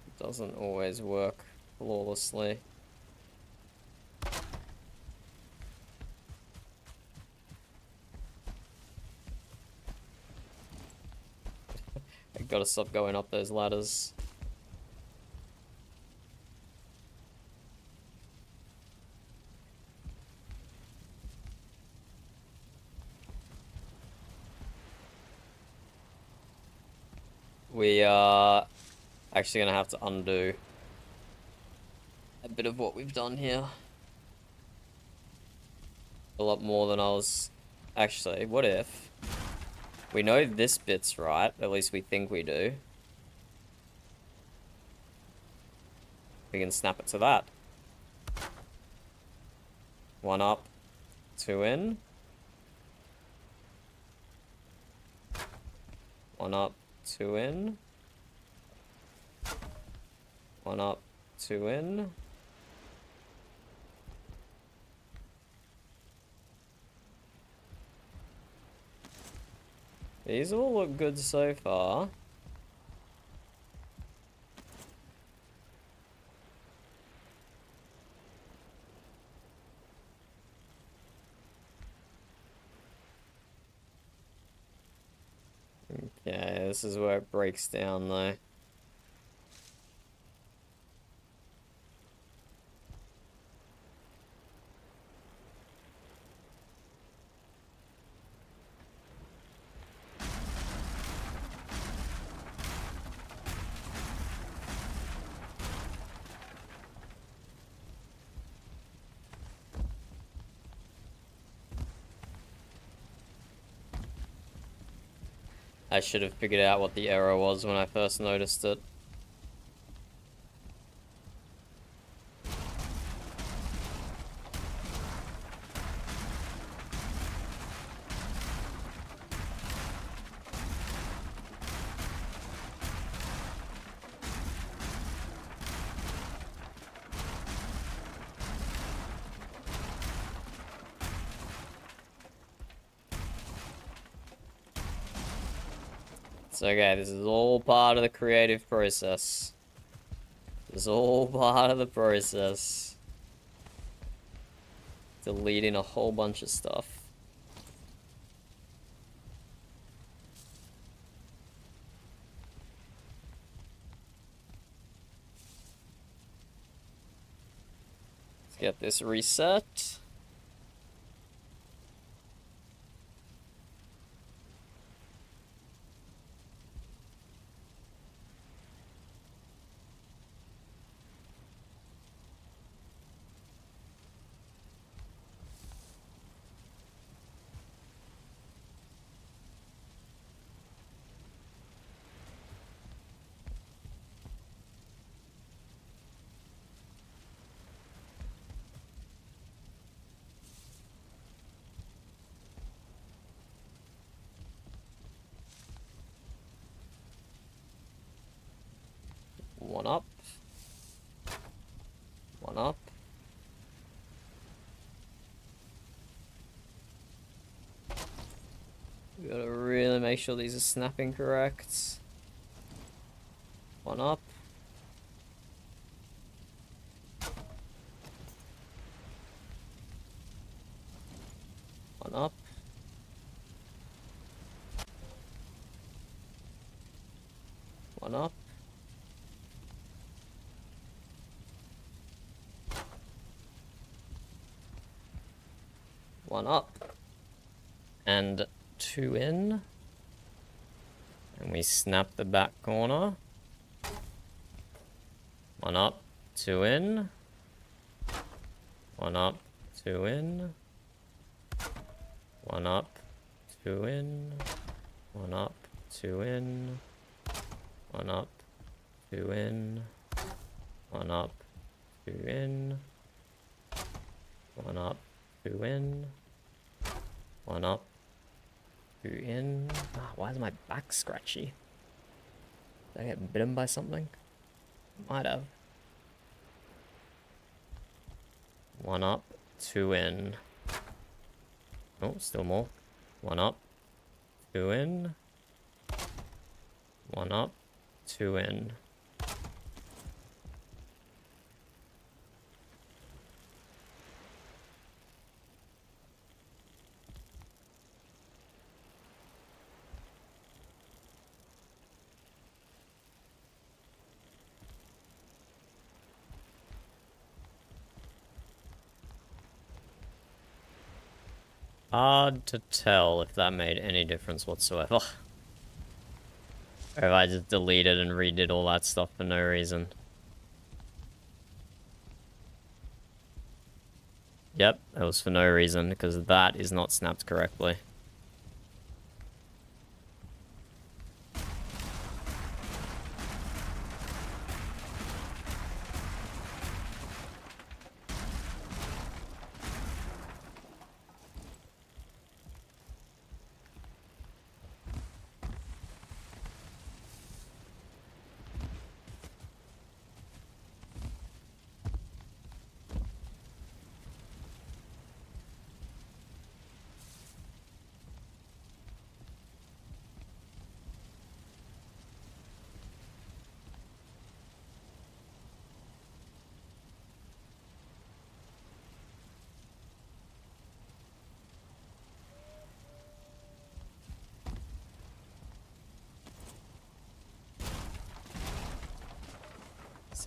It doesn't always work flawlessly. I gotta stop going up those ladders. We are actually gonna have to undo a bit of what we've done here. A lot more than I was... Actually, what if... We know this bit's right, at least we think we do. We can snap it to that. 1 up, 2 in. 1 up, 2 in. 1 up, 2 in. These all look good so far. Okay, this is where it breaks down though. I should have figured out what the error was when I first noticed it. It's okay, this is all part of the creative process. This is all part of the process. Deleting a whole bunch of stuff. Let's get this reset. make sure these are snapping correct. One up. One up. One up. One up. And 2 in. And we snap the back corner. 1 up, 2 in. 1 up, 2 in. 1 up, 2 in. 1 up, 2 in. 1 up, 2 in. 1 up, 2 in. 1 up, 2 in. 1 up, 2 in. Ah, why is my back scratchy? Did I get bitten by something? Might have. 1 up, 2 in. Oh, still more. 1 up, 2 in. 1 up, 2 in. Hard to tell if that made any difference whatsoever. Or if I just deleted and redid all that stuff for no reason. Yep, it was for no reason, because that is not snapped correctly.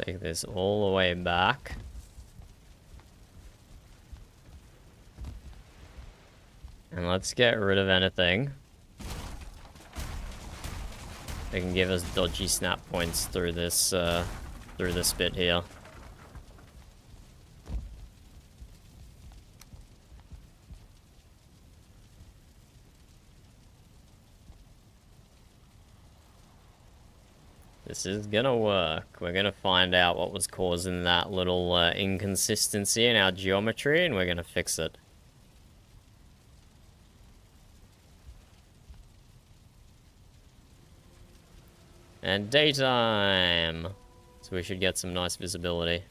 Take this all the way back. And let's get rid of anything that can give us dodgy snap points through this bit here. This is gonna work. We're gonna find out what was causing that little inconsistency in our geometry, and we're gonna fix it. And daytime! So we should get some nice visibility.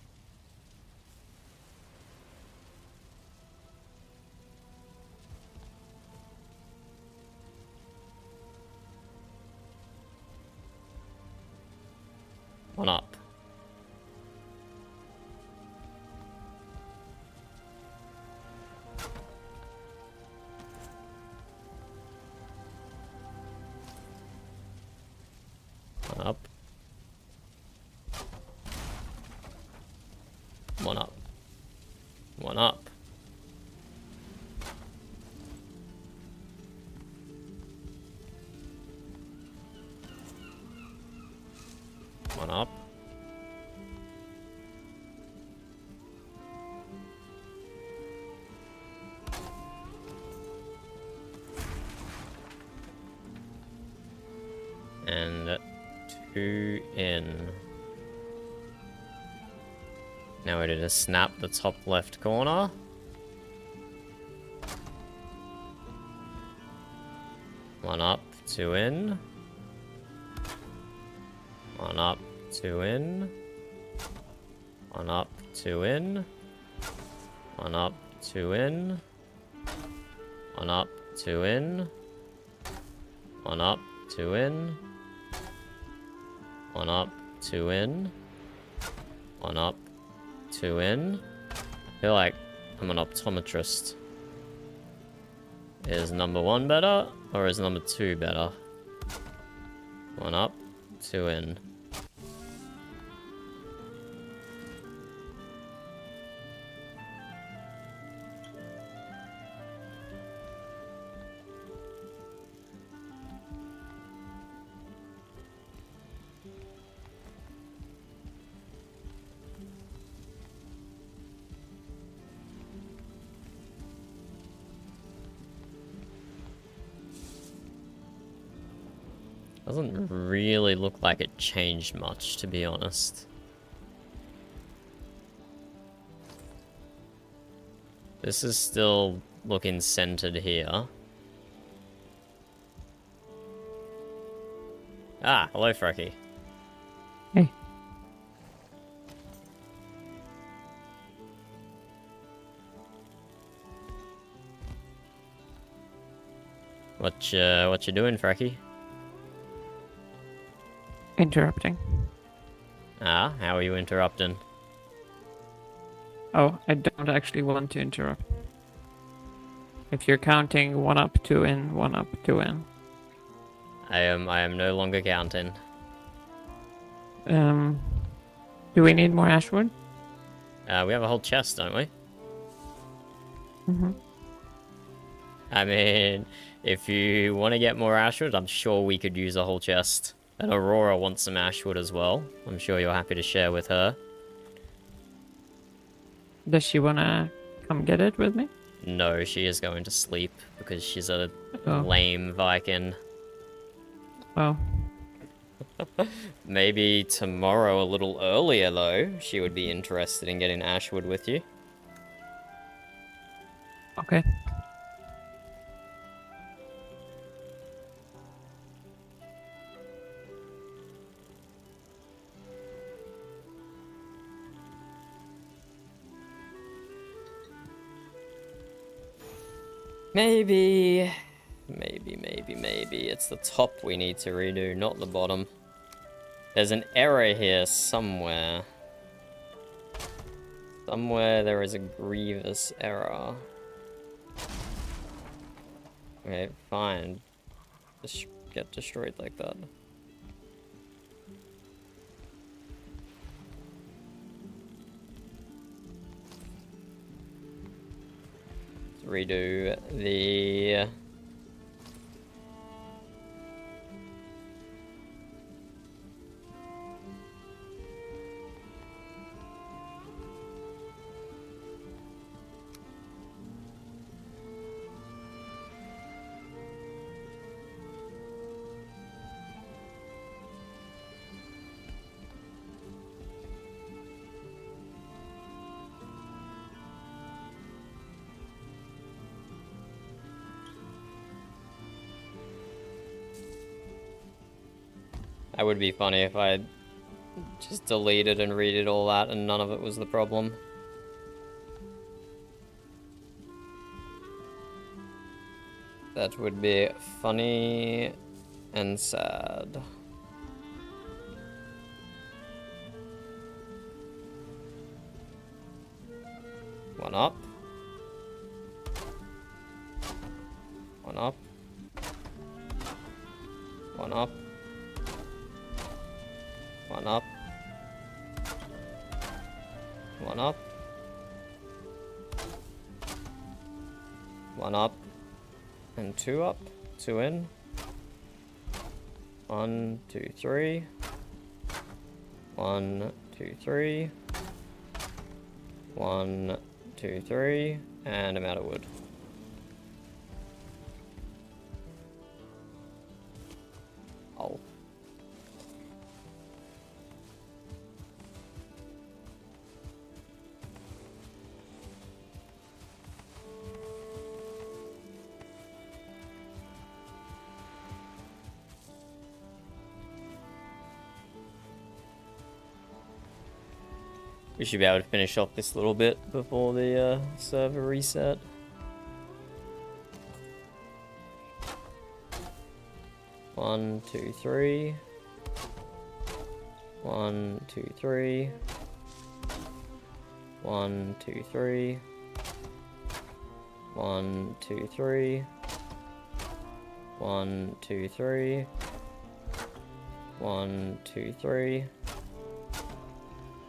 One up. One up. One up. One up. One up. And 2 in. Now we're going to snap the top left corner. One up, 2 in. One up, 2 in. One up, 2 in. One up, 2 in. One up, 2 in. 1 up, 2 in. 1 up, 2 in. 1 up, 2 in. I feel like I'm an optometrist. Is number 1 better, or is number 2 better? 1 up, 2 in. Doesn't really look like it changed much, to be honest. This is still looking centered here. Ah, hello, Frankie. Hey. What you doing, Frankie? Interrupting. Ah, how are you interrupting? Oh, I don't actually want to interrupt. If you're counting 1 up, 2 in, 1 up, 2 in. I am no longer counting. Do we need more ashwood? We have a whole chest, don't we? Mm-hmm. I mean, if you want to get more ashwood, I'm sure we could use a whole chest. And Aurora wants some ashwood as well. I'm sure you're happy to share with her. Does she wanna come get it with me? No, she is going to sleep because she's a Oh. lame Viking. Well, Maybe tomorrow a little earlier, though, she would be interested in getting ashwood with you. okay. Maybe it's the top we need to redo, not the bottom. There's an error here somewhere. Somewhere there is a grievous error. Okay, fine. Just get destroyed like that. Let's redo the... That would be funny if I just deleted and redid all that and none of it was the problem. That would be funny and sad. One up. One up. One up. One up. One up. One up. And 2 up. 2 in. 1, 2, 3. 1, 2, 3. 1, 2, 3. And I'm out of wood. Oh. We should be able to finish off this little bit before the server reset. 1, 2, 3. 1, 2, 3. 1, 2, 3. 1, 2, 3. 1, 2, 3. 1, 2, 3.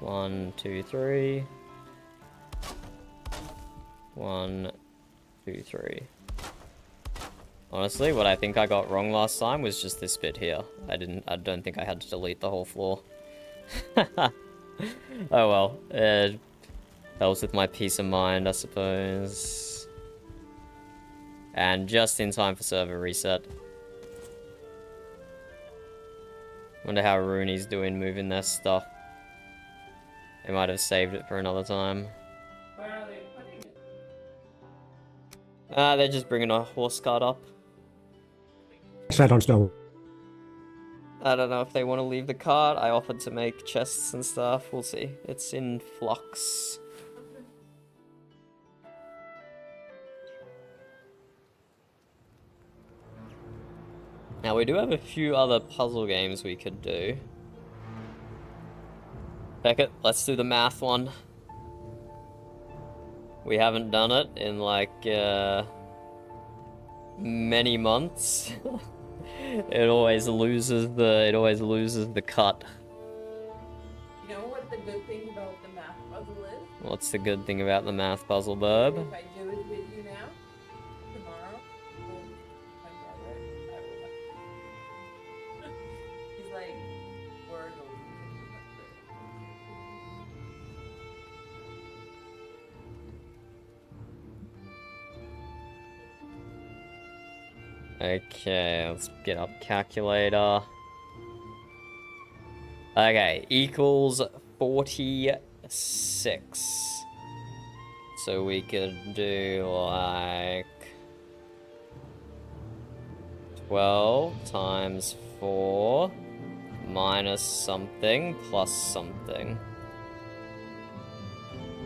1, 2, 3. 1, 2, 3. Honestly, what I think I got wrong last time was just this bit here. I don't think I had to delete the whole floor. Oh well, it helps with my peace of mind, I suppose. And just in time for server reset. Wonder how Rooney's doing moving their stuff. They might have saved it for another time. Where are they putting it? They're just bringing a horse cart up. I don't know. I don't know if they want to leave the cart. I offered to make chests and stuff. We'll see. It's in flux. Now, we do have a few other puzzle games we could do. Check it. Let's do the math one. We haven't done it in like many months. It always loses the cut. You know what the good thing about the math puzzle is? What's the good thing about the math puzzle, Burb? If I do it with you now, tomorrow, with my brother, I will have He's like, Wordle. Okay, let's get up calculator. Okay, equals 46. So we could do like 12 times 4 minus something plus something.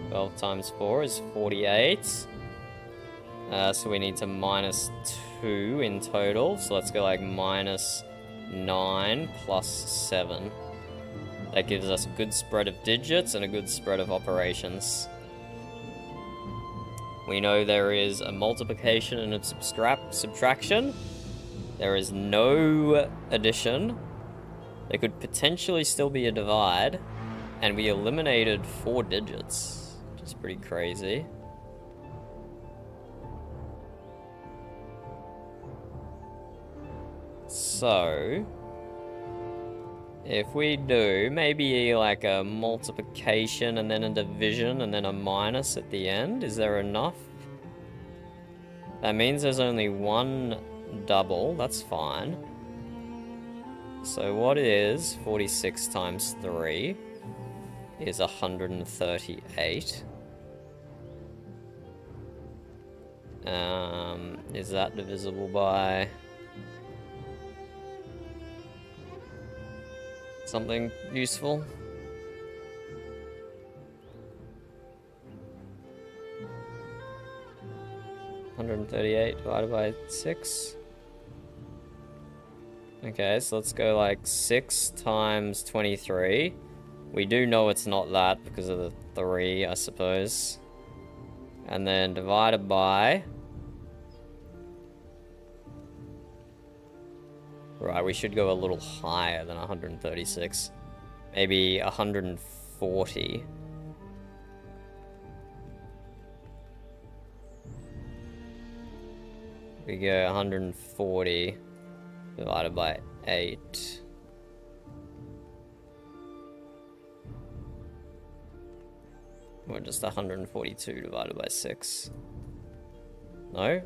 12 times 4 is 48. So we need to minus 2 in total. So let's go like minus 9 plus 7. That gives us a good spread of digits and a good spread of operations. We know there is a multiplication and a subtraction. There is no addition. There could potentially still be a divide. And we eliminated 4 digits, which is pretty crazy. So, if we do maybe like a multiplication and then a division and then a minus at the end, is there enough? That means there's only one double, that's fine. So what is 46 times 3 is 138. Is that divisible by something useful? $138 divided by 6. Okay, so let's go like 6 times 23. We do know it's not that because of the 3, I suppose. And then divided by... Right, we should go a little higher than 136. Maybe 140. We go 140 divided by 8. Or just 142 divided by 6. No?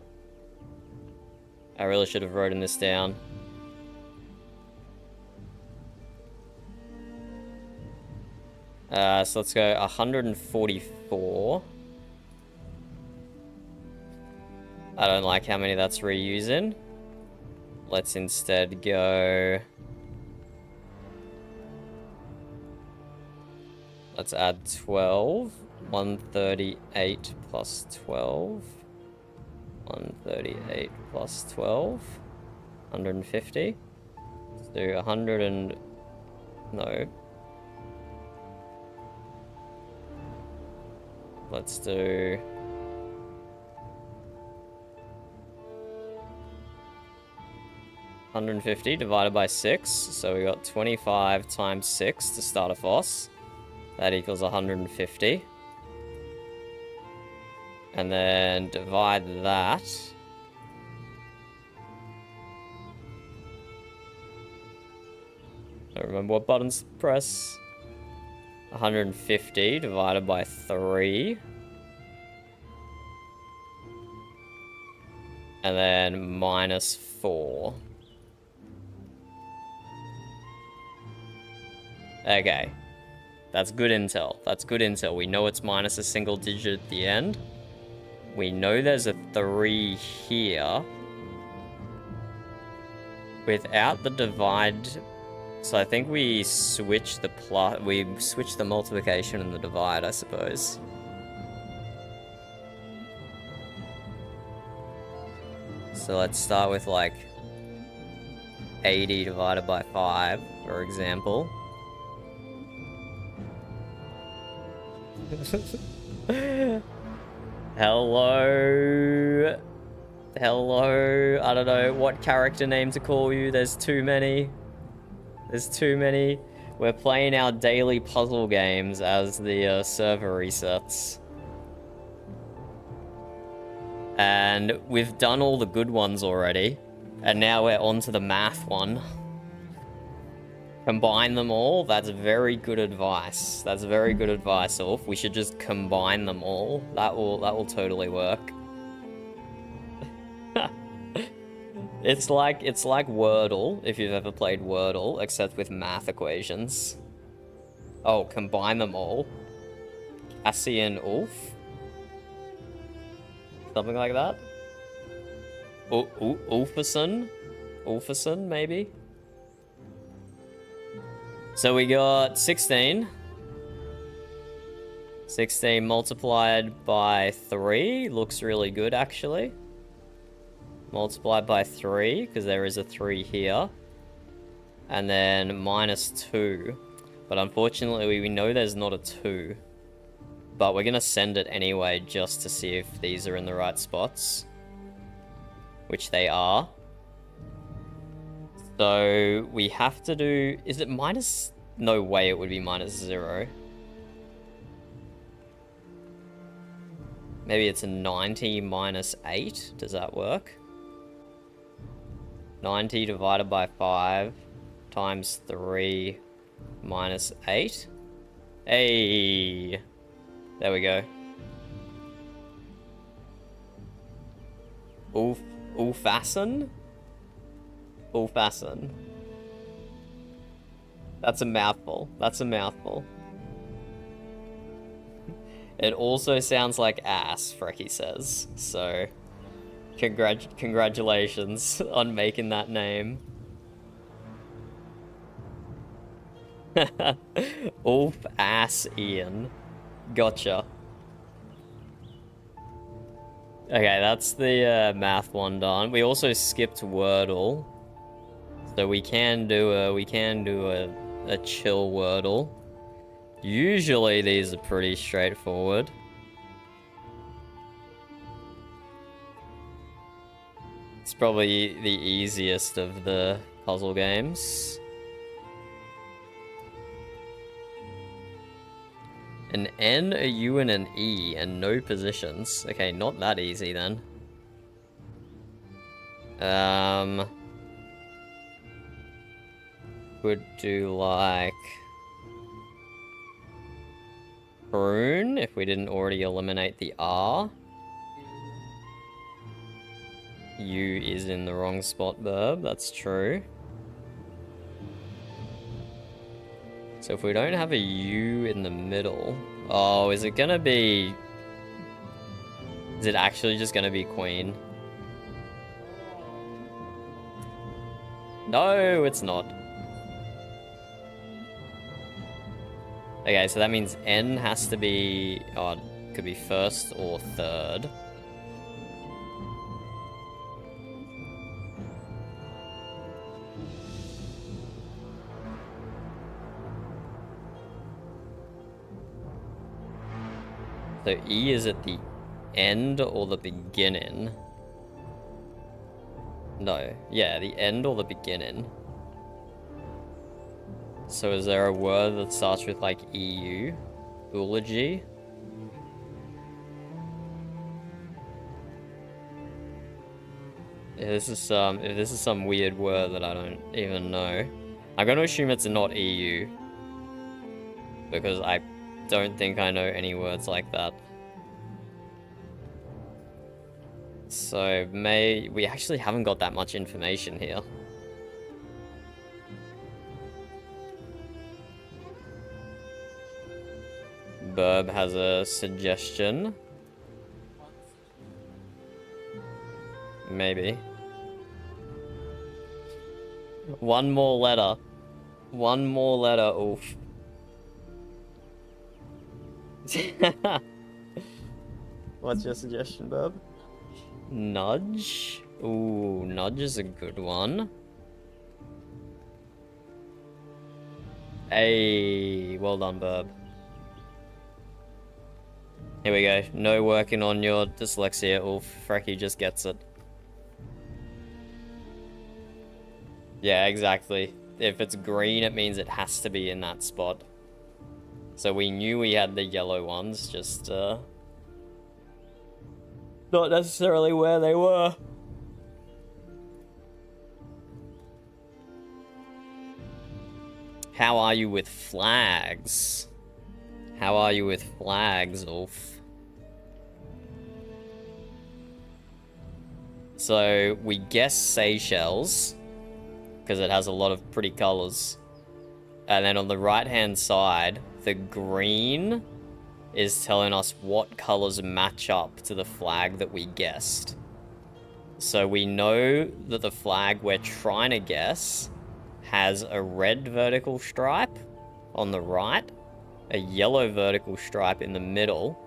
I really should have written this down. So let's go 144. I don't like how many that's reusing. Let's instead go... Let's add 12. 138 plus 12. 138 plus 12. 150. Do 100 and... No. Let's do... 150 divided by 6, so we got 25 times 6 to start a FOSS. That equals 150. And then divide that. I don't remember what buttons to press. 150 divided by 3. And then minus 4. Okay. That's good intel. That's good intel. We know it's minus a single digit at the end. We know there's a 3 here. Without the divide... So I think we switch the switch the multiplication and the divide, I suppose. So let's start with like 80 divided by 5, for example. Hello? Hello? I don't know what character name to call you. There's too many. There's too many. We're playing our daily puzzle games as the server resets. And we've done all the good ones already. And now we're on to the math one. Combine them all? That's very good advice. That's very good advice, Ulf. We should just combine them all. That will totally work. It's like Wordle, if you've ever played Wordle, except with math equations. Oh, combine them all. Cassie and Ulf? Something like that? Ulferson? Ulferson, maybe? So we got 16. 16 multiplied by 3. Looks really good, actually. Multiplied by 3, because there is a 3 here. And then minus 2. But unfortunately, we know there's not a 2. But we're going to send it anyway, just to see if these are in the right spots. Which they are. So we have to do... Is it minus... No way it would be minus 0. Maybe it's a 90 minus 8. Does that work? 90 divided by 5 times 3 minus 8. Hey! There we go. Ulfassen? Ulfassen. That's a mouthful. That's a mouthful. It also sounds like ass, Frecky says. So, congratulations on making that name. Ulf ass Ian. Gotcha. Okay, that's the math one done. We also skipped Wordle. So we can do a chill Wordle. Usually these are pretty straightforward. It's probably the easiest of the puzzle games. An N, a U, and an E, and no positions. Okay, not that easy then. Could do like prune if we didn't already eliminate the R. U is in the wrong spot, Burb. That's true. So if we don't have a U in the middle... Oh, is it gonna be... Is it actually just gonna be Queen? No, it's not. Okay, so that means N has to be... Oh, it could be first or third. So E is at the end or the beginning? No. Yeah, the end or the beginning. So is there a word that starts with like EU? Eulogy? If this is some weird word that I don't even know, I'm gonna assume it's not EU. Because I don't think I know any words like that. So we actually haven't got that much information here. Burb has a suggestion. Maybe. One more letter. One more letter, oof. What's your suggestion, Burb? Nudge? Ooh, nudge is a good one. Hey, well done, Burb. Here we go. No working on your dyslexia. Oof, Frecky just gets it. Yeah, exactly. If it's green, it means it has to be in that spot. So we knew we had the yellow ones, just, not necessarily where they were. How are you with flags? How are you with flags, Ulf? So, we guess Seychelles, because it has a lot of pretty colors. And then on the right-hand side, the green is telling us what colors match up to the flag that we guessed. So we know that the flag we're trying to guess has a red vertical stripe on the right, a yellow vertical stripe in the middle,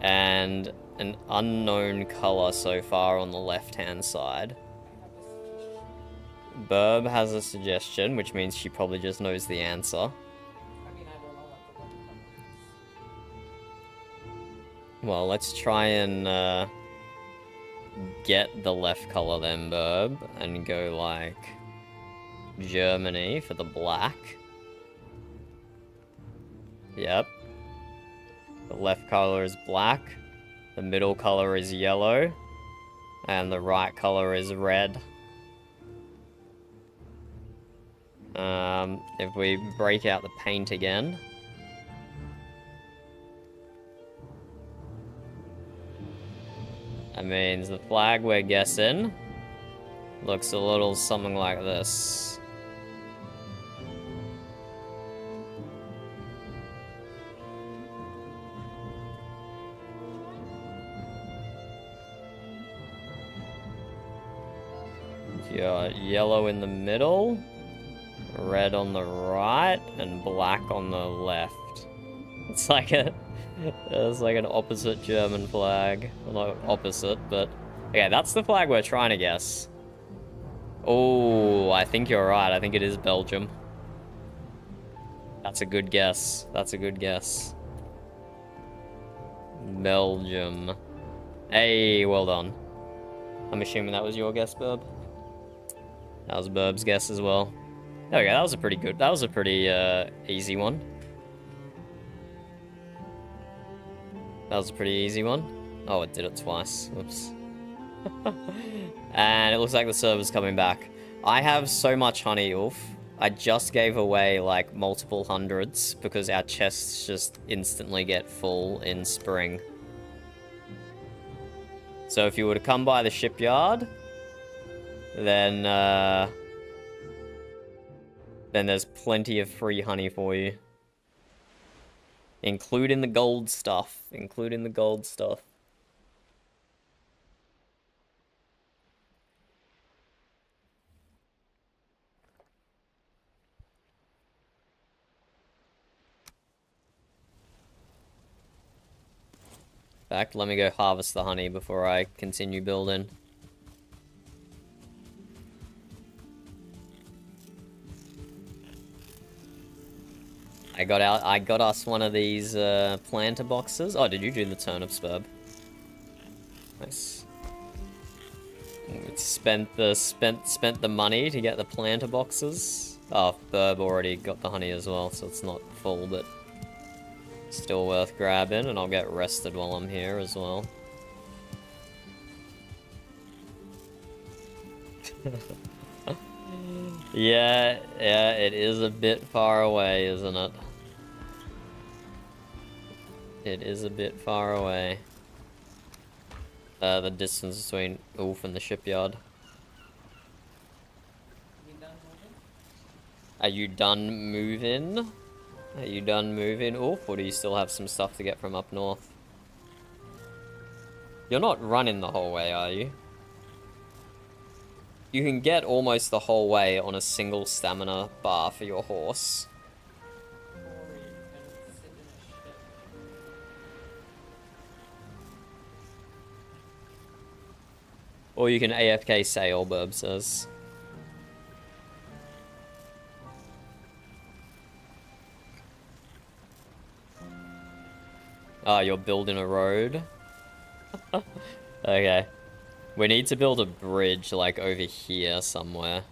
and an unknown color so far on the left-hand side. Burb has a suggestion, which means she probably just knows the answer. Well, let's try and get the left color then, Burb, and go like Germany for the black. Yep. The left color is black, the middle color is yellow, and the right color is red. If we break out the paint again. That means the flag we're guessing looks a little something like this. You got yellow in the middle, red on the right, and black on the left. It's like an opposite German flag. Well, not opposite, but okay, that's the flag we're trying to guess. Oh, I think you're right. I think it is Belgium. That's a good guess. That's a good guess. Belgium. Hey, well done. I'm assuming that was your guess, Burb. That was Burb's guess as well. There we go. That was a pretty easy one. That was a pretty easy one. Oh, it did it twice. Whoops. And it looks like the server's coming back. I have so much honey, Ulf. I just gave away, like, multiple hundreds because our chests just instantly get full in spring. So if you were to come by the shipyard, then there's plenty of free honey for you. Including the gold stuff. Including the gold stuff. In fact, let me go harvest the honey before I continue building. I got us one of these planter boxes. Oh, did you do the turnips, Burb? Nice. Spent the money to get the planter boxes. Oh, Burb already got the honey as well, so it's not full, but still worth grabbing, and I'll get rested while I'm here as well. Yeah, it is a bit far away, isn't it? It is a bit far away. The distance between Ulf and the shipyard. Are you done moving? Are you done moving, Ulf, or do you still have some stuff to get from up north? You're not running the whole way, are you? You can get almost the whole way on a single stamina bar for your horse. Or you can AFK sail, Burb says. Ah, you're building a road? Okay. We need to build a bridge, like, over here somewhere.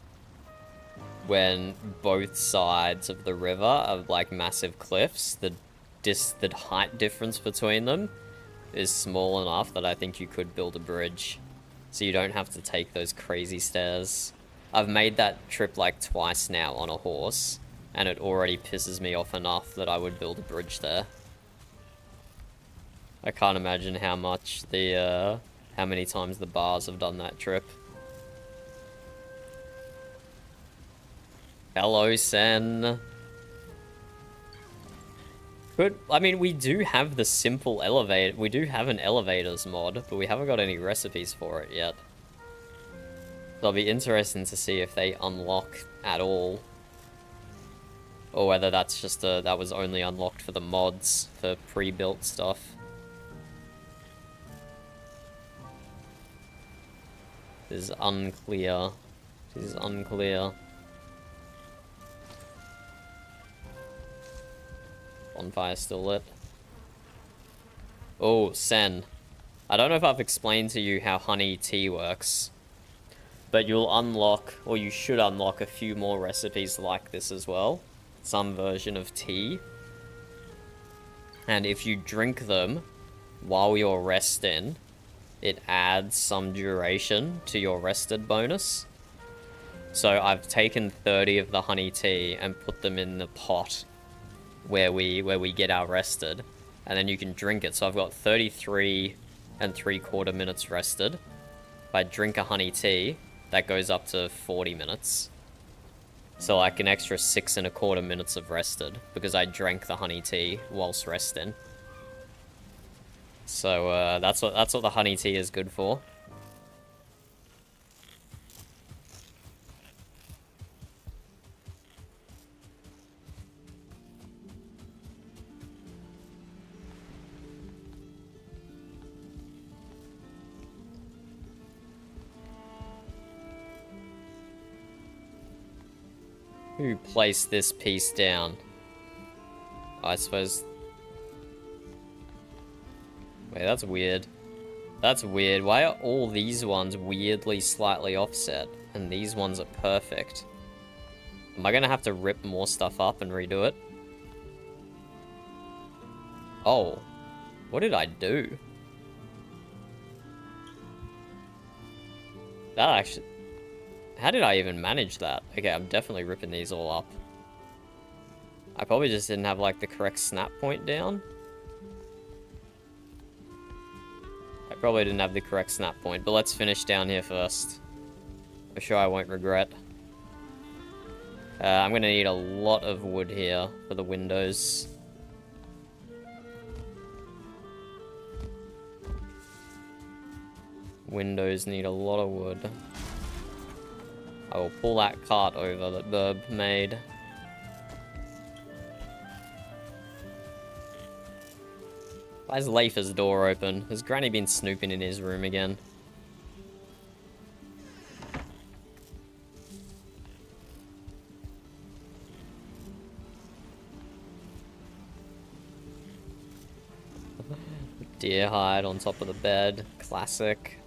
When both sides of the river are, like, massive cliffs, the height difference between them is small enough that I think you could build a bridge. So you don't have to take those crazy stairs. I've made that trip, like, twice now on a horse, and it already pisses me off enough that I would build a bridge there. I can't imagine how much how many times the bars have done that trip. Hello, Sen. I mean, we do have the simple elevator. We do have an elevators mod, but we haven't got any recipes for it yet. So it'll be interesting to see if they unlock at all. Or whether that's just that was only unlocked for the mods, for pre-built stuff. This is unclear. This is unclear. Bonfire still lit. Oh, Sen. I don't know if I've explained to you how honey tea works. But you'll unlock, or you should unlock, a few more recipes like this as well. Some version of tea. And if you drink them while you're resting, it adds some duration to your rested bonus. So I've taken 30 of the honey tea and put them in the pot where we get our rested, and then you can drink it. So I've got 33 3/4 minutes rested. If I drink a honey tea, that goes up to 40 minutes. So like an extra 6 1/4 minutes of rested because I drank the honey tea whilst resting. So that's what the honey tea is good for. Who placed this piece down? I suppose. Wait, that's weird. That's weird. Why are all these ones weirdly slightly offset, and these ones are perfect? Am I gonna have to rip more stuff up and redo it? Oh. What did I do? That actually... How did I even manage that? Okay, I'm definitely ripping these all up. I probably just didn't have, like, the correct snap point down. I probably didn't have the correct snap point, but let's finish down here first. I'm sure I won't regret. I'm gonna need a lot of wood here for the windows. Windows need a lot of wood. I will pull that cart over that Burb made. Why is Leif's door open? Has Granny been snooping in his room again? deer hide on top of the bed. Classic.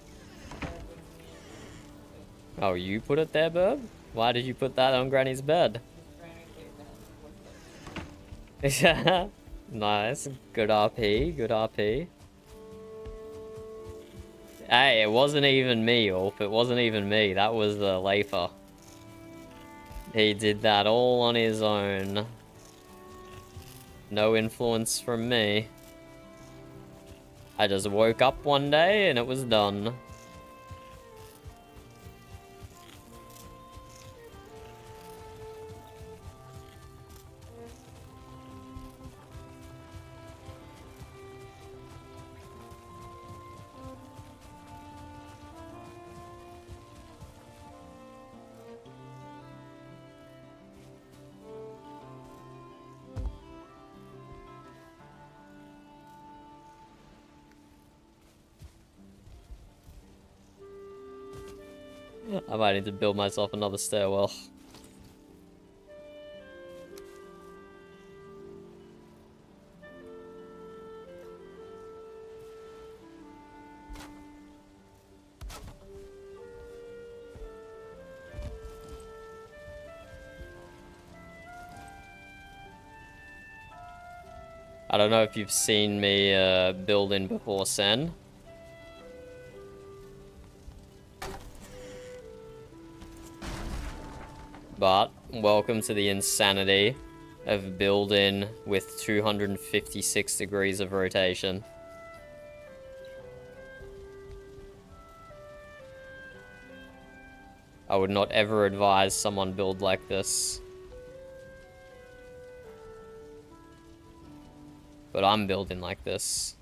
Oh, you put it there, Burb? Why did you put that on Granny's bed? Yeah. Nice. Good RP. Good RP. Hey, it wasn't even me, Ulf. It wasn't even me. That was the Lafer. He did that all on his own. No influence from me. I just woke up one day and it was done. I might need to build myself another stairwell. I don't know if you've seen me build in before, Sen. But welcome to the insanity of building with 256 degrees of rotation. I would not ever advise someone build like this. But I'm building like this.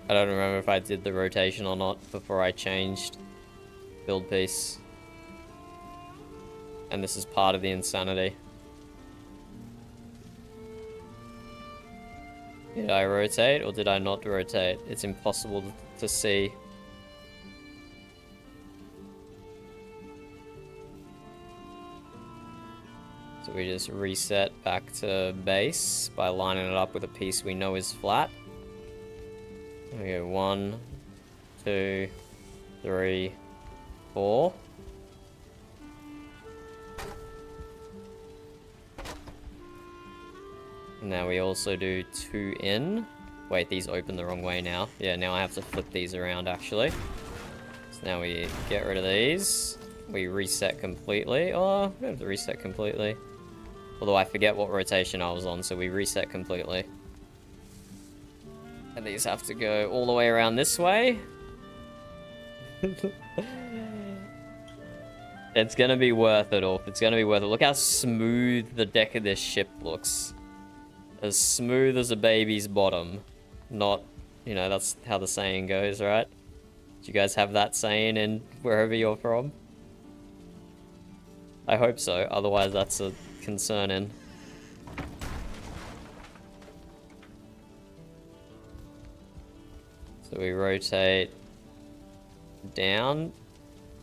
I don't remember if I did the rotation or not before I changed build piece. And this is part of the insanity. Did I rotate or did I not rotate? It's impossible to see. So we just reset back to base by lining it up with a piece we know is flat. We go 1, 2, 3, 4. Now we also do 2 in. Wait, these open the wrong way now. Yeah, now I have to flip these around actually. So now we get rid of these. We reset completely. Oh, we don't have to reset completely. Although I forget what rotation I was on, so we reset completely. And these have to go all the way around this way. It's gonna be worth it, Ulf. It's gonna be worth it. Look how smooth the deck of this ship looks. As smooth as a baby's bottom. Not, you know, that's how the saying goes, right? Do you guys have that saying in wherever you're from? I hope so, otherwise that's a concerning. So we rotate down,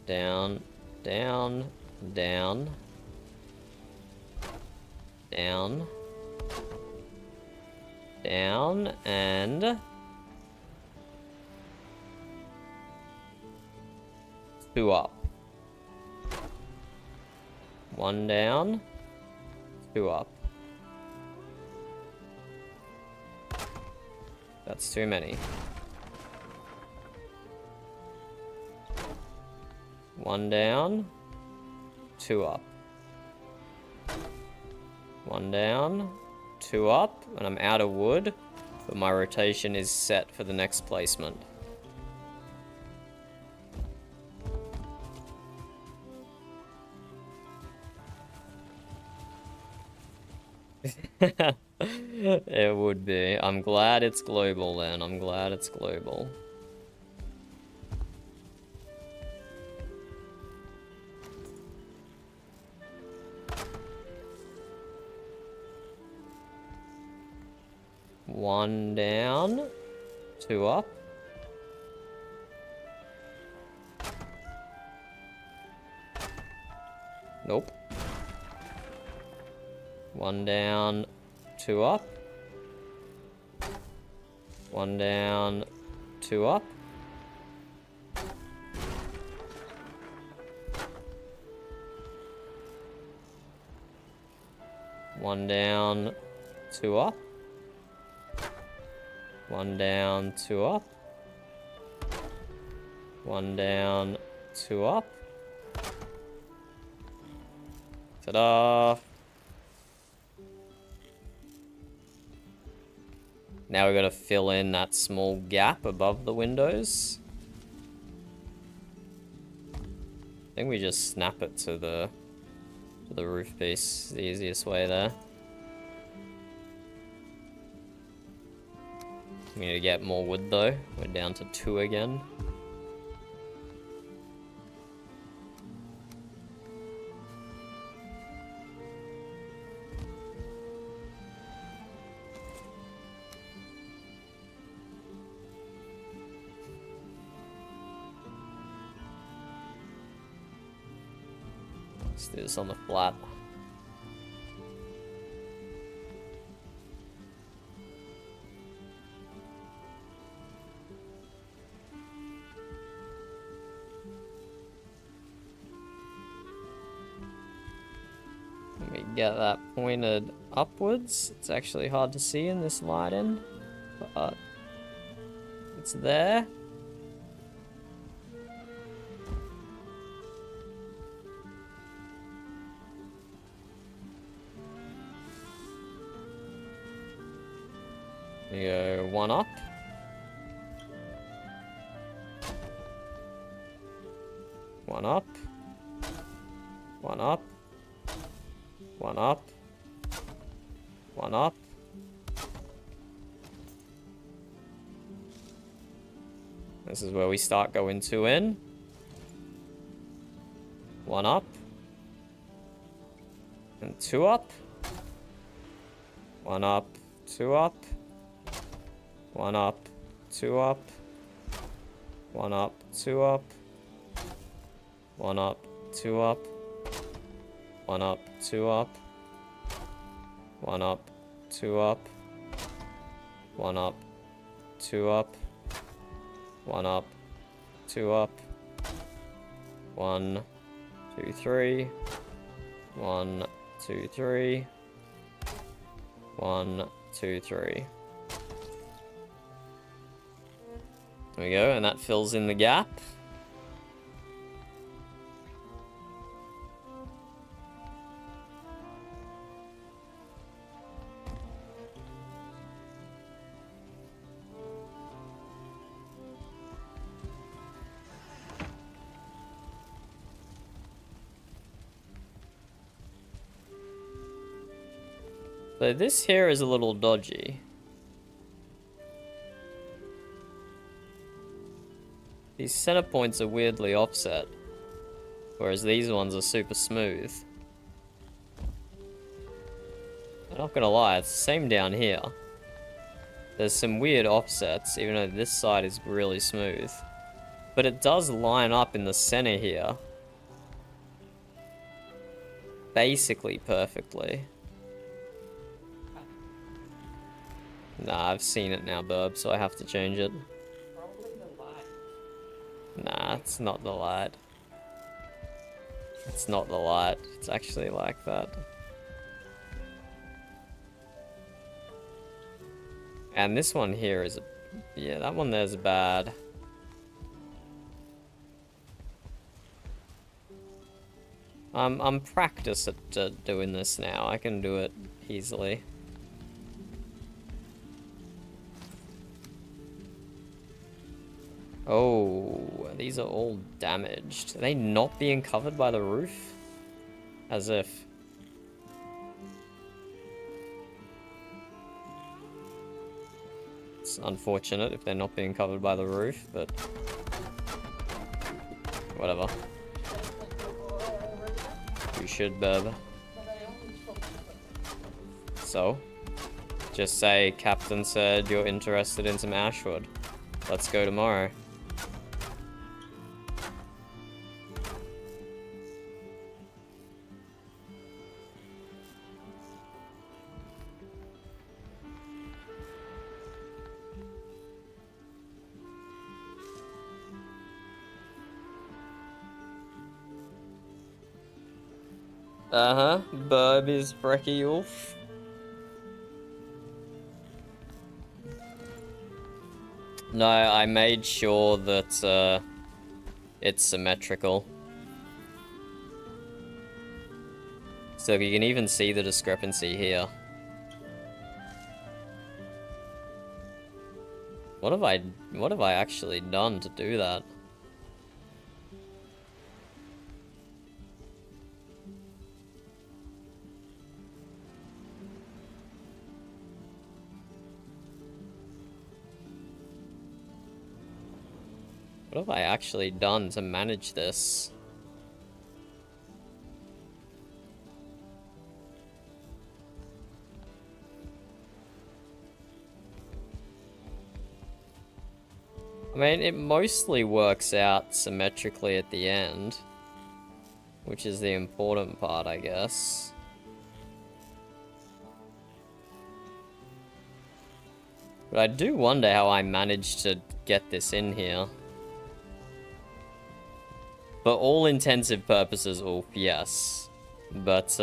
down, down, down, down, down, and 2 up. 1 down, 2 up. That's too many. 1 down, 2 up. 1 down, 2 up, and I'm out of wood, but my rotation is set for the next placement. It would be. I'm glad it's global then. I'm glad it's global. One down, 2 up. Nope. 1 down, 2 up. 1 down, 2 up. One down, 2 up. 1 down, 2 up. 1 down, 2 up. Ta-da! Now we gotta fill in that small gap above the windows. I think we just snap it to the roof piece, the easiest way there. We need to get more wood though. We're down to 2 again. Let's do this on the flat. Let me get that pointed upwards. It's actually hard to see in this lighting, but it's there. We go 1 up. 1 up. 1 up. 1 up. 1 up. This is where we start going 2 in. 1 up. And 2 up. 1 up. 2 up. 1 up, 2 up, 1 up, 2 up, 1 up, 2 up, 1 up, 2 up, 1 up, 2 up, 1 up, 2 up, 1 up, 2 up, 1, 2, 3, 1, 2, 3, 1, 2, 3. There we go, and that fills in the gap. So this here is a little dodgy. These center points are weirdly offset, whereas these ones are super smooth. I'm not gonna lie, it's the same down here. There's some weird offsets, even though this side is really smooth. But it does line up in the center here. Basically perfectly. Nah, I've seen it now, Burb, so I have to change it. Nah, it's not the light. It's not the light. It's actually like that. And this one here is... yeah, that one there's bad. I'm practiced at doing this now. I can do it easily. Oh, these are all damaged. Are they not being covered by the roof? As if. It's unfortunate if they're not being covered by the roof, but whatever. You should, Burb. So, just say Captain said you're interested in some ashwood. Let's go tomorrow. Uh-huh, Burby's Brecky Wolf. No, I made sure that, it's symmetrical. So you can even see the discrepancy here. What have I actually done to do that? What have I actually done to manage this? I mean, it mostly works out symmetrically at the end, which is the important part, I guess. But I do wonder how I managed to get this in here. For all intensive purposes, yes. But,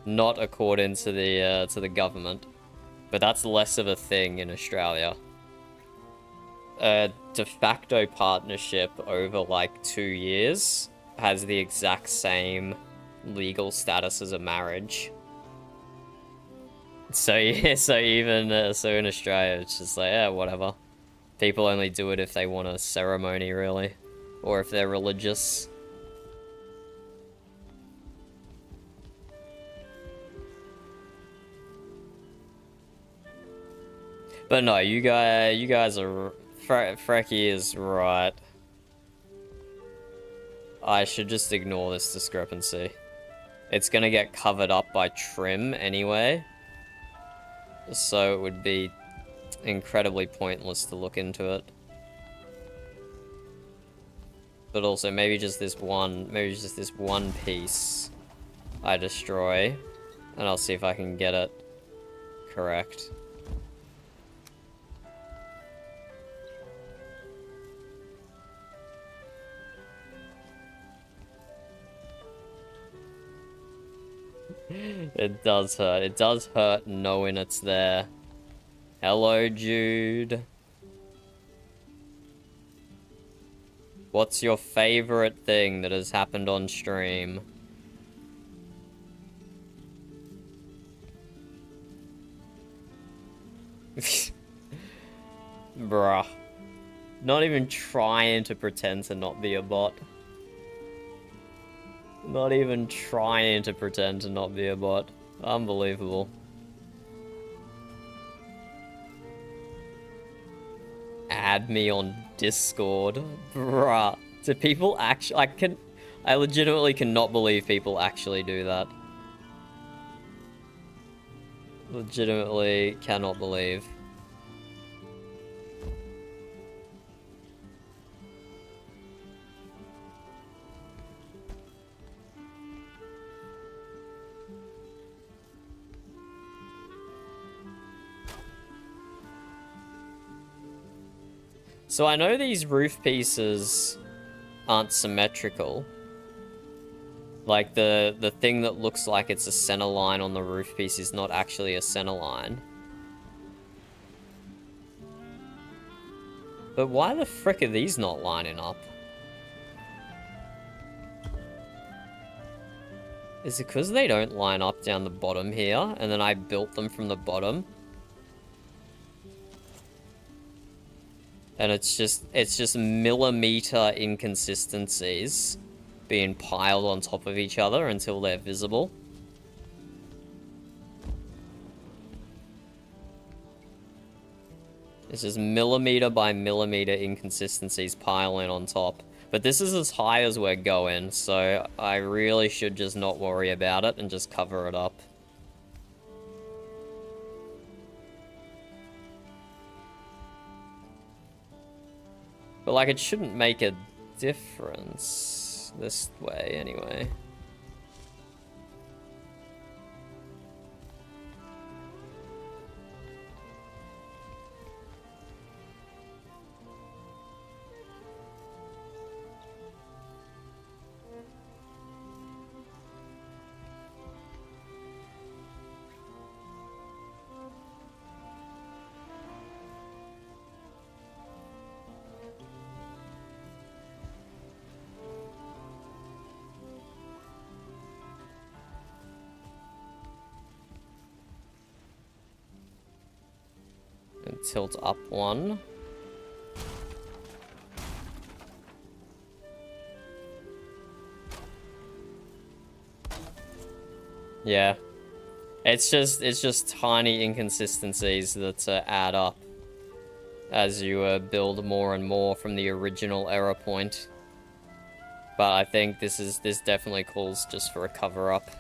not according to the government. But that's less of a thing in Australia. A de facto partnership over, like, 2 years has the exact same legal status as a marriage. So, yeah, so in Australia, it's just like, yeah, whatever. People only do it if they want a ceremony, really. Or if they're religious. But no, you guys are... Frecky is right. I should just ignore this discrepancy. It's gonna get covered up by trim anyway. So it would be incredibly pointless to look into it. But also, maybe just this one piece I destroy, and I'll see if I can get it correct. It does hurt. It does hurt knowing it's there. Hello, Jude. What's your favorite thing that has happened on stream? Bruh. Not even trying to pretend to not be a bot. Not even trying to pretend to not be a bot. Unbelievable. Add me on Discord. Bruh. Do people actually... I legitimately cannot believe people actually do that. Legitimately cannot believe. So I know these roof pieces aren't symmetrical. Like the thing that looks like it's a center line on the roof piece is not actually a center line. But why the frick are these not lining up? Is it because they don't line up down the bottom here, and then I built them from the bottom? And it's just millimeter inconsistencies being piled on top of each other until they're visible. It's just millimeter by millimeter inconsistencies piling on top. But this is as high as we're going, so I really should just not worry about it and just cover it up. But like, it shouldn't make a difference this way anyway. And tilt up one. Yeah. It's just tiny inconsistencies that add up as you build more and more from the original error point. But I think this definitely calls just for a cover up.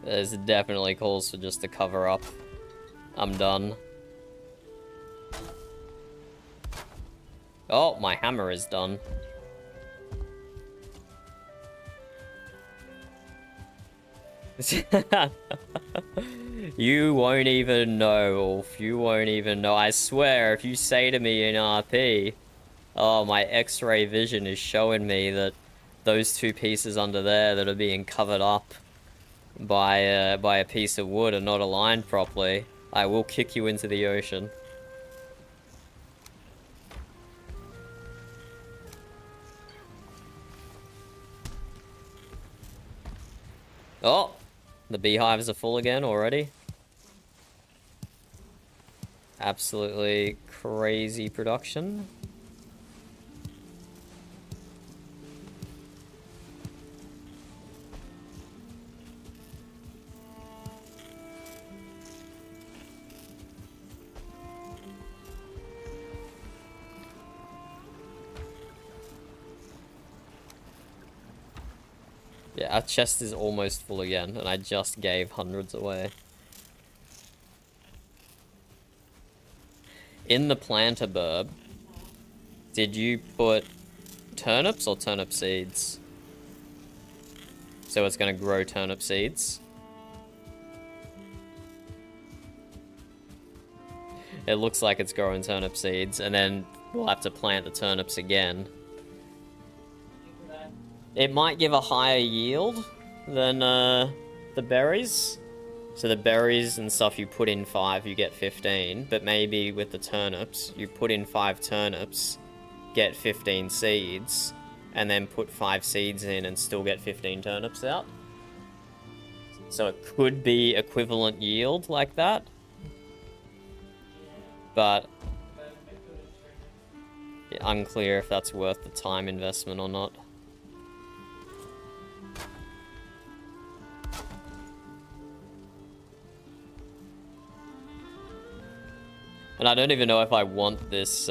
This definitely calls for just a cover up. I'm done. Oh, my hammer is done. You won't even know, Ulf. You won't even know. I swear, if you say to me in RP, oh, my X-ray vision is showing me that those two pieces under there that are being covered up by a piece of wood are not aligned properly, I will kick you into the ocean. Oh, the beehives are full again already. Absolutely crazy production. Yeah, our chest is almost full again, and I just gave hundreds away. In the planter burb, did you put turnips or turnip seeds? So it's gonna grow turnip seeds. It looks like it's growing turnip seeds, and then we'll have to plant the turnips again. It might give a higher yield than the berries. So the berries and stuff, you put in 5, you get 15. But maybe with the turnips, you put in 5 turnips, get 15 seeds, and then put 5 seeds in and still get 15 turnips out. So it could be equivalent yield like that. But yeah, unclear if that's worth the time investment or not. And I don't even know if I want this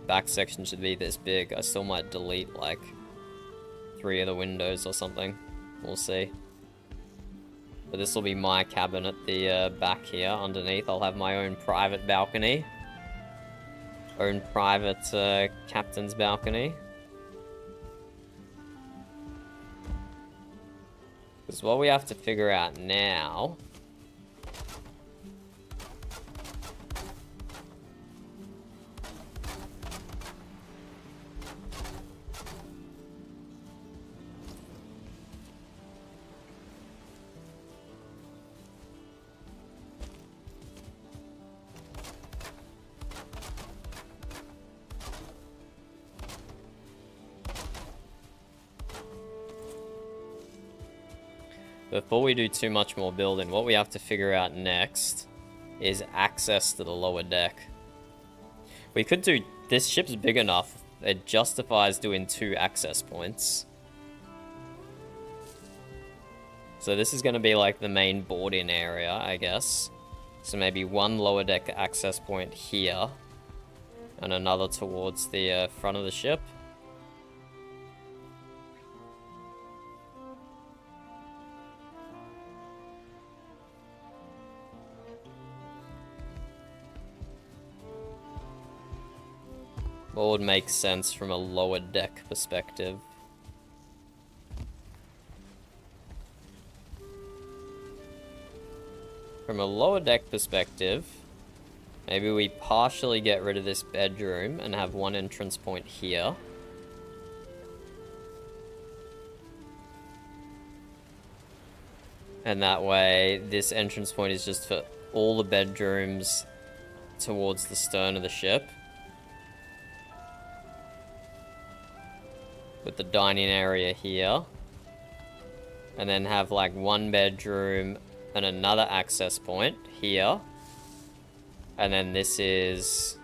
back section to be this big. I still might delete like 3 of the windows or something. We'll see. But this will be my cabin at the back here. Underneath, I'll have my own private balcony. Own private captain's balcony. Because what we have to figure out now... Before we do too much more building, what we have to figure out next is access to the lower deck. We could do... This ship's big enough. It justifies doing 2 access points. So this is going to be like the main board-in area, I guess. So maybe 1 lower deck access point here. And another towards the front of the ship. What would make sense from a lower deck perspective? From a lower deck perspective, maybe we partially get rid of this bedroom and have one entrance point here. And that way, this entrance point is just for all the bedrooms towards the stern of the ship. With the dining area here. And then have like one bedroom and another access point here. And then this is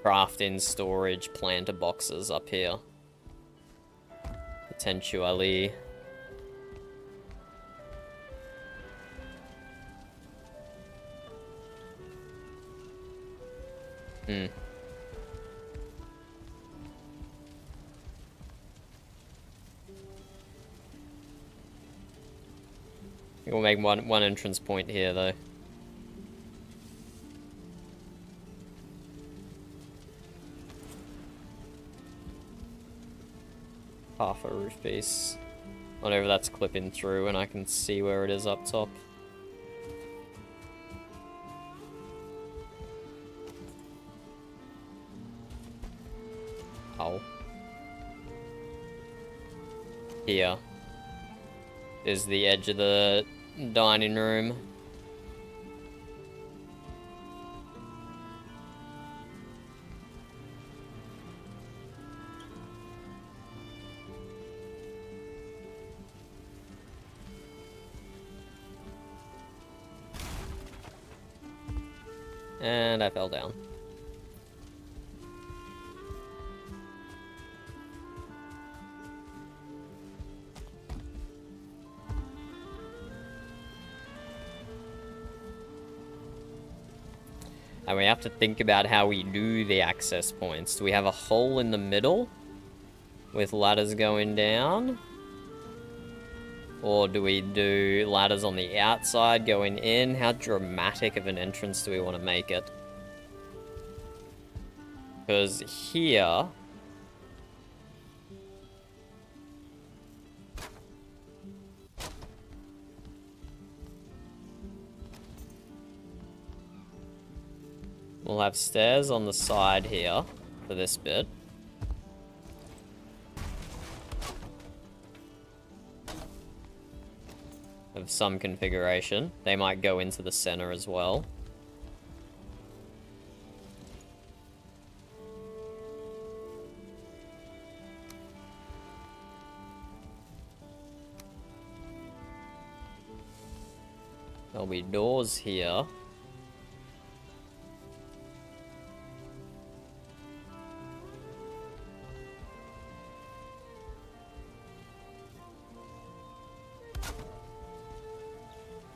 craft-in storage planter boxes up here. Potentially. Hmm. We'll make one entrance point here, though. Half a roof piece. Whatever that's clipping through, and I can see where it is up top. Oh. Here is the edge of the dining room. And I fell down. And we have to think about how we do the access points. Do we have a hole in the middle with ladders going down? Or do we do ladders on the outside going in? How dramatic of an entrance do we want to make it? Because here... we'll have stairs on the side here for this bit. Of some configuration. They might go into the center as well. There'll be doors here.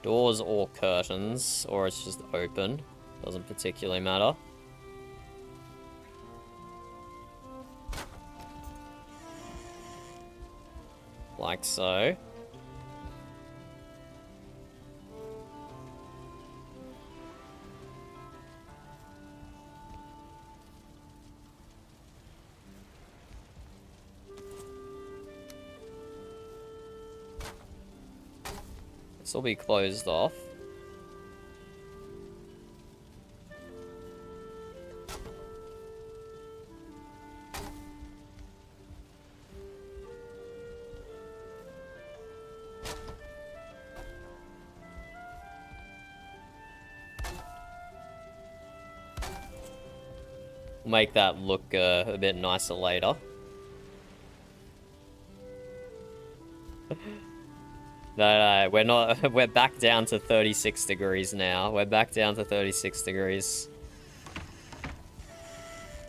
Doors or curtains, or it's just open. Doesn't particularly matter. Like so. This will be closed off. We'll make that look a bit nicer later. No, we're not. We're back down to 36 degrees now. We're back down to 36 degrees.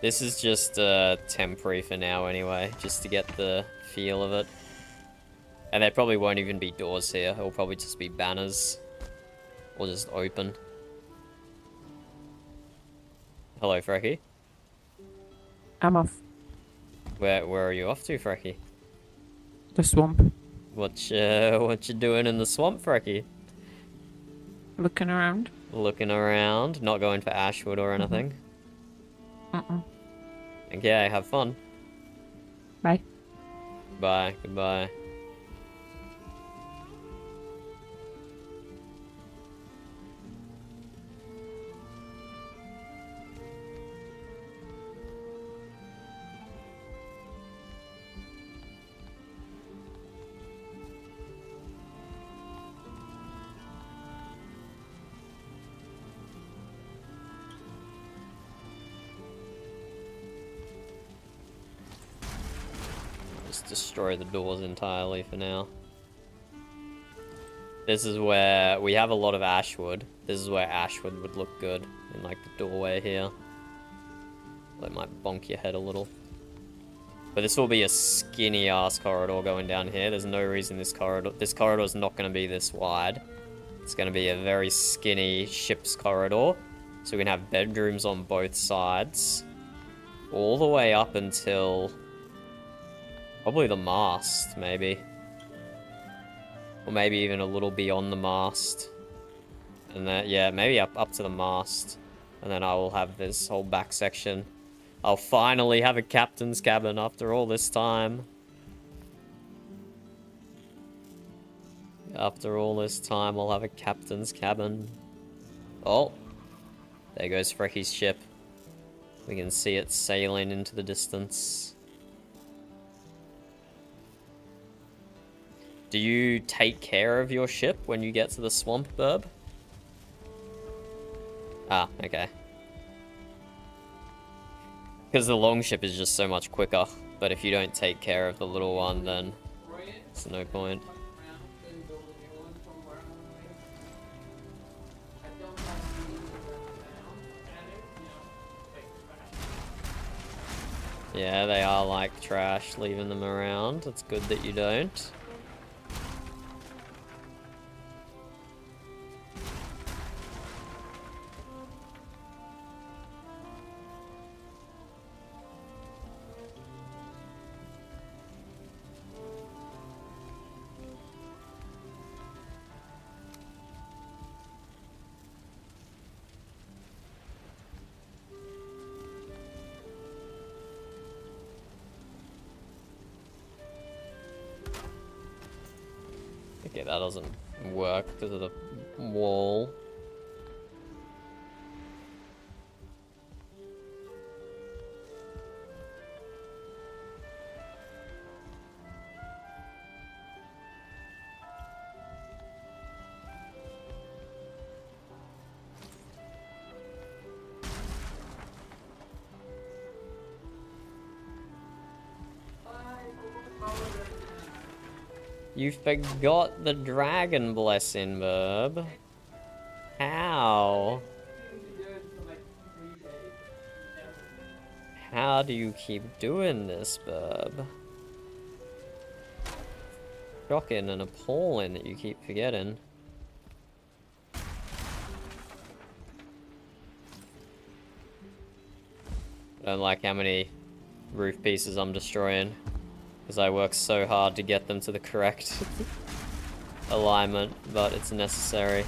This is just temporary for now anyway, just to get the feel of it. And there probably won't even be doors here. It'll probably just be banners. Or just open. Hello, Frecky. I'm off Where are you off to, Frecky? the swamp, What you doing in the swamp, Frecky? looking around. Looking around, not going for Ashwood or anything. Mm-mm. Okay, have fun. Bye. Bye. Goodbye. Just destroy the doors entirely for now. This is where we have a lot of ashwood. This is where ashwood would look good in like the doorway here. That might bonk your head a little. But this will be a skinny ass corridor going down here. There's no reason this corridor is not going to be this wide. It's going to be a very skinny ship's corridor. So we can have bedrooms on both sides. All the way up until probably the mast, maybe. Or maybe even a little beyond the mast. And then, yeah, maybe up to the mast. And then I will have this whole back section. I'll finally have a captain's cabin after all this time. After all this time, I'll have a captain's cabin. Oh, there goes Frecky's ship. We can see it sailing into the distance. Do you take care of your ship when you get to the swamp, Burb? Ah, okay. Because the long ship is just so much quicker, but if you don't take care of the little one, then it's no point. Yeah, they are like trash, leaving them around. It's good that you don't. Okay, that doesn't work because of the wall. You forgot the dragon blessing, Burb. How? How do you keep doing this, Burb? Shocking and appalling that you keep forgetting. I don't like how many roof pieces I'm destroying. Because I work so hard to get them to the correct alignment, but it's necessary.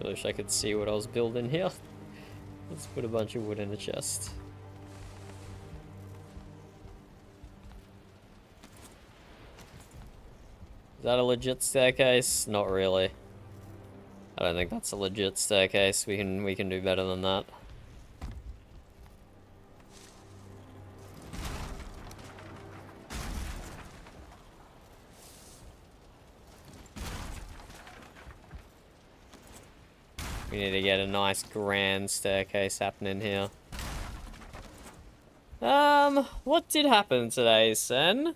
I wish I could see what I was building here. Let's put a bunch of wood in the chest. Is that a legit staircase? Not really. I don't think that's a legit staircase. We can do better than that. We need to get a nice grand staircase happening here. What did happen today, Sen?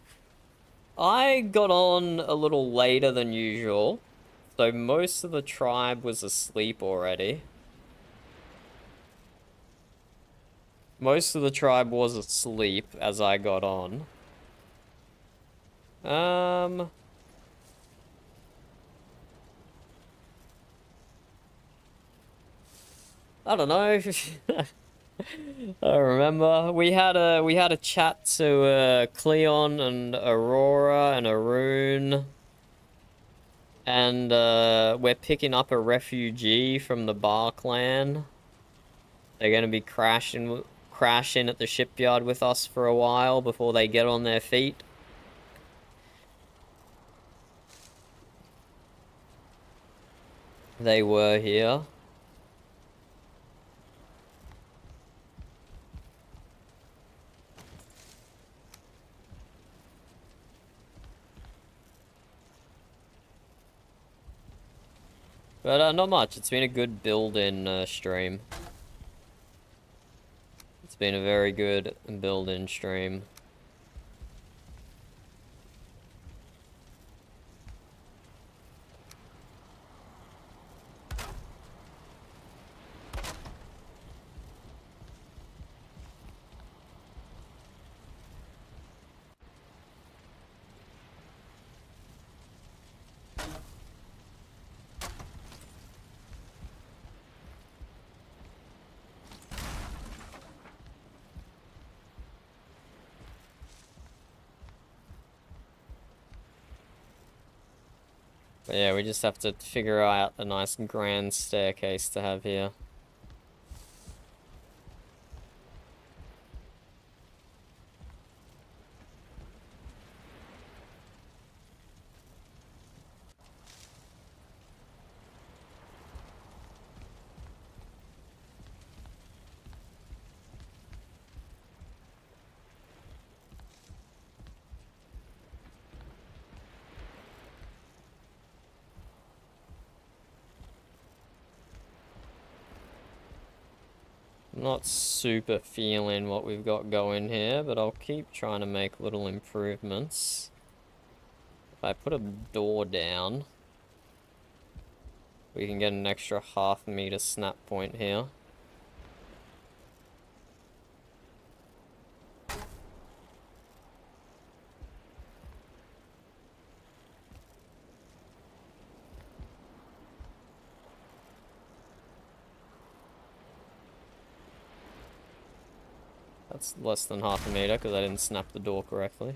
I got on a little later than usual, so most of the tribe was asleep already. Most of the tribe was asleep as I got on. I don't know. I remember we had a chat to Cleon and Aurora and Arun, and we're picking up a refugee from the Bar clan. They're gonna be crashing at the shipyard with us for a while before they get on their feet. They were here. But not much. It's been a good build-in stream. It's been a very good build-in stream. But yeah, we just have to figure out a nice grand staircase to have here. Not super feeling what we've got going here, but I'll keep trying to make little improvements. If I put a door down, we can get an extra half-meter snap point here. That's less than half a meter because I didn't snap the door correctly.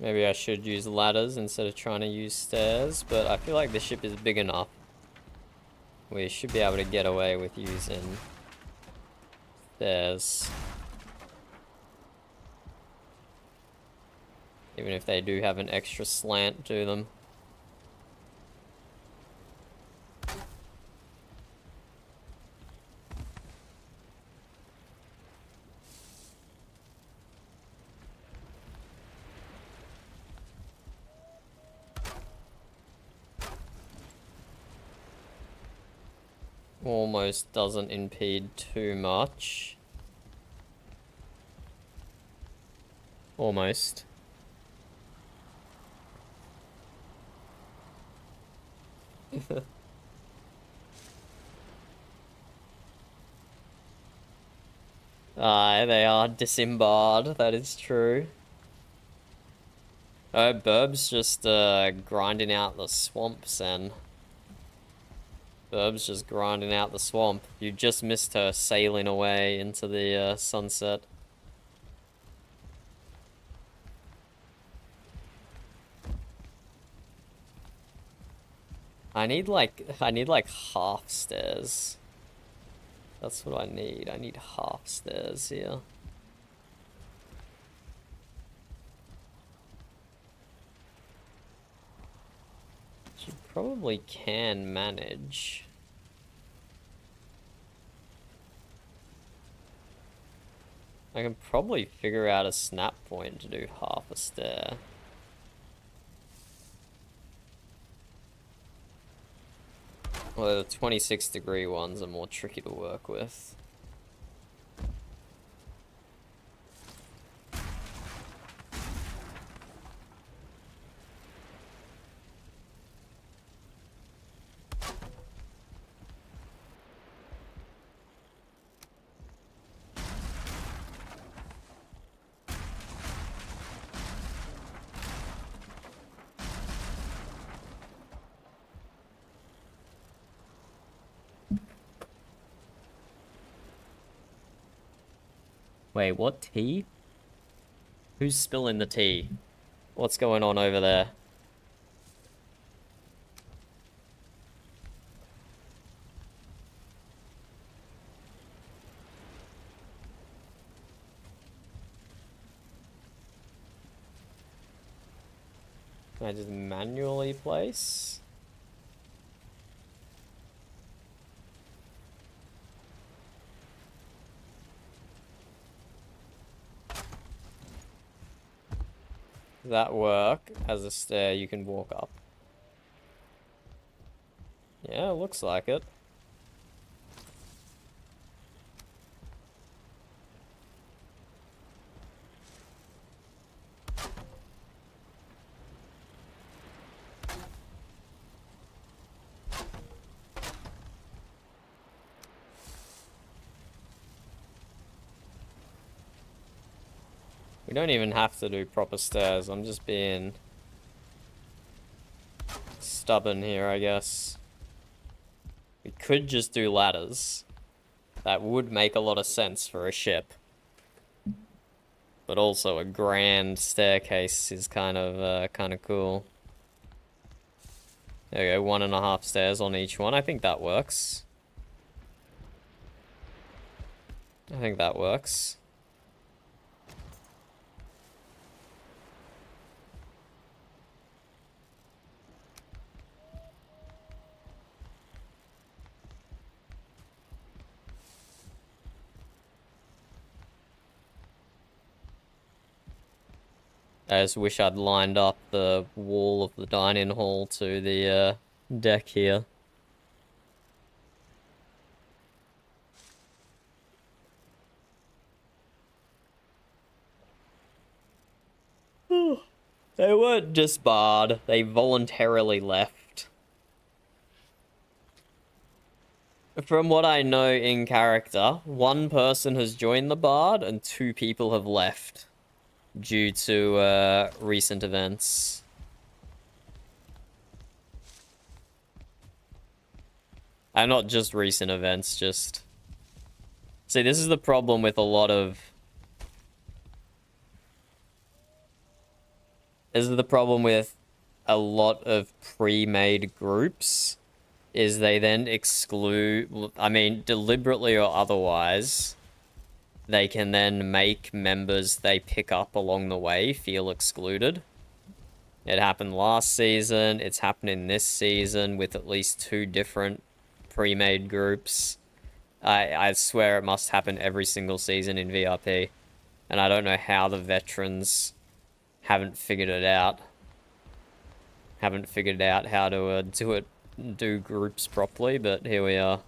Maybe I should use ladders instead of trying to use stairs, but I feel like the ship is big enough. We should be able to get away with using stairs. Even if they do have an extra slant to them. Almost doesn't impede too much. Almost. Aye, they are disembarred, that is true. Oh, Burb's just grinding out the swamps and... Burb's just grinding out the swamp. You just missed her sailing away into the sunset. I need like half stairs. That's what I need. I need half stairs here. Which you probably can manage. I can probably figure out a snap point to do half a stair. Well, the 26-degree ones are more tricky to work with. Wait, what tea? Who's spilling the tea? What's going on over there? Can I just manually place? Does that work as a stair you can walk up? Yeah, looks like it. We don't even have to do proper stairs. I'm just being stubborn here, I guess. We could just do ladders. That would make a lot of sense for a ship. But also a grand staircase is kind of cool. There we go, 1.5 stairs on each one. I think that works. I think that works. I just wish I'd lined up the wall of the dining hall to the deck here. They weren't disbarred, they voluntarily left. From what I know in character, one person has joined the bard and 2 people have left due to recent events. And not just recent events, just... See, this is the problem with a lot of... This is the problem with a lot of pre-made groups, is they then exclude... I mean, deliberately or otherwise... They can then make members they pick up along the way feel excluded. It happened last season, it's happening this season with at least 2 different pre-made groups. I swear it must happen every single season in VRP. And I don't know how the veterans haven't figured it out. Haven't figured out how to do groups properly, but here we are.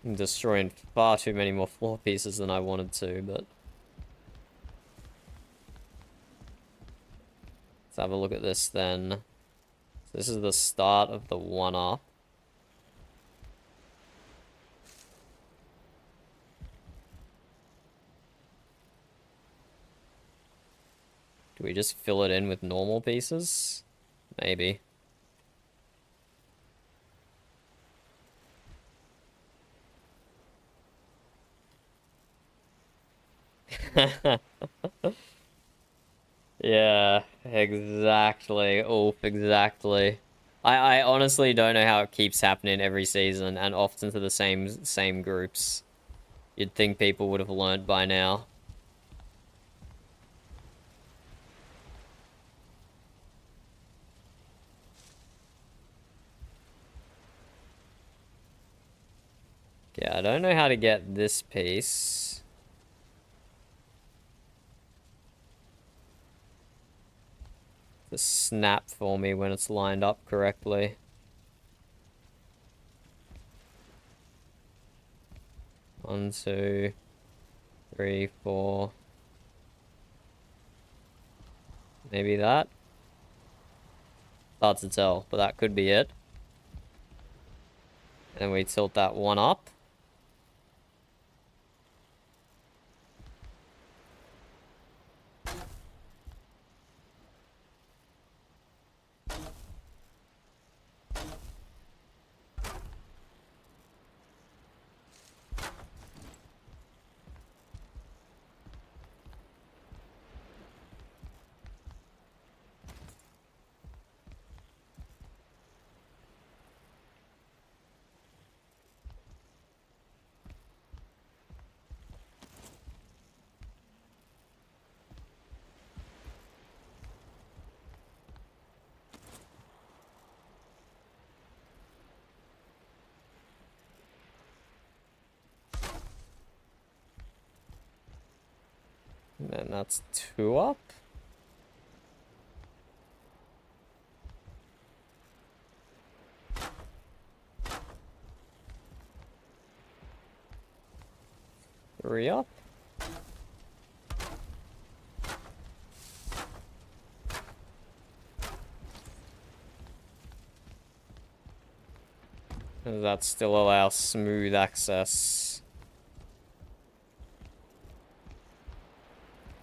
I'm destroying far too many more floor pieces than I wanted to, but... Let's have a look at this then. This is the start of the 1-up. Do we just fill it in with normal pieces? Maybe. Yeah, exactly. Oof, exactly. I honestly don't know how it keeps happening every season and often to the same groups. You'd think people would have learned by now. Yeah, I don't know how to get this piece. To snap for me when it's lined up correctly. One, two, three, four. Maybe that? Hard to tell, but that could be it. And we tilt that one up. And then that's two up. Three up. Does that still allow smooth access?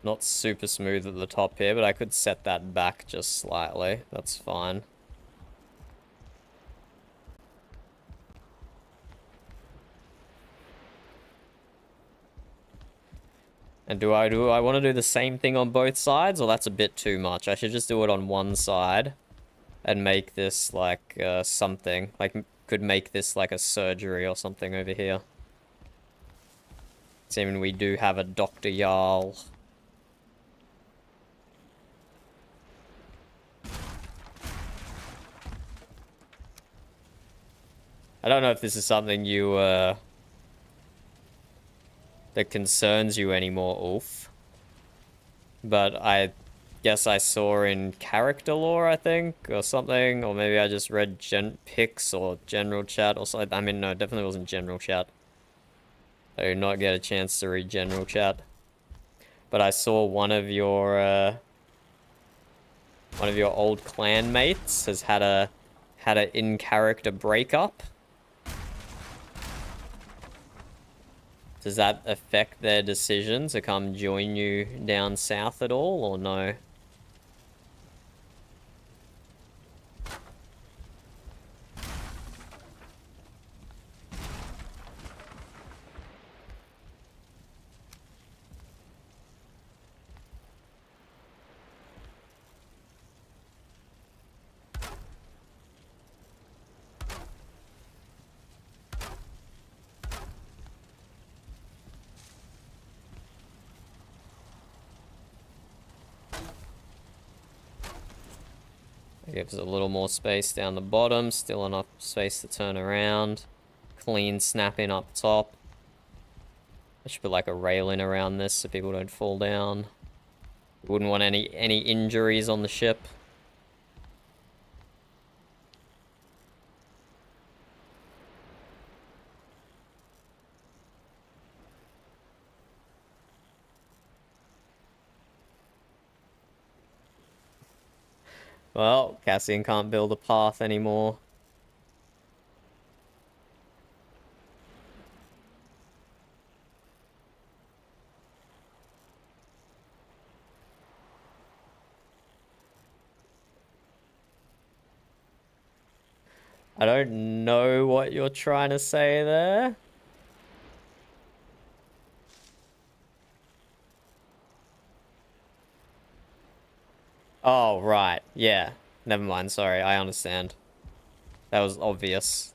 Not super smooth at the top here, but I could set that back just slightly. That's fine. And do I want to do the same thing on both sides, or that's a bit too much? I should just do it on one side and make this like something. Like could make this like a surgery or something over here. Assuming we do have a Dr. Jarl. I don't know if this is something you, that concerns you anymore, Ulf. But I guess I saw in character lore, I think, or something. Or maybe I just read pics or general chat or something. I mean, no, it definitely wasn't general chat. I did not get a chance to read general chat. But I saw one of your old clan mates has had a in-character breakup. Does that affect their decision to come join you down south at all, or no? Gives a little more space down the bottom, still enough space to turn around. Clean snapping up top. I should put like a railing around this so people don't fall down. Wouldn't want any injuries on the ship. Well, Cassian can't build a path anymore. I don't know what you're trying to say there. Oh, right. Yeah. Never mind. Sorry. I understand. That was obvious.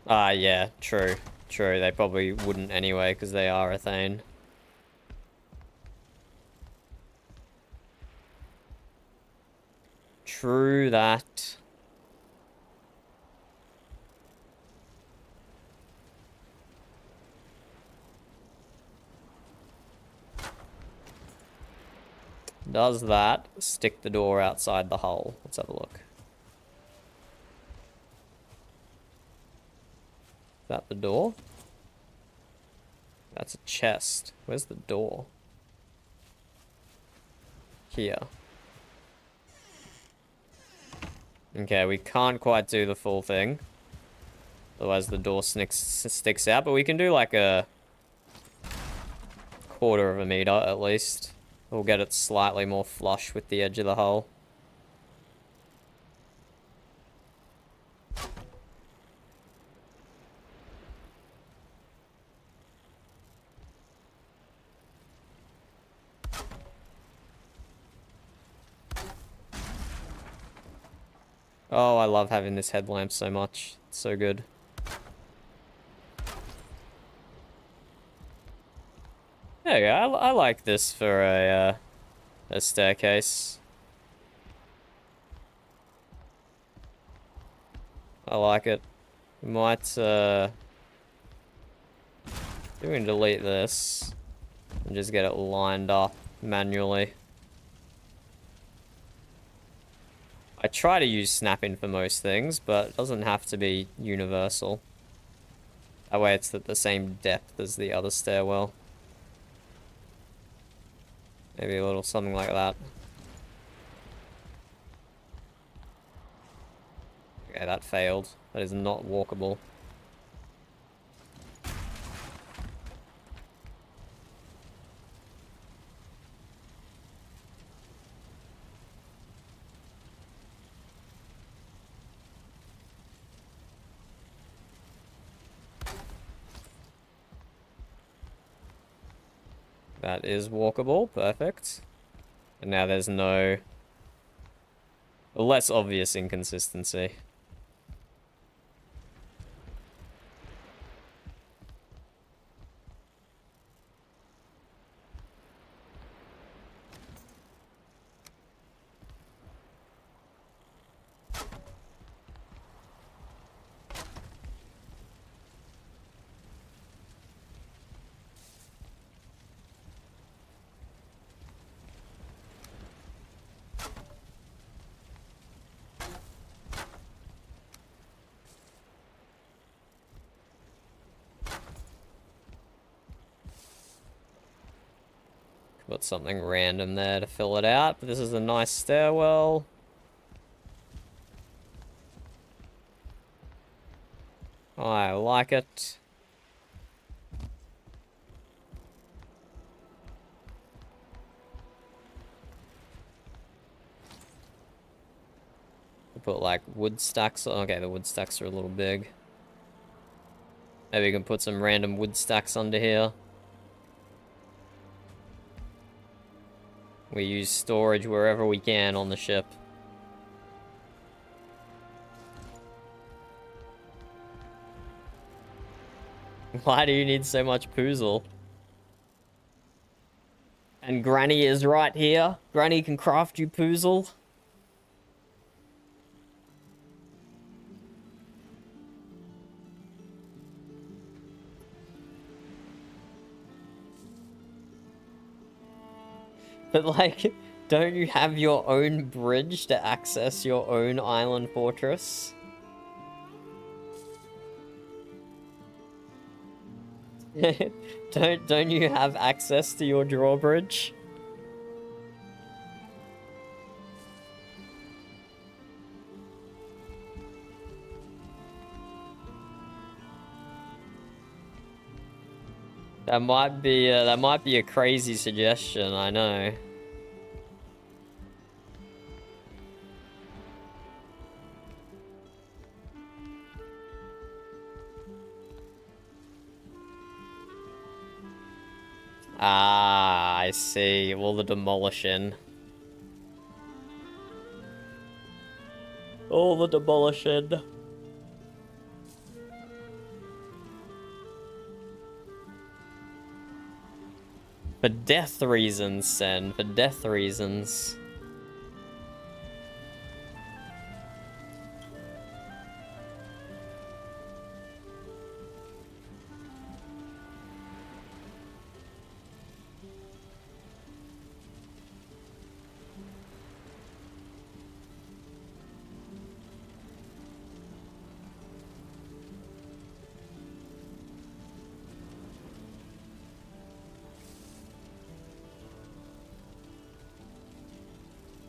Ah, yeah. True. True. They probably wouldn't anyway, because they are ethane. True that. Does that stick the door outside the hull? Let's have a look. Is that the door? That's a chest. Where's the door? Here. Okay, we can't quite do the full thing. Otherwise the door sticks out, but we can do like a 1/4 of a meter at least. We'll get it slightly more flush with the edge of the hull. Oh, I love having this headlamp so much. It's so good. There you go. I like this for a staircase. I like it. Might we can delete this and just get it lined up manually. I try to use snapping for most things, but it doesn't have to be universal. That way it's at the same depth as the other stairwell. Maybe a little something like that. Okay, that failed. That is not walkable. That is walkable, perfect. And now there's no less obvious inconsistency. Put something random there to fill it out, but this is a nice stairwell. I like it. Put like wood stacks. Okay, the wood stacks are a little big. Maybe we can put some random wood stacks under here. We use storage wherever we can on the ship. Why do you need so much poozle? And Granny is right here. Granny can craft you poozle. But like, don't you have your own bridge to access your own island fortress? Don't you have access to your drawbridge? That might be a crazy suggestion, I know. Ah, I see. All the demolishing. All the demolishing. For death reasons, Sen. For death reasons.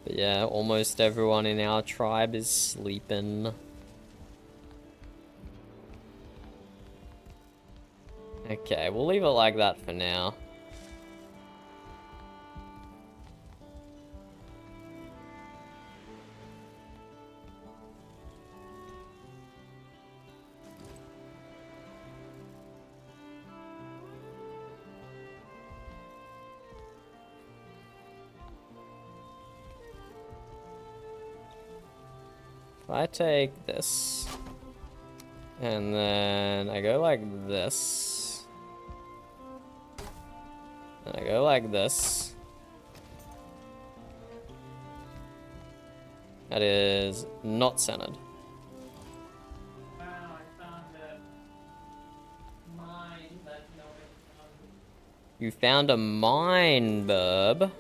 But yeah, almost everyone in our tribe is sleeping. Okay, we'll leave it like that for now. If I take this, and then I go like this, and I go like this, that is not centered. Wow, I found a mine that no one found. You found a mine, bub.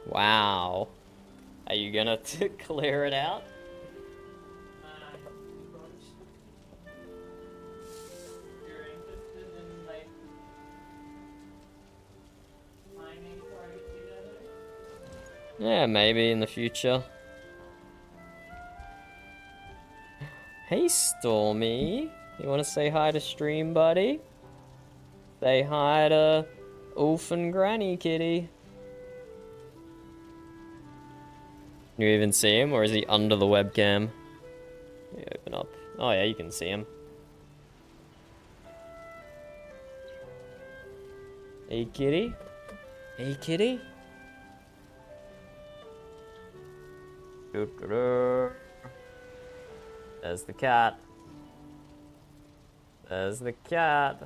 Wow. Are you gonna clear it out? You're interested in like mining party together? Yeah, maybe in the future. Hey, Stormy. You wanna say hi to stream, buddy? Say hi to Ulf and Granny Kitty. You even see him, or is he under the webcam? Let me open up. Oh yeah, you can see him. Hey, kitty. Hey, kitty. Doo-doo-doo. There's the cat. There's the cat.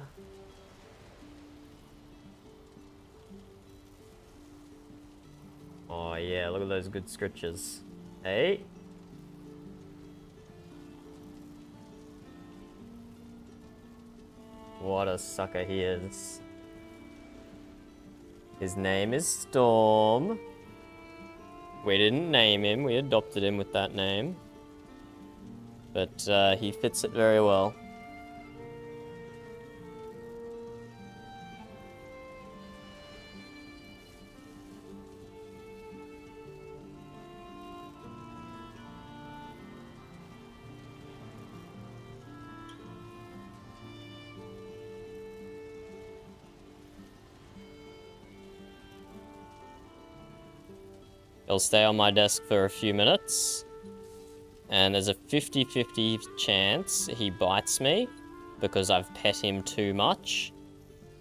Oh yeah, look at those good scritches. Hey. What a sucker he is. His name is Storm. We didn't name him, we adopted him with that name. But he fits it very well. He'll stay on my desk for a few minutes. And there's a 50-50 chance he bites me because I've pet him too much.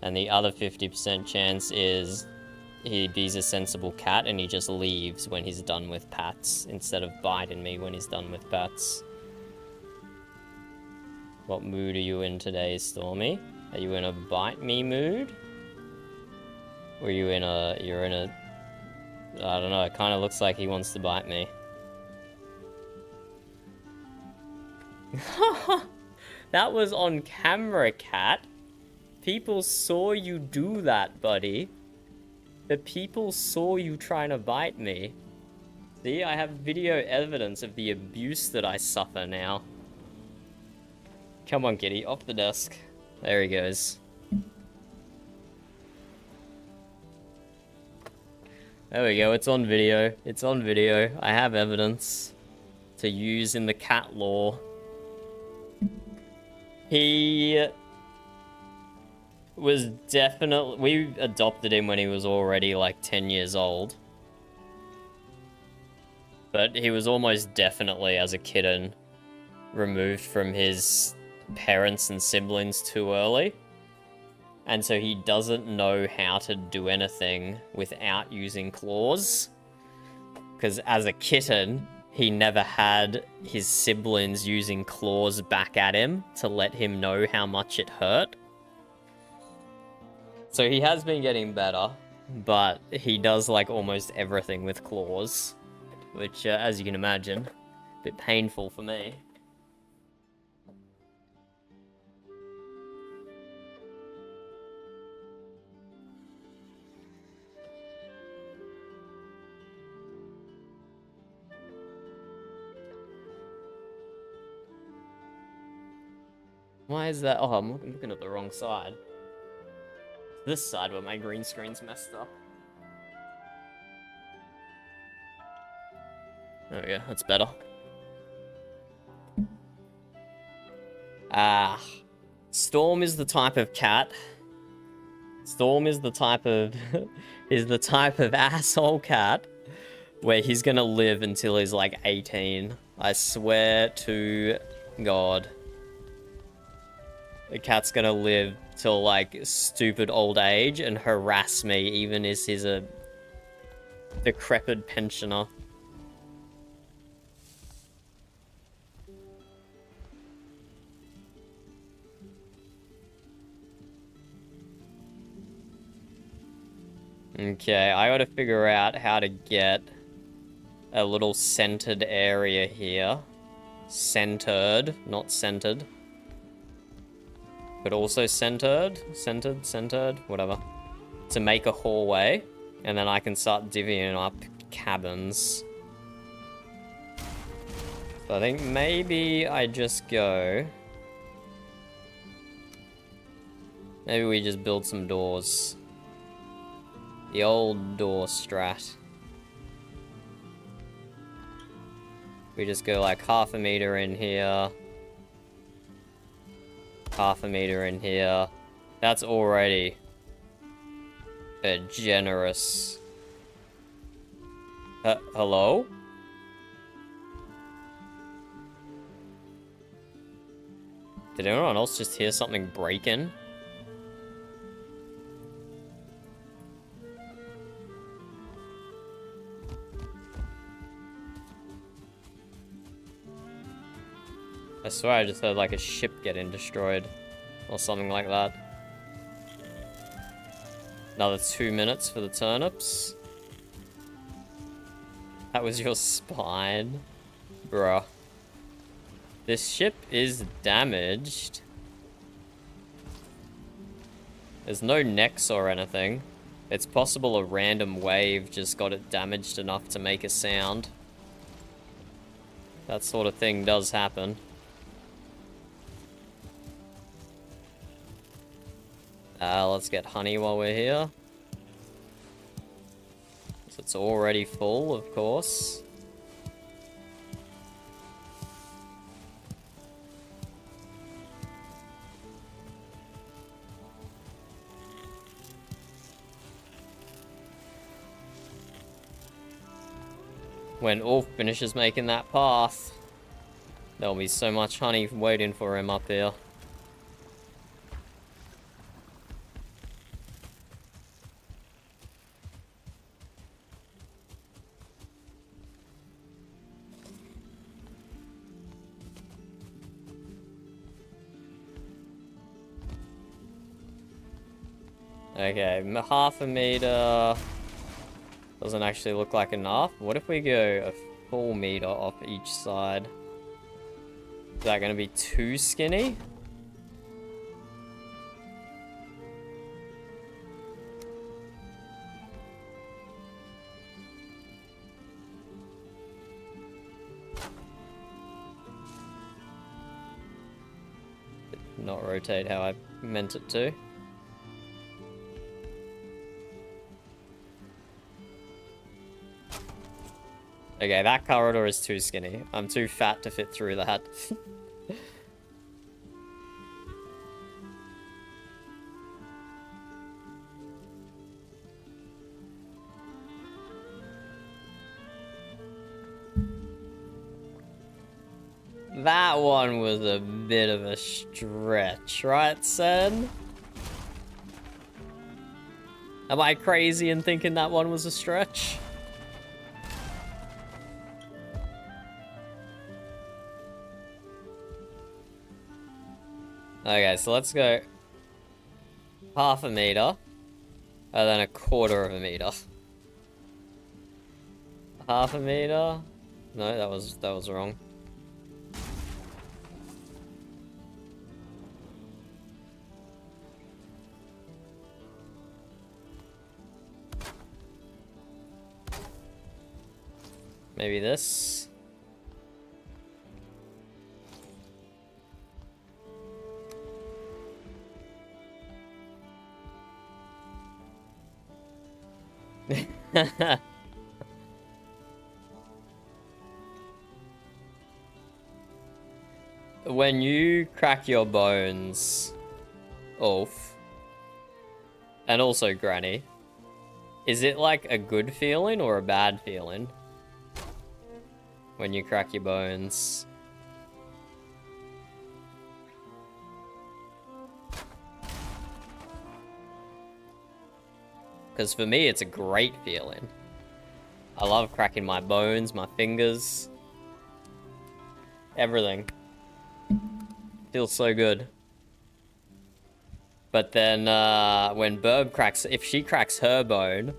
And the other 50% chance is he's a sensible cat and he just leaves when he's done with pats instead of biting me when he's done with pats. What mood are you in today, Stormy? Are you in a bite me mood? Or you're in a I don't know, it kind of looks like he wants to bite me. That was on camera, cat. People saw you do that, buddy. The people saw you trying to bite me. See, I have video evidence of the abuse that I suffer now. Come on, kitty, off the desk. There he goes. There we go, it's on video. It's on video. I have evidence to use in the cat law. He was definitely... We adopted him when he was already like 10 years old. But he was almost definitely, as a kitten, removed from his parents and siblings too early. And so he doesn't know how to do anything without using claws. Because as a kitten, he never had his siblings using claws back at him to let him know how much it hurt. So he has been getting better, but he does like almost everything with claws. Which, as you can imagine, a bit painful for me. Why is that? Oh, I'm looking at the wrong side. This side where my green screen's messed up. There we go, that's better. Storm is the type of cat. Storm is the type of asshole cat where he's gonna live until he's like 18. I swear to God. The cat's gonna live till like stupid old age and harass me even as he's a decrepit pensioner. Okay, I gotta figure out how to get a little centered area here. Centered, not centered. But also centered, whatever. To make a hallway, and then I can start divvying up cabins. So I think maybe I just go... Maybe we just build some doors. The old door strat. We just go like half a meter in here. Half a meter in here. That's already a generous... hello? Did anyone else just hear something breaking? I swear I just heard like a ship getting destroyed. Or something like that. Another 2 minutes for the turnips. That was your spine? Bruh. This ship is damaged. There's no necks or anything. It's possible a random wave just got it damaged enough to make a sound. That sort of thing does happen. Let's get honey while we're here. So it's already full, of course. When Ulf finishes making that path, there'll be so much honey waiting for him up here. Okay, half a meter doesn't actually look like enough. What if we go a full meter off each side? Is that going to be too skinny? Did not rotate how I meant it to. Okay, that corridor is too skinny. I'm too fat to fit through that. That one was a bit of a stretch, right, Sen? Am I crazy in thinking that one was a stretch? Okay, so let's go half a meter, and then a quarter of a meter. Half a meter? No, that was wrong. Maybe this. When you crack your bones, Ulf, and also Granny, is it like a good feeling or a bad feeling? When you crack your bones. Because for me, it's a great feeling. I love cracking my bones, my fingers. Everything. Feels so good. But then, when Burb cracks... If she cracks her bone,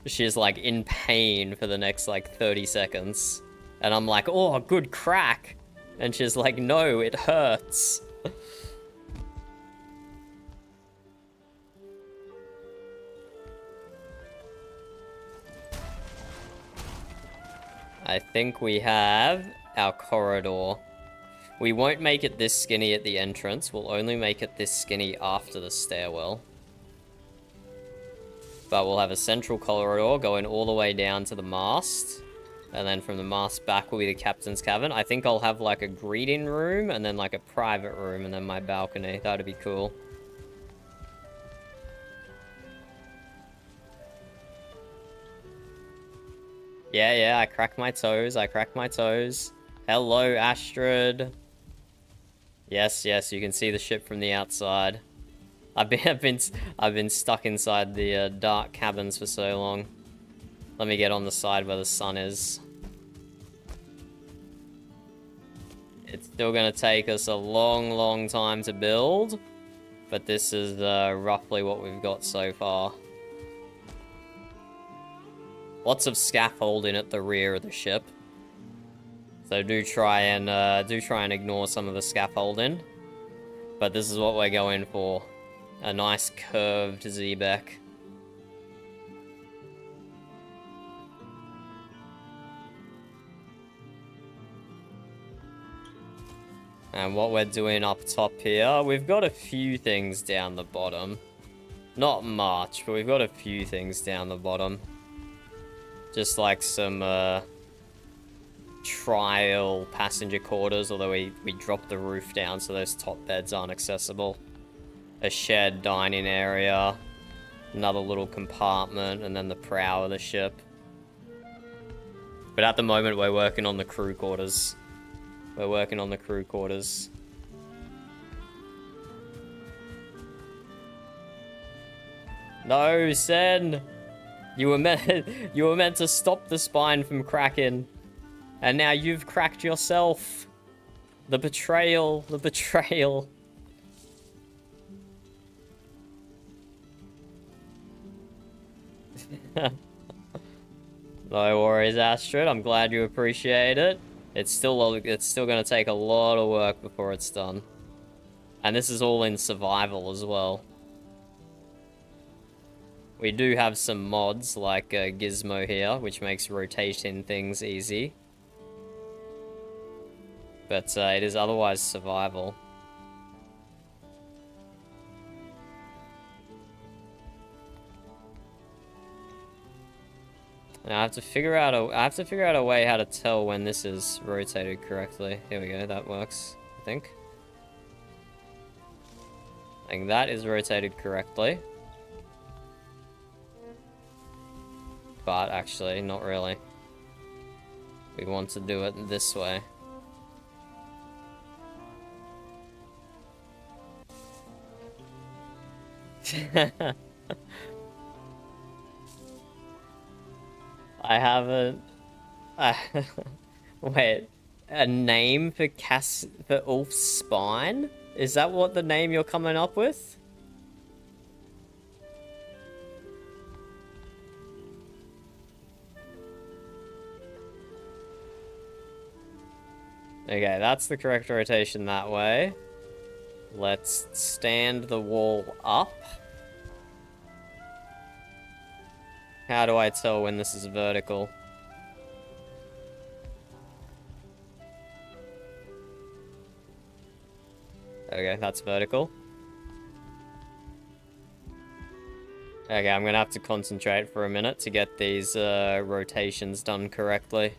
she's, like, in pain for the next, like, 30 seconds. And I'm like, oh, good crack. And she's like, no, it hurts. I think we have our corridor. We won't make it this skinny at the entrance. We'll only make it this skinny after the stairwell. But we'll have a central corridor going all the way down to the mast. And then from the mast back will be the captain's cabin. I think I'll have like a greeting room and then like a private room and then my balcony. That'd be cool. Yeah, I crack my toes. I crack my toes. Hello, Astrid. Yes, you can see the ship from the outside. I've been stuck inside the dark cabins for so long. Let me get on the side where the sun is. It's still gonna take us a long time to build, but this is roughly what we've got so far. Lots of scaffolding at the rear of the ship. So do try and ignore some of the scaffolding. But this is what we're going for. A nice curved Z-back. And what we're doing up top here, we've got a few things down the bottom. Not much, but we've got a few things down the bottom. Just like some trial passenger quarters, although we dropped the roof down so those top beds aren't accessible. A shared dining area, another little compartment, and then the prow of the ship. But at the moment we're working on the crew quarters. We're working on the crew quarters. No, Sen! You were meant to stop the spine from cracking. And now you've cracked yourself. The betrayal, the betrayal. No worries, Astrid. I'm glad you appreciate it. It's still going to take a lot of work before it's done. And this is all in survival as well. We do have some mods like Gizmo here, which makes rotating things easy. But it is otherwise survival. Now I have to figure out a way how to tell when this is rotated correctly. Here we go, that works, I think. I think that is rotated correctly. But actually, not really. We want to do it this way. I haven't. Wait, a name for Ulf's spine? Is that what the name you're coming up with? Okay, that's the correct rotation that way. Let's stand the wall up. How do I tell when this is vertical? Okay, that's vertical. Okay, I'm gonna have to concentrate for a minute to get these rotations done correctly.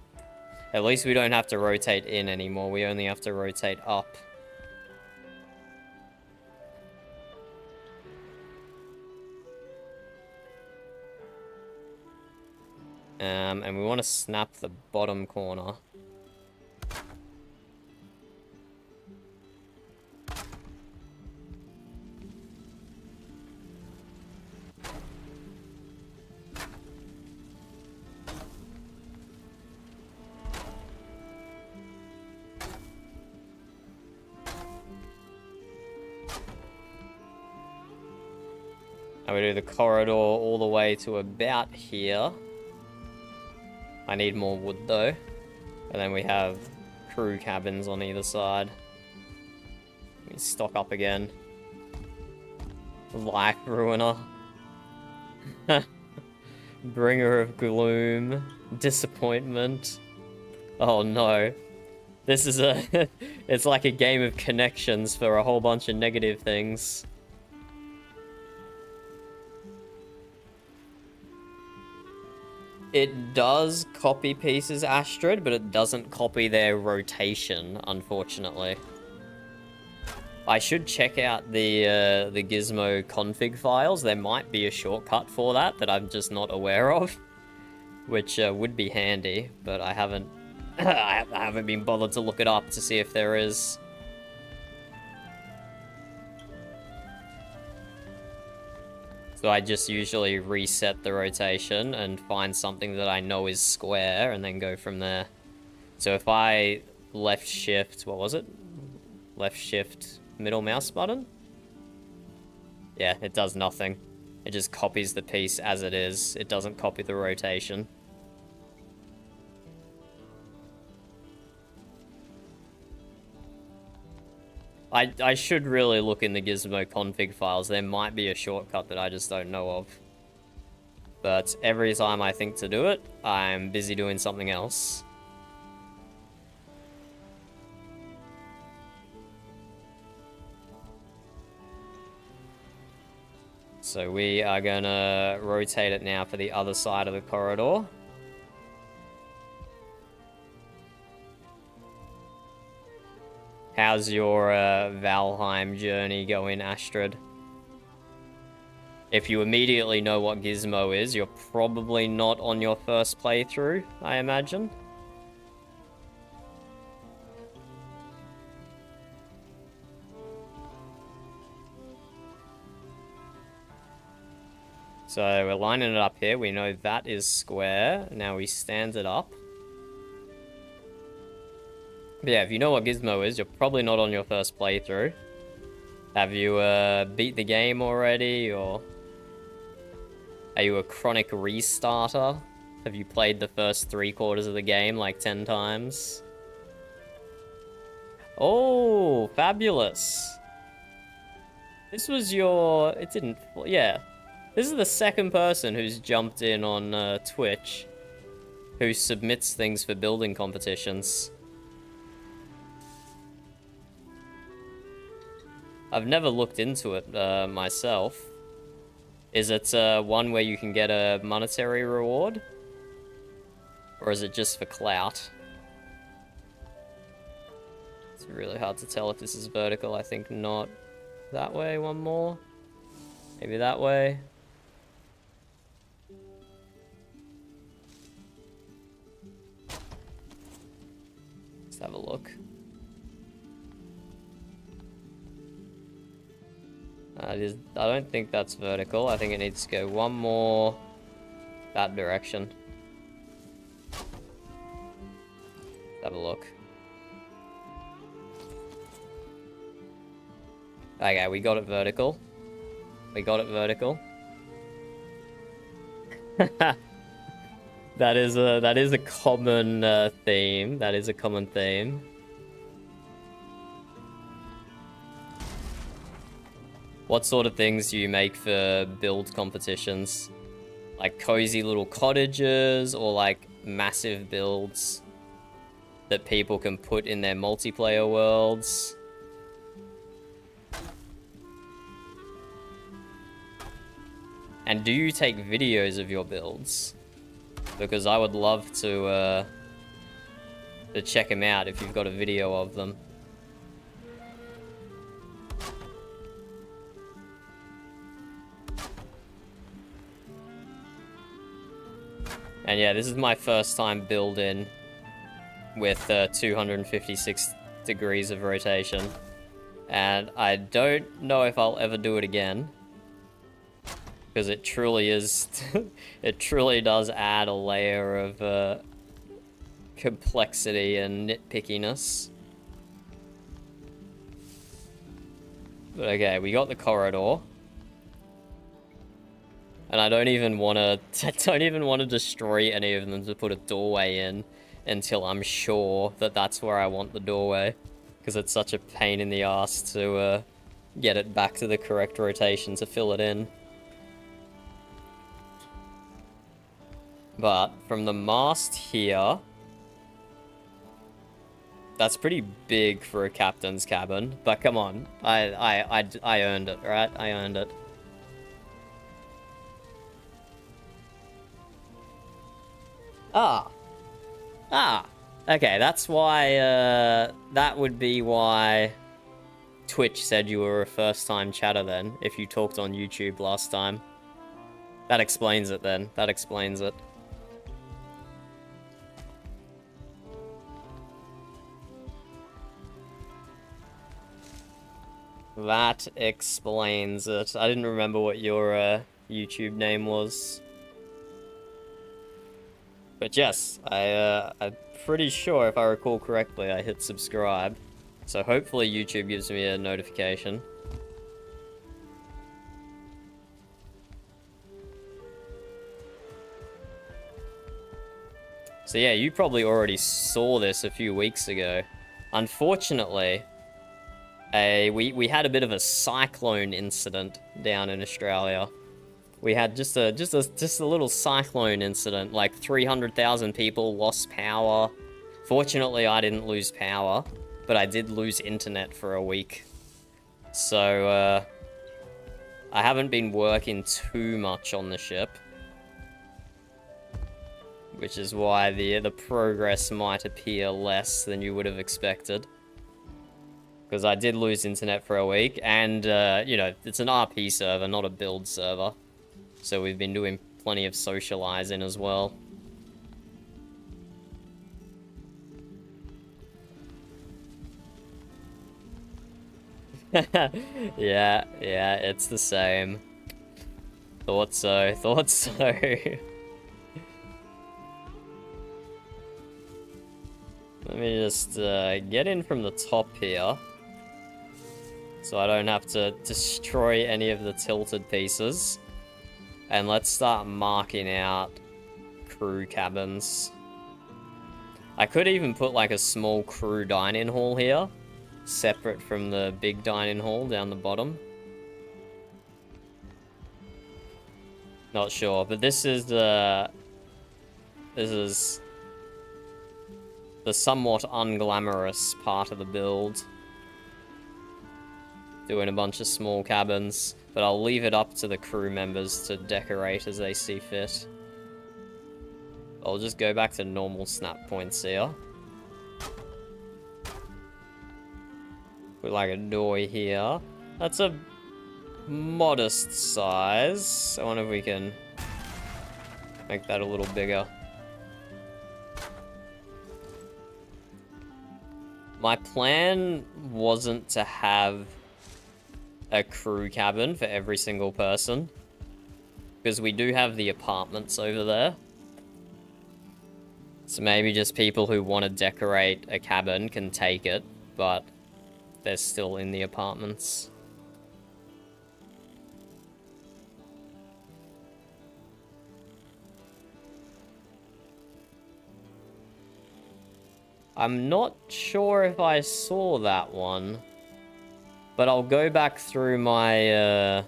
At least we don't have to rotate in anymore, we only have to rotate up. And we want to snap the bottom corner. And we do the corridor all the way to about here. I need more wood though. And then we have crew cabins on either side. We stock up again. Life ruiner. Bringer of gloom. Disappointment. Oh no. This is a... it's like a game of connections for a whole bunch of negative things. It does copy pieces, Astrid, but it doesn't copy their rotation, unfortunately. I should check out the Gizmo config files. There might be a shortcut for that that I'm just not aware of, which would be handy, but I haven't I haven't been bothered to look it up to see if there is. So I just usually reset the rotation and find something that I know is square and then go from there. So if I left shift, what was it? Left shift middle mouse button? Yeah, it does nothing. It just copies the piece as it is. It doesn't copy the rotation. I should really look in the Gizmo config files. There might be a shortcut that I just don't know of. But every time I think to do it, I'm busy doing something else. So we are gonna rotate it now for the other side of the corridor. How's your Valheim journey going, Astrid? If you immediately know what Gizmo is, you're probably not on your first playthrough, I imagine. So we're lining it up here. We know that is square. Now we stand it up. But yeah, if you know what Gizmo is, you're probably not on your first playthrough. Have you beat the game already, or are you a chronic restarter? Have you played the first 3/4 of the game like 10 times? Oh, fabulous. This was your... It didn't... Yeah. This is the second person who's jumped in on Twitch who submits things for building competitions. I've never looked into it myself. Is it one where you can get a monetary reward? Or is it just for clout? It's really hard to tell if this is vertical. I think not. That way, one more. Maybe that way. Let's have a look. I don't think that's vertical. I think it needs to go one more that direction. Have a look. Okay, we got it vertical. We got it vertical. That is a common theme. That is a common theme. What sort of things do you make for build competitions? Like cozy little cottages or like massive builds that people can put in their multiplayer worlds? And do you take videos of your builds? Because I would love to check them out if you've got a video of them. And yeah, this is my first time building with 256 degrees of rotation. And I don't know if I'll ever do it again. Because it truly is, it truly does add a layer of complexity and nitpickiness. But okay, we got the corridor. And I don't even want to destroy any of them to put a doorway in until I'm sure that that's where I want the doorway. Because it's such a pain in the ass to get it back to the correct rotation to fill it in. But from the mast here, that's pretty big for a captain's cabin. But come on, I earned it, right? I earned it. Okay, that's why, that would be why Twitch said you were a first-time chatter then, if you talked on YouTube last time. That explains it then, that explains it. That explains it. I didn't remember what your YouTube name was. But yes, I'm pretty sure, if I recall correctly, I hit subscribe. So hopefully YouTube gives me a notification. So yeah, you probably already saw this a few weeks ago. Unfortunately, we had a bit of a cyclone incident down in Australia. We had just a little cyclone incident, like 300,000 people lost power. Fortunately, I didn't lose power, but I did lose internet for a week. So, I haven't been working too much on the ship. Which is why the progress might appear less than you would have expected. Because I did lose internet for a week, and, you know, it's an RP server, not a build server. So we've been doing plenty of socializing as well. Yeah, it's the same. Thought so, thought so. Let me just get in from the top here. So I don't have to destroy any of the tilted pieces. And let's start marking out crew cabins. I could even put like a small crew dining hall here, separate from the big dining hall down the bottom. Not sure, but this is the somewhat unglamorous part of the build. Doing a bunch of small cabins, but I'll leave it up to the crew members to decorate as they see fit. I'll just go back to normal snap points here. Put like a door here. That's a modest size. I wonder if we can make that a little bigger. My plan wasn't to have a crew cabin for every single person, because we do have the apartments over there. So maybe just people who want to decorate a cabin can take it, but they're still in the apartments. I'm not sure if I saw that one, but I'll go back through my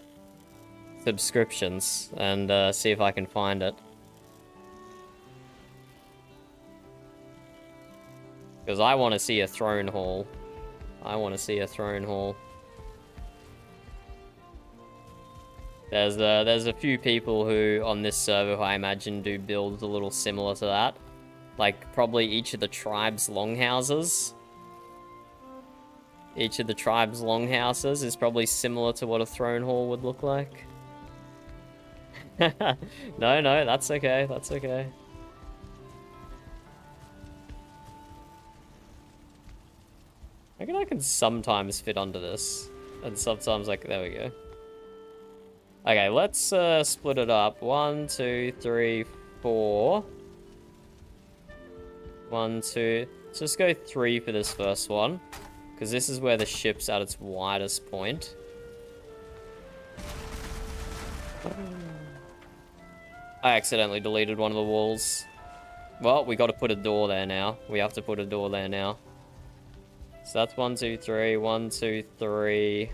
subscriptions and see if I can find it. Because I want to see a throne hall. I want to see a throne hall. There's a few people who on this server who I imagine do builds a little similar to that. Like probably each of the tribe's longhouses. Each of the tribe's longhouses is probably similar to what a throne hall would look like. No, that's okay. That's okay. I reckon I can sometimes fit under this. And sometimes, like, there we go. Okay, let's split it up. 1, 2, 3, 4. 1, 2. Let's just go 3 for this first one. Because this is where the ship's at its widest point. I accidentally deleted one of the walls. Well, we got to put a door there now. We have to put a door there now. So that's 1, 2, 3. 1, 2, 3.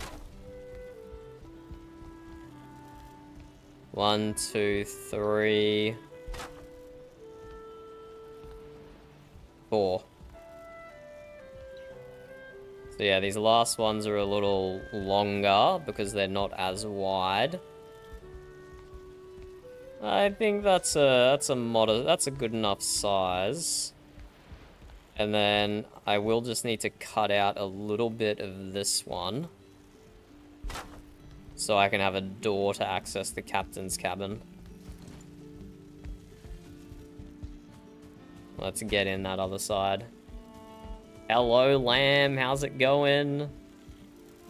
1, 2, 3. 4. So yeah, these last ones are a little longer because they're not as wide. I think that's a good enough size. And then I will just need to cut out a little bit of this one. So I can have a door to access the captain's cabin. Let's get in that other side. Hello, Lamb. How's it going?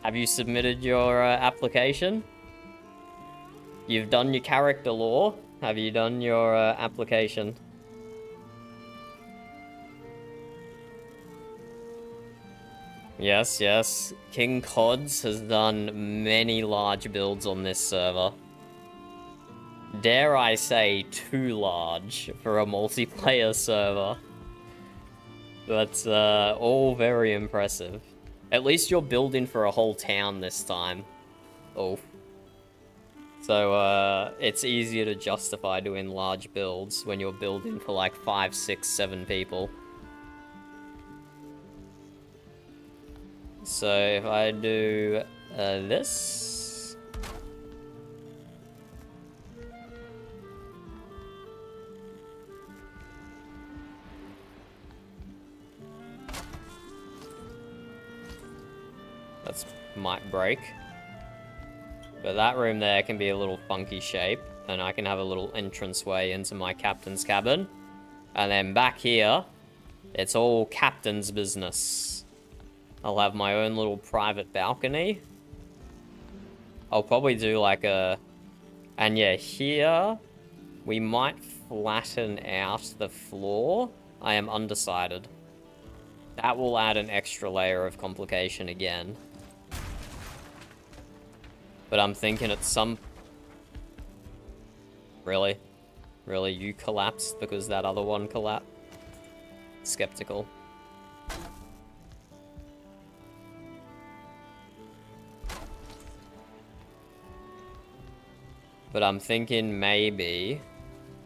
Have you submitted your application? You've done your character law. Have you done your application? Yes, yes. King Cods has done many large builds on this server. Dare I say, too large for a multiplayer server. That's all very impressive. At least you're building for a whole town this time. Oh. So, it's easier to justify doing large builds when you're building for like 5, 6, 7 people. So, if I do this... That might break. But that room there can be a little funky shape. And I can have a little entranceway into my captain's cabin. And then back here, it's all captain's business. I'll have my own little private balcony. I'll probably do like a... And yeah, here, we might flatten out the floor. I am undecided. That will add an extra layer of complication again. But I'm thinking at some... Really? Really, you collapsed because that other one collapsed? Skeptical. But I'm thinking maybe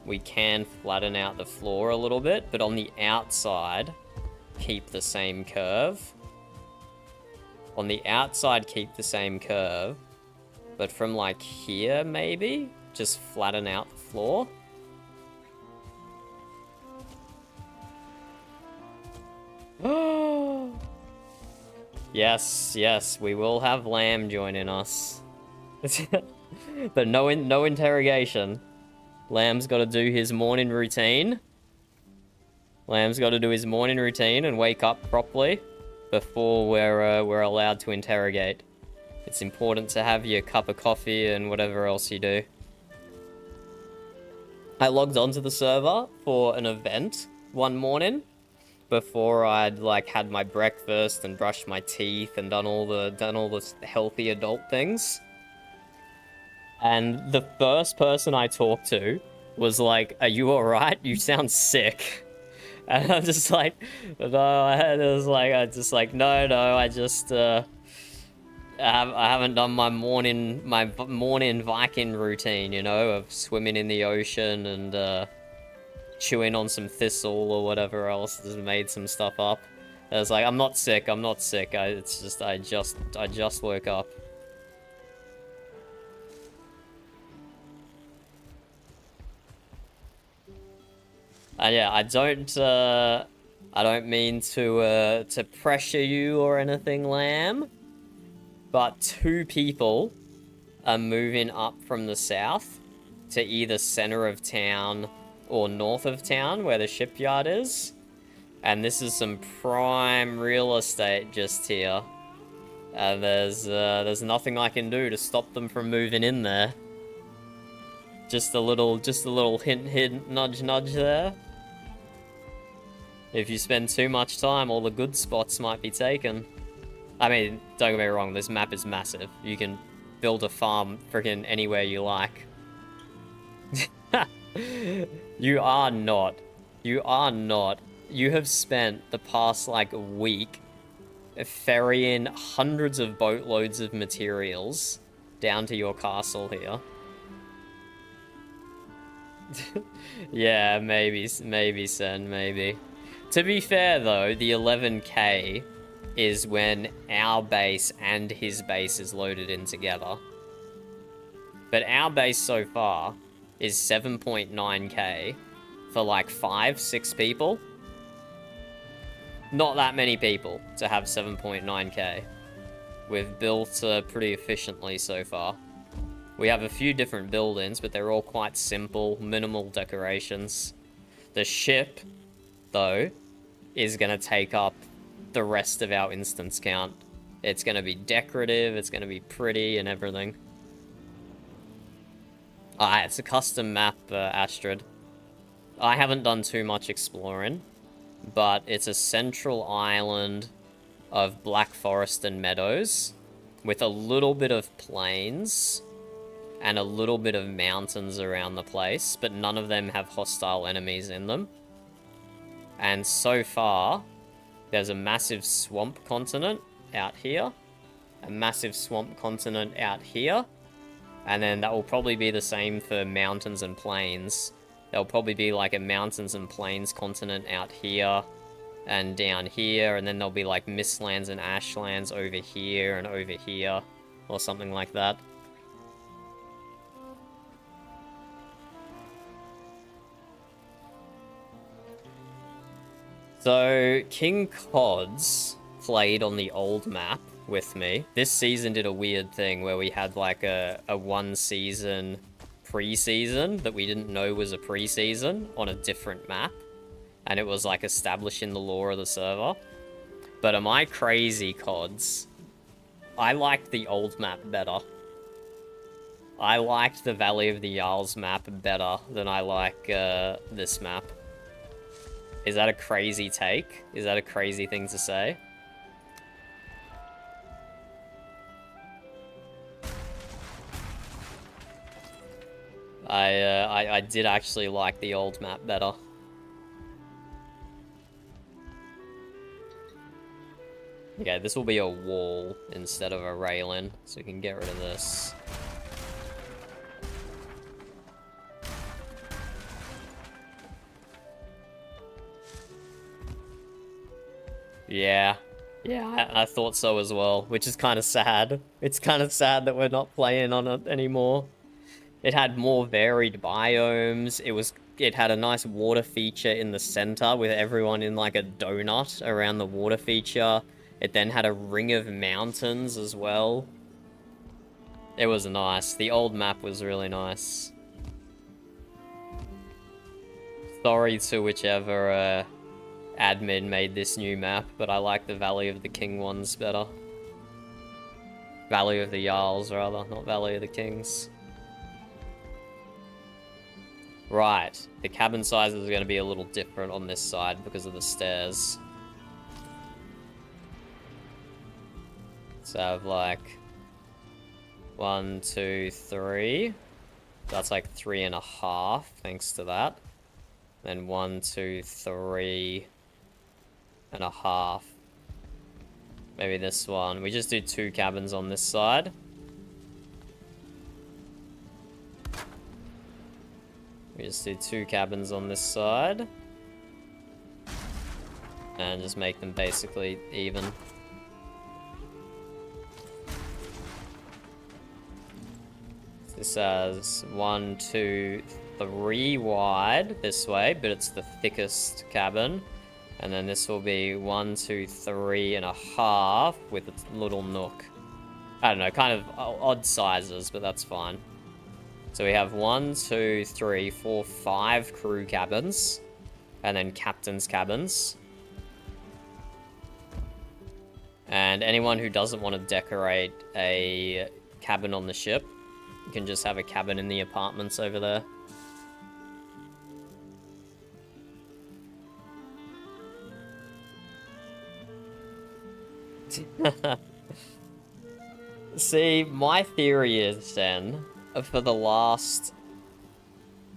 we can flatten out the floor a little bit, but on the outside, keep the same curve. On the outside, keep the same curve. But from like here, maybe, just flatten out the floor. Yes, yes, we will have Lamb joining us. But no interrogation. Lamb's got to do his morning routine. Lamb's got to do his morning routine and wake up properly before we're allowed to interrogate. It's important to have your cup of coffee and whatever else you do. I logged onto the server for an event one morning before I'd like had my breakfast and brushed my teeth and done all the healthy adult things. And the first person I talked to was like, "Are you alright? You sound sick." And I'm just like, no, I just, I haven't done my morning Viking routine, you know, of swimming in the ocean and, chewing on some thistle or whatever else, just made some stuff up. I was like, I'm not sick, it's just, I just woke up. Yeah, I don't mean to pressure you or anything, Lamb, but 2 people are moving up from the south to either center of town or north of town where the shipyard is, and this is some prime real estate just here, and there's nothing I can do to stop them from moving in there. Just a little hint, nudge there. If you spend too much time, all the good spots might be taken. I mean, don't get me wrong, this map is massive. You can build a farm freaking anywhere you like. You are not. You have spent the past, like, week ferrying hundreds of boatloads of materials down to your castle here. Yeah, maybe, Sen, maybe. To be fair, though, the 11k is when our base and his base is loaded in together. But our base so far is 7.9k for like 5-6 people. Not that many people to have 7.9k. We've built pretty efficiently so far. We have a few different buildings, but they're all quite simple, minimal decorations. The ship, though, is going to take up the rest of our instance count. It's going to be decorative, it's going to be pretty and everything. It's a custom map, Astrid. I haven't done too much exploring, but it's a central island of black forest and meadows with a little bit of plains and a little bit of mountains around the place, but none of them have hostile enemies in them. And so far, there's a massive swamp continent out here, a massive swamp continent out here, and then that will probably be the same for mountains and plains. There'll probably be like a mountains and plains continent out here and down here, and then there'll be like mistlands and ashlands over here and over here, or something like that. So, King Cods played on the old map with me. This season did a weird thing where we had like a 1-season pre-season that we didn't know was a pre-season on a different map. And it was like establishing the lore of the server. But am I crazy, Cods? I liked the old map better. I liked the Valley of the Jarls map better than I like this map. Is that a crazy take? Is that a crazy thing to say? I did actually like the old map better. Okay, this will be a wall instead of a railing, so we can get rid of this. Yeah, I thought so as well, which is kind of sad. It's kind of sad that we're not playing on it anymore. It had more varied biomes. It had a nice water feature in the center with everyone in like a donut around the water feature. It then had a ring of mountains as well. It was nice. The old map was really nice. Sorry to whichever admin made this new map, but I like the Valley of the King ones better. Valley of the Jarls, rather, not Valley of the Kings. Right. The cabin sizes are going to be a little different on this side because of the stairs. So I have like 1, 2, 3. That's like 3.5 thanks to that. Then 1, 2, 3.5. Maybe this one. We just do 2 cabins on this side. We just do 2 cabins on this side. And just make them basically even. This has 1, 2, 3 wide this way, but it's the thickest cabin. And then this will be 1, 2, 3.5 with a little nook. I don't know, kind of odd sizes, but that's fine. So we have 1, 2, 3, 4, 5 crew cabins, and then captain's cabins. And anyone who doesn't want to decorate a cabin on the ship, you can just have a cabin in the apartments over there. See, my theory is then, for the last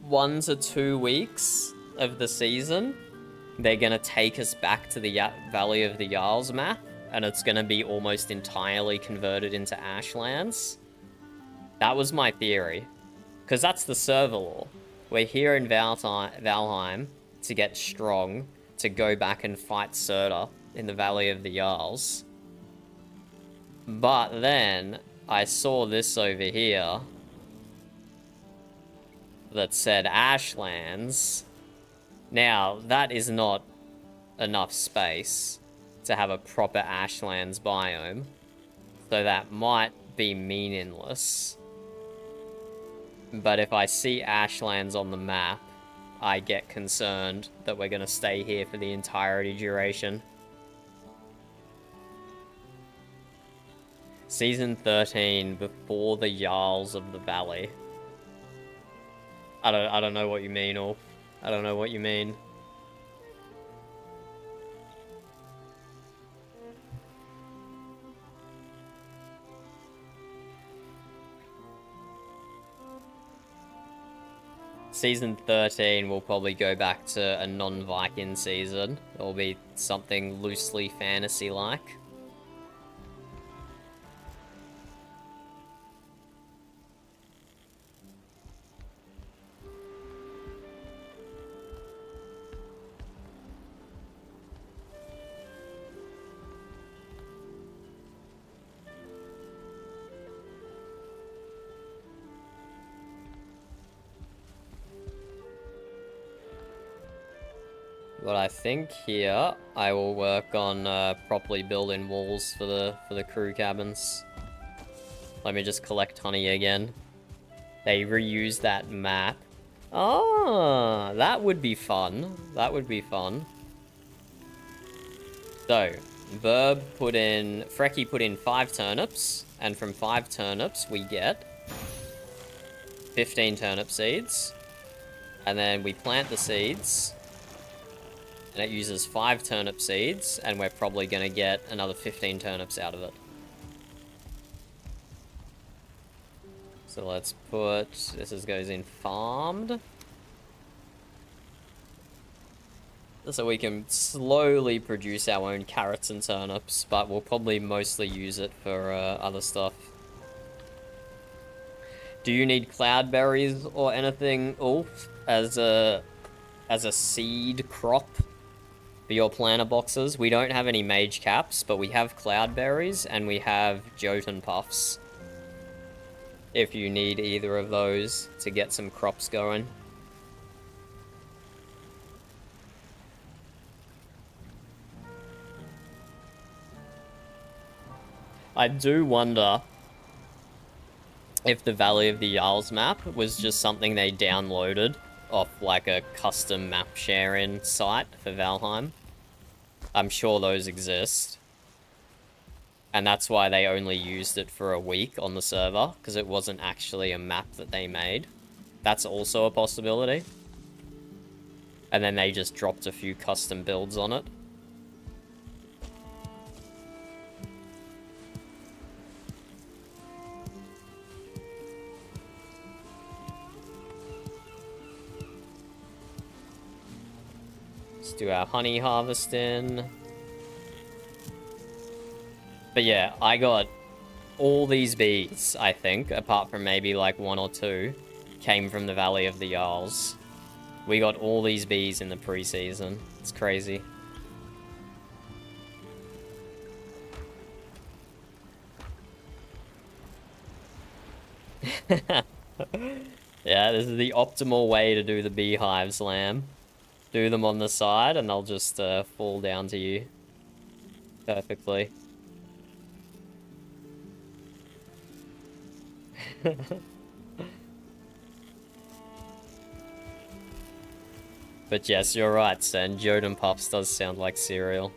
1 to 2 weeks of the season, they're gonna take us back to the Valley of the Jarls map, and it's gonna be almost entirely converted into Ashlands. That was my theory. Because that's the server lore. We're here in Valheim to get strong, to go back and fight Surtur in the Valley of the Jarls. But then, I saw this over here that said Ashlands. Now, that is not enough space to have a proper Ashlands biome. So that might be meaningless. But if I see Ashlands on the map, I get concerned that we're going to stay here for the entirety duration. Season 13, before the Jarls of the Valley. I don't know what you mean, or I don't know what you mean. Season 13 will probably go back to a non-Viking season. It'll be something loosely fantasy-like. But I think here I will work on properly building walls for the crew cabins. Let me just collect honey again. They reuse that map. Oh, that would be fun. That would be fun. So, Frecky put in 5 turnips, and from 5 turnips we get 15 turnip seeds. And then we plant the seeds. And it uses 5 turnip seeds, and we're probably going to get another 15 turnips out of it. So let's put... this goes in farmed. So we can slowly produce our own carrots and turnips, but we'll probably mostly use it for other stuff. Do you need cloudberries or anything, Ulf, as a seed crop for your planter boxes? We don't have any mage caps, but we have cloudberries and we have Jotun puffs. If you need either of those to get some crops going. I do wonder if the Valley of the Jarls map was just something they downloaded off like a custom map sharing site for Valheim. I'm sure those exist. And that's why they only used it for a week on the server, because it wasn't actually a map that they made. That's also a possibility. And then they just dropped a few custom builds on it. Let's do our honey harvesting. But yeah, I got all these bees, I think, apart from maybe like 1 or 2, came from the Valley of the Jarls. We got all these bees in the preseason. It's crazy. Yeah, this is the optimal way to do the beehives, Lamb. Do them on the side and they'll just fall down to you perfectly. But yes, you're right, Sen. Jodin Puffs does sound like cereal.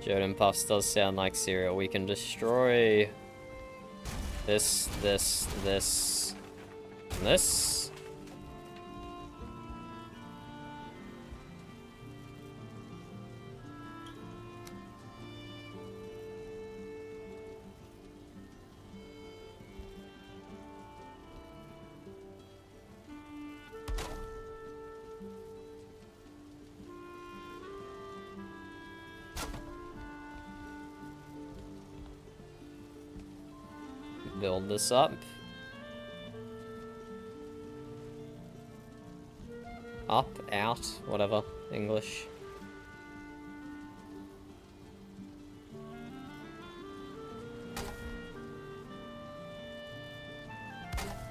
Jodin Puffs does sound like cereal. We can destroy this, this, this, and this. Build this up. Up, out, whatever, English.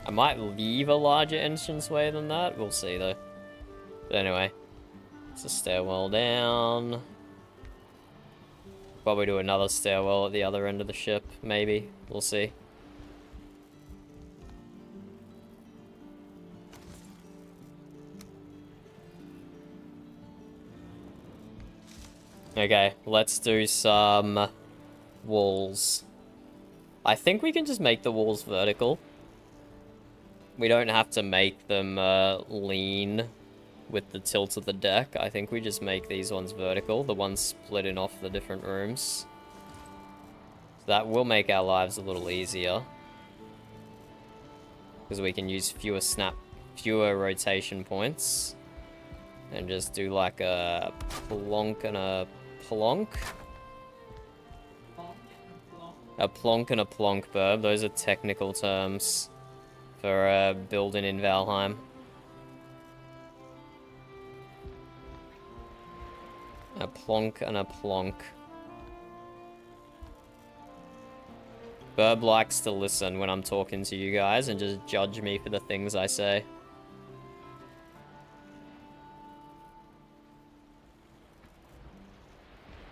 I might leave a larger entranceway than that, we'll see though. But anyway, it's a stairwell down. Probably do another stairwell at the other end of the ship, maybe, we'll see. Okay, let's do some walls. I think we can just make the walls vertical. We don't have to make them lean with the tilt of the deck. I think we just make these ones vertical, the ones splitting off the different rooms. So that will make our lives a little easier. Because we can use fewer rotation points. And just do like a plonk and a plonk. A plonk and a plonk, Burb. Those are technical terms for building in Valheim. A plonk and a plonk. Burb likes to listen when I'm talking to you guys and just judge me for the things I say.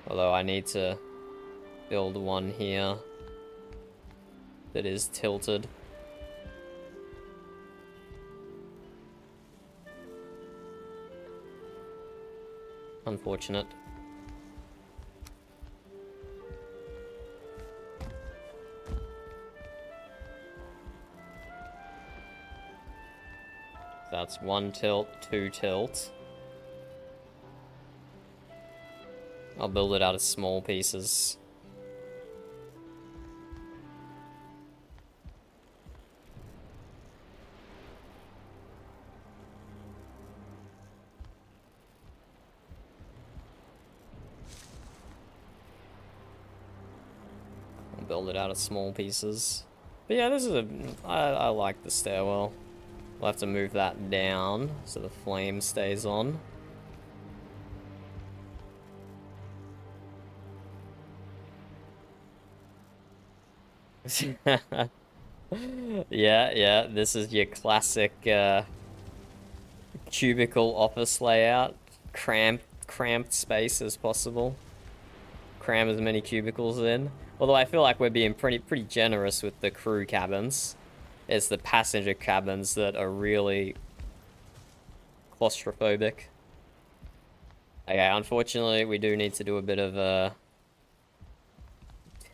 Although I need to build one here that is tilted. Unfortunate. That's 1 tilt, 2 tilt. I'll build it out of small pieces. I'll build it out of small pieces. But yeah, this is I like the stairwell. We'll have to move that down so the flame stays on. Yeah, this is your classic cubicle office layout. Cramped space as possible. Cram as many cubicles in. Although I feel like we're being pretty generous with the crew cabins. It's the passenger cabins that are really claustrophobic. Okay, unfortunately we do need to do a bit of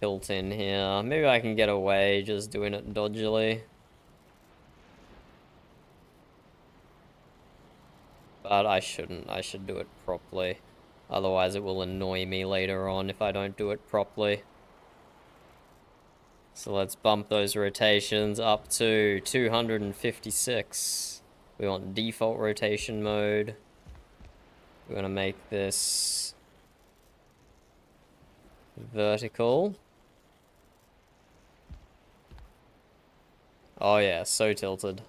tilt in here. Maybe I can get away just doing it dodgily. But I shouldn't. I should do it properly. Otherwise it will annoy me later on if I don't do it properly. So let's bump those rotations up to 256. We want default rotation mode. We're gonna make this vertical. Oh yeah, so tilted.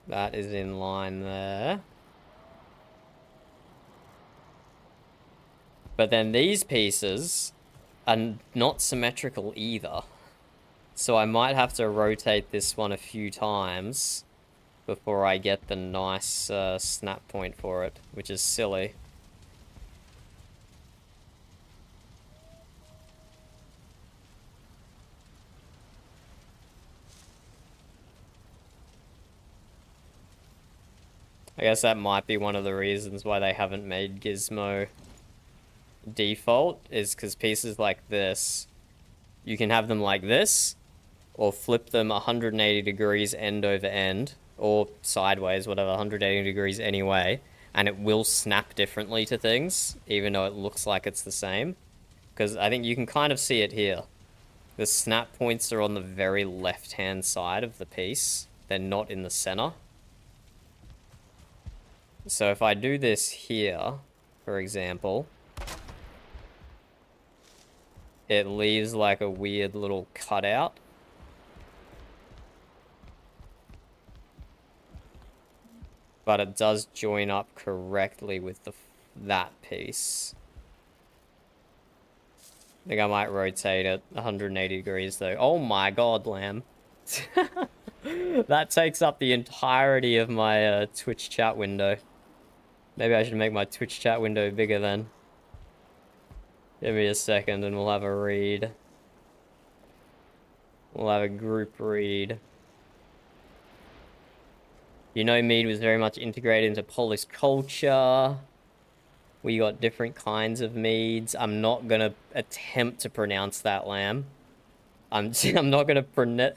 That is in line there. But then these pieces are not symmetrical either. So I might have to rotate this one a few times before I get the nice snap point for it, which is silly. I guess that might be one of the reasons why they haven't made Gizmo default, is because pieces like this, you can have them like this, or flip them 180 degrees end over end, or sideways, whatever, 180 degrees anyway, and it will snap differently to things, even though it looks like it's the same. Because I think you can kind of see it here. The snap points are on the very left-hand side of the piece. They're not in the center. So if I do this here, for example, it leaves like a weird little cutout. But it does join up correctly with that piece. I think I might rotate it 180 degrees though. Oh my god, lamb. That takes up the entirety of my Twitch chat window. Maybe I should make my Twitch chat window bigger then. Give me a second and we'll have a read. We'll have a group read. You know, mead was very much integrated into Polish culture. We got different kinds of meads. I'm not gonna attempt to pronounce that, lamb. I'm not gonna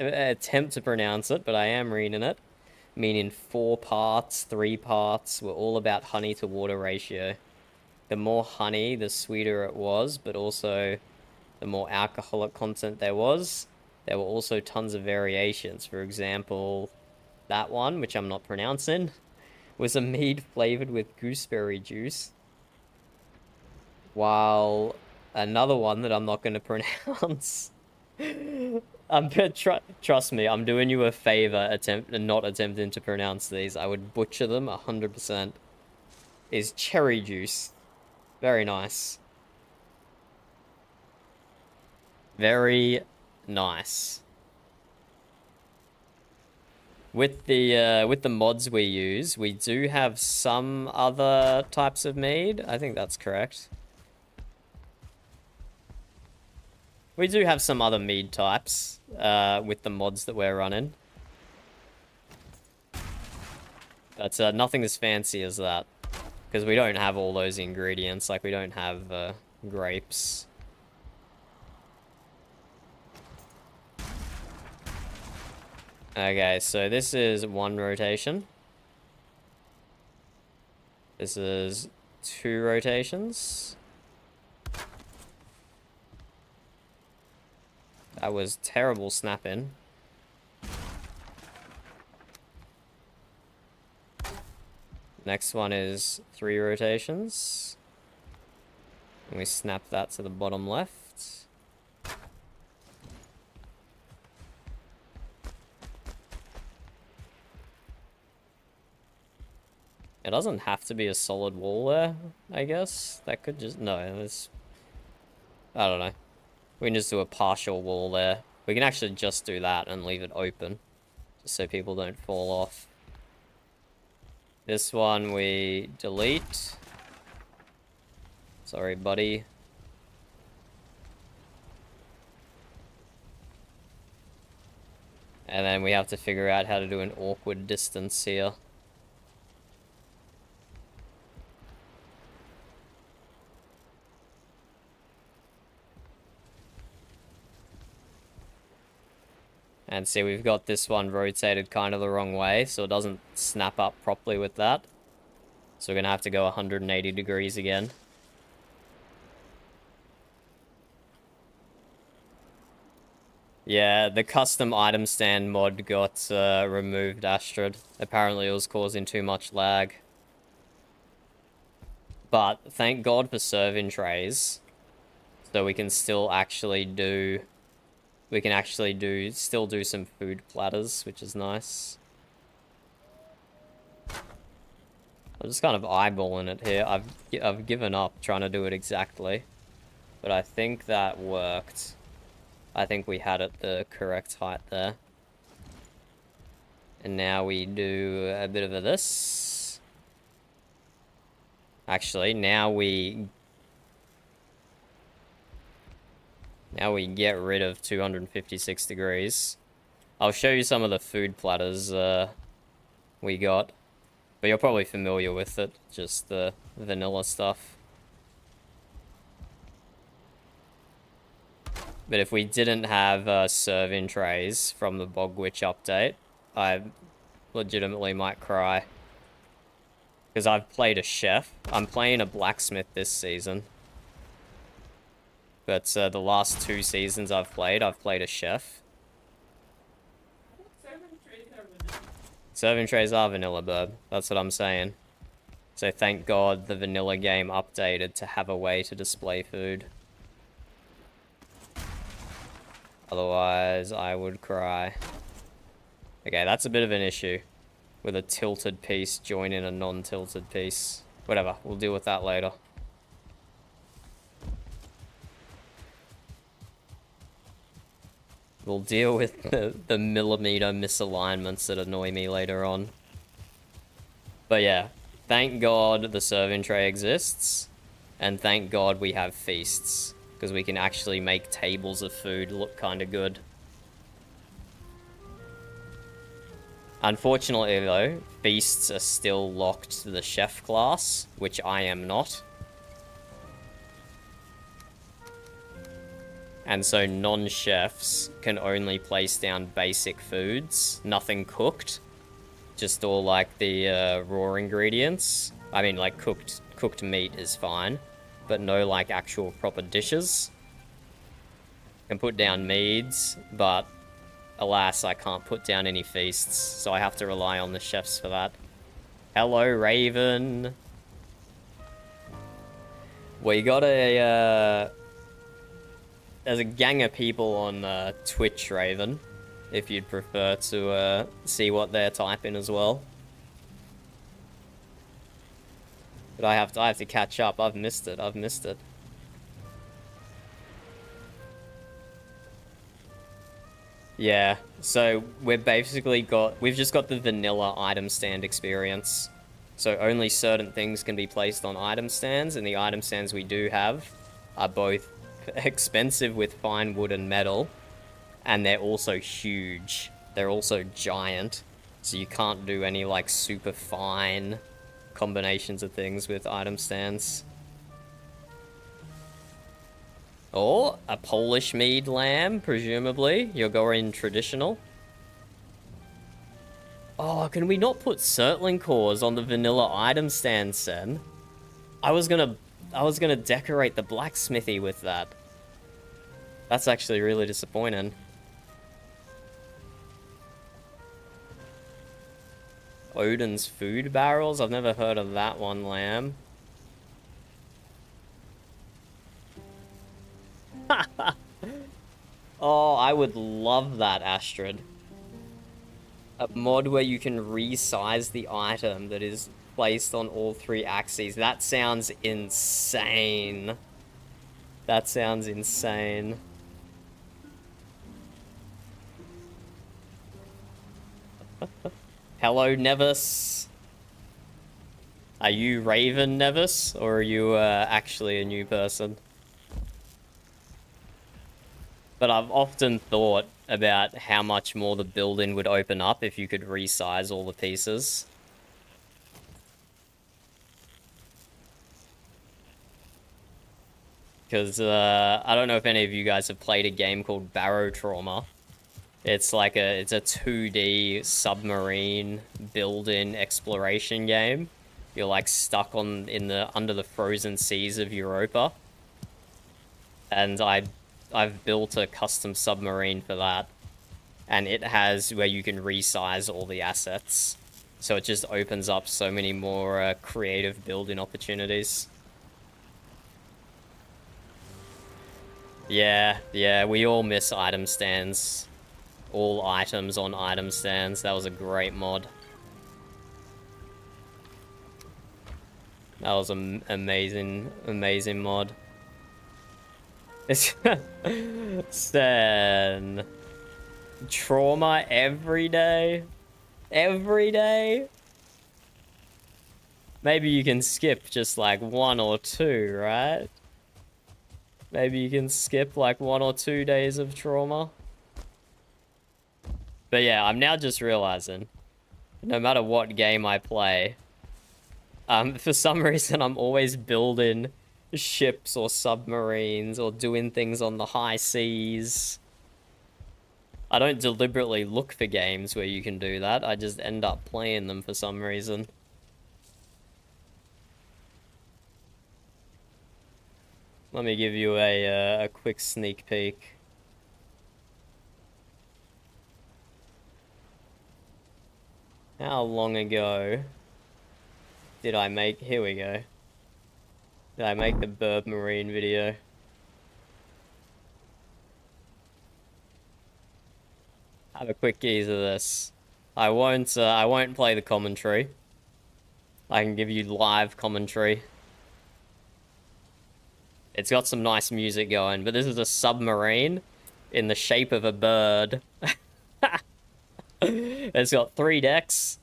attempt to pronounce it, but I am reading it. Meaning 4 parts, 3 parts. We're all about honey to water ratio. The more honey, the sweeter it was, but also the more alcoholic content there was. There were also tons of variations. For example, that one, which I'm not pronouncing, was a mead flavored with gooseberry juice. While another one that I'm not going to pronounce... trust me, I'm doing you a favor not attempting to pronounce these. I would butcher them 100%. Is cherry juice. Very nice. Very nice. With the mods we use, we do have some other types of mead. I think that's correct. We do have some other mead types with the mods that we're running. But nothing as fancy as that. Because we don't have all those ingredients, like we don't have grapes. Okay, so this is 1 rotation. This is 2 rotations. That was terrible snapping. Next one is 3 rotations. And we snap that to the bottom left. It doesn't have to be a solid wall there, I guess. That could just... No, it's... I don't know. We can just do a partial wall there. We can actually just do that and leave it open. Just so people don't fall off. This one we delete. Sorry, buddy. And then we have to figure out how to do an awkward distance here. And see, we've got this one rotated kind of the wrong way, so it doesn't snap up properly with that. So we're going to have to go 180 degrees again. Yeah, the custom item stand mod got removed, Astrid. Apparently it was causing too much lag. But thank God for serve-in trays. So we can still actually do... We can actually still do some food platters, which is nice. I'm just kind of eyeballing it here. I've given up trying to do it exactly. But I think that worked. I think we had it the correct height there. And now we do a bit of this. Actually, now we get rid of 256 degrees. I'll show you some of the food platters we got. But you're probably familiar with it, just the vanilla stuff. But if we didn't have serve-in trays from the Bog Witch update, I legitimately might cry. Because I've played a chef. I'm playing a blacksmith this season. But the last 2 seasons I've played a chef. Serving trays are vanilla, Burb. That's what I'm saying. So thank God the vanilla game updated to have a way to display food. Otherwise, I would cry. Okay, that's a bit of an issue. With a tilted piece joining a non-tilted piece. Whatever, we'll deal with that later. We'll deal with the millimeter misalignments that annoy me later on. But yeah, thank God the serving tray exists. And thank God we have feasts. Because we can actually make tables of food look kind of good. Unfortunately though, feasts are still locked to the chef class, which I am not. And so non-chefs can only place down basic foods, nothing cooked. Just all like the raw ingredients. I mean like cooked meat is fine. But no like actual proper dishes. Can put down meads, but alas, I can't put down any feasts, so I have to rely on the chefs for that. Hello, Raven. We got a there's a gang of people on Twitch, Raven, if you'd prefer to see what they're typing as well. But I have to catch up. I've missed it. Yeah, so we've just got the vanilla item stand experience. So only certain things can be placed on item stands, and the item stands we do have are both expensive with fine wood and metal, and they're also huge. They're also giant, so you can't do any like super fine combinations of things with item stands. Or a Polish mead lamb, presumably. You're going traditional. Oh, can we not put Surtling cores on the vanilla item stand, Sen? I was gonna decorate the blacksmithy with that. That's actually really disappointing. Odin's food barrels? I've never heard of that one, Lamb. Oh, I would love that, Astrid. A mod where you can resize the item that is placed on all 3 axes. That sounds insane. That sounds insane. Hello, Nevis. Are you Raven, Nevis? Or are you actually a new person? But I've often thought about how much more the building would open up if you could resize all the pieces. Because I don't know if any of you guys have played a game called Barrow Trauma. It's like it's a 2D submarine building exploration game. You're like stuck under the frozen seas of Europa. And I've built a custom submarine for that. And it has where you can resize all the assets. So it just opens up so many more creative building opportunities. Yeah, we all miss item stands. All items on item stands. That was a great mod. That was an amazing mod. Stan. Trauma every day? Every day? Maybe you can skip just like 1 or 2, right? Maybe you can skip like 1 or 2 days of trauma. But yeah, I'm now just realizing, no matter what game I play, for some reason I'm always building ships or submarines or doing things on the high seas. I don't deliberately look for games where you can do that. I just end up playing them for some reason. Let me give you a quick sneak peek. How long ago did I make... Here we go. Did I make the Burb Marine video? Have a quick gaze of this. I won't play the commentary. I can give you live commentary. It's got some nice music going, but this is a submarine in the shape of a bird. It's got 3 decks.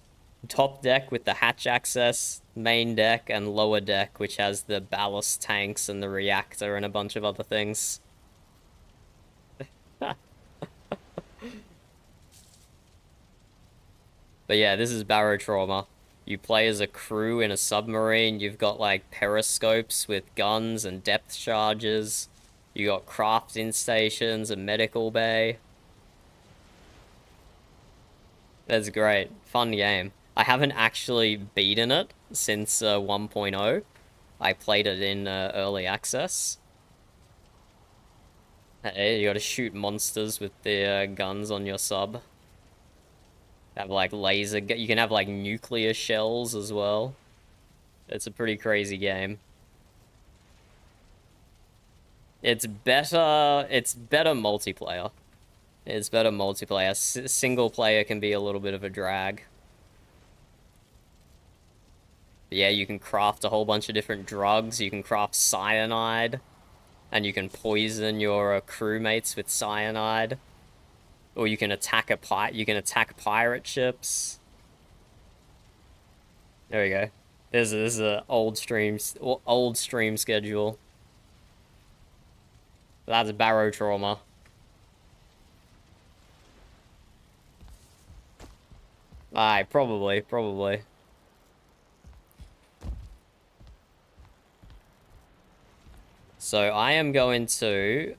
Top deck with the hatch access, main deck, and lower deck, which has the ballast tanks and the reactor and a bunch of other things. But yeah, this is Barrow Trauma. You play as a crew in a submarine. You've got like periscopes with guns and depth charges. You got crafting stations, a medical bay. That's great. Fun game. I haven't actually beaten it since 1.0. I played it in early access. Hey, you gotta shoot monsters with the guns on your sub. Have like laser... You can have like nuclear shells as well. It's a pretty crazy game. It's better multiplayer. It's better multiplayer. Single player can be a little bit of a drag. But yeah, you can craft a whole bunch of different drugs. You can craft cyanide. And you can poison your crewmates with cyanide. Or you can attack pirate ships. There we go. This is an old stream schedule. That's Barrow Trauma. Aye, probably. So I am going to...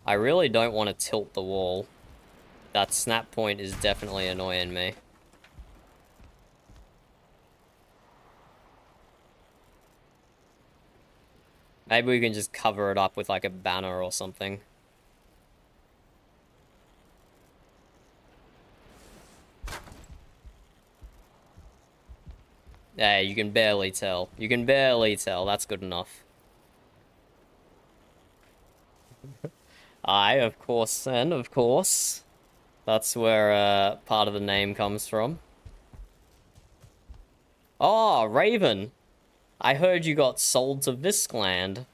I really don't want to tilt the wall. That snap point is definitely annoying me. Maybe we can just cover it up with like a banner or something. Yeah, you can barely tell. You can barely tell. That's good enough. Aye, of course, then, of course. That's where part of the name comes from. Oh, Raven! I heard you got sold to Viscland.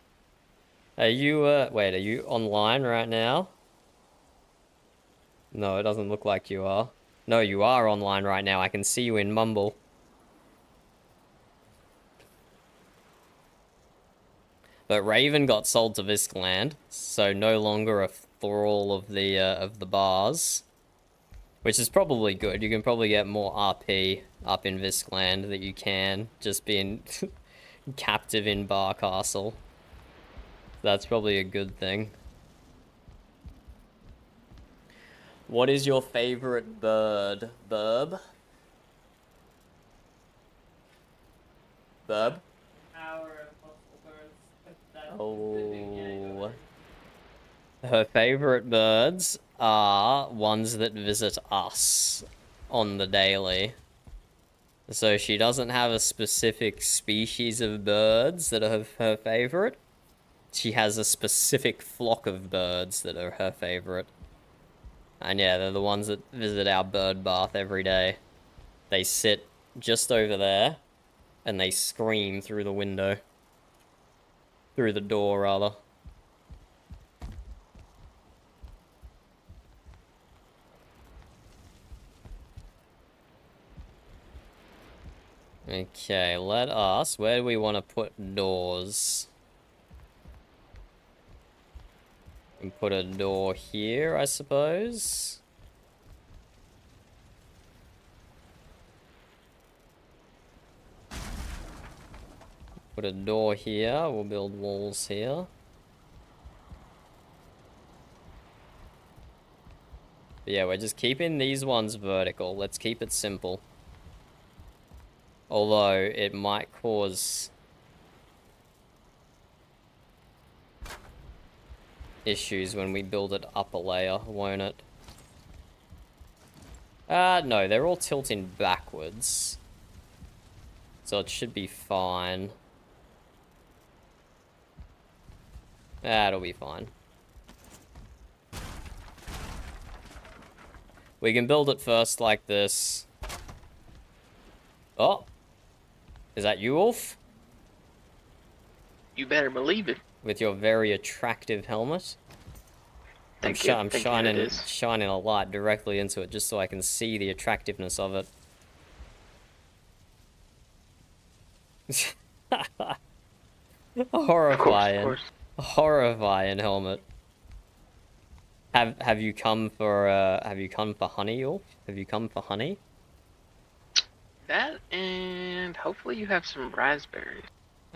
Are you, wait, are you online right now? No, it doesn't look like you are. No, you are online right now. I can see you in Mumble. But Raven got sold to Viskland, so no longer a thrall of the bars. Which is probably good. You can probably get more RP up in Viskland that you can just being captive in Bar Castle. That's probably a good thing. What is your favorite bird, Burb? Burb? Oh. Her favorite birds are ones that visit us on the daily. So she doesn't have a specific species of birds that are her favorite. She has a specific flock of birds that are her favorite. And yeah, they're the ones that visit our bird bath every day. They sit just over there, and they scream through the window. Through the door, rather. Okay, let us... Where do we want to put doors? We can put a door here, I suppose. Put a door here. We'll build walls here. But yeah, we're just keeping these ones vertical. Let's keep it simple. Although, it might cause issues when we build it up a layer, won't it? No, they're all tilting backwards. So it should be fine. That'll be fine. We can build it first like this. Oh! Is that you, Wolf? You better believe it. With your very attractive helmet? I'm shining a light directly into it just so I can see the attractiveness of it. Horrifying. Of course. Horrifying helmet. Have you come for honey, Wolf? Have you come for honey? That, and hopefully you have some raspberries.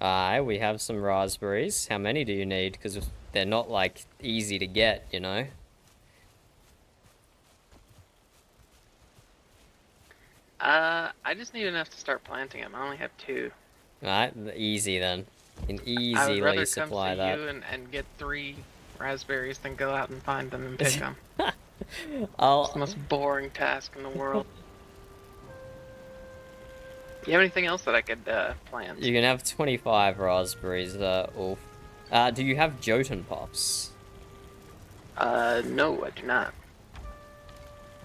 Aye, we have some raspberries. How many do you need? Because they're not, like, easy to get, you know? I just need enough to start planting them. I only have 2. Alright, easy then. You can I would rather easily supply come to that. you and get 3 raspberries than go out and find them and pick them. It's the most boring task in the world. Do you have anything else that I could plant? You can have 25 raspberries, Wolf. Do you have Jotun Pops? No, I do not.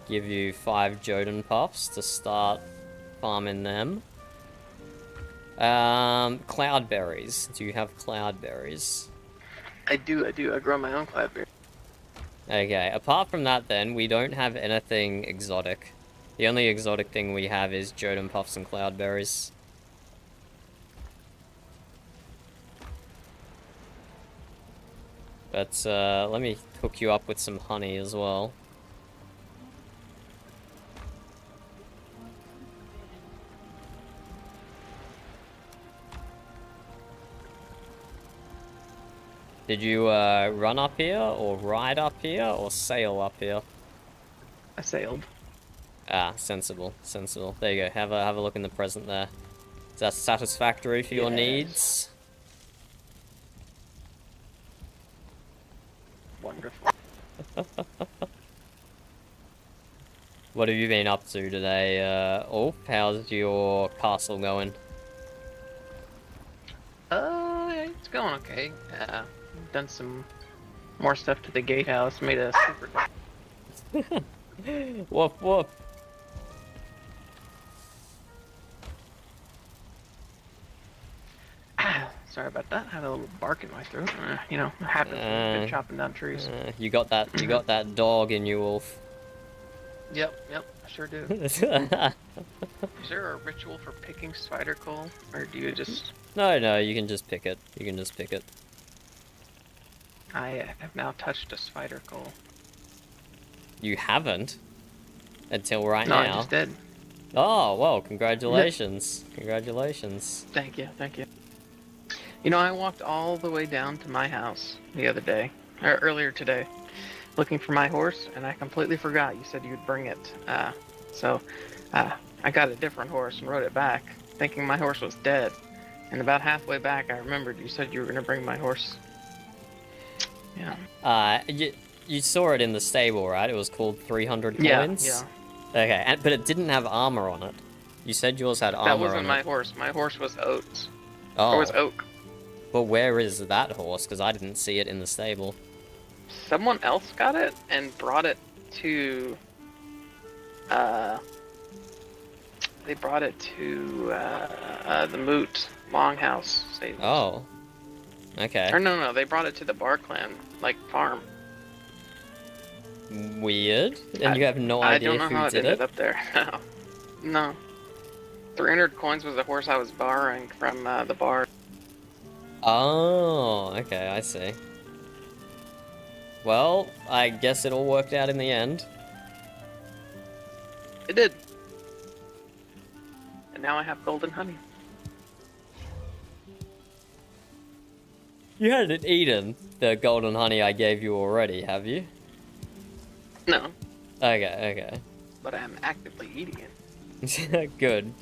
Give you 5 Jotun Puffs to start farming them. Cloudberries. Do you have cloudberries? I do. I grow my own cloudberry. Okay, apart from that then, we don't have anything exotic. The only exotic thing we have is Jotun Puffs and cloudberries. But, let me hook you up with some honey as well. Did you, run up here, or ride up here, or sail up here? I sailed. Ah, sensible, sensible. There you go, have a look in the present there. Is that satisfactory for your needs? Wonderful. What have you been up to today, Ulf? How's your castle going? It's going okay. Done some more stuff to the gatehouse, made a super... Woof woof. Sorry about that. I had a little bark in my throat. You know, it happens when you've been chopping down trees. You got that dog in you, Wolf. Yep, I sure do. Is there a ritual for picking spider coal, or do you just... No, you can just pick it. You can just pick it. I have now touched a spider coal. You haven't? Until right No, now? I just did. Oh, well, congratulations. Congratulations. Thank you, thank you. You know, I walked all the way down to my house the other day, or earlier today, looking for my horse, and I completely forgot you said you'd bring it. So I got a different horse and rode it back, thinking my horse was dead. And about halfway back, I remembered you said you were going to bring my horse. Yeah. You saw it in the stable, right? It was called 300 coins? Yeah. Okay, but it didn't have armor on it. You said yours had armor on it. That wasn't my horse. My horse was Oats. Oh. Or was Oak. But where is that horse? Because I didn't see it in the stable. Someone else got it and brought it to... They brought it to the Moot Longhouse stable. Oh. Okay. Or no, they brought it to the Barclan, farm. Weird. And you have no idea I don't know how who it did ended it? up there. No. 300 coins was the horse I was borrowing from the bar. Oh, okay, I see. Well, I guess it all worked out in the end. It did. And now I have golden honey. You hadn't eaten the golden honey I gave you already, have you? No, Okay. but I am actively eating it. Good.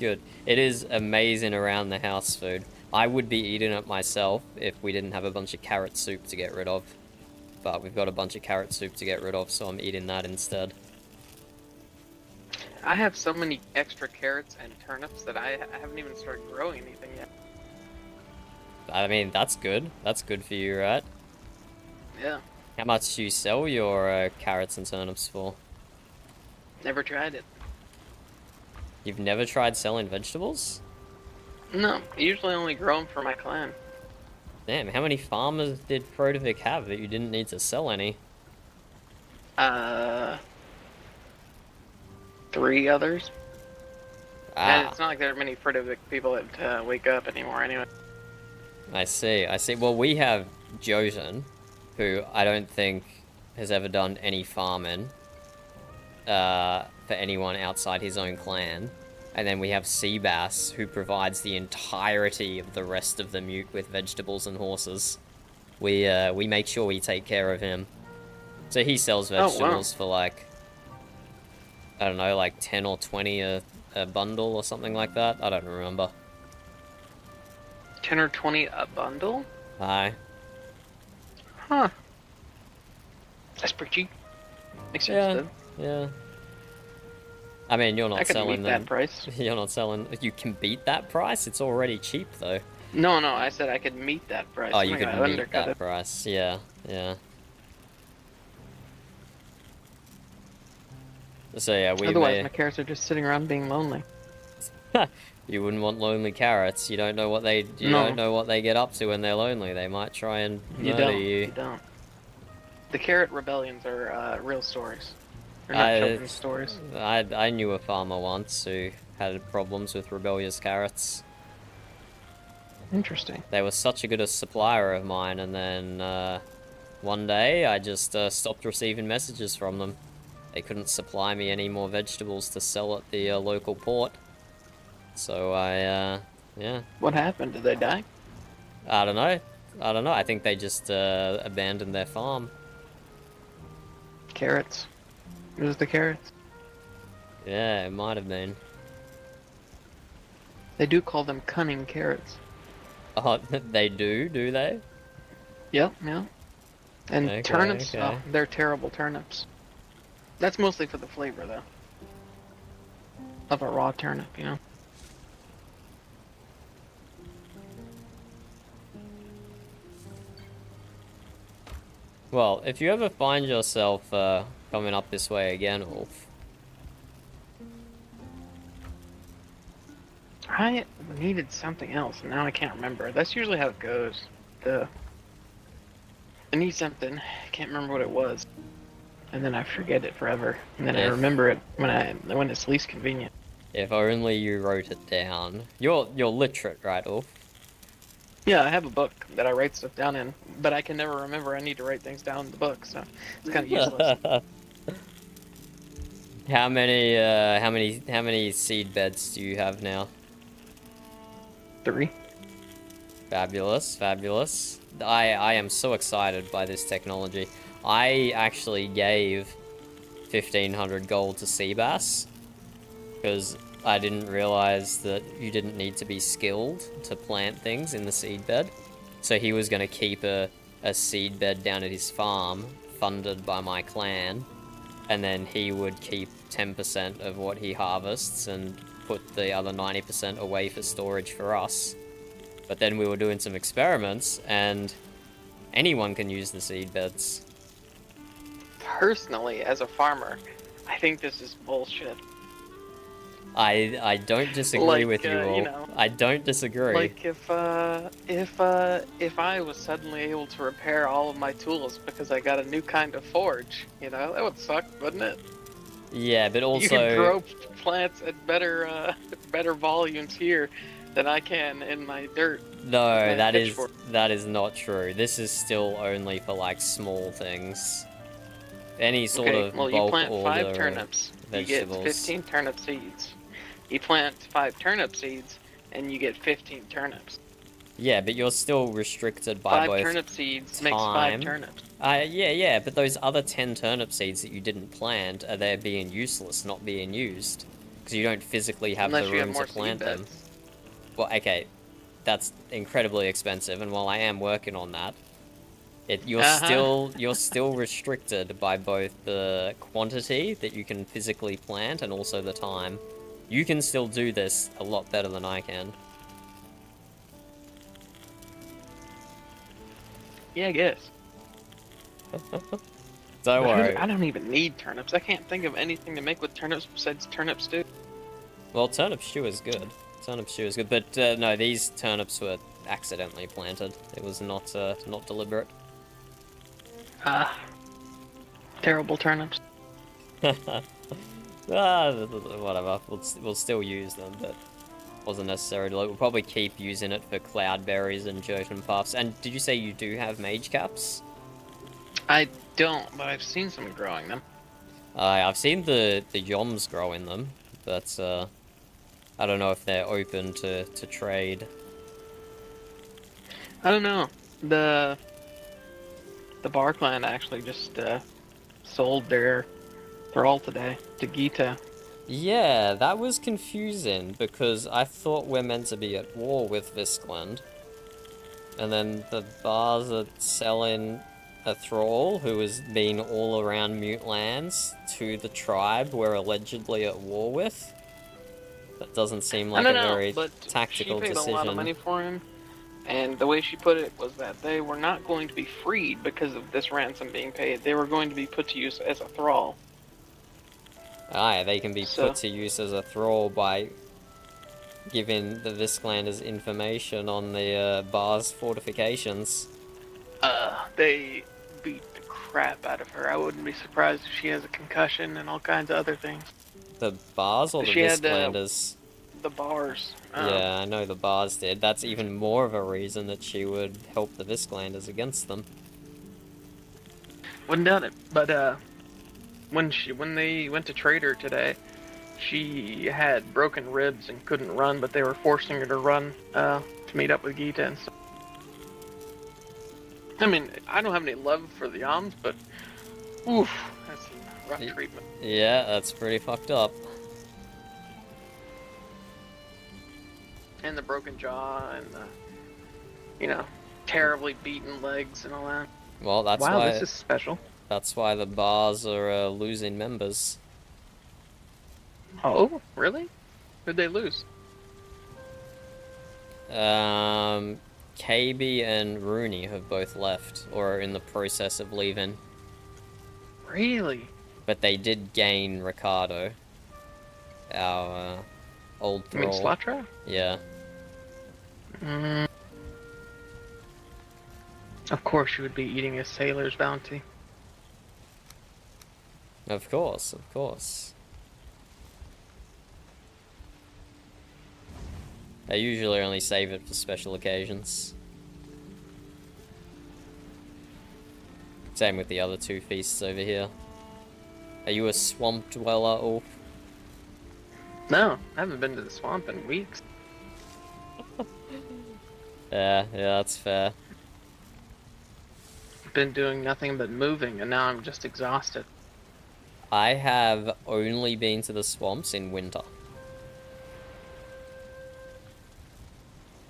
It is amazing around the house food. I would be eating it myself if we didn't have a bunch of carrot soup to get rid of. But we've got a bunch of carrot soup to get rid of, so I'm eating that instead. I have so many extra carrots and turnips that I haven't even started growing anything yet. I mean, that's good. That's good for you, right? Yeah, How much do you sell your carrots and turnips for? never tried it. You've never tried selling vegetables? No, I usually only grow them for my clan. Damn, how many farmers did Protovic have that you didn't need to sell any? 3 others. And Ah, it's not like there are many Fritivic people that wake up anymore anyway. I see. Well, we have Jotun, who I don't think has ever done any farming for anyone outside his own clan. And then we have Seabass, who provides the entirety of the rest of the mute with vegetables and horses. We make sure we take care of him. So he sells vegetables for I don't know, 10 or 20 a bundle or something like that. I don't remember. 10 or 20 a bundle? Aye. Huh. That's pretty cheap. Makes sense, though. Yeah. I mean, you're not I could selling beat them. that price. You're not selling. You can beat that price. It's already cheap, though. No, I said I could meet that price. Oh, I'm you not could gonna meet undercut that it. price. Yeah. So yeah, we Otherwise, my carrots are just sitting around being lonely. You wouldn't want lonely carrots. You don't know what they. You No. don't know what they get up to when they're lonely. They might try and murder You don't. The carrot rebellions are real stories. They're not children's stories. I knew a farmer once who had problems with rebellious carrots. Interesting. They were such a good supplier of mine, and then one day I just stopped receiving messages from them. They couldn't supply me any more vegetables to sell at the local port. So yeah. What happened? Did they die? I don't know. I think they just abandoned their farm. Carrots. It was the carrots. Yeah, it might have been. They do call them cunning carrots. Oh, they do they? Yep. And Okay, turnips, okay. oh, they're terrible turnips. That's mostly for the flavor, though. Of a raw turnip, you know? Well, if you ever find yourself coming up this way again, Wolf, I needed something else, and now I can't remember. That's usually how it goes. I need something, can't remember what it was. And then I forget it forever. And then I Yeah. remember it when it's least convenient. if only you wrote it down. You're literate, right, Wolf? Yeah, I have a book that I write stuff down in, but I can never remember I need to write things down in the book, so it's kind of useless. How many seed beds do you have now? 3. Fabulous, fabulous. I am so excited by this technology. I actually gave 1,500 gold to Seabass because I didn't realize that you didn't need to be skilled to plant things in the seed bed. So he was going to keep a seed bed down at his farm, funded by my clan, and then he would keep 10% of what he harvests and put the other 90% away for storage for us. But then we were doing some experiments, and anyone can use the seed beds. Personally, as a farmer, I think this is bullshit. I don't disagree with you all. You know, I don't disagree. Like if I was suddenly able to repair all of my tools because I got a new kind of forge, you know, that would suck, wouldn't it? Yeah, but also you can grow plants at better volumes here than I can in my dirt. No, that is not true. This is still only for like small things. Any sort of well, bulk you plant order 5 turnips, vegetables. you get 15 turnip seeds. You plant 5 turnip seeds, and you get 15 turnips. Yeah, but you're still restricted by 5 turnip seeds makes 5 turnips. Yeah, but those other 10 turnip seeds that you didn't plant are there being useless, not being used. Because you don't physically have Unless the you have room more to plant seed them. beds. Well, okay, that's incredibly expensive, and while I am working on that, you're still restricted by both the quantity that you can physically plant and also the time. You can still do this a lot better than I can. Yeah, I guess. Don't worry. I don't even need turnips. I can't think of anything to make with turnips besides turnip stew. Well, turnip stew is good. Turnip stew is good, but no, these turnips were accidentally planted. It was not deliberate. Terrible turnips. Whatever. We'll still use them, but wasn't necessary to. We'll probably keep using it for cloudberries and Jotun puffs. And did you say you do have mage caps? I don't, but I've seen some growing them. I've seen the yoms growing them, but I don't know if they're open to trade. I don't know. The Bar Clan actually just sold their thrall today to Gita. Yeah, that was confusing because I thought we're meant to be at war with Viscland. And then the bars are selling a thrall who has been all around Mute Lands to the tribe we're allegedly at war with. That doesn't seem like a very tactical she paid decision. a lot of money for him, and the way she put it was that they were not going to be freed because of this ransom being paid. They were going to be put to use as a thrall. Aye, they can be put to use as a thrall by giving the Visclanders information on the Bar's fortifications. They beat the crap out of her. I wouldn't be surprised if she has a concussion and all kinds of other things. The Bars or the Visclanders? The Bars. Yeah, I know the Bars did. That's even more of a reason that she would help the Visclanders against them. Wouldn't doubt it, but when they went to trade her today, she had broken ribs and couldn't run, but they were forcing her to run to meet up with Gita and stuff. I mean, I don't have any love for the Yoms, but oof, that's a rough treatment. Yeah, that's pretty fucked up. And the broken jaw and the, terribly beaten legs and all that. Well, that's wow, why... this is special. That's why the Bars are losing members. Oh, really? Who'd they lose? KB and Rooney have both left, or are in the process of leaving. Really? But they did gain Ricardo. Our old thrall. You mean Slatra? Yeah. Of course you would be eating a sailor's bounty. Of course, of course. I usually only save it for special occasions. Same with the other two feasts over here. Are you a swamp dweller, Ulf? No, I haven't been to the swamp in weeks. Yeah, that's fair. Been doing nothing but moving, and now I'm just exhausted. I have only been to the swamps in winter.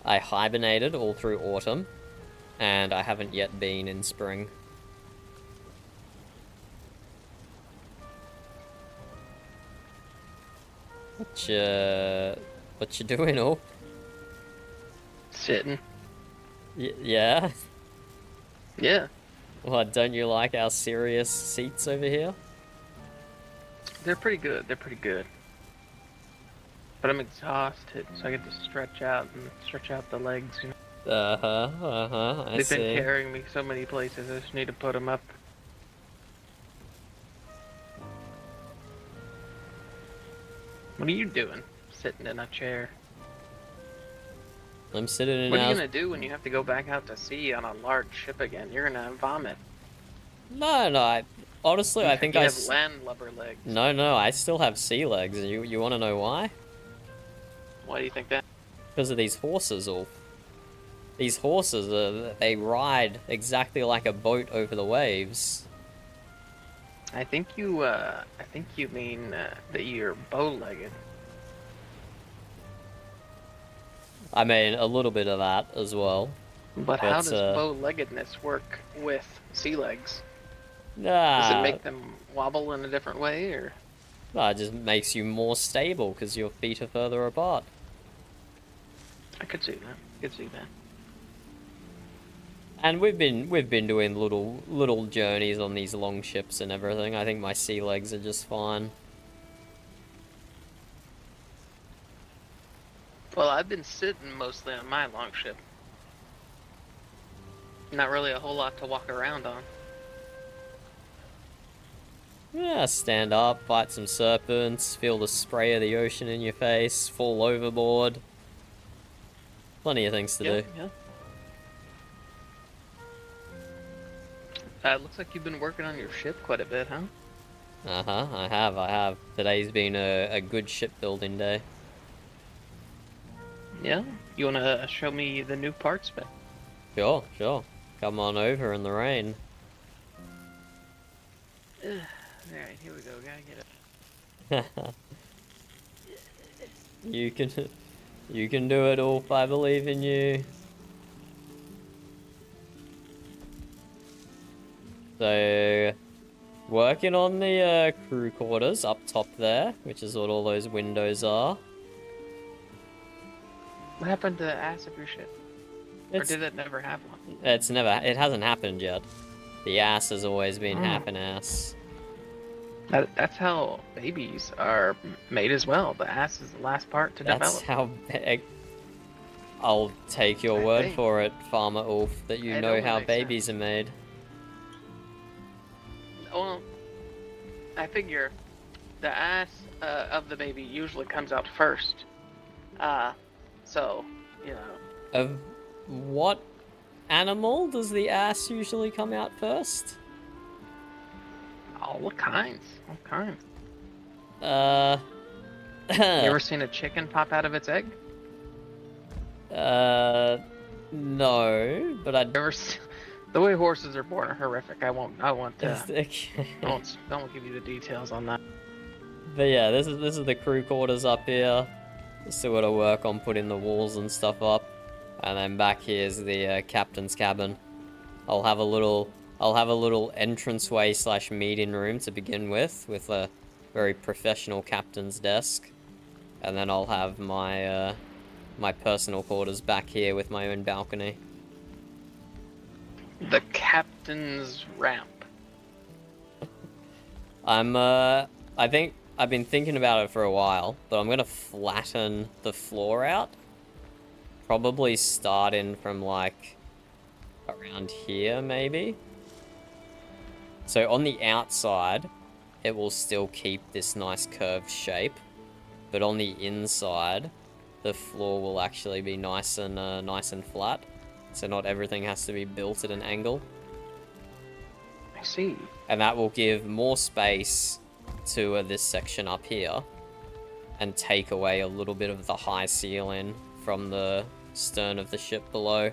I hibernated all through autumn, and I haven't yet been in spring. What you doing, Ulf? Sitting. Yeah? Yeah, What, don't you like our serious seats over here? they're pretty good. They're pretty good. But I'm exhausted, so I get to stretch out the legs. You know? I They've see. been carrying me so many places. I just need to put them up. What are you doing? Sitting in a chair. I'm sitting in What are our... you gonna do when you have to go back out to sea on a large ship again? You're gonna vomit. No, honestly, I think you I... have landlubber legs. No, I still have sea legs. You want to know why? Why do you think that? Because of these horses, Ulf. These horses, they ride exactly like a boat over the waves. I think you mean that you're bow-legged. I mean, a little bit of that as well. But how does bow-leggedness work with sea legs? Does it make them wobble in a different way, or? No, it just makes you more stable because your feet are further apart. I could see that. And we've been doing little journeys on these long ships and everything. I think my sea legs are just fine. Well, I've been sitting mostly on my long ship. Not really a whole lot to walk around on. Yeah, stand up, fight some serpents, feel the spray of the ocean in your face, fall overboard. Plenty of things to do. Yeah. It looks like you've been working on your ship quite a bit, huh? I have. Today's been a good shipbuilding day. Yeah? You wanna show me the new parts spec? Sure. Come on over in the rain. Alright, here we go, gotta get it. You can do it, Ulf. I believe in you. So, working on the crew quarters up top there, which is what all those windows are. What happened to the ass of your ship? Or did it never have one? It hasn't happened yet. The ass has always been half an ass. That's how babies are made as well. The ass is the last part to That's develop. how... I'll take your word think. for it, Farmer Ulf, that you It know only how makes babies are made. Well, I figure the ass of the baby usually comes out first. So, you know. Of what animal does the ass usually come out first? All kinds. Uh... You ever seen a chicken pop out of its egg? No, but Ever seen... The way horses are born are horrific. I won't give you the details on that. But yeah, this is the crew quarters up here. Still gotta work on putting the walls and stuff up. And then back here's the captain's cabin. I'll have a little entranceway / meeting room to begin with a very professional captain's desk. And then I'll have my my personal quarters back here with my own balcony. The captain's ramp. I think I've been thinking about it for a while, but I'm gonna flatten the floor out. Probably starting from like around here, maybe. So on the outside, it will still keep this nice curved shape, but on the inside, the floor will actually be nice and flat. So not everything has to be built at an angle. I see. And that will give more space to this section up here. And take away a little bit of the high ceiling from the stern of the ship below.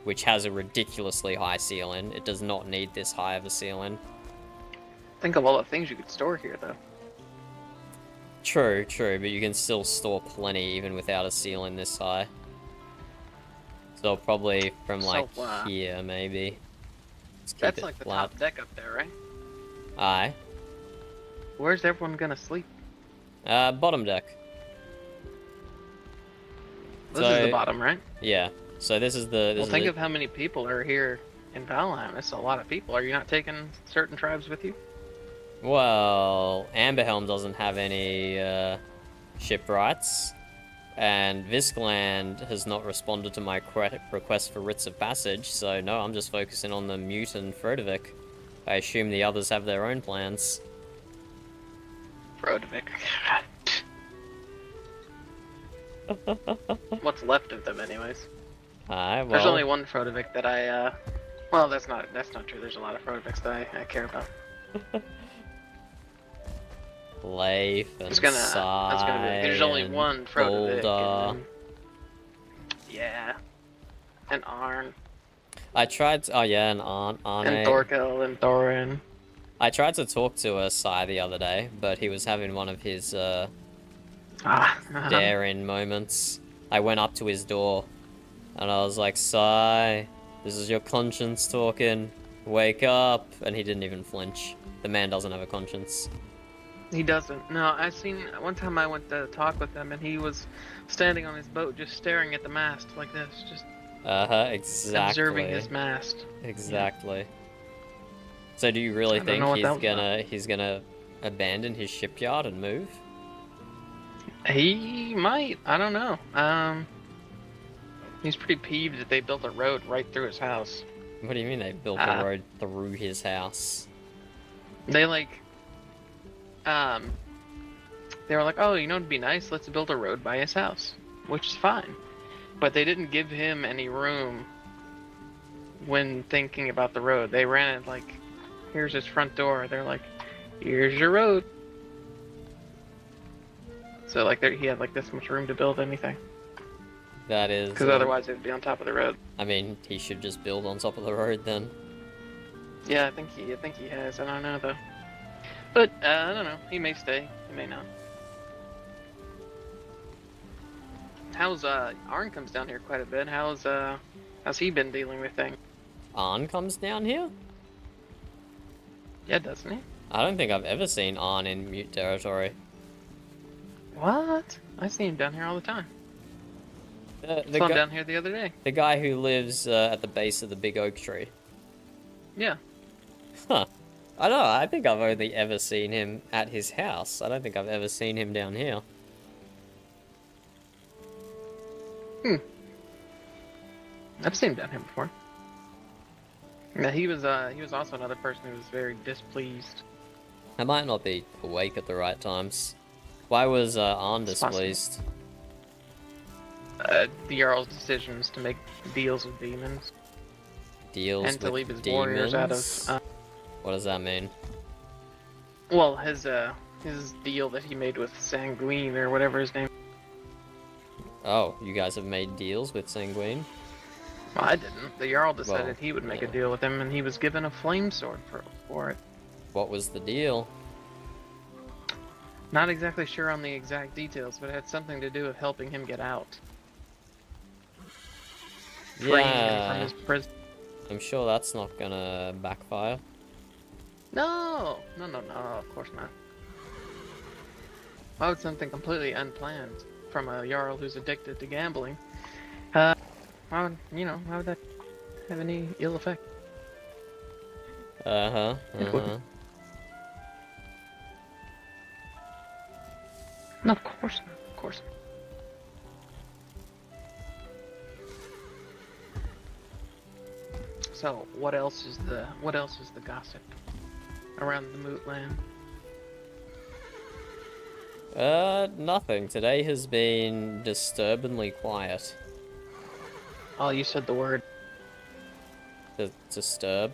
Which has a ridiculously high ceiling. It does not need this high of a ceiling. Think of all the things you could store here, though. True, but you can still store plenty even without a ceiling this high. So probably from like here, maybe. Let's keep That's it like the flat. top deck up there, right? Aye. Where's everyone gonna sleep? Bottom deck. This is the bottom, right? Yeah. So this is the... Well, think of how many people are here in Valheim. That's a lot of people. Are you not taking certain tribes with you? Well, Amberhelm doesn't have any ship rights, and Viscland has not responded to my request for writs of passage, so no, I'm just focusing on the Mute and Frodovik. I assume the others have their own plans. Frodovik. What's left of them, anyways? Well... There's only one Frodovik that I, well, that's not true. There's a lot of Frodoviks that I care about. Leif and That's gonna be. There's only one Frodovik. And then, yeah. And Arn. I tried to, oh yeah, and Arne. And Thorkel and Thorin. I tried to talk to Sai the other day, but he was having one of his daring moments. I went up to his door, and I was like, Sai, this is your conscience talking. Wake up. And he didn't even flinch. The man doesn't have a conscience. He doesn't. No, I seen one time I went to talk with him, and he was standing on his boat, just staring at the mast like this, just exactly. observing his mast. Exactly. Yeah. So, do you really think he's gonna abandon his shipyard and move? He might. I don't know. He's pretty peeved that they built a road right through his house. What do you mean they built a road through his house? They they were like, oh, you know, it'd be nice, let's build a road by his house, which is fine. But they didn't give him any room when thinking about the road. They ran it like, here's his front door. They're like, here's your road. So like he had like this much room to build anything. That is... Because otherwise it'd be on top of the road. I mean, he should just build on top of the road then. Yeah, I think he has. I don't know though. But I don't know. He may stay. He may not. How's Arn comes down here quite a bit. How's he been dealing with things? Arn comes down here? Yeah, doesn't he? I don't think I've ever seen Arn in Mute territory. What? I see him down here all the time. The saw him down here the other day. The guy who lives at the base of the big oak tree. Yeah. Huh. I don't know, I think I've only ever seen him at his house. I don't think I've ever seen him down here. I've seen him down here before. Yeah, he was also another person who was very displeased. I might not be awake at the right times. Why was Arn displeased? The Jarl's decisions to make deals with demons. Deals and to with leave his demons? warriors out of... What does that mean? Well, his deal that he made with Sanguine, or whatever his name. Oh, you guys have made deals with Sanguine? Well, I didn't. The Jarl decided he would make a deal with him, and he was given a flame sword for it. What was the deal? Not exactly sure on the exact details, but it had something to do with helping him get out. Freeing him from his prison. I'm sure that's not gonna backfire. No, of course not. Why would something completely unplanned from a Jarl who's addicted to gambling? Why would that have any ill effect? Uh-huh. No, of course not. Of course not. So, what else is the gossip around the Moot Land? Nothing. Today has been disturbingly quiet. Oh, you said the word. Disturb?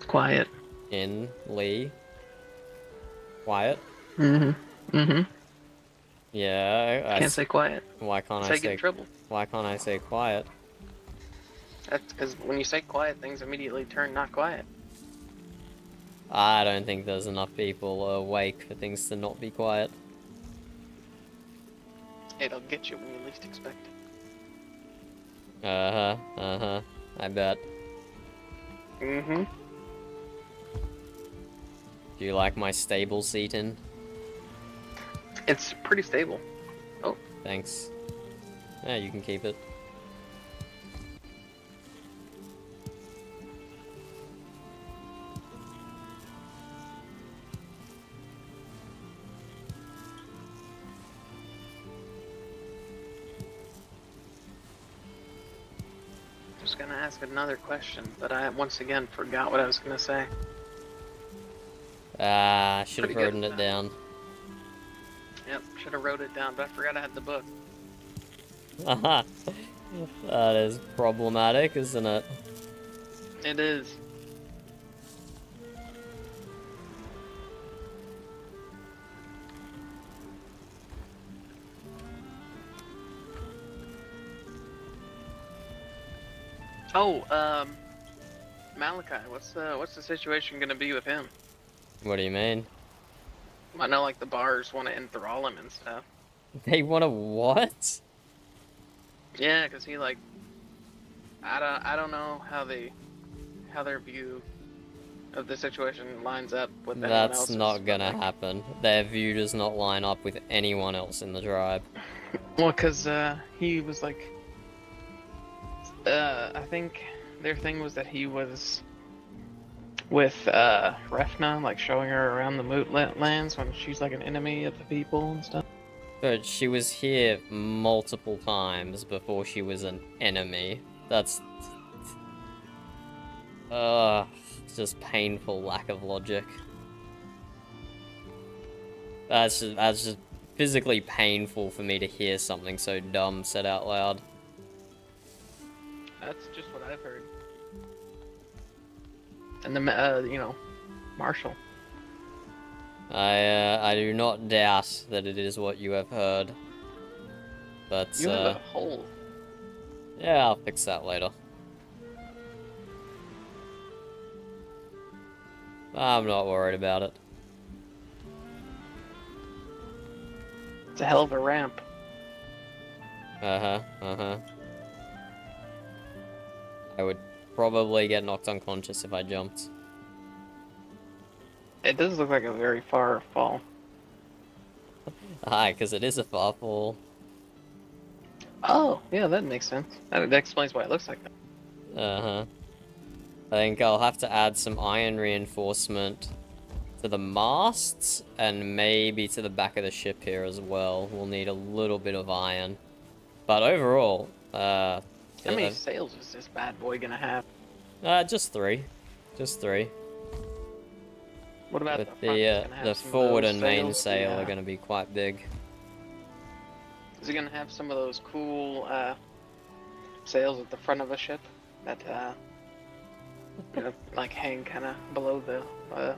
Quiet. In Lee. Quiet. Mm-hmm. Yeah. Can't say quiet. Why can't I Say get say? in trouble. Why can't I say quiet? That's because when you say quiet, things immediately turn not quiet. I don't think there's enough people awake for things to not be quiet. It'll get you when you least expect it. I bet. Mm-hmm. Do you like my stable seating? It's pretty stable. Oh. Thanks. Yeah, you can keep it. Just gonna ask another question, but I once again forgot what I was gonna say. Should have Pretty good. written it down. Yep, should have wrote it down, but I forgot I had the book. Haha. That is problematic, isn't it? It is. Oh, Malachi, what's the situation gonna be with him? What do you mean? I know, like, the bars want to enthrall him and stuff. They want to what? Yeah, cause he, like, I don't know how their view of the situation lines up with anyone That's else's, not but, gonna like, happen. Their view does not line up with anyone else in the tribe. Well, cause he was like, I think their thing was that he was with Refna, like showing her around the Moot lands when she's like an enemy of the people and stuff. But she was here multiple times before she was an enemy. That's... it's just painful lack of logic. That's just physically painful for me to hear something so dumb said out loud. That's just what I've heard. And the Marshall. I do not doubt that it is what you have heard. But, You have a hole. yeah, I'll fix that later. I'm not worried about it. It's a hell of a ramp. I would probably get knocked unconscious if I jumped. It does look like a very far fall. Hi, because it is a far fall. Oh, yeah, that makes sense. That explains why it looks like that. I think I'll have to add some iron reinforcement to the masts and maybe to the back of the ship here as well. We'll need a little bit of iron. But overall, How many sails is this bad boy gonna have? just 3. Just 3. What about But the front? It's gonna have the some of forward those and main sails, sail yeah. are going to be quite big. Is it gonna have some of those cool sails at the front of a ship that like hang kind of below the I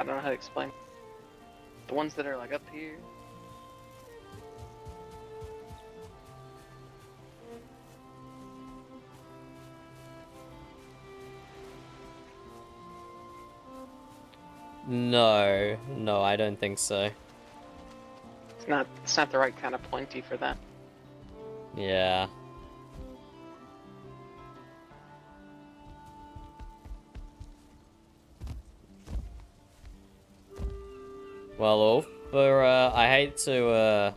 don't know how to explain. The ones that are like up here. No, I don't think so. It's not the right kind of pointy for that. Yeah. Well, Ulf, I hate to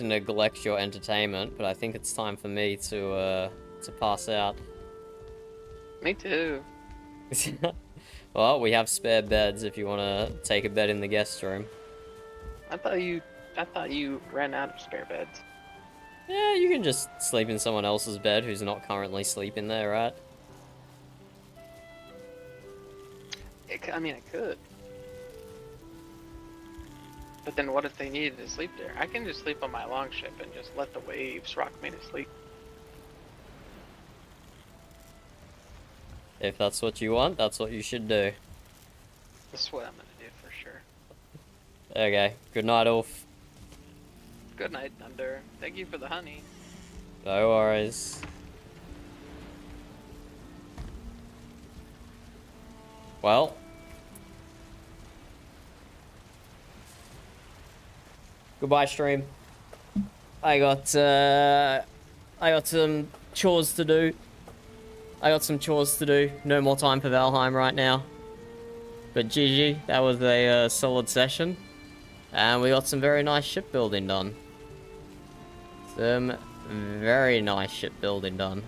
neglect your entertainment, but I think it's time for me to pass out. Me too. Well, we have spare beds if you want to take a bed in the guest room. I thought you ran out of spare beds. Yeah, you can just sleep in someone else's bed who's not currently sleeping there, right? I mean, I could. But then what if they needed to sleep there? I can just sleep on my longship and just let the waves rock me to sleep. If that's what you want, that's what you should do. That's what I'm gonna do for sure. Okay, good night, Ulf. Good night, Thunder. Thank you for the honey. No worries. Well. Goodbye, stream. I got some chores to do. No more time for Valheim right now. But GG, that was a solid session. And we got some very nice shipbuilding done. Some very nice shipbuilding done.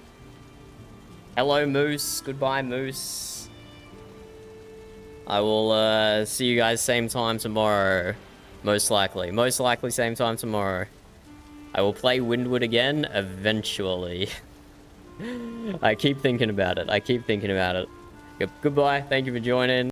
Hello, Moose. Goodbye, Moose. I will see you guys same time tomorrow. Most likely. Most likely same time tomorrow. I will play Windward again eventually. I keep thinking about it. Goodbye. Thank you for joining.